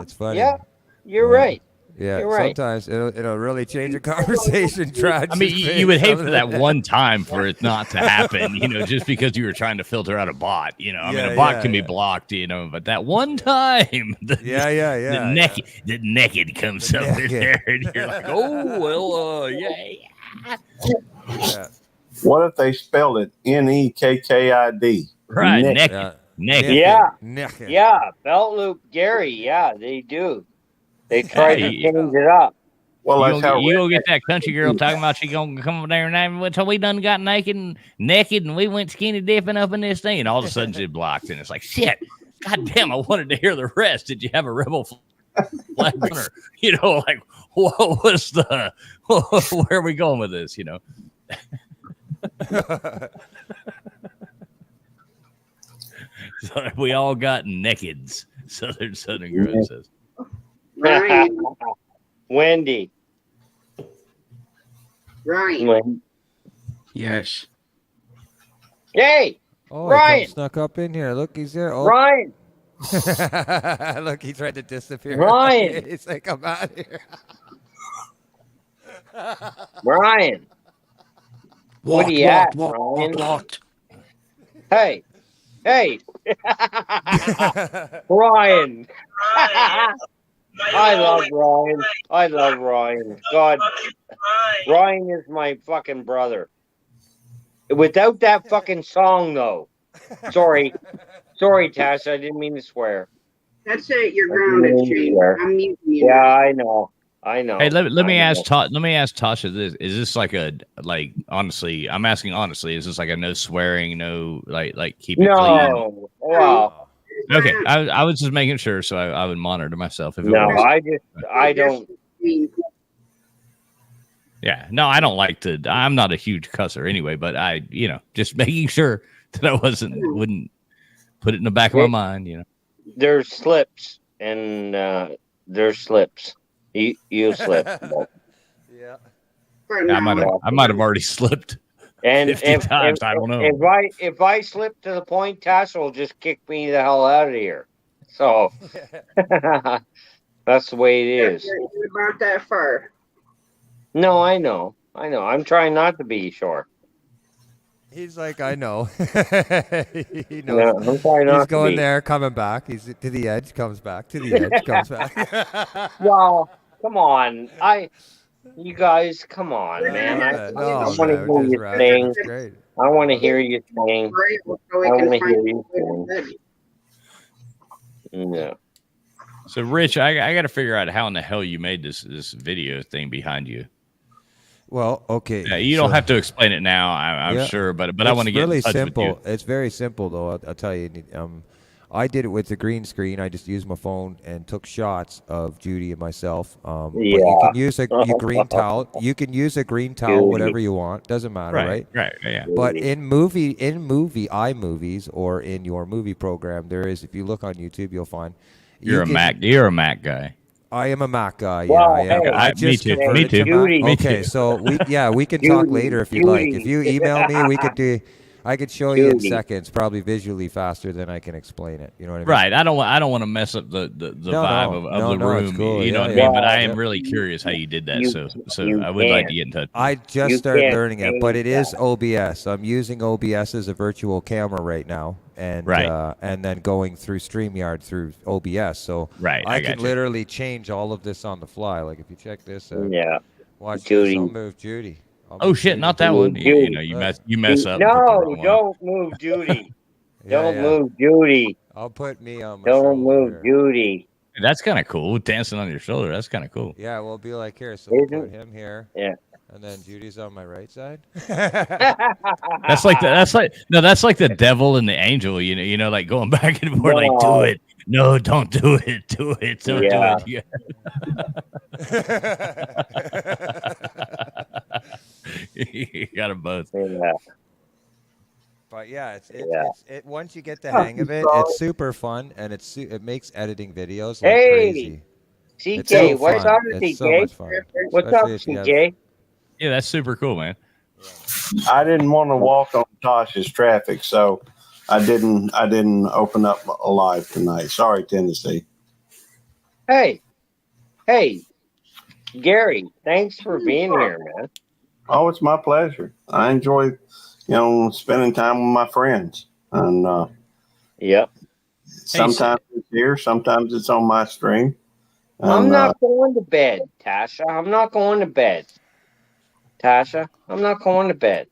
it's funny. yeah, you're right. Yeah, You're right. sometimes it'll really change a conversation. I mean, you would hate for that one time for it not to happen, just because you were trying to filter out a bot. I mean, a bot can be blocked, but that one time, the naked comes up in there, and you're like, oh well, yeah. What if they spelled it Nekkid? Right, naked. Yeah, Belt Loop Gary. Yeah, they do. They try to change it up. Well, you go get that country girl talking about she gonna come over there and so we done got naked, and we went skinny dipping up in this thing, and all of a sudden she's blocked, and it's like shit. God damn, I wanted to hear the rest. Did you have a rebel flag runner? Like what was where are we going with this? So we all got nakeds. Southern Grove says. Ryan. Wendy. Ryan. Yes. Hey, Oh, Ryan. he snuck up in here. Look, he's there. Oh. Ryan. Look, he tried to disappear. Ryan. He's like, I'm out of here. Ryan. What are you at, Ryan? Hey. Ryan. I love Ryan. God. Ryan is my fucking brother. Without that fucking song, though. Sorry, Tash. I didn't mean to swear. That's it. You're grounded, Shane. I'm muting you. Yeah, I know. Hey, let me ask Tasha this: is this like honestly? I'm asking honestly. Is this like a no swearing, no like keep it clean? No. Well. Okay, I was just making sure, so I would monitor myself. If it No, was. I don't. Yeah, no, I don't like to. I'm not a huge cusser anyway, but I, just making sure that I wouldn't put it in the back of my mind. There's slips and there's slips. You slip. Yeah. I might have already slipped. And 50 times, I don't know. If I slip to the point, Tasha will just kick me the hell out of here. So that's the way it is. You're about that far. No, I know. I'm trying not to be short. He's like, I know. He knows. Yeah, I'm trying not He's to going be. there, coming back. He's to the edge, comes back. To the edge, comes back. Well, come on. You guys, come on, man. I want to hear you sing. Great. I want to hear you sing. I want to hear you sing. No. So, Rich, I got to figure out how in the hell you made this video thing behind you. Well, okay. Yeah, you don't have to explain it now, I'm sure, but I want to get really in touch simple. with you. It's very simple, though. I'll tell you. I did it with the green screen. I just used my phone and took shots of Judy and myself. But you can use a green towel. You can use a green towel, whatever you want. Doesn't matter, right? Right. Yeah. But in iMovies or in your movie program, there is. If you look on YouTube, you'll find. You're a Mac guy. I am a Mac guy. Yeah, Well, I am. hey, I just me too. converted Me to too. Mac. Me Okay, too. so we can talk later if you like. If you email me, we could do. I could show you in Judy. seconds, probably visually faster than I can explain it. You know what I mean? Right. I don't want to mess up the vibe of the no, it's room. cool. You know Yeah, what I mean? yeah. But I am Yep. really curious how you did that. You- So you I would like can't. to get in touch. I just You started can't learning it, but it change is OBS. I'm using OBS as a virtual camera right now, and Right. And then going through StreamYard through OBS. So Right, I I can gotcha. literally change all of this on the fly. Like if you check this out, Yeah. watch Judy. this. I'll move Judy. I'll Oh move shit, Judy. not that one. You know, you mess up. and put the No, wrong one. don't move Judy. Yeah, Don't yeah. move Judy. I'll put me on my Don't shoulder move here. Judy. That's kind of cool. Dancing on your shoulder. That's kind of cool. Yeah, we'll be like here. So we'll Isn't- put him here, Yeah. and then Judy's on my right side. That's like that's like the devil and the angel. You know, like going back and forth. Like, do No. it. No, don't do it. Do it. Don't Yeah. do it. You got them both. Yeah. But yeah, Yeah. it once you get the hang of it, sorry. it's super fun, and it makes editing videos like Hey, crazy. It's CJ, so what's fun. up, It's so CJ? much fun. What's up, Especially if you have- CJ? Yeah, that's super cool, man. I didn't want to walk on Tasha's traffic, so I didn't open up a live tonight. Sorry, Tennessee. Hey, Gary, thanks for being here, man. Oh, it's my pleasure. I enjoy, spending time with my friends. And Yep. sometimes it's here, sometimes it's on my stream. I'm And, not going to bed, Tasha. I'm not going to bed. Tasha, I'm not going to bed.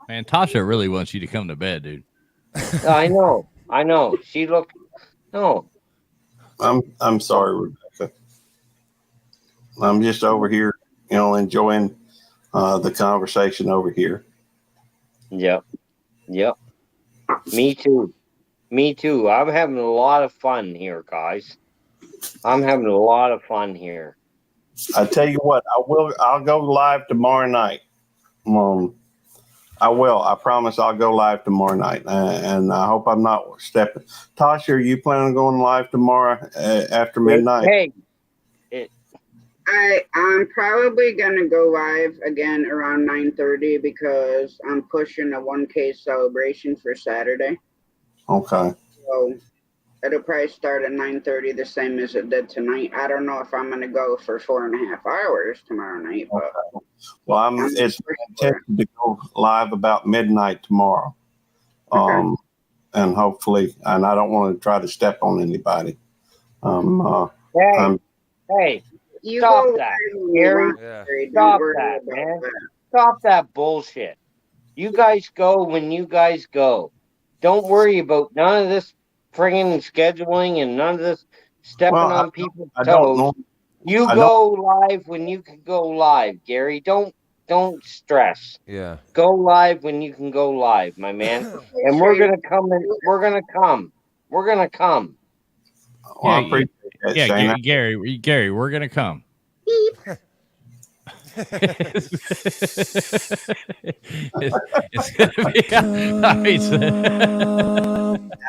Man, Tasha really wants you to come to bed, dude. I know. She looked. No, I'm sorry, Rebecca. I'm just over here, enjoying the conversation over here. Yep. Me too. I'm having a lot of fun here, guys. I'm having a lot of fun here. I tell you what, I'll go live tomorrow night. I will. I promise I'll go live tomorrow night. And I hope I'm not stepping. Tasha, are you planning on going live tomorrow after midnight? Hey, I'm probably gonna go live again around 9:30 because I'm pushing a 1K celebration for Saturday. Okay. So it'll probably start at 9:30, the same as it did tonight. I don't know if I'm gonna go for 4.5 hours tomorrow night, but Well, it's intended to go live about midnight tomorrow. And hopefully, and I don't want to try to step on anybody. Hey, you stop go that, live when you Gary. want, Gary. Don't Stop worry that, about man. that. Stop that bullshit. You guys go when you guys go. Don't worry about none of this friggin' scheduling and none of this stepping Well, on people's I don't toes. know. You I go live when you can go live, Gary. Don't stress. Yeah. Go live when you can go live, my man. And we're gonna come. We're gonna come. We're gonna come. Well, I appreciate that, Yeah, Shane. Gary, we're gonna come. it's gonna be.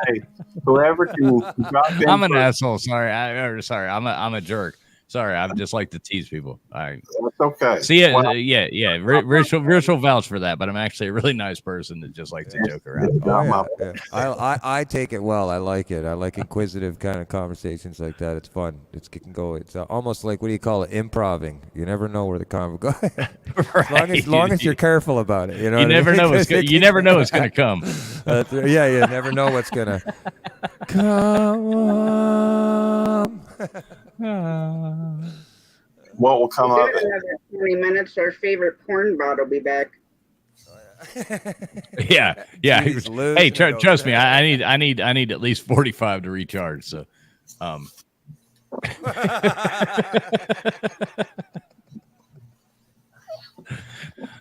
Hey, whoever can drop in I'm an for- asshole. Sorry, I'm a jerk. Sorry, I just like to tease people. All right. That's okay. See, Well, yeah. Rich will vouch for that, but I'm actually a really nice person that just likes to joke around. Oh, yeah, yeah. I take it well. I like it. I like inquisitive kind of conversations like that. It's fun. It can go. It's almost like, what do you call it? Improving. You never know where the convo goes. As long as you're careful about it, you know. You what I never mean? know what's you never know what's gonna come. Yeah, you never know what's gonna come. what will come up? In another 20 minutes, our favorite porn bot will be back. Yeah. He's losing Hey, it over trust me, there. I need at least 45 to recharge. So,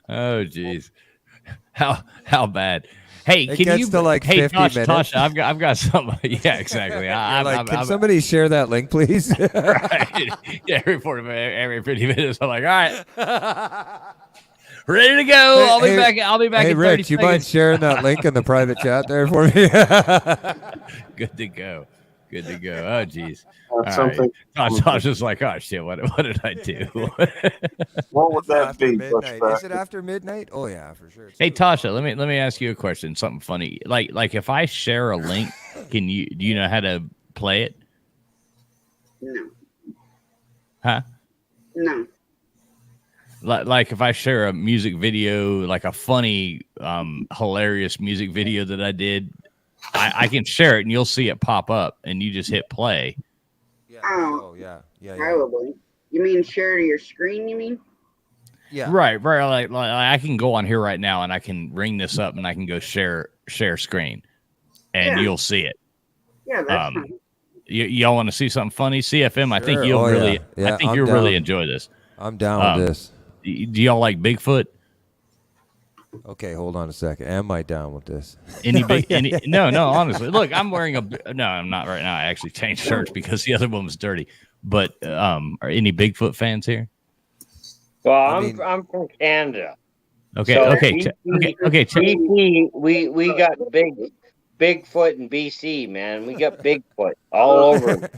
oh jeez, how bad? Hey, It can gets you to, like, hey 50 Tasha, minutes. Tasha, I've got something. Yeah, exactly. Can somebody share that link, please? Right. Yeah, every 50 minutes, I'm like, all right, ready to go. I'll be back. I'll be back. Hey, in 30 Rich, you mind seconds. sharing that link in the private chat there for me? Good to go. Good to go. Oh, geez. That's something. I was just like, oh shit, what did I do? What would that After be? midnight. Is it after midnight? Oh yeah, for sure. Hey Tasha, let me ask you a question. Something funny. Like if I share a link, do you know how to play it? No. Huh? No. Like if I share a music video, like a funny, hilarious music video that I did, I can share it and you'll see it pop up and you just hit play. Yeah. Oh, yeah. Probably. You mean share to your screen, you mean? Yeah. Right. Like I can go on here right now and I can ring this up and I can go share screen and Yeah. you'll see it. Yeah, that's fine. Y'all want to see something funny? CFM, I think Sure. you'll Oh, really, yeah. I think I'm you'll down. really enjoy this. I'm down with this. Do y'all like Bigfoot? Okay, hold on a second. Am I down with this? No, honestly. Look, I'm wearing no, I'm not right now. I actually changed shirts because the other one was dirty. But are any Bigfoot fans here? Well, I'm from Canada. Okay, So okay, BC, we got Bigfoot in BC, man. We got Bigfoot all over.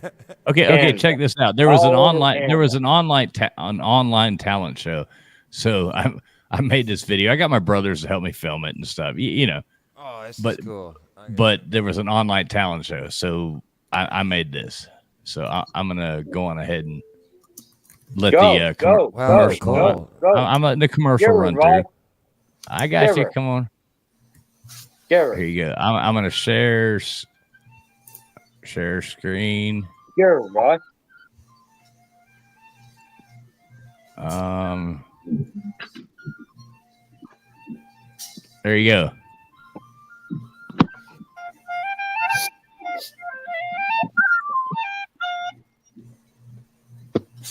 Okay, Canada. check this out. There was an All over online Canada. online talent show. So I made this video. I got my brothers to help me film it and stuff. You know. Oh, this but is cool. But there was an online talent show, so I made this. So I'm gonna go on ahead and let the commercial. I'm letting the commercial run through. I got you. Come on. Here you go. I'm gonna share screen. You're what? There you go.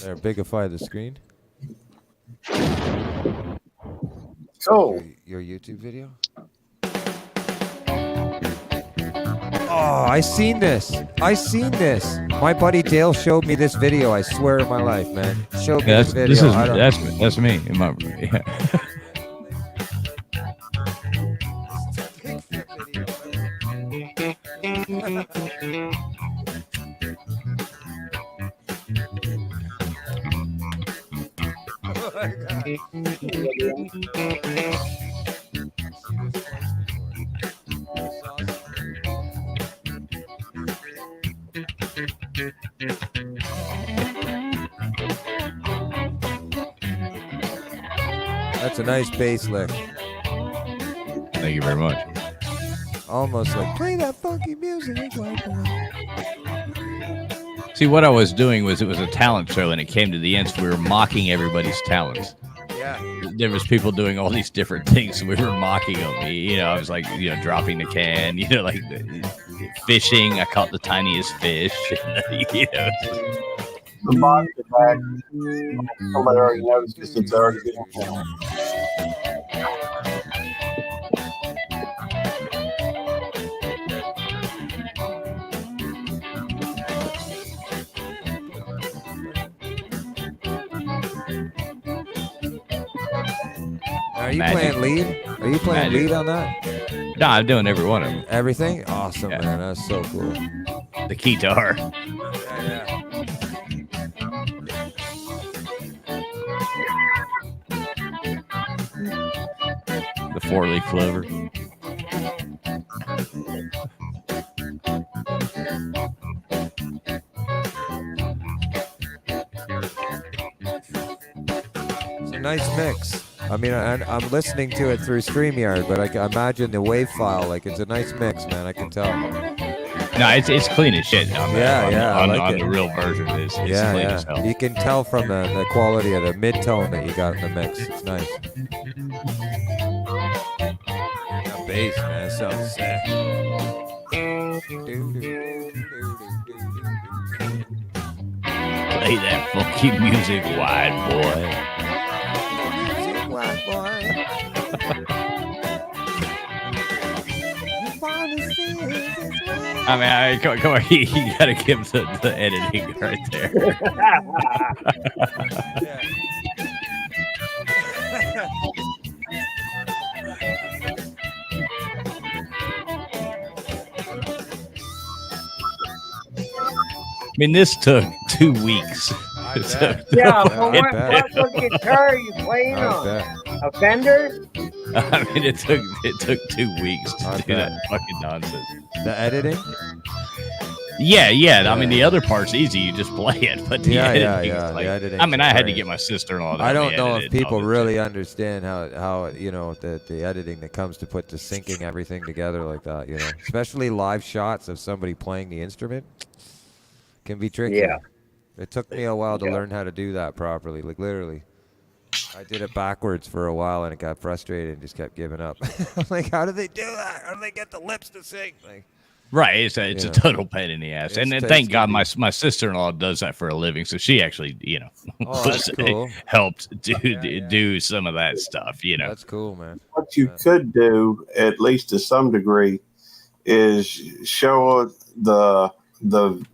There, bigify the screen. Cool. Your YouTube video. Oh, I seen this. My buddy Dale showed me this video. I swear in my life, man. Showed me this video. That's me. In my, yeah. That's a nice bass lick. Thank you very much. Almost like play that funky music, white boy. See, what I was doing was it was a talent show, and it came to the end, so we were mocking everybody's talents. Yeah. There was people doing all these different things, and we were mocking them. You know, I was like, dropping the can. Like fishing. I caught the tiniest fish. The box back. Somebody already noticed this. It's already been on. Are you Magic. playing lead? Are you playing Magic. lead on that? No, I'm doing every one of them. Everything? Awesome, man. That's so cool. The guitar. The 4-leaf clover. It's a nice mix. I mean, I'm listening to it through StreamYard, but I can imagine the wave file. Like, it's a nice mix, man. I can tell. No, it's clean as shit. On the the real version, it's clean as hell. You can tell from the quality of the mid-tone that you got in the mix. It's nice. That bass, man, it sounds sick. Play that funky music, wide boy. White boy. I mean, come on, you gotta give the editing right there. mean, this took 2 weeks. Yeah, but what guitar are you playing I on? bet. A Fender? I mean, it took 2 weeks to do that fucking nonsense. The editing? Yeah. I mean, the other part's easy. You just play it. But the editing is the like, editing's I mean, I had to great. get my sister-in-law to I help don't me know edit if it and all people that really understand how you know the editing that comes to put to syncing everything together like that. You know, especially live shots of somebody playing the instrument can be tricky. Yeah. It took me a while to learn how to do that properly. Like literally, I did it backwards for a while and it got frustrated and just kept giving up. I'm like, how do they do that? How do they get the lips to sing? Like. Right, it's a total pain in the ass, and thank God my sister-in-law does that for a living, so she actually that's cool. helped do some of that stuff. You know, that's cool, man. What you could do, at least to some degree, is show the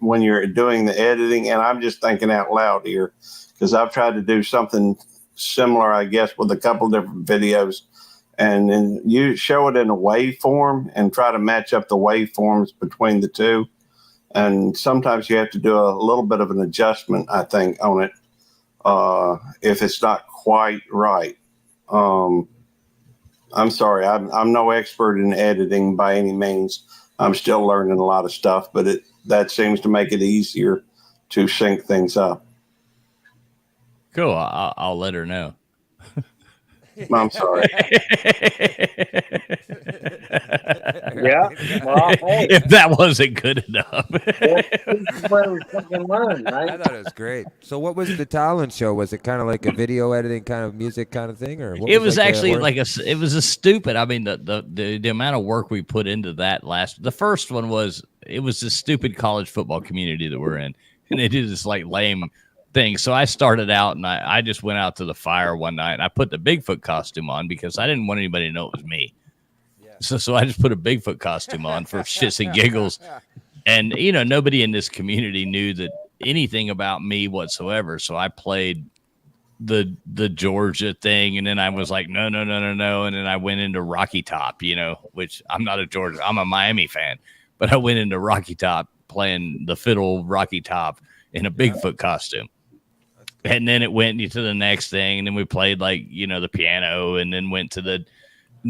when you're doing the editing. And I'm just thinking out loud here because I've tried to do something similar, I guess, with a couple different videos. And then you show it in a waveform and try to match up the waveforms between the two. And sometimes you have to do a little bit of an adjustment, I think, on it if it's not quite right. I'm sorry, I'm no expert in editing by any means. I'm still learning a lot of stuff, but that seems to make it easier to sync things up. Cool. I'll let her know. I'm sorry. Yeah. Well, hey. If that wasn't good enough. Where we fucking learn, right? I thought it was great. So what was the talent show? Was it kind of like a video editing kind of music kind of thing, or what It was like actually the it was a stupid. I mean, the amount of work we put into that the first one was it was this stupid college football community that we're in, and they did this like lame thing. So I started out and I just went out to the fire one night and I put the Bigfoot costume on because I didn't want anybody to know it was me. So I just put a Bigfoot costume on for shits and giggles. And, nobody in this community knew that anything about me whatsoever. So I played the Georgia thing. And then I was like, no. And then I went into Rocky Top, which I'm not a Georgia. I'm a Miami fan. But I went into Rocky Top playing the fiddle Rocky Top in a Bigfoot costume. And then it went to the next thing. And then we played the piano and then went to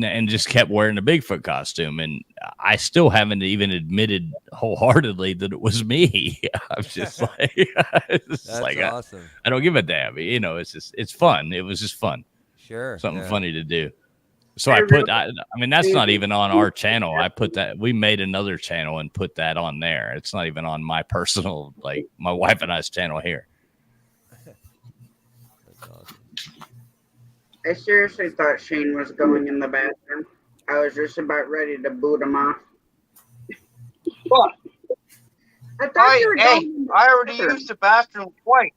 and just kept wearing the Bigfoot costume. And I still haven't even admitted wholeheartedly that it was me. I'm just like, That's awesome. I don't give a damn. It's fun. It was just fun. Sure. Something funny to do. So I mean, that's not even on our channel. We made another channel and put that on there. It's not even on my personal, my wife and I's channel here. I seriously thought Shane was going in the bathroom. I was just about ready to boot him off. What? I thought you were Hey, going. I already used the bathroom twice.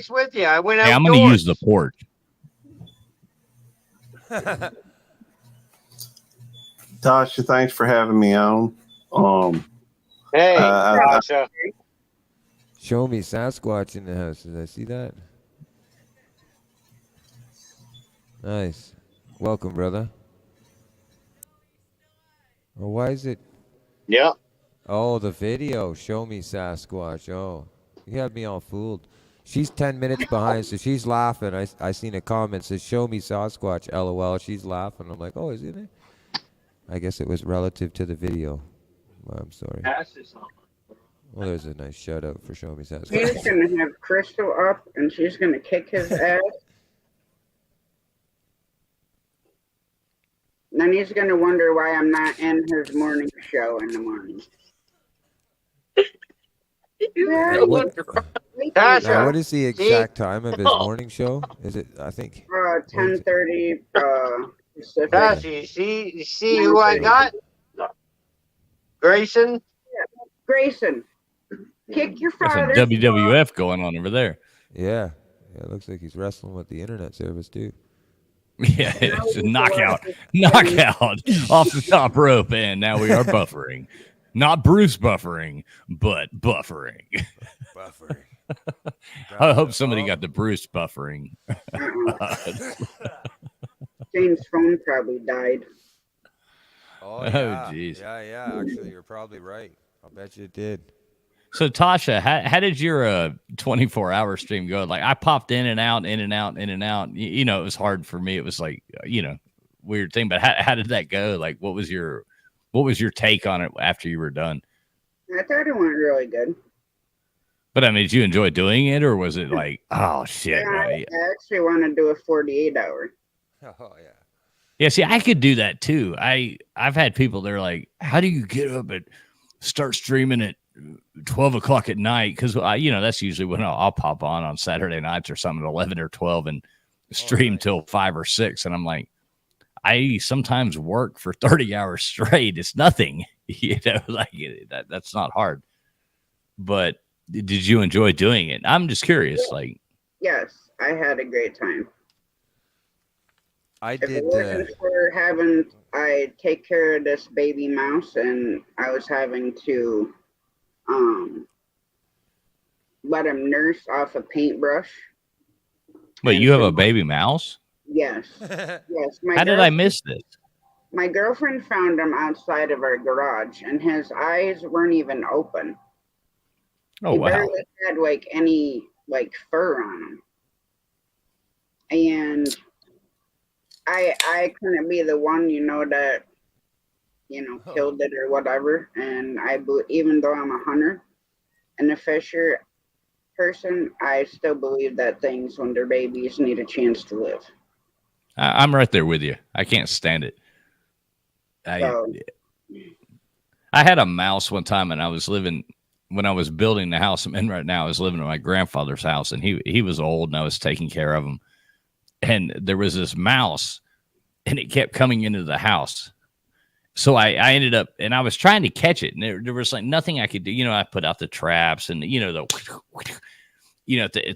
With you. I went out. Hey, I'm going to use the porch. Tasha, thanks for having me on. Hey, Tasha. Show me Sasquatch in the house. Did I see that? Nice. Welcome, brother. Oh, why is it? Yeah. Oh, the video. Show me Sasquatch. Oh, you had me all fooled. She's 10 minutes behind, so she's laughing. I seen a comment says, "Show me Sasquatch." LOL. She's laughing. I'm like, oh, is it? I guess it was relative to the video. Well, I'm sorry. Well, there's a nice shout out for Show Me Sasquatch. He's gonna have Crystal up, and she's gonna kick his ass. Then he's gonna wonder why I'm not in his morning show in the morning. Now, what is the exact time of his morning show? Is it? I think. 10:30 Pacific. Tasha, you see who I got? Grayson. Yeah. Grayson, kick your There's some father. WWF going on over there. Yeah. It looks like he's wrestling with the internet service too. Yeah, it's a knockout off the top rope, and now we are buffering. Not Bruce buffering, but buffering. Buffering. I hope somebody got the Bruce buffering. Shane's phone probably died. Oh, yeah. jeez. Yeah. Actually, you're probably right. I'll bet you it did. So Tasha, how did your 24-hour stream go? Like I popped in and out, in and out, in and out. You know, it was hard for me. It was like, weird thing. But how did that go? Like, what was your take on it after you were done? I thought it went really good. But I mean, did you enjoy doing it, or was it like, oh shit? Yeah, I actually want to do a 48-hour. Oh yeah. Yeah, see, I could do that too. I've had people they're like, how do you get up and start streaming at 12 o'clock at night? Because that's usually when I'll pop on Saturday nights or something at 11 or 12 and stream till 5 or 6. And I'm like, I sometimes work for 30 hours straight. It's nothing, that's not hard. But did you enjoy doing it? I'm just curious. Yeah. Like, yes, I had a great time. I If did. it wasn't for having I take care of this baby mouse, and I was having to let him nurse off a paintbrush. wait, you have a baby mouse? Yes, yes. How did I miss this? My girlfriend found him outside of our garage, and his eyes weren't even open. Oh, He wow. barely had any fur on him, and I couldn't be the one, that killed it or whatever. And even though I'm a hunter and a fisher person, I still believe that things when they're babies need a chance to live. I'm right there with you. I can't stand it. I had a mouse one time, and when I was building the house I'm in right now, I was living at my grandfather's house, and he was old, and I was taking care of him. And there was this mouse, and it kept coming into the house. So I ended up, and I was trying to catch it, and there was nothing I could do. I put out the traps and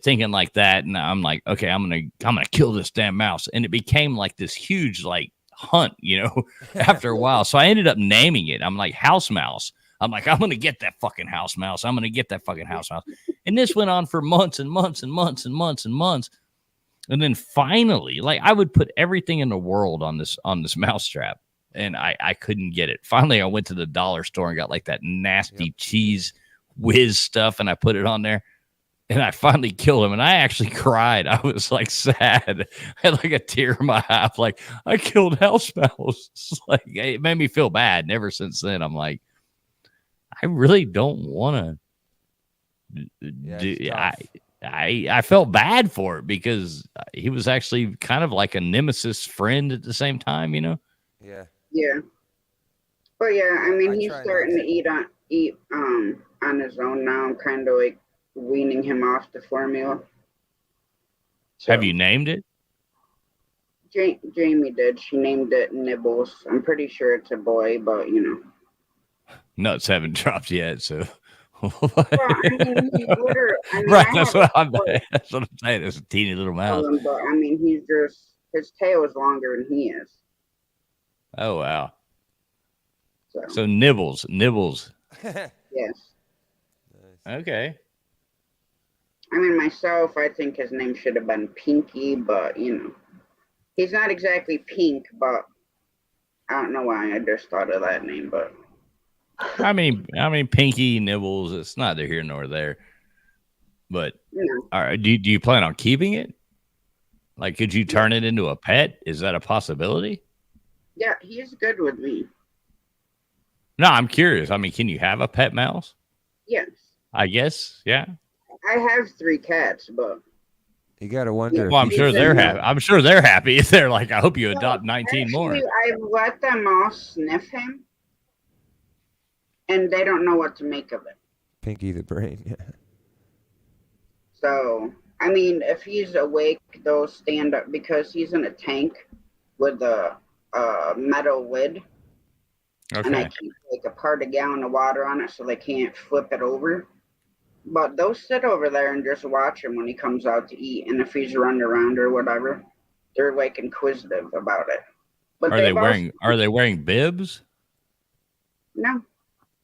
thinking like that, and I'm like, okay, I'm gonna kill this damn mouse, and it became like this huge hunt, after a while. So I ended up naming it. I'm like house mouse. I'm like, I'm gonna get that fucking house mouse. I'm gonna get that fucking house mouse. And this went on for months and months and months and months and months. And then finally, I would put everything in the world on this mousetrap, and I couldn't get it. Finally, I went to the dollar store and got that nasty cheese whiz stuff, and I put it on there, and I finally killed him. And I actually cried. I was sad. I had a tear in my eye. I killed house mouse. It made me feel bad. And ever since then, I'm like, I really don't want to. I felt bad for it because he was actually kind of like a nemesis friend at the same time, Yeah. Yeah. But yeah, I mean, he's starting to eat on his own now. I'm kind of weaning him off the formula. So, have you named it? Jamie did. She named it Nibbles. I'm pretty sure it's a boy, but Nuts haven't dropped yet, so. Well, I mean, right, that's what I'm saying. It's a teeny little mouse. But I mean, his tail is longer than he is. Oh wow. So Nibbles. Yes. Okay. I mean, myself, I think his name should have been Pinky, but he's not exactly pink, but I don't know why I just thought of that name, but. I mean, Pinky, Nibbles, it's neither here nor there. But all right, do you plan on keeping it? Could you turn it into a pet? Is that a possibility? Yeah, he's good with me. No, I'm curious. I mean, can you have a pet mouse? Yes. I guess, yeah. I have 3 cats, but you gotta wonder. Well, I'm sure they're happy. I'm sure they're happy. They're like, I hope you adopt 19 more. I've let them all sniff him, and they don't know what to make of it. Pinky the Brain, yeah. So, I mean, if he's awake, they'll stand up because he's in a tank with a metal lid. Okay. And I keep a part of a gallon of water on it so they can't flip it over. But they'll sit over there and just watch him when he comes out to eat. And if he's running around or whatever, they're inquisitive about it. But are they wearing bibs? No.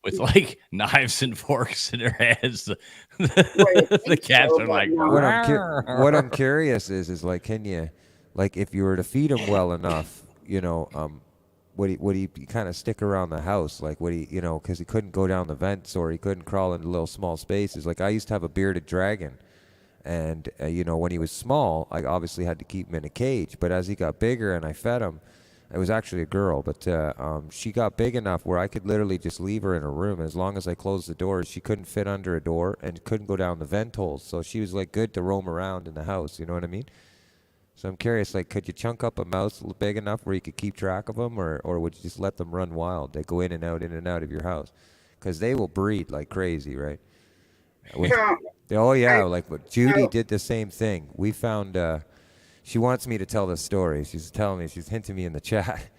With knives and forks in their heads. The cats are like, what I'm curious is can you, if you were to feed them well enough, would he kind of stick around the house? Like, would he, you know, because he couldn't go down the vents or he couldn't crawl into little small spaces. Like, I used to have a bearded dragon, and you know, when he was small, I obviously had to keep him in a cage. But as he got bigger and I fed him, it was actually a girl, but she got big enough where I could literally just leave her in a room. As long as I closed the doors, she couldn't fit under a door and couldn't go down the vent holes. So she was like good to roam around in the house. You know what I mean? So I'm curious, like, could you chunk up a mouse big enough where you could keep track of them, or would you just let them run wild? They go in and out of your house, because they will breed like crazy, right? Oh yeah, like what Judy did the same thing. We found. She wants me to tell this story. She's telling me, she's hinting me in the chat.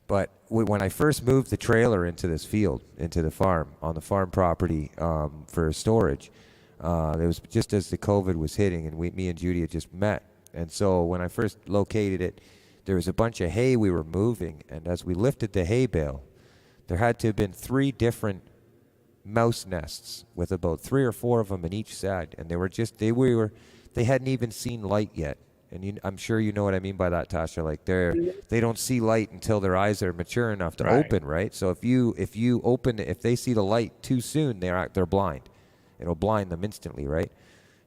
But when I first moved the trailer into this field, into the farm, on the farm property for storage, it was just as the COVID was hitting, and me and Judy had just met. And so when I first located it, there was a bunch of hay we were moving. And as we lifted the hay bale, there had to have been 3 different mouse nests with about 3 or 4 of them in each side. And they hadn't even seen light yet. And I'm sure you know what I mean by that, Tasha. Like they don't see light until their eyes are mature enough to open, right? So if they see the light too soon, they're blind. It'll blind them instantly, right?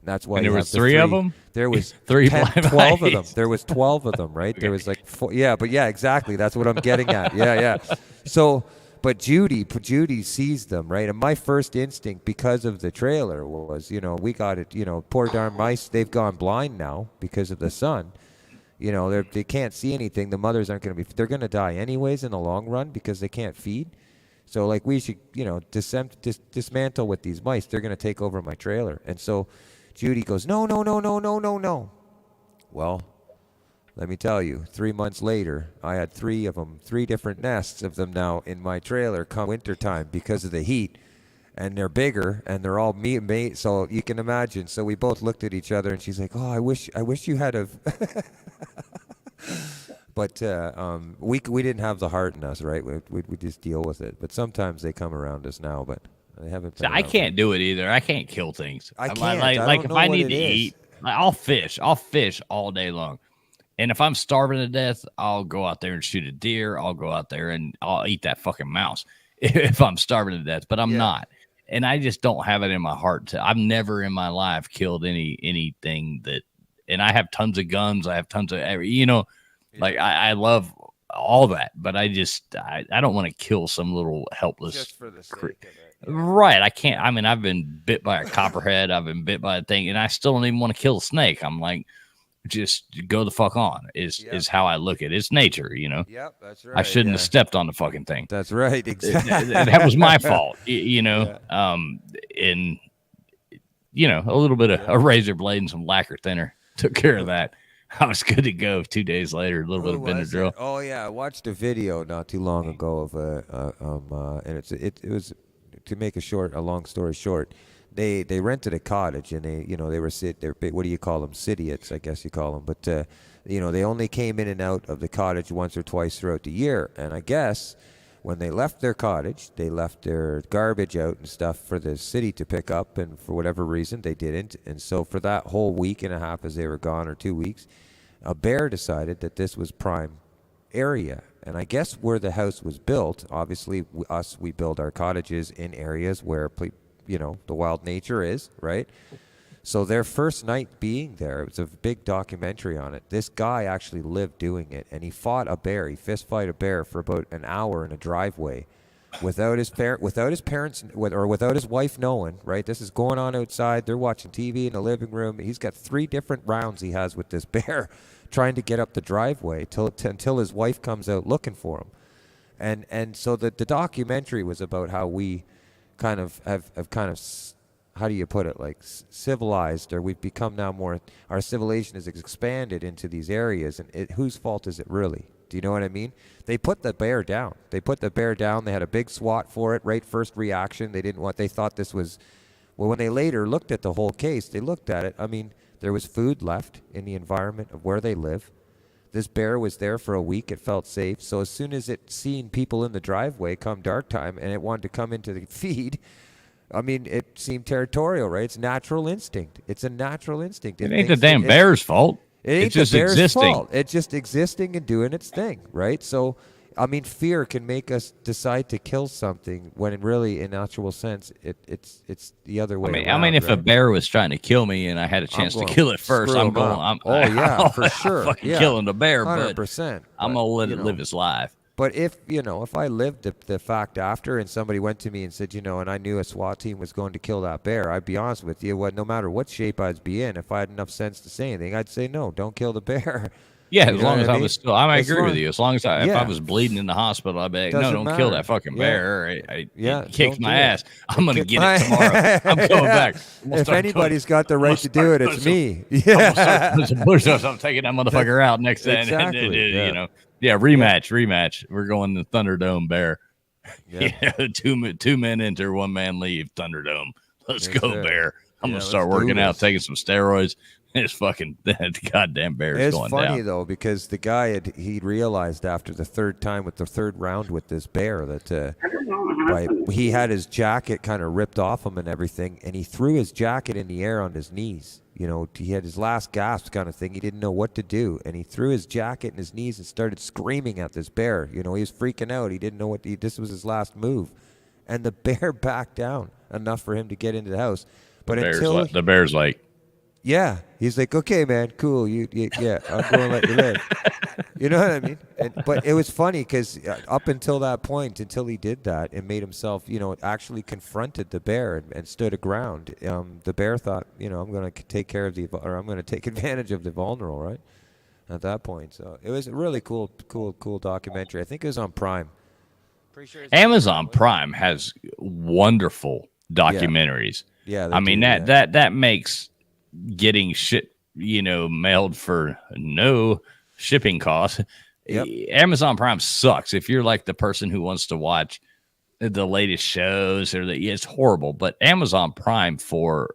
And that's why there was 3 of them. There was 3 10, blind 12 of them. eyes. There was 12 of them, right? Okay. There was like 4. Yeah, but yeah, exactly. That's what I'm getting at. Yeah. So. But Judy sees them, right? And my first instinct, because of the trailer, was, you know, we got it, you know, poor darn mice, they've gone blind now because of the sun. You know, they can't see anything. The mothers aren't going to they're going to die anyways in the long run because they can't feed. So, like, we should, you know, dismantle with these mice. They're going to take over my trailer. And so Judy goes, no. Well, let me tell you, 3 months later, I had 3 of them, 3 different nests of them now in my trailer come wintertime because of the heat. And they're bigger, and they're all mate. So you can imagine. So we both looked at each other, and she's like, oh, I wish you had a... But we didn't have the heart in us, right? We just deal with it. But sometimes they come around us now, but they haven't. So I can't do it either. I can't kill things. I can't. Like if I need to eat, like, I'll fish all day long. And if I'm starving to death, I'll go out there and shoot a deer. I'll go out there and I'll eat that fucking mouse if I'm starving to death. But I'm not, and I just don't have it in my heart to. I've never in my life killed anything that. And I have tons of guns. I have tons of like I love all that, but I don't want to kill some little helpless. Just for the sake of it. Right. I can't. I mean, I've been bit by a copperhead. I've been bit by a thing, and I still don't even want to kill a snake. I'm like, just go the fuck on is how I look at it. It's nature, you know. Yep, that's right. I shouldn't have stepped on the fucking thing. That's right. Exactly. That was my fault, you know. And a little bit of a razor blade and some lacquer thinner took care of that. I was good to go 2 days later. A little bit of Benadryl. Oh yeah, I watched a video not too long ago of and it was, to make a long story short. They rented a cottage, and they were what do you call them, Sidiots, I guess you call them, but they only came in and out of the cottage once or twice throughout the year. And I guess when they left their cottage, they left their garbage out and stuff for the city to pick up, and for whatever reason they didn't. And so for that whole week and a half as they were gone, or 2 weeks, a bear decided that this was prime area. And I guess where the house was built, obviously we build our cottages in areas where the wild nature is, right? So their first night being there, it was a big documentary on it. This guy actually lived doing it, and he fought a bear. He fist fight a bear for about an hour in a driveway without his parents or without his wife knowing, right? This is going on outside. They're watching TV in the living room. He's got 3 different rounds he has with this bear trying to get up the driveway until his wife comes out looking for him. And so the documentary was about how we kind of have how do you put it, like civilized, or we've become now more, our civilization has expanded into these areas, and whose fault is it really? Do you know what I mean? They put the bear down. They had a big SWAT for it, right? First reaction, they thought this was, well, when they later looked at the whole case, they looked at it, I mean, there was food left in the environment of where they live. This bear was there for a week. It felt safe. So as soon as it seen people in the driveway come dark time, and it wanted to come into the feed, I mean, it seemed territorial, right? It's natural instinct. It's a natural instinct. It ain't the damn bear's fault. It ain't it's just the bear's existing. fault. It's just existing and doing its thing, right? So I mean, fear can make us decide to kill something when really, in actual sense, it's the other way. I mean, if a bear was trying to kill me and I had a chance to kill it first, I'm going. Oh yeah, for sure. Fucking killing the bear, 100%. I'm gonna let it live its life. But if I lived the fact after, and somebody went to me and said, and I knew a SWAT team was going to kill that bear, I'd be honest with you. No matter what shape I'd be in, if I had enough sense to say anything, I'd say no, don't kill the bear. Yeah, as long as I was still, I agree with you. As long as if Yeah. I was bleeding in the hospital, I'd be like, no, Doesn't don't kill matter. that fucking Yeah. bear. It kicked don't my do it. ass. I'm gonna Kick get my- it tomorrow. I'm coming back. I'm gonna If start anybody's doing- got the I'm right gonna to do start it, it's doing me. some- I'm gonna start doing some push-ups. I'm taking that motherfucker out next day. Exactly, yeah. Yeah, rematch. We're going to Thunderdome Bear. Yeah. Yeah, two men enter, one man leave. Thunderdome. Let's Yes, go, sir. Bear. I'm Yeah, gonna start let's do working out, this. taking some steroids. It's fucking that goddamn bear is It's going funny down. though, because the guy he realized after the third time with the third round with this bear that he had his jacket kind of ripped off him and everything, and he threw his jacket in the air on his knees. He had his last gasp kind of thing. He didn't know what to do, and he threw his jacket in his knees and started screaming at this bear. He was freaking out. He didn't know this was his last move, and the bear backed down enough for him to get into the house. But The bear's like, yeah, he's like, okay, man, cool. Yeah, I'm going to let you live. You know what I mean? But it was funny because up until that point, until he did that and made himself, actually confronted the bear and stood aground. The bear thought, I'm going to take care of I'm going to take advantage of the vulnerable, right? At that point, so it was a really cool documentary. I think it was on Prime. Amazon Prime has wonderful documentaries. Yeah, they I mean do, that makes getting shit mailed for no shipping costs. Yep. Amazon Prime sucks if you're like the person who wants to watch the latest shows it's horrible. But Amazon Prime for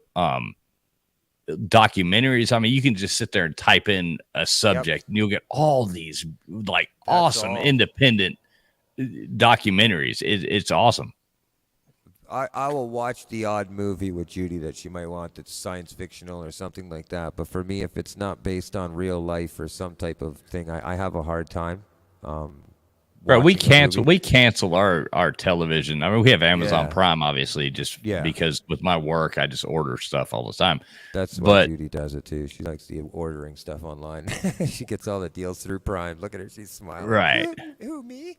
documentaries, I mean, you can just sit there and type in a subject and you'll get all these awesome independent documentaries. It's awesome. I will watch the odd movie with Judy that she might want that's science fictional or something like that. But for me, if it's not based on real life or some type of thing, I have a hard time. Bro, we watching a movie. cancel our television. I mean, we have Amazon Yeah. Prime, obviously, just Yeah. because with my work, I just order stuff all the time. That's why but Judy does it too. She likes the ordering stuff online. She gets all the deals through Prime. Look at her, she's smiling. Right. Who me?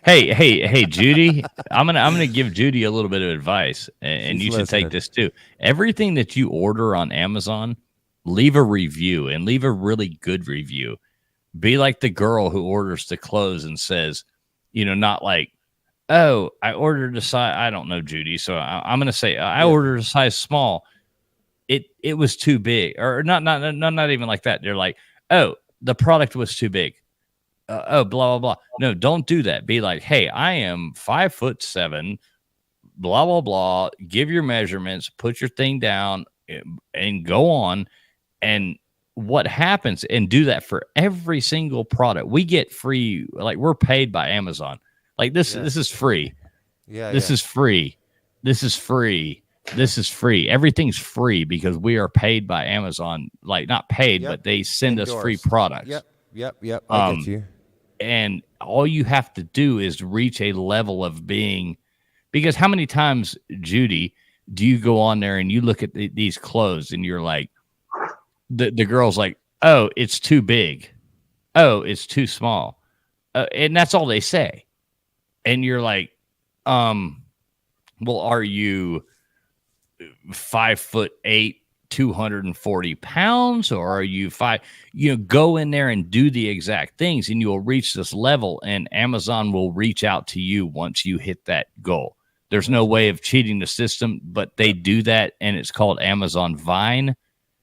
Hey, Judy, I'm gonna give Judy a little bit of advice, and She's you should listening. take this too. Everything that you order on Amazon, leave a review and leave a really good review. Be like the girl who orders the clothes and says, not like, oh, I ordered a size. I don't know, Judy, so I'm gonna say I ordered a size small. It was too big, or not even like that. They're like, oh, the product was too big. Blah blah blah. No, don't do that. Be like, hey, I am 5'7", blah blah blah. Give your measurements, put your thing down, and go on. And what happens? And do that for every single product. We get free, we're paid by Amazon. This is free. This is free. This is free. This is free. Everything's free because we are paid by Amazon. Not paid, but they send us free Endorsed. products. Yep. I get you. And all you have to do is reach a level of being, because how many times, Judy, do you go on there and you look at these clothes and you're like, the girl's like, oh, it's too big. Oh, it's too small. And that's all they say. And you're like, well, are you 5'8", 240 pounds, or are you go in there and do the exact things and you'll reach this level, and Amazon will reach out to you once you hit that goal. There's no way of cheating the system, but they do that, and it's called Amazon Vine.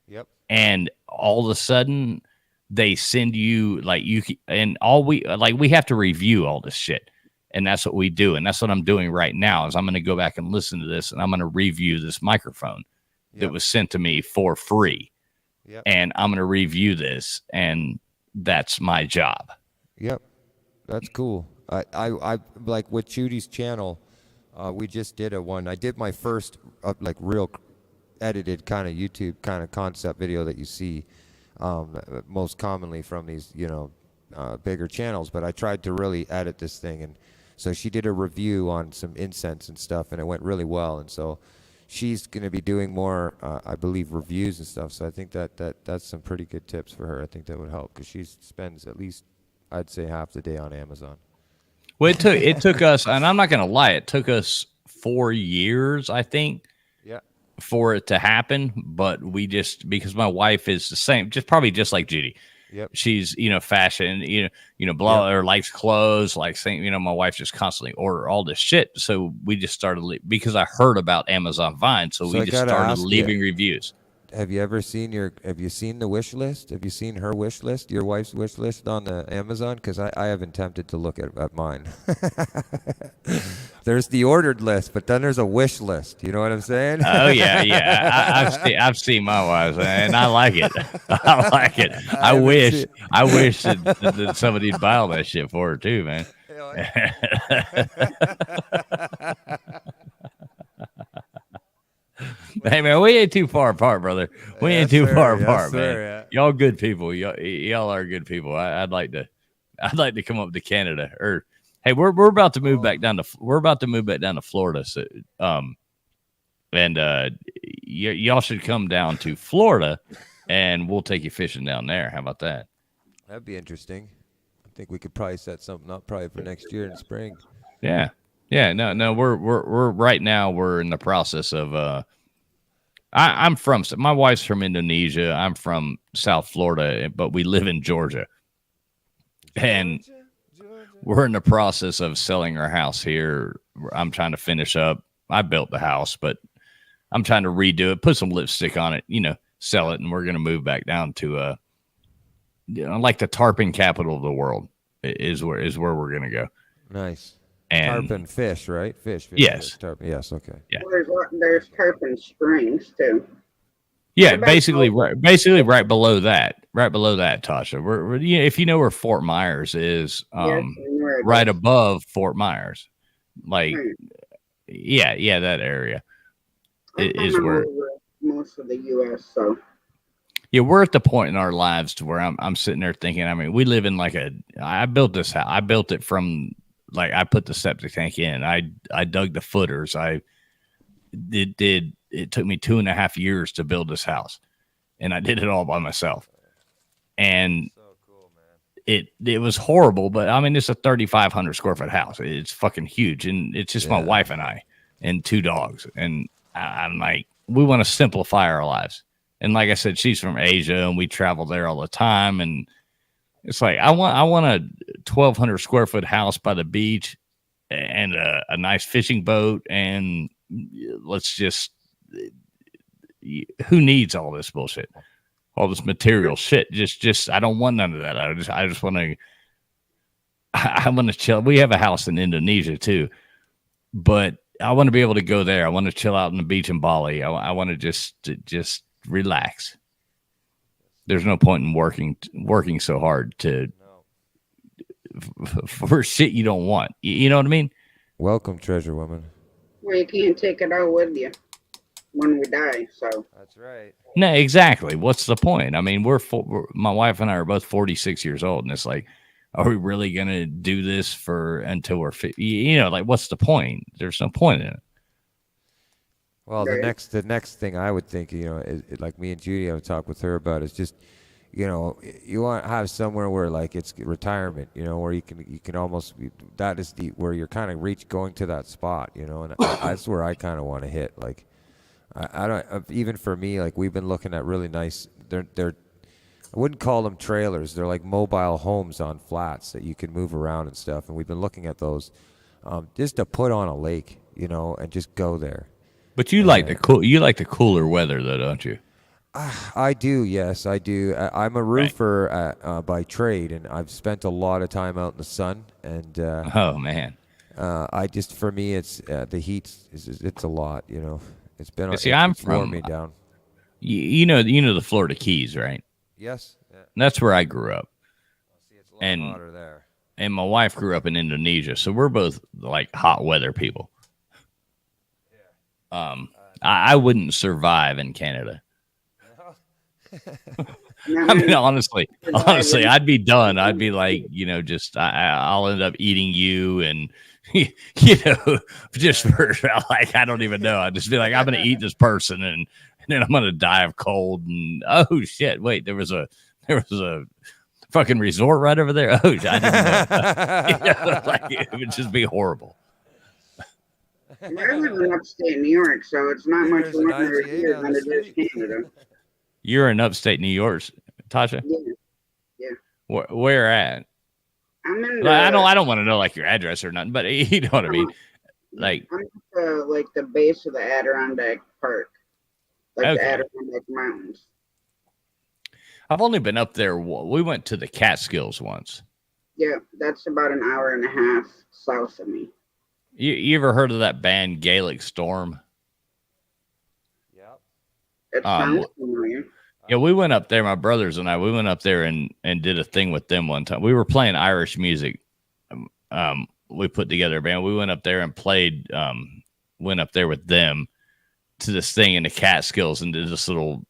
Yep. And all of a sudden they send you we have to review all this shit. And that's what we do. And that's what I'm doing right now is I'm going to go back and listen to this, and I'm going to review this microphone that was sent to me for free. Yep. And I'm going to review this, and that's my job. Yep. That's cool. I like with Judy's channel, we just did one. I did my first real edited kind of YouTube kind of concept video that you see most commonly from these, bigger channels, but I tried to really edit this thing, and so she did a review on some incense and stuff, and it went really well. And so she's going to be doing more, I believe, reviews and stuff. So I think that's some pretty good tips for her. I think that would help because she spends at least, I'd say, half the day on Amazon. Well, it took us, and I'm not going to lie, it took us 4 years, I think, for it to happen. But we just, because my wife is the same, probably just like Judy. Yep. She's, fashion, blah, or likes clothes, like saying, my wife just constantly order all this shit. So we just started because I heard about Amazon Vine. So we just started leaving reviews. Have you seen the wish list? Have you seen her wish list, your wife's wish list on the Amazon? Because I haven't tempted to look at mine. There's the ordered list, but then there's a wish list. You know what I'm saying? Oh yeah. I've seen my wife's, and I like it. I like it. I wish that somebody'd buy all that shit for her too, man. Hey man, we ain't too far apart, brother. We ain't too far apart, man. Yeah. Y'all good people. Y'all are good people. I'd like to come up to Canada. Or hey, we're about to move back down to Florida. So y'all should come down to Florida, and we'll take you fishing down there. How about that? That'd be interesting. I think we could probably set something up probably for next year in spring. Yeah. Yeah, no, we're right now we're in the process of my wife's from Indonesia. I'm from South Florida, but we live in Georgia. And we're in the process of selling our house here. I'm trying to finish up. I built the house, but I'm trying to redo it, put some lipstick on it, sell it, and we're going to move back down to like the tarpon capital of the world is where we're going to go. Nice. And tarpon fish, right? Fish. Yes. Tarpon. Yes. Okay. Yeah. There's Tarpon Springs too. Yeah, basically right below that, Tasha. We're if you know where Fort Myers is, right above Fort Myers, like, yeah, that area is where most of the U.S. So. Yeah, we're at the point in our lives to where I'm sitting there thinking. I mean, we live in I built this house. I built it from. Like, I put the septic tank in. I dug the footers. It took me 2.5 years to build this house, and I did it all by myself. And so cool, man. It was horrible, but I mean, it's a 3,500 square foot house. It's fucking huge, and it's just my wife and I and 2 dogs. And I'm like, we want to simplify our lives. And like I said, she's from Asia, and we travel there all the time. And it's like, I want a 1,200 square foot house by the beach and a nice fishing boat. And let's just, who needs all this bullshit? All this material shit. Just, I don't want none of that. I just want to, I want to chill. We have a house in Indonesia too, but I want to be able to go there. I want to chill out on the beach in Bali. I want to just relax. There's no point in working so hard for shit you don't want. You know what I mean? Welcome, treasure woman. Well, you can't take it out with you when we die. So that's right. No, exactly. What's the point? I mean, my wife and I are both 46 years old, and it's like, are we really gonna do this until we're 50? Like, what's the point? There's no point in it. Well, the next thing I would think, is like me and Judy, I would talk with her about is just, you want to have somewhere where like it's retirement, where you can almost that is where you're kind of going to that spot, and that's where I kind of want to hit. Like, I don't even for me, like we've been looking at really nice. They're I wouldn't call them trailers. They're like mobile homes on flats that you can move around and stuff. And we've been looking at those just to put on a lake, and just go there. But you like the cooler weather, though, don't you? I do, yes, I do. I'm a roofer by trade, and I've spent a lot of time out in the sun. And oh man, for me, it's the heat. It's a lot, It's been. See, I'm worn from me down. You know the Florida Keys, right? Yes. Yeah. That's where I grew up. See, it's a lot hotter there. And my wife grew up in Indonesia, so we're both like hot weather people. I wouldn't survive in Canada. I mean, honestly, I'd be done. I'd be like, just I'll end up eating you, and just for like I don't even know. I'd just be like, I'm gonna eat this person, and then I'm gonna die of cold. And oh shit, wait, there was a fucking resort right over there. Oh, I didn't know. Like it would just be horrible. I live in upstate New York, so it's not much warmer here than it is Canada. You're in upstate New York, Tasha? Yeah. Where at? I'm in. I don't want to know like your address or nothing, but you know what I mean. Like, I'm at like the base of the Adirondack Park, like the Okay. Adirondack Mountains. I've only been up there. We went to the Catskills once. Yeah, that's about an hour and a half south of me. You ever heard of that band Gaelic Storm? It sounds familiar. Yeah, we went up there. My brothers and I. We went up there and did a thing with them one time. We were playing Irish music. We put together a band. We went up there and played. Went up there with them to this thing in the Catskills and did this little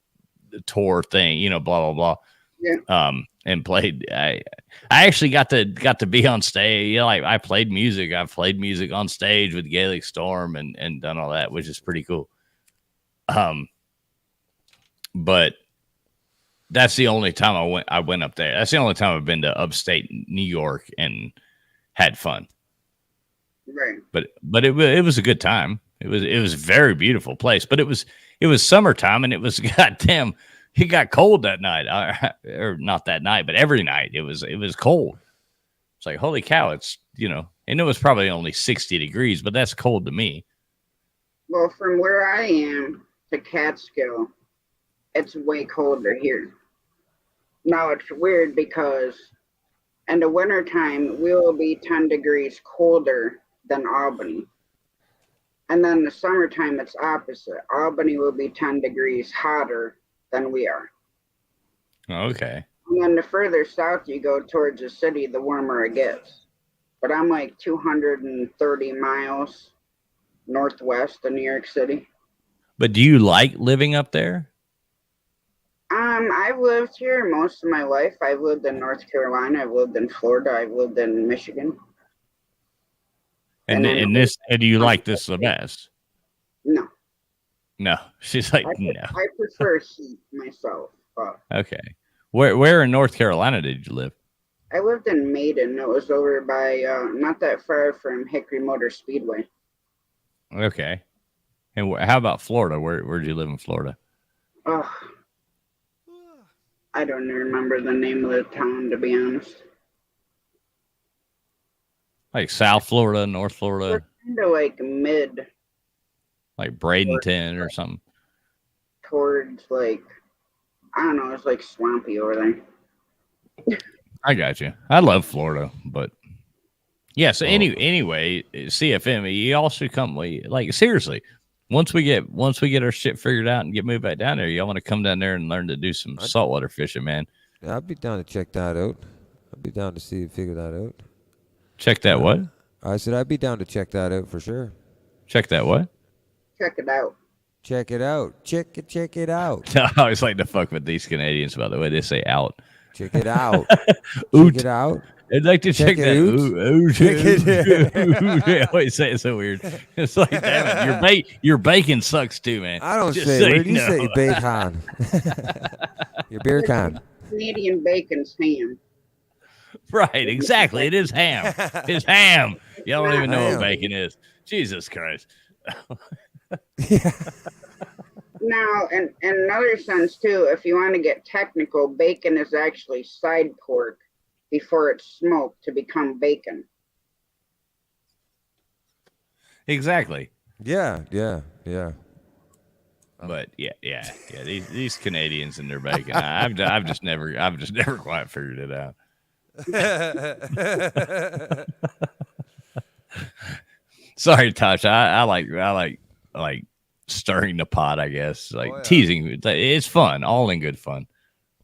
tour thing. Blah blah blah. Yeah. And played. I actually got to be on stage. Like I played music. I've played music on stage with Gaelic Storm and done all that, which is pretty cool. But that's the only time I went up there. That's the only time I've been to upstate New York and had fun. Right. But it was a good time. It was a very beautiful place. But it was summertime and it was goddamn. It got cold that night, or not that night, but every night it was cold. It's like holy cow! It's and it was probably only 60 degrees, but that's cold to me. Well, from where I am to Catskill, it's way colder here. Now it's weird because in the wintertime, we will be 10 degrees colder than Albany. And then the summertime, it's opposite. Albany will be 10 degrees hotter than we are. Okay. And then the further south you go towards the city, the warmer it gets. But I'm like 230 miles northwest of New York City. But do you like living up there? I've lived here most of my life. I've lived in North Carolina. I've lived in Florida. I've lived in Michigan. And do you like this the best? No. No. She's like, no. I prefer heat myself. But Okay. Where in North Carolina did you live? I lived in Maiden. It was over by not that far from Hickory Motor Speedway. Okay. And how about Florida? Where did you live in Florida? Oh, I don't remember the name of the town, to be honest. Like South Florida, North Florida, Kind of like mid like Bradenton or something. towards like, I don't know, it's like swampy over there. I got you. I love Florida, but yeah. So anyway, CFM, you all should come. Like seriously, once we get our shit figured out and get moved back down there, y'all want to come down there and learn to do some saltwater fishing, man. I'd be down to check that out. I'd be down to figure that out. Check that what? I said I'd be down to check that out for sure. Check that what? Check it out. Check it out. Check it out. I always like to fuck with these Canadians, by the way. They say out. Check it out. Oot. Check it out. I'd like to check that. it Ooh, Check it. They always say it so weird. It's like, damn it, your bacon sucks too, man. I don't Just say. so Where do you know. say bacon? Your beer con. Canadian bacon's ham. Right, exactly. It is ham. It's ham. Y'all don't even know Ham. what bacon is. Jesus Christ. Now, in another sense too, if you want to get technical, bacon is actually side pork before it's smoked to become bacon. Exactly. Yeah. But yeah. These Canadians and their bacon. I've just never quite figured it out. Sorry, Tasha. I like stirring the pot, I guess. Like teasing. It's fun, all in good fun.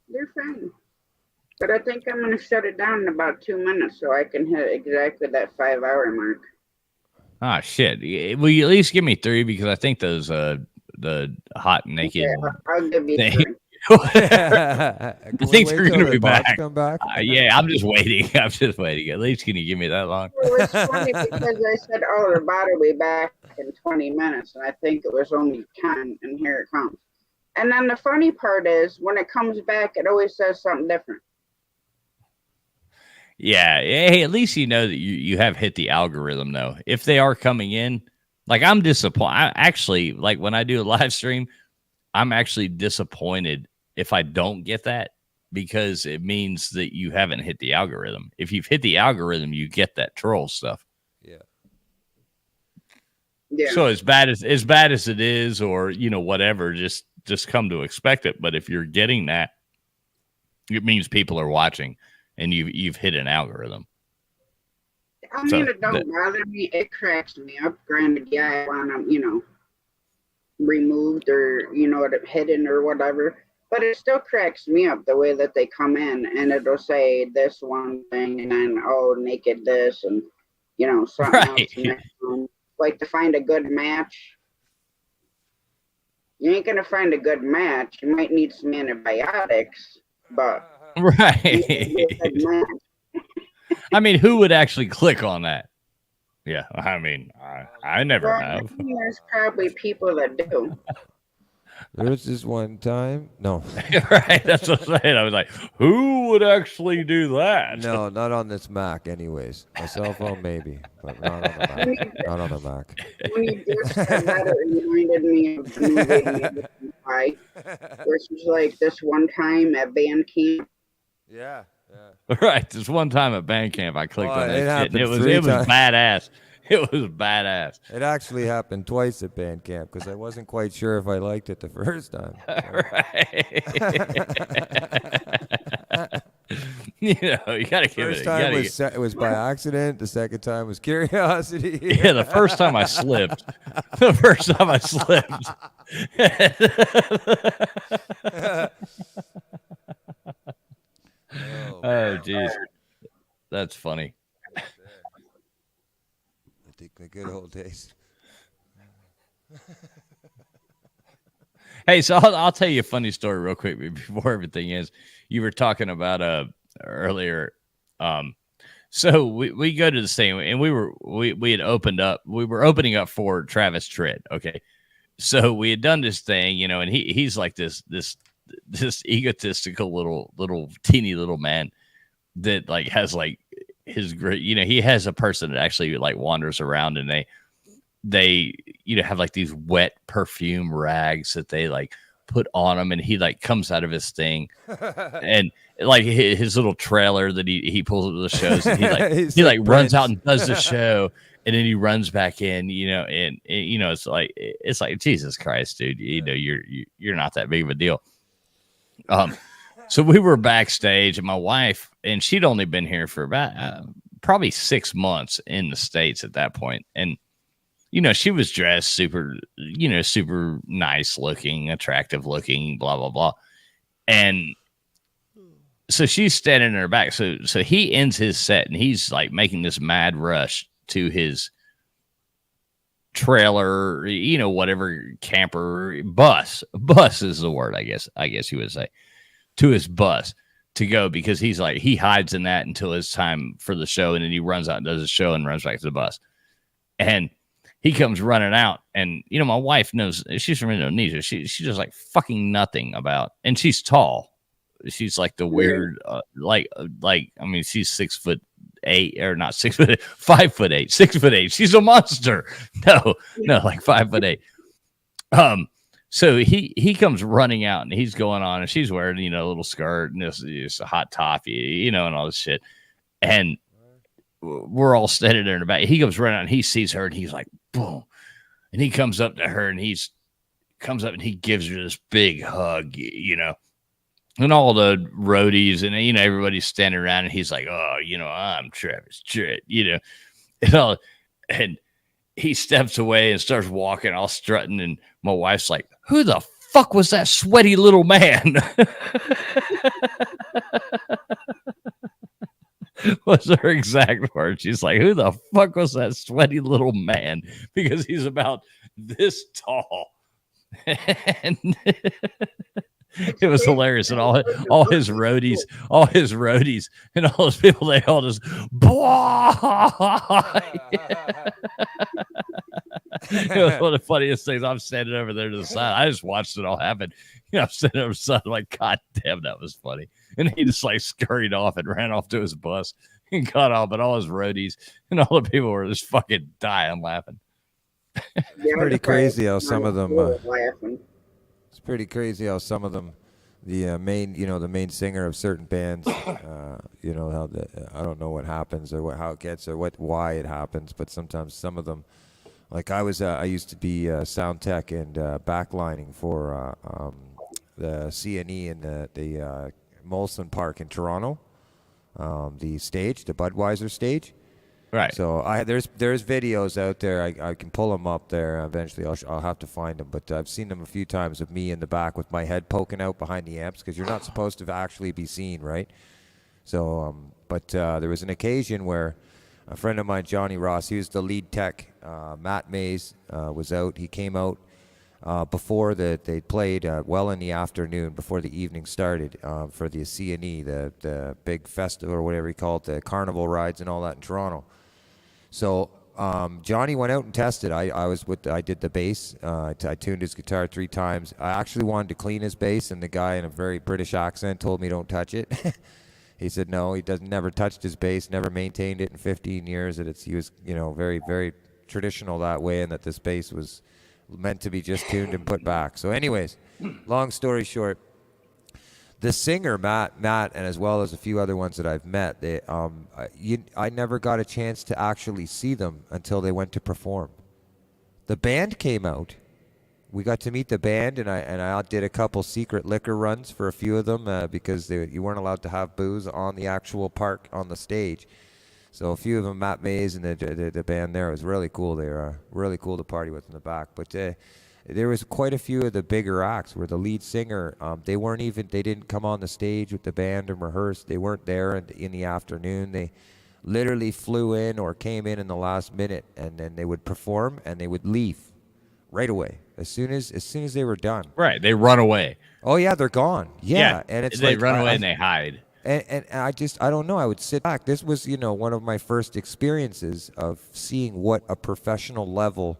They're fun. But I think I'm going to shut it down in about 2 minutes so I can hit exactly that 5-hour mark. Ah, shit. Will you at least give me 3? Because I think those the hot naked Yeah, I'll give you thing. 3. I we think wait they're till going to the be bots back. come back? Yeah, I'm just waiting. I'm just waiting. At least can you give me that long? It was funny because I said, oh, the bot will be back in 20 minutes. And I think it was only 10, and here it comes. And then the funny part is when it comes back, it always says something different. Yeah. Hey, at least you know that you have hit the algorithm, though. If they are coming in, like I'm disappointed. I actually, like when I do a live stream, I'm actually disappointed if I don't get that, because it means that you haven't hit the algorithm. If you've hit the algorithm, you get that troll stuff. Yeah. So as bad as it is, or whatever, just come to expect it. But if you're getting that, it means people are watching, and you've hit an algorithm. I mean, it don't bother me. It cracks me up. Granted, yeah, I want them, removed or hidden or whatever. But it still cracks me up the way that they come in and it'll say this one thing and then naked this and something else next one. Like to find a good match. You ain't gonna find a good match. You might need some antibiotics, but I mean, who would actually click on that? Yeah, I mean, I never have. There's probably people that do. There was this one time. No. Right, that's what I'm saying. I was like, who would actually do that? No, not on this Mac anyways. My cell phone maybe, but not on the Mac. Not on the Mac. When you just said that, it reminded me of the movie where she's like this one time at band camp. Yeah. Right. This one time at band camp, I clicked on that shit, and it was times. badass. It was badass. It actually happened twice at band camp because I wasn't quite sure if I liked it the first time. You gotta give First it. time it was by accident. The second time was curiosity. Yeah, the first time I slipped. The first time I slipped. Oh, jeez. That's funny. I think the good old days. Hey, so I'll tell you a funny story real quick before everything is. You were talking about earlier. So we go to the same, and we had opened up. We were opening up for Travis Tritt. Okay, so we had done this thing, and he's like this egotistical little teeny little man that like has like his great, he has a person that actually like wanders around, and they have like these wet perfume rags that they like put on him, and he like comes out of his thing and like his little trailer that he pulls up to the shows, and he like runs out and does the show, and then he runs back in, and it's like Jesus Christ, dude, you're not that big of a deal. So we were backstage, and my wife, and she'd only been here for about probably 6 months in the States at that point. And, she was dressed super nice looking, attractive looking, blah, blah, blah. And so she's standing in her back. So he ends his set, and he's like making this mad rush to his trailer, whatever, camper, bus is the word, I guess you would say, to his bus to go, because he's like, he hides in that until it's time for the show, and then he runs out and does the show and runs back to the bus. And he comes running out, and my wife knows, she's from Indonesia. She does like fucking nothing about, and she's tall. She's like the weird, I mean, she's 6'8", or not 6 foot, 5'8", 6'8". She's a monster. No, like 5'8". So he comes running out, and he's going on, and she's wearing, a little skirt and this a hot toffee, and all this shit. And we're all standing there in the back. He comes running out, and he sees her, and he's like, boom. And he comes up to her, and he gives her this big hug, and all the roadies and, everybody's standing around, and he's like, oh, I'm Travis Tritt, and he steps away and starts walking all strutting. And my wife's like, who the fuck was that sweaty little man? Was her exact word. She's like, who the fuck was that sweaty little man? Because he's about this tall. And It was hilarious, and all his roadies, and all those people, they all just, it was one of the funniest things. I'm standing over there to the side. I just watched it all happen. I'm standing over the side, like, God damn, that was funny. And he just like scurried off and ran off to his bus and got off, but all his roadies and all the people were just fucking dying laughing. It's pretty crazy how some of them. It's pretty crazy how some of them, the main singer of certain bands, how I don't know what happens or how it gets or why it happens, but sometimes some of them, like I used to be sound tech and backlining for the CNE in the Molson Park in Toronto, the Budweiser stage. Right. So there's videos out there. I can pull them up there eventually. I'll have to find them, but I've seen them a few times of me in the back with my head poking out behind the amps because you're not supposed to actually be seen, right? So, but there was an occasion where a friend of mine, Johnny Ross, he was the lead tech. Matt Mays was out. He came out before they played well in the afternoon, before the evening started for the CNE, the big festival or whatever you call it, the carnival rides and all that in Toronto. So Johnny went out and tested. I did the bass. I tuned his guitar 3 times. I actually wanted to clean his bass, and the guy in a very British accent told me don't touch it. He said no, he never touched his bass, never maintained it in 15 years. That he was very, very traditional that way, and that this bass was meant to be just tuned and put back. So anyways, long story short, the singer Matt, and as well as a few other ones that I've met, I never got a chance to actually see them until they went to perform. The band came out. We got to meet the band, and I did a couple secret liquor runs for a few of them because you weren't allowed to have booze on the actual park on the stage. So a few of them, Matt Mays and the band there, was really cool. They were really cool to party with in the back. But there was quite a few of the bigger acts where the lead singer, they didn't come on the stage with the band and rehearse. They weren't there in the afternoon. They literally flew in or came in the last minute, and then they would perform and they would leave right away as soon as they were done. Right, they run away. Oh yeah, they're gone. Yeah, and it's they like, run away and they hide. And I don't know. I would sit back. This was, one of my first experiences of seeing what a professional level,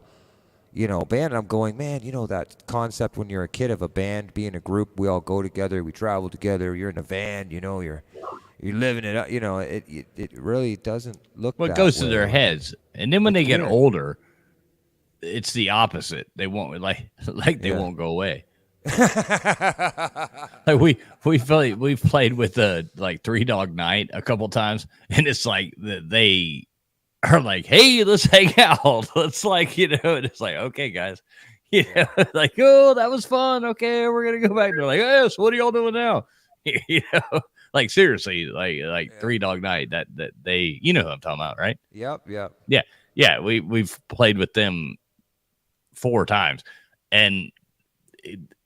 band. I'm going, man, that concept when you're a kid of a band, being a group, we all go together, we travel together, you're in a van, you're living it up. It really doesn't look. Well, it goes to their heads, and then when they get older, it's the opposite. They won't they won't go away. Like we've played with the Three Dog Night a couple times, and it's like they are like, hey, let's hang out. Let's and it's like, okay, guys, like, oh, that was fun. Okay, we're gonna go back. And they're like, yes, what are y'all doing now? Like seriously, like Three Dog Night. That they, who I'm talking about, right? Yep. Yeah. We've played with them 4 times, and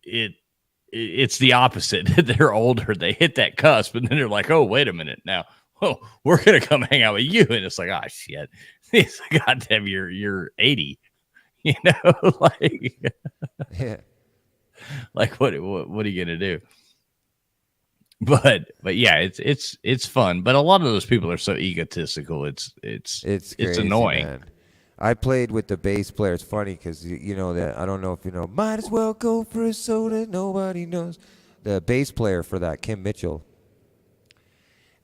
it's the opposite. They're older, they hit that cusp, and then they're like, oh, wait a minute now. Oh, we're gonna come hang out with you. And it's like, oh shit. It's like, goddamn, you're 80. Like yeah. Like what are you gonna do? But yeah, it's fun. But a lot of those people are so egotistical, it's crazy, annoying. Man. I played with the bass player. It's funny because that I don't know if might as well go for a soda. Nobody knows the bass player for that, Kim Mitchell.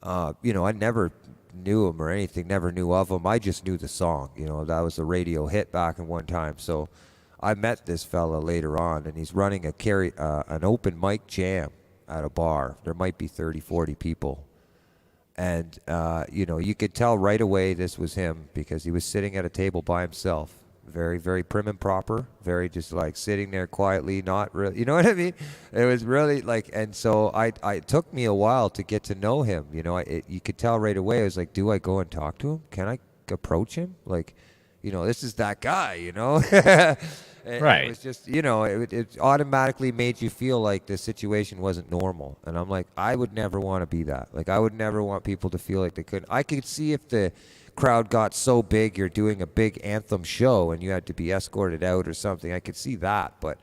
I never knew him or anything. Never knew of him. I just knew the song. That was a radio hit back in one time. So I met this fella later on, and he's running an open mic jam at a bar. There might be 30, 40 people. And, you could tell right away this was him because he was sitting at a table by himself. Very, very prim and proper. Very just like sitting there quietly, not really, you know what I mean? It was really like, and so it took me a while to get to know him. You could tell right away. I was like, do I go and talk to him? Can I approach him? Like, this is that guy, Right. It was just, it automatically made you feel like the situation wasn't normal. And I'm like, I would never want to be that. Like, I would never want people to feel like they couldn't. I could see if the crowd got so big, you're doing a big anthem show and you had to be escorted out or something. I could see that. But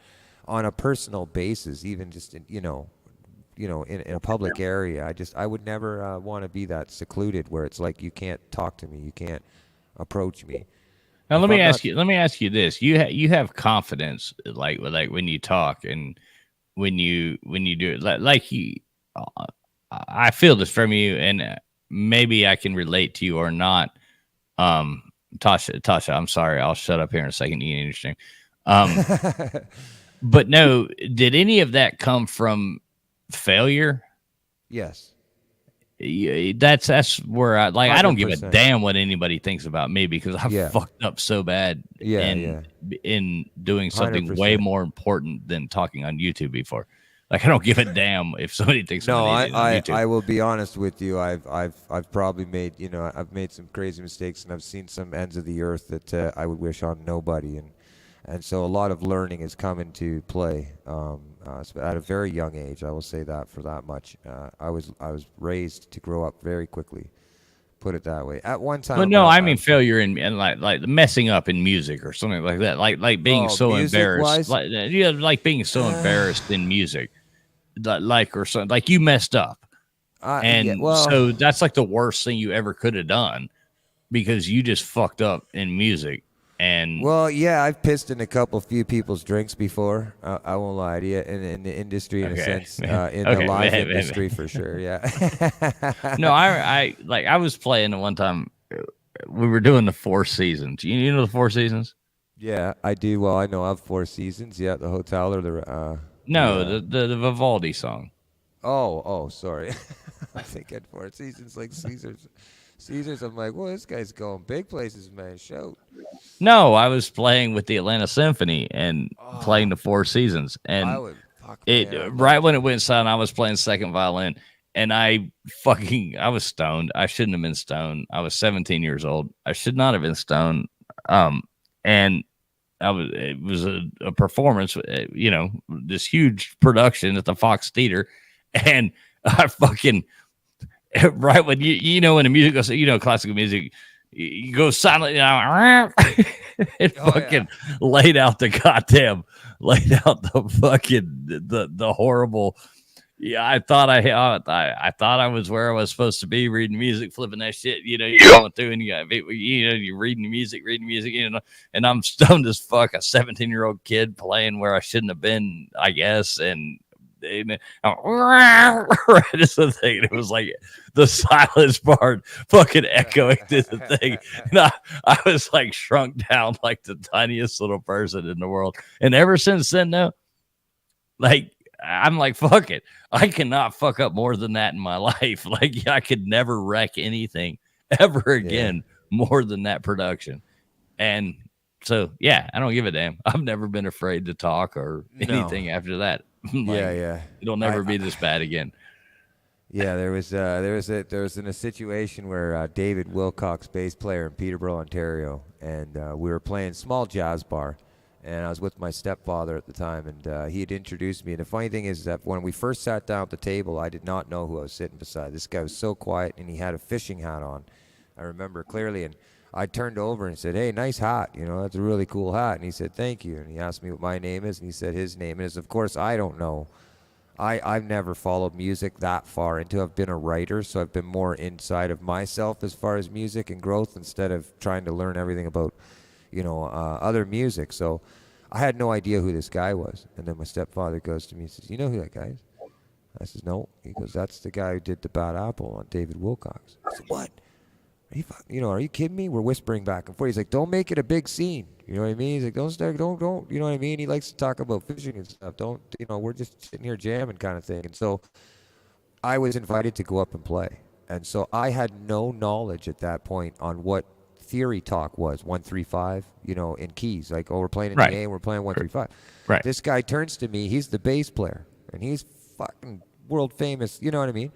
on a personal basis, even just in, in a public area. I would never want to be that secluded where it's like you can't talk to me, you can't approach me. Now If let me I'm ask not- you. Let me ask you this: you have confidence, like when you talk and when you do it, like you. I feel this from you, and maybe I can relate to you or not. Tasha, I'm sorry. I'll shut up here in a second. You get interesting. But no, did any of that come from failure? Yes. Yeah, that's where I like. I don't give a 100%. damn what anybody thinks about me because I Yeah. fucked up so bad in doing something way 100%. more important than talking on YouTube before. Like I don't give a damn if somebody thinks No, I'm an idiot on YouTube. I will be honest with you. I've probably made I've made some crazy mistakes, and I've seen some ends of the earth that I would wish on nobody, and so a lot of learning has come into play at a very young age. I will say that for that much. I was raised to grow up very quickly. Put it that way. At one time, But no, I mean failure in like messing up in music or something like that. Like being so embarrassed. music-wise? Like being so embarrassed in music. Or something like you messed up. So that's like the worst thing you ever could have done because you just fucked up in music. And well, yeah, I've pissed in a few people's drinks before. I won't lie to you. In the industry, in a sense, in the live industry for sure. Yeah. No, I was playing at one time. We were doing the Four Seasons. You know the Four Seasons? Yeah, I do. Well, I know of Four Seasons. Yeah, the hotel or the the Vivaldi song. Oh, sorry. I think at Four Seasons like Caesars. I'm like, well, this guy's going big places, man. Shout. No, I was playing with the Atlanta Symphony and playing the Four Seasons, and right when it went silent, I was playing second violin, and I was stoned. I shouldn't have been stoned. I was 17 years old. I should not have been stoned. And it was a performance, this huge production at the Fox Theater, and I fucking right when when the music goes, classical music, you go silent, it fucking laid out the horrible. Yeah, I thought I thought I was where I was supposed to be, reading music, flipping that shit. You're going through and you're reading music, and I'm stoned as fuck, a 17-year-old kid playing where I shouldn't have been, I guess, and right as the thing, it was like the silence part fucking echoing through the thing, and I was like shrunk down like the tiniest little person in the world. And ever since then, though, like I'm like, fuck it, I cannot fuck up more than that in my life. Like I could never wreck anything ever again more than that production. And so I don't give a damn. I've never been afraid to talk or anything after that. It'll never be this bad again. Yeah, there was in a situation where David Wilcox, bass player in Peterborough, Ontario, and we were playing small jazz bar, and I was with my stepfather at the time, and he had introduced me. And the funny thing is that when we first sat down at the table, I did not know who I was sitting beside. This guy was so quiet, and he had a fishing hat on. I remember clearly, and I turned over and said, "Hey, nice hat. That's a really cool hat." And he said, "Thank you." And he asked me what my name is, and he said his name is. Of course, I don't know. I've never followed music that far into. I've been a writer, so I've been more inside of myself as far as music and growth instead of trying to learn everything about, other music. So I had no idea who this guy was. And then my stepfather goes to me and says, "You know who that guy is?" I says, "No." He goes, "That's the guy who did The Bad Apple on David Wilcox." I said, "What? Are you kidding me?" We're whispering back and forth. He's like, "Don't make it a big scene." You know what I mean? He's like, don't, you know what I mean? He likes to talk about fishing and stuff. We're just sitting here jamming kind of thing. And so I was invited to go up and play. And so I had no knowledge at that point on what theory talk was, 135, in keys. Like, we're playing in the A and we're playing 135. Right. This guy turns to me. He's the bass player. And he's fucking world famous. You know what I mean?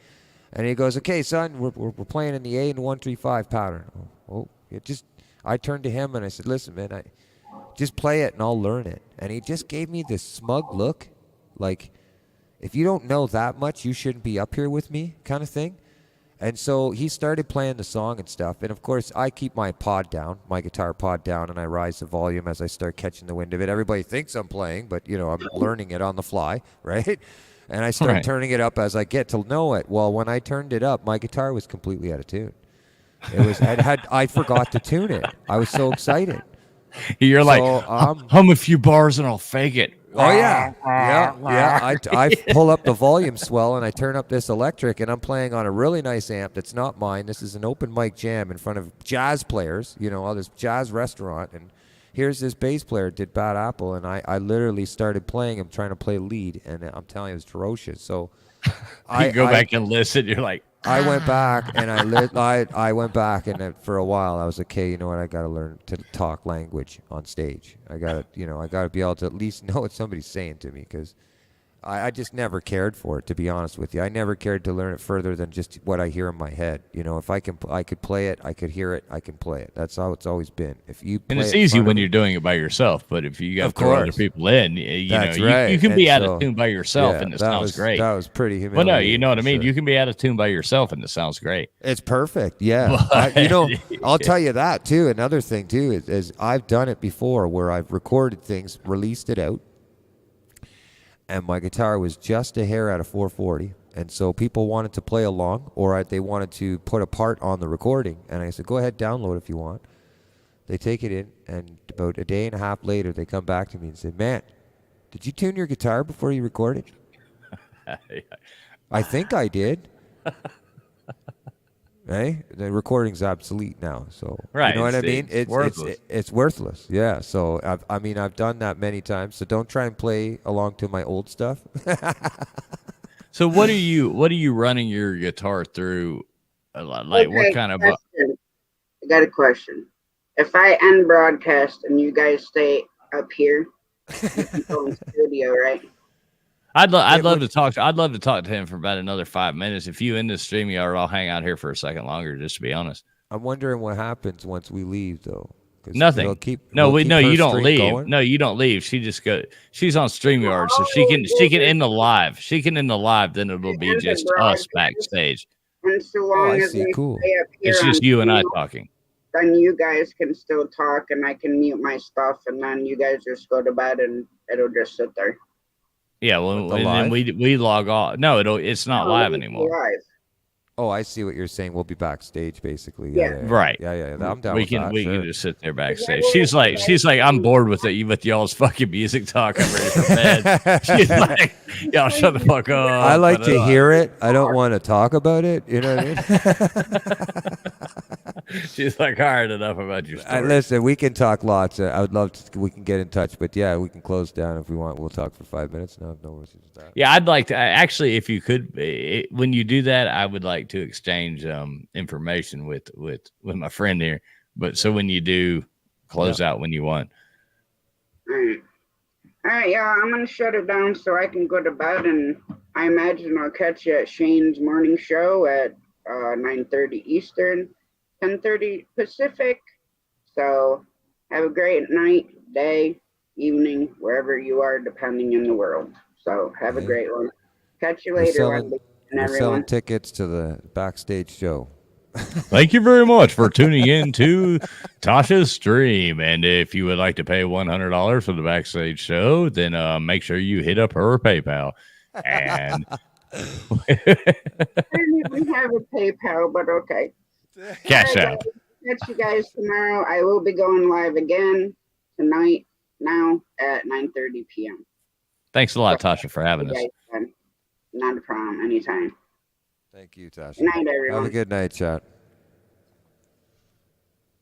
And he goes, "Okay, son, we're playing in the A and 135 pattern." I turned to him and I said, "Listen, man, I just play it and I'll learn it." And he just gave me this smug look, like, if you don't know that much, you shouldn't be up here with me, kind of thing. And so he started playing the song and stuff. And of course, I keep my guitar pod down, and I rise the volume as I start catching the wind of it. Everybody thinks I'm playing, but I'm learning it on the fly, right? And I start turning it up as I get to know it. Well, when I turned it up, my guitar was completely out of tune. It was I forgot to tune it. I was so excited. You're So, like, hum a few bars and I'll fake it. Oh yeah. I pull up the volume swell and I turn up this electric, and I'm playing on a really nice amp that's not mine. This is an open mic jam in front of jazz players, all this jazz restaurant, and here's this bass player did Bad Apple, and I literally started playing him, trying to play lead, and I'm telling you, it was ferocious. So you go back and listen, you're like, I went back and I went back, and for a while I was like, okay, you know what? I got to learn to talk language on stage. I got to be able to at least know what somebody's saying to me, because I just never cared for it, to be honest with you. I never cared to learn it further than just what I hear in my head. If I could play it, I could hear it, I can play it. That's how it's always been. If you play and it's it in easy front when of- you're doing it by yourself, but if you got Of to throw other course. people in, That's you right. can And be out so- of tune by yourself, yeah, and it that sounds was- great. that was pretty Well, no, humiliating, you know what I for mean. sure. You can be out of tune by yourself, and it sounds great. It's perfect. Yeah. I'll tell you that too. Another thing too is I've done it before where I've recorded things, released it out, and my guitar was just a hair out of 440. And so people wanted to play along, or they wanted to put a part on the recording. And I said, go ahead, download if you want. They take it in, and about a day and a half later, they come back to me and say, man, did you tune your guitar before you recorded? I think I did. Hey, the recording's obsolete now, so Right, you know what I it's- mean. it's worthless. It's worthless. Yeah. So I've done that many times. So don't try and play along to my old stuff. So what are you running your guitar through? Like what Okay, kind of? question. I got a question. If I end broadcast and you guys stay up here, you can go in studio, right? I'd love to talk to him for about another 5 minutes. If you end the StreamYard, I'll hang out here for a second longer, just to be honest. I'm wondering what happens once we leave, though. 'Cause Nothing. we'll keep No, her you don't string leave. going. No, you don't leave. She just go. She's on StreamYard, so she can end the live. She can end the live. Then it'll be End the just us backstage. And so long I as see. we Cool. stay up here It's just on you and I Zoom, talking. then you guys can still talk, and I can mute my stuff, and then you guys just go to bed, and it'll just sit there. Yeah, well, the and live? then we log off. No, it's not No, live it's anymore. Live. Oh, I see what you're saying. We'll be backstage, basically. Yeah. Right. Yeah. I'm down We with can that. we sure. can just sit there backstage. She's like I'm bored with it with y'all's fucking music talk. I'm ready for bed. She's like, y'all shut the fuck up. I like to hear it. I don't want to talk about it. You know what I mean? She's like, all right, enough about your story. Listen, we can talk lots. I would love to. We can get in touch, but yeah, we can close down if we want. We'll talk for 5 minutes. No issues with that. Yeah, I'd like to actually, if you could, when you do that, I would like to exchange information with my friend here. But so when you do, close out when you want. All right, yeah, I'm gonna shut it down so I can go to bed, and I imagine I'll catch you at Shane's morning show at 9:30 Eastern, 10:30 Pacific. So have a great night, day, evening, wherever you are, depending in the world. So have a great one. Catch you We're later, selling, Wendy and we're everyone. selling tickets to the backstage show. Thank you very much for tuning in to Tasha's stream. And if you would like to pay $100 for the backstage show, then make sure you hit up her PayPal. And I didn't even have a PayPal, but okay. Cash All right, App. guys. Catch you guys tomorrow. I will be going live again tonight, now at 9:30 p.m. Thanks a lot, Tasha, for having You us. guys can. Not a problem. Anytime. Thank you, Tasha. Good night, everyone. Have a good night, chat.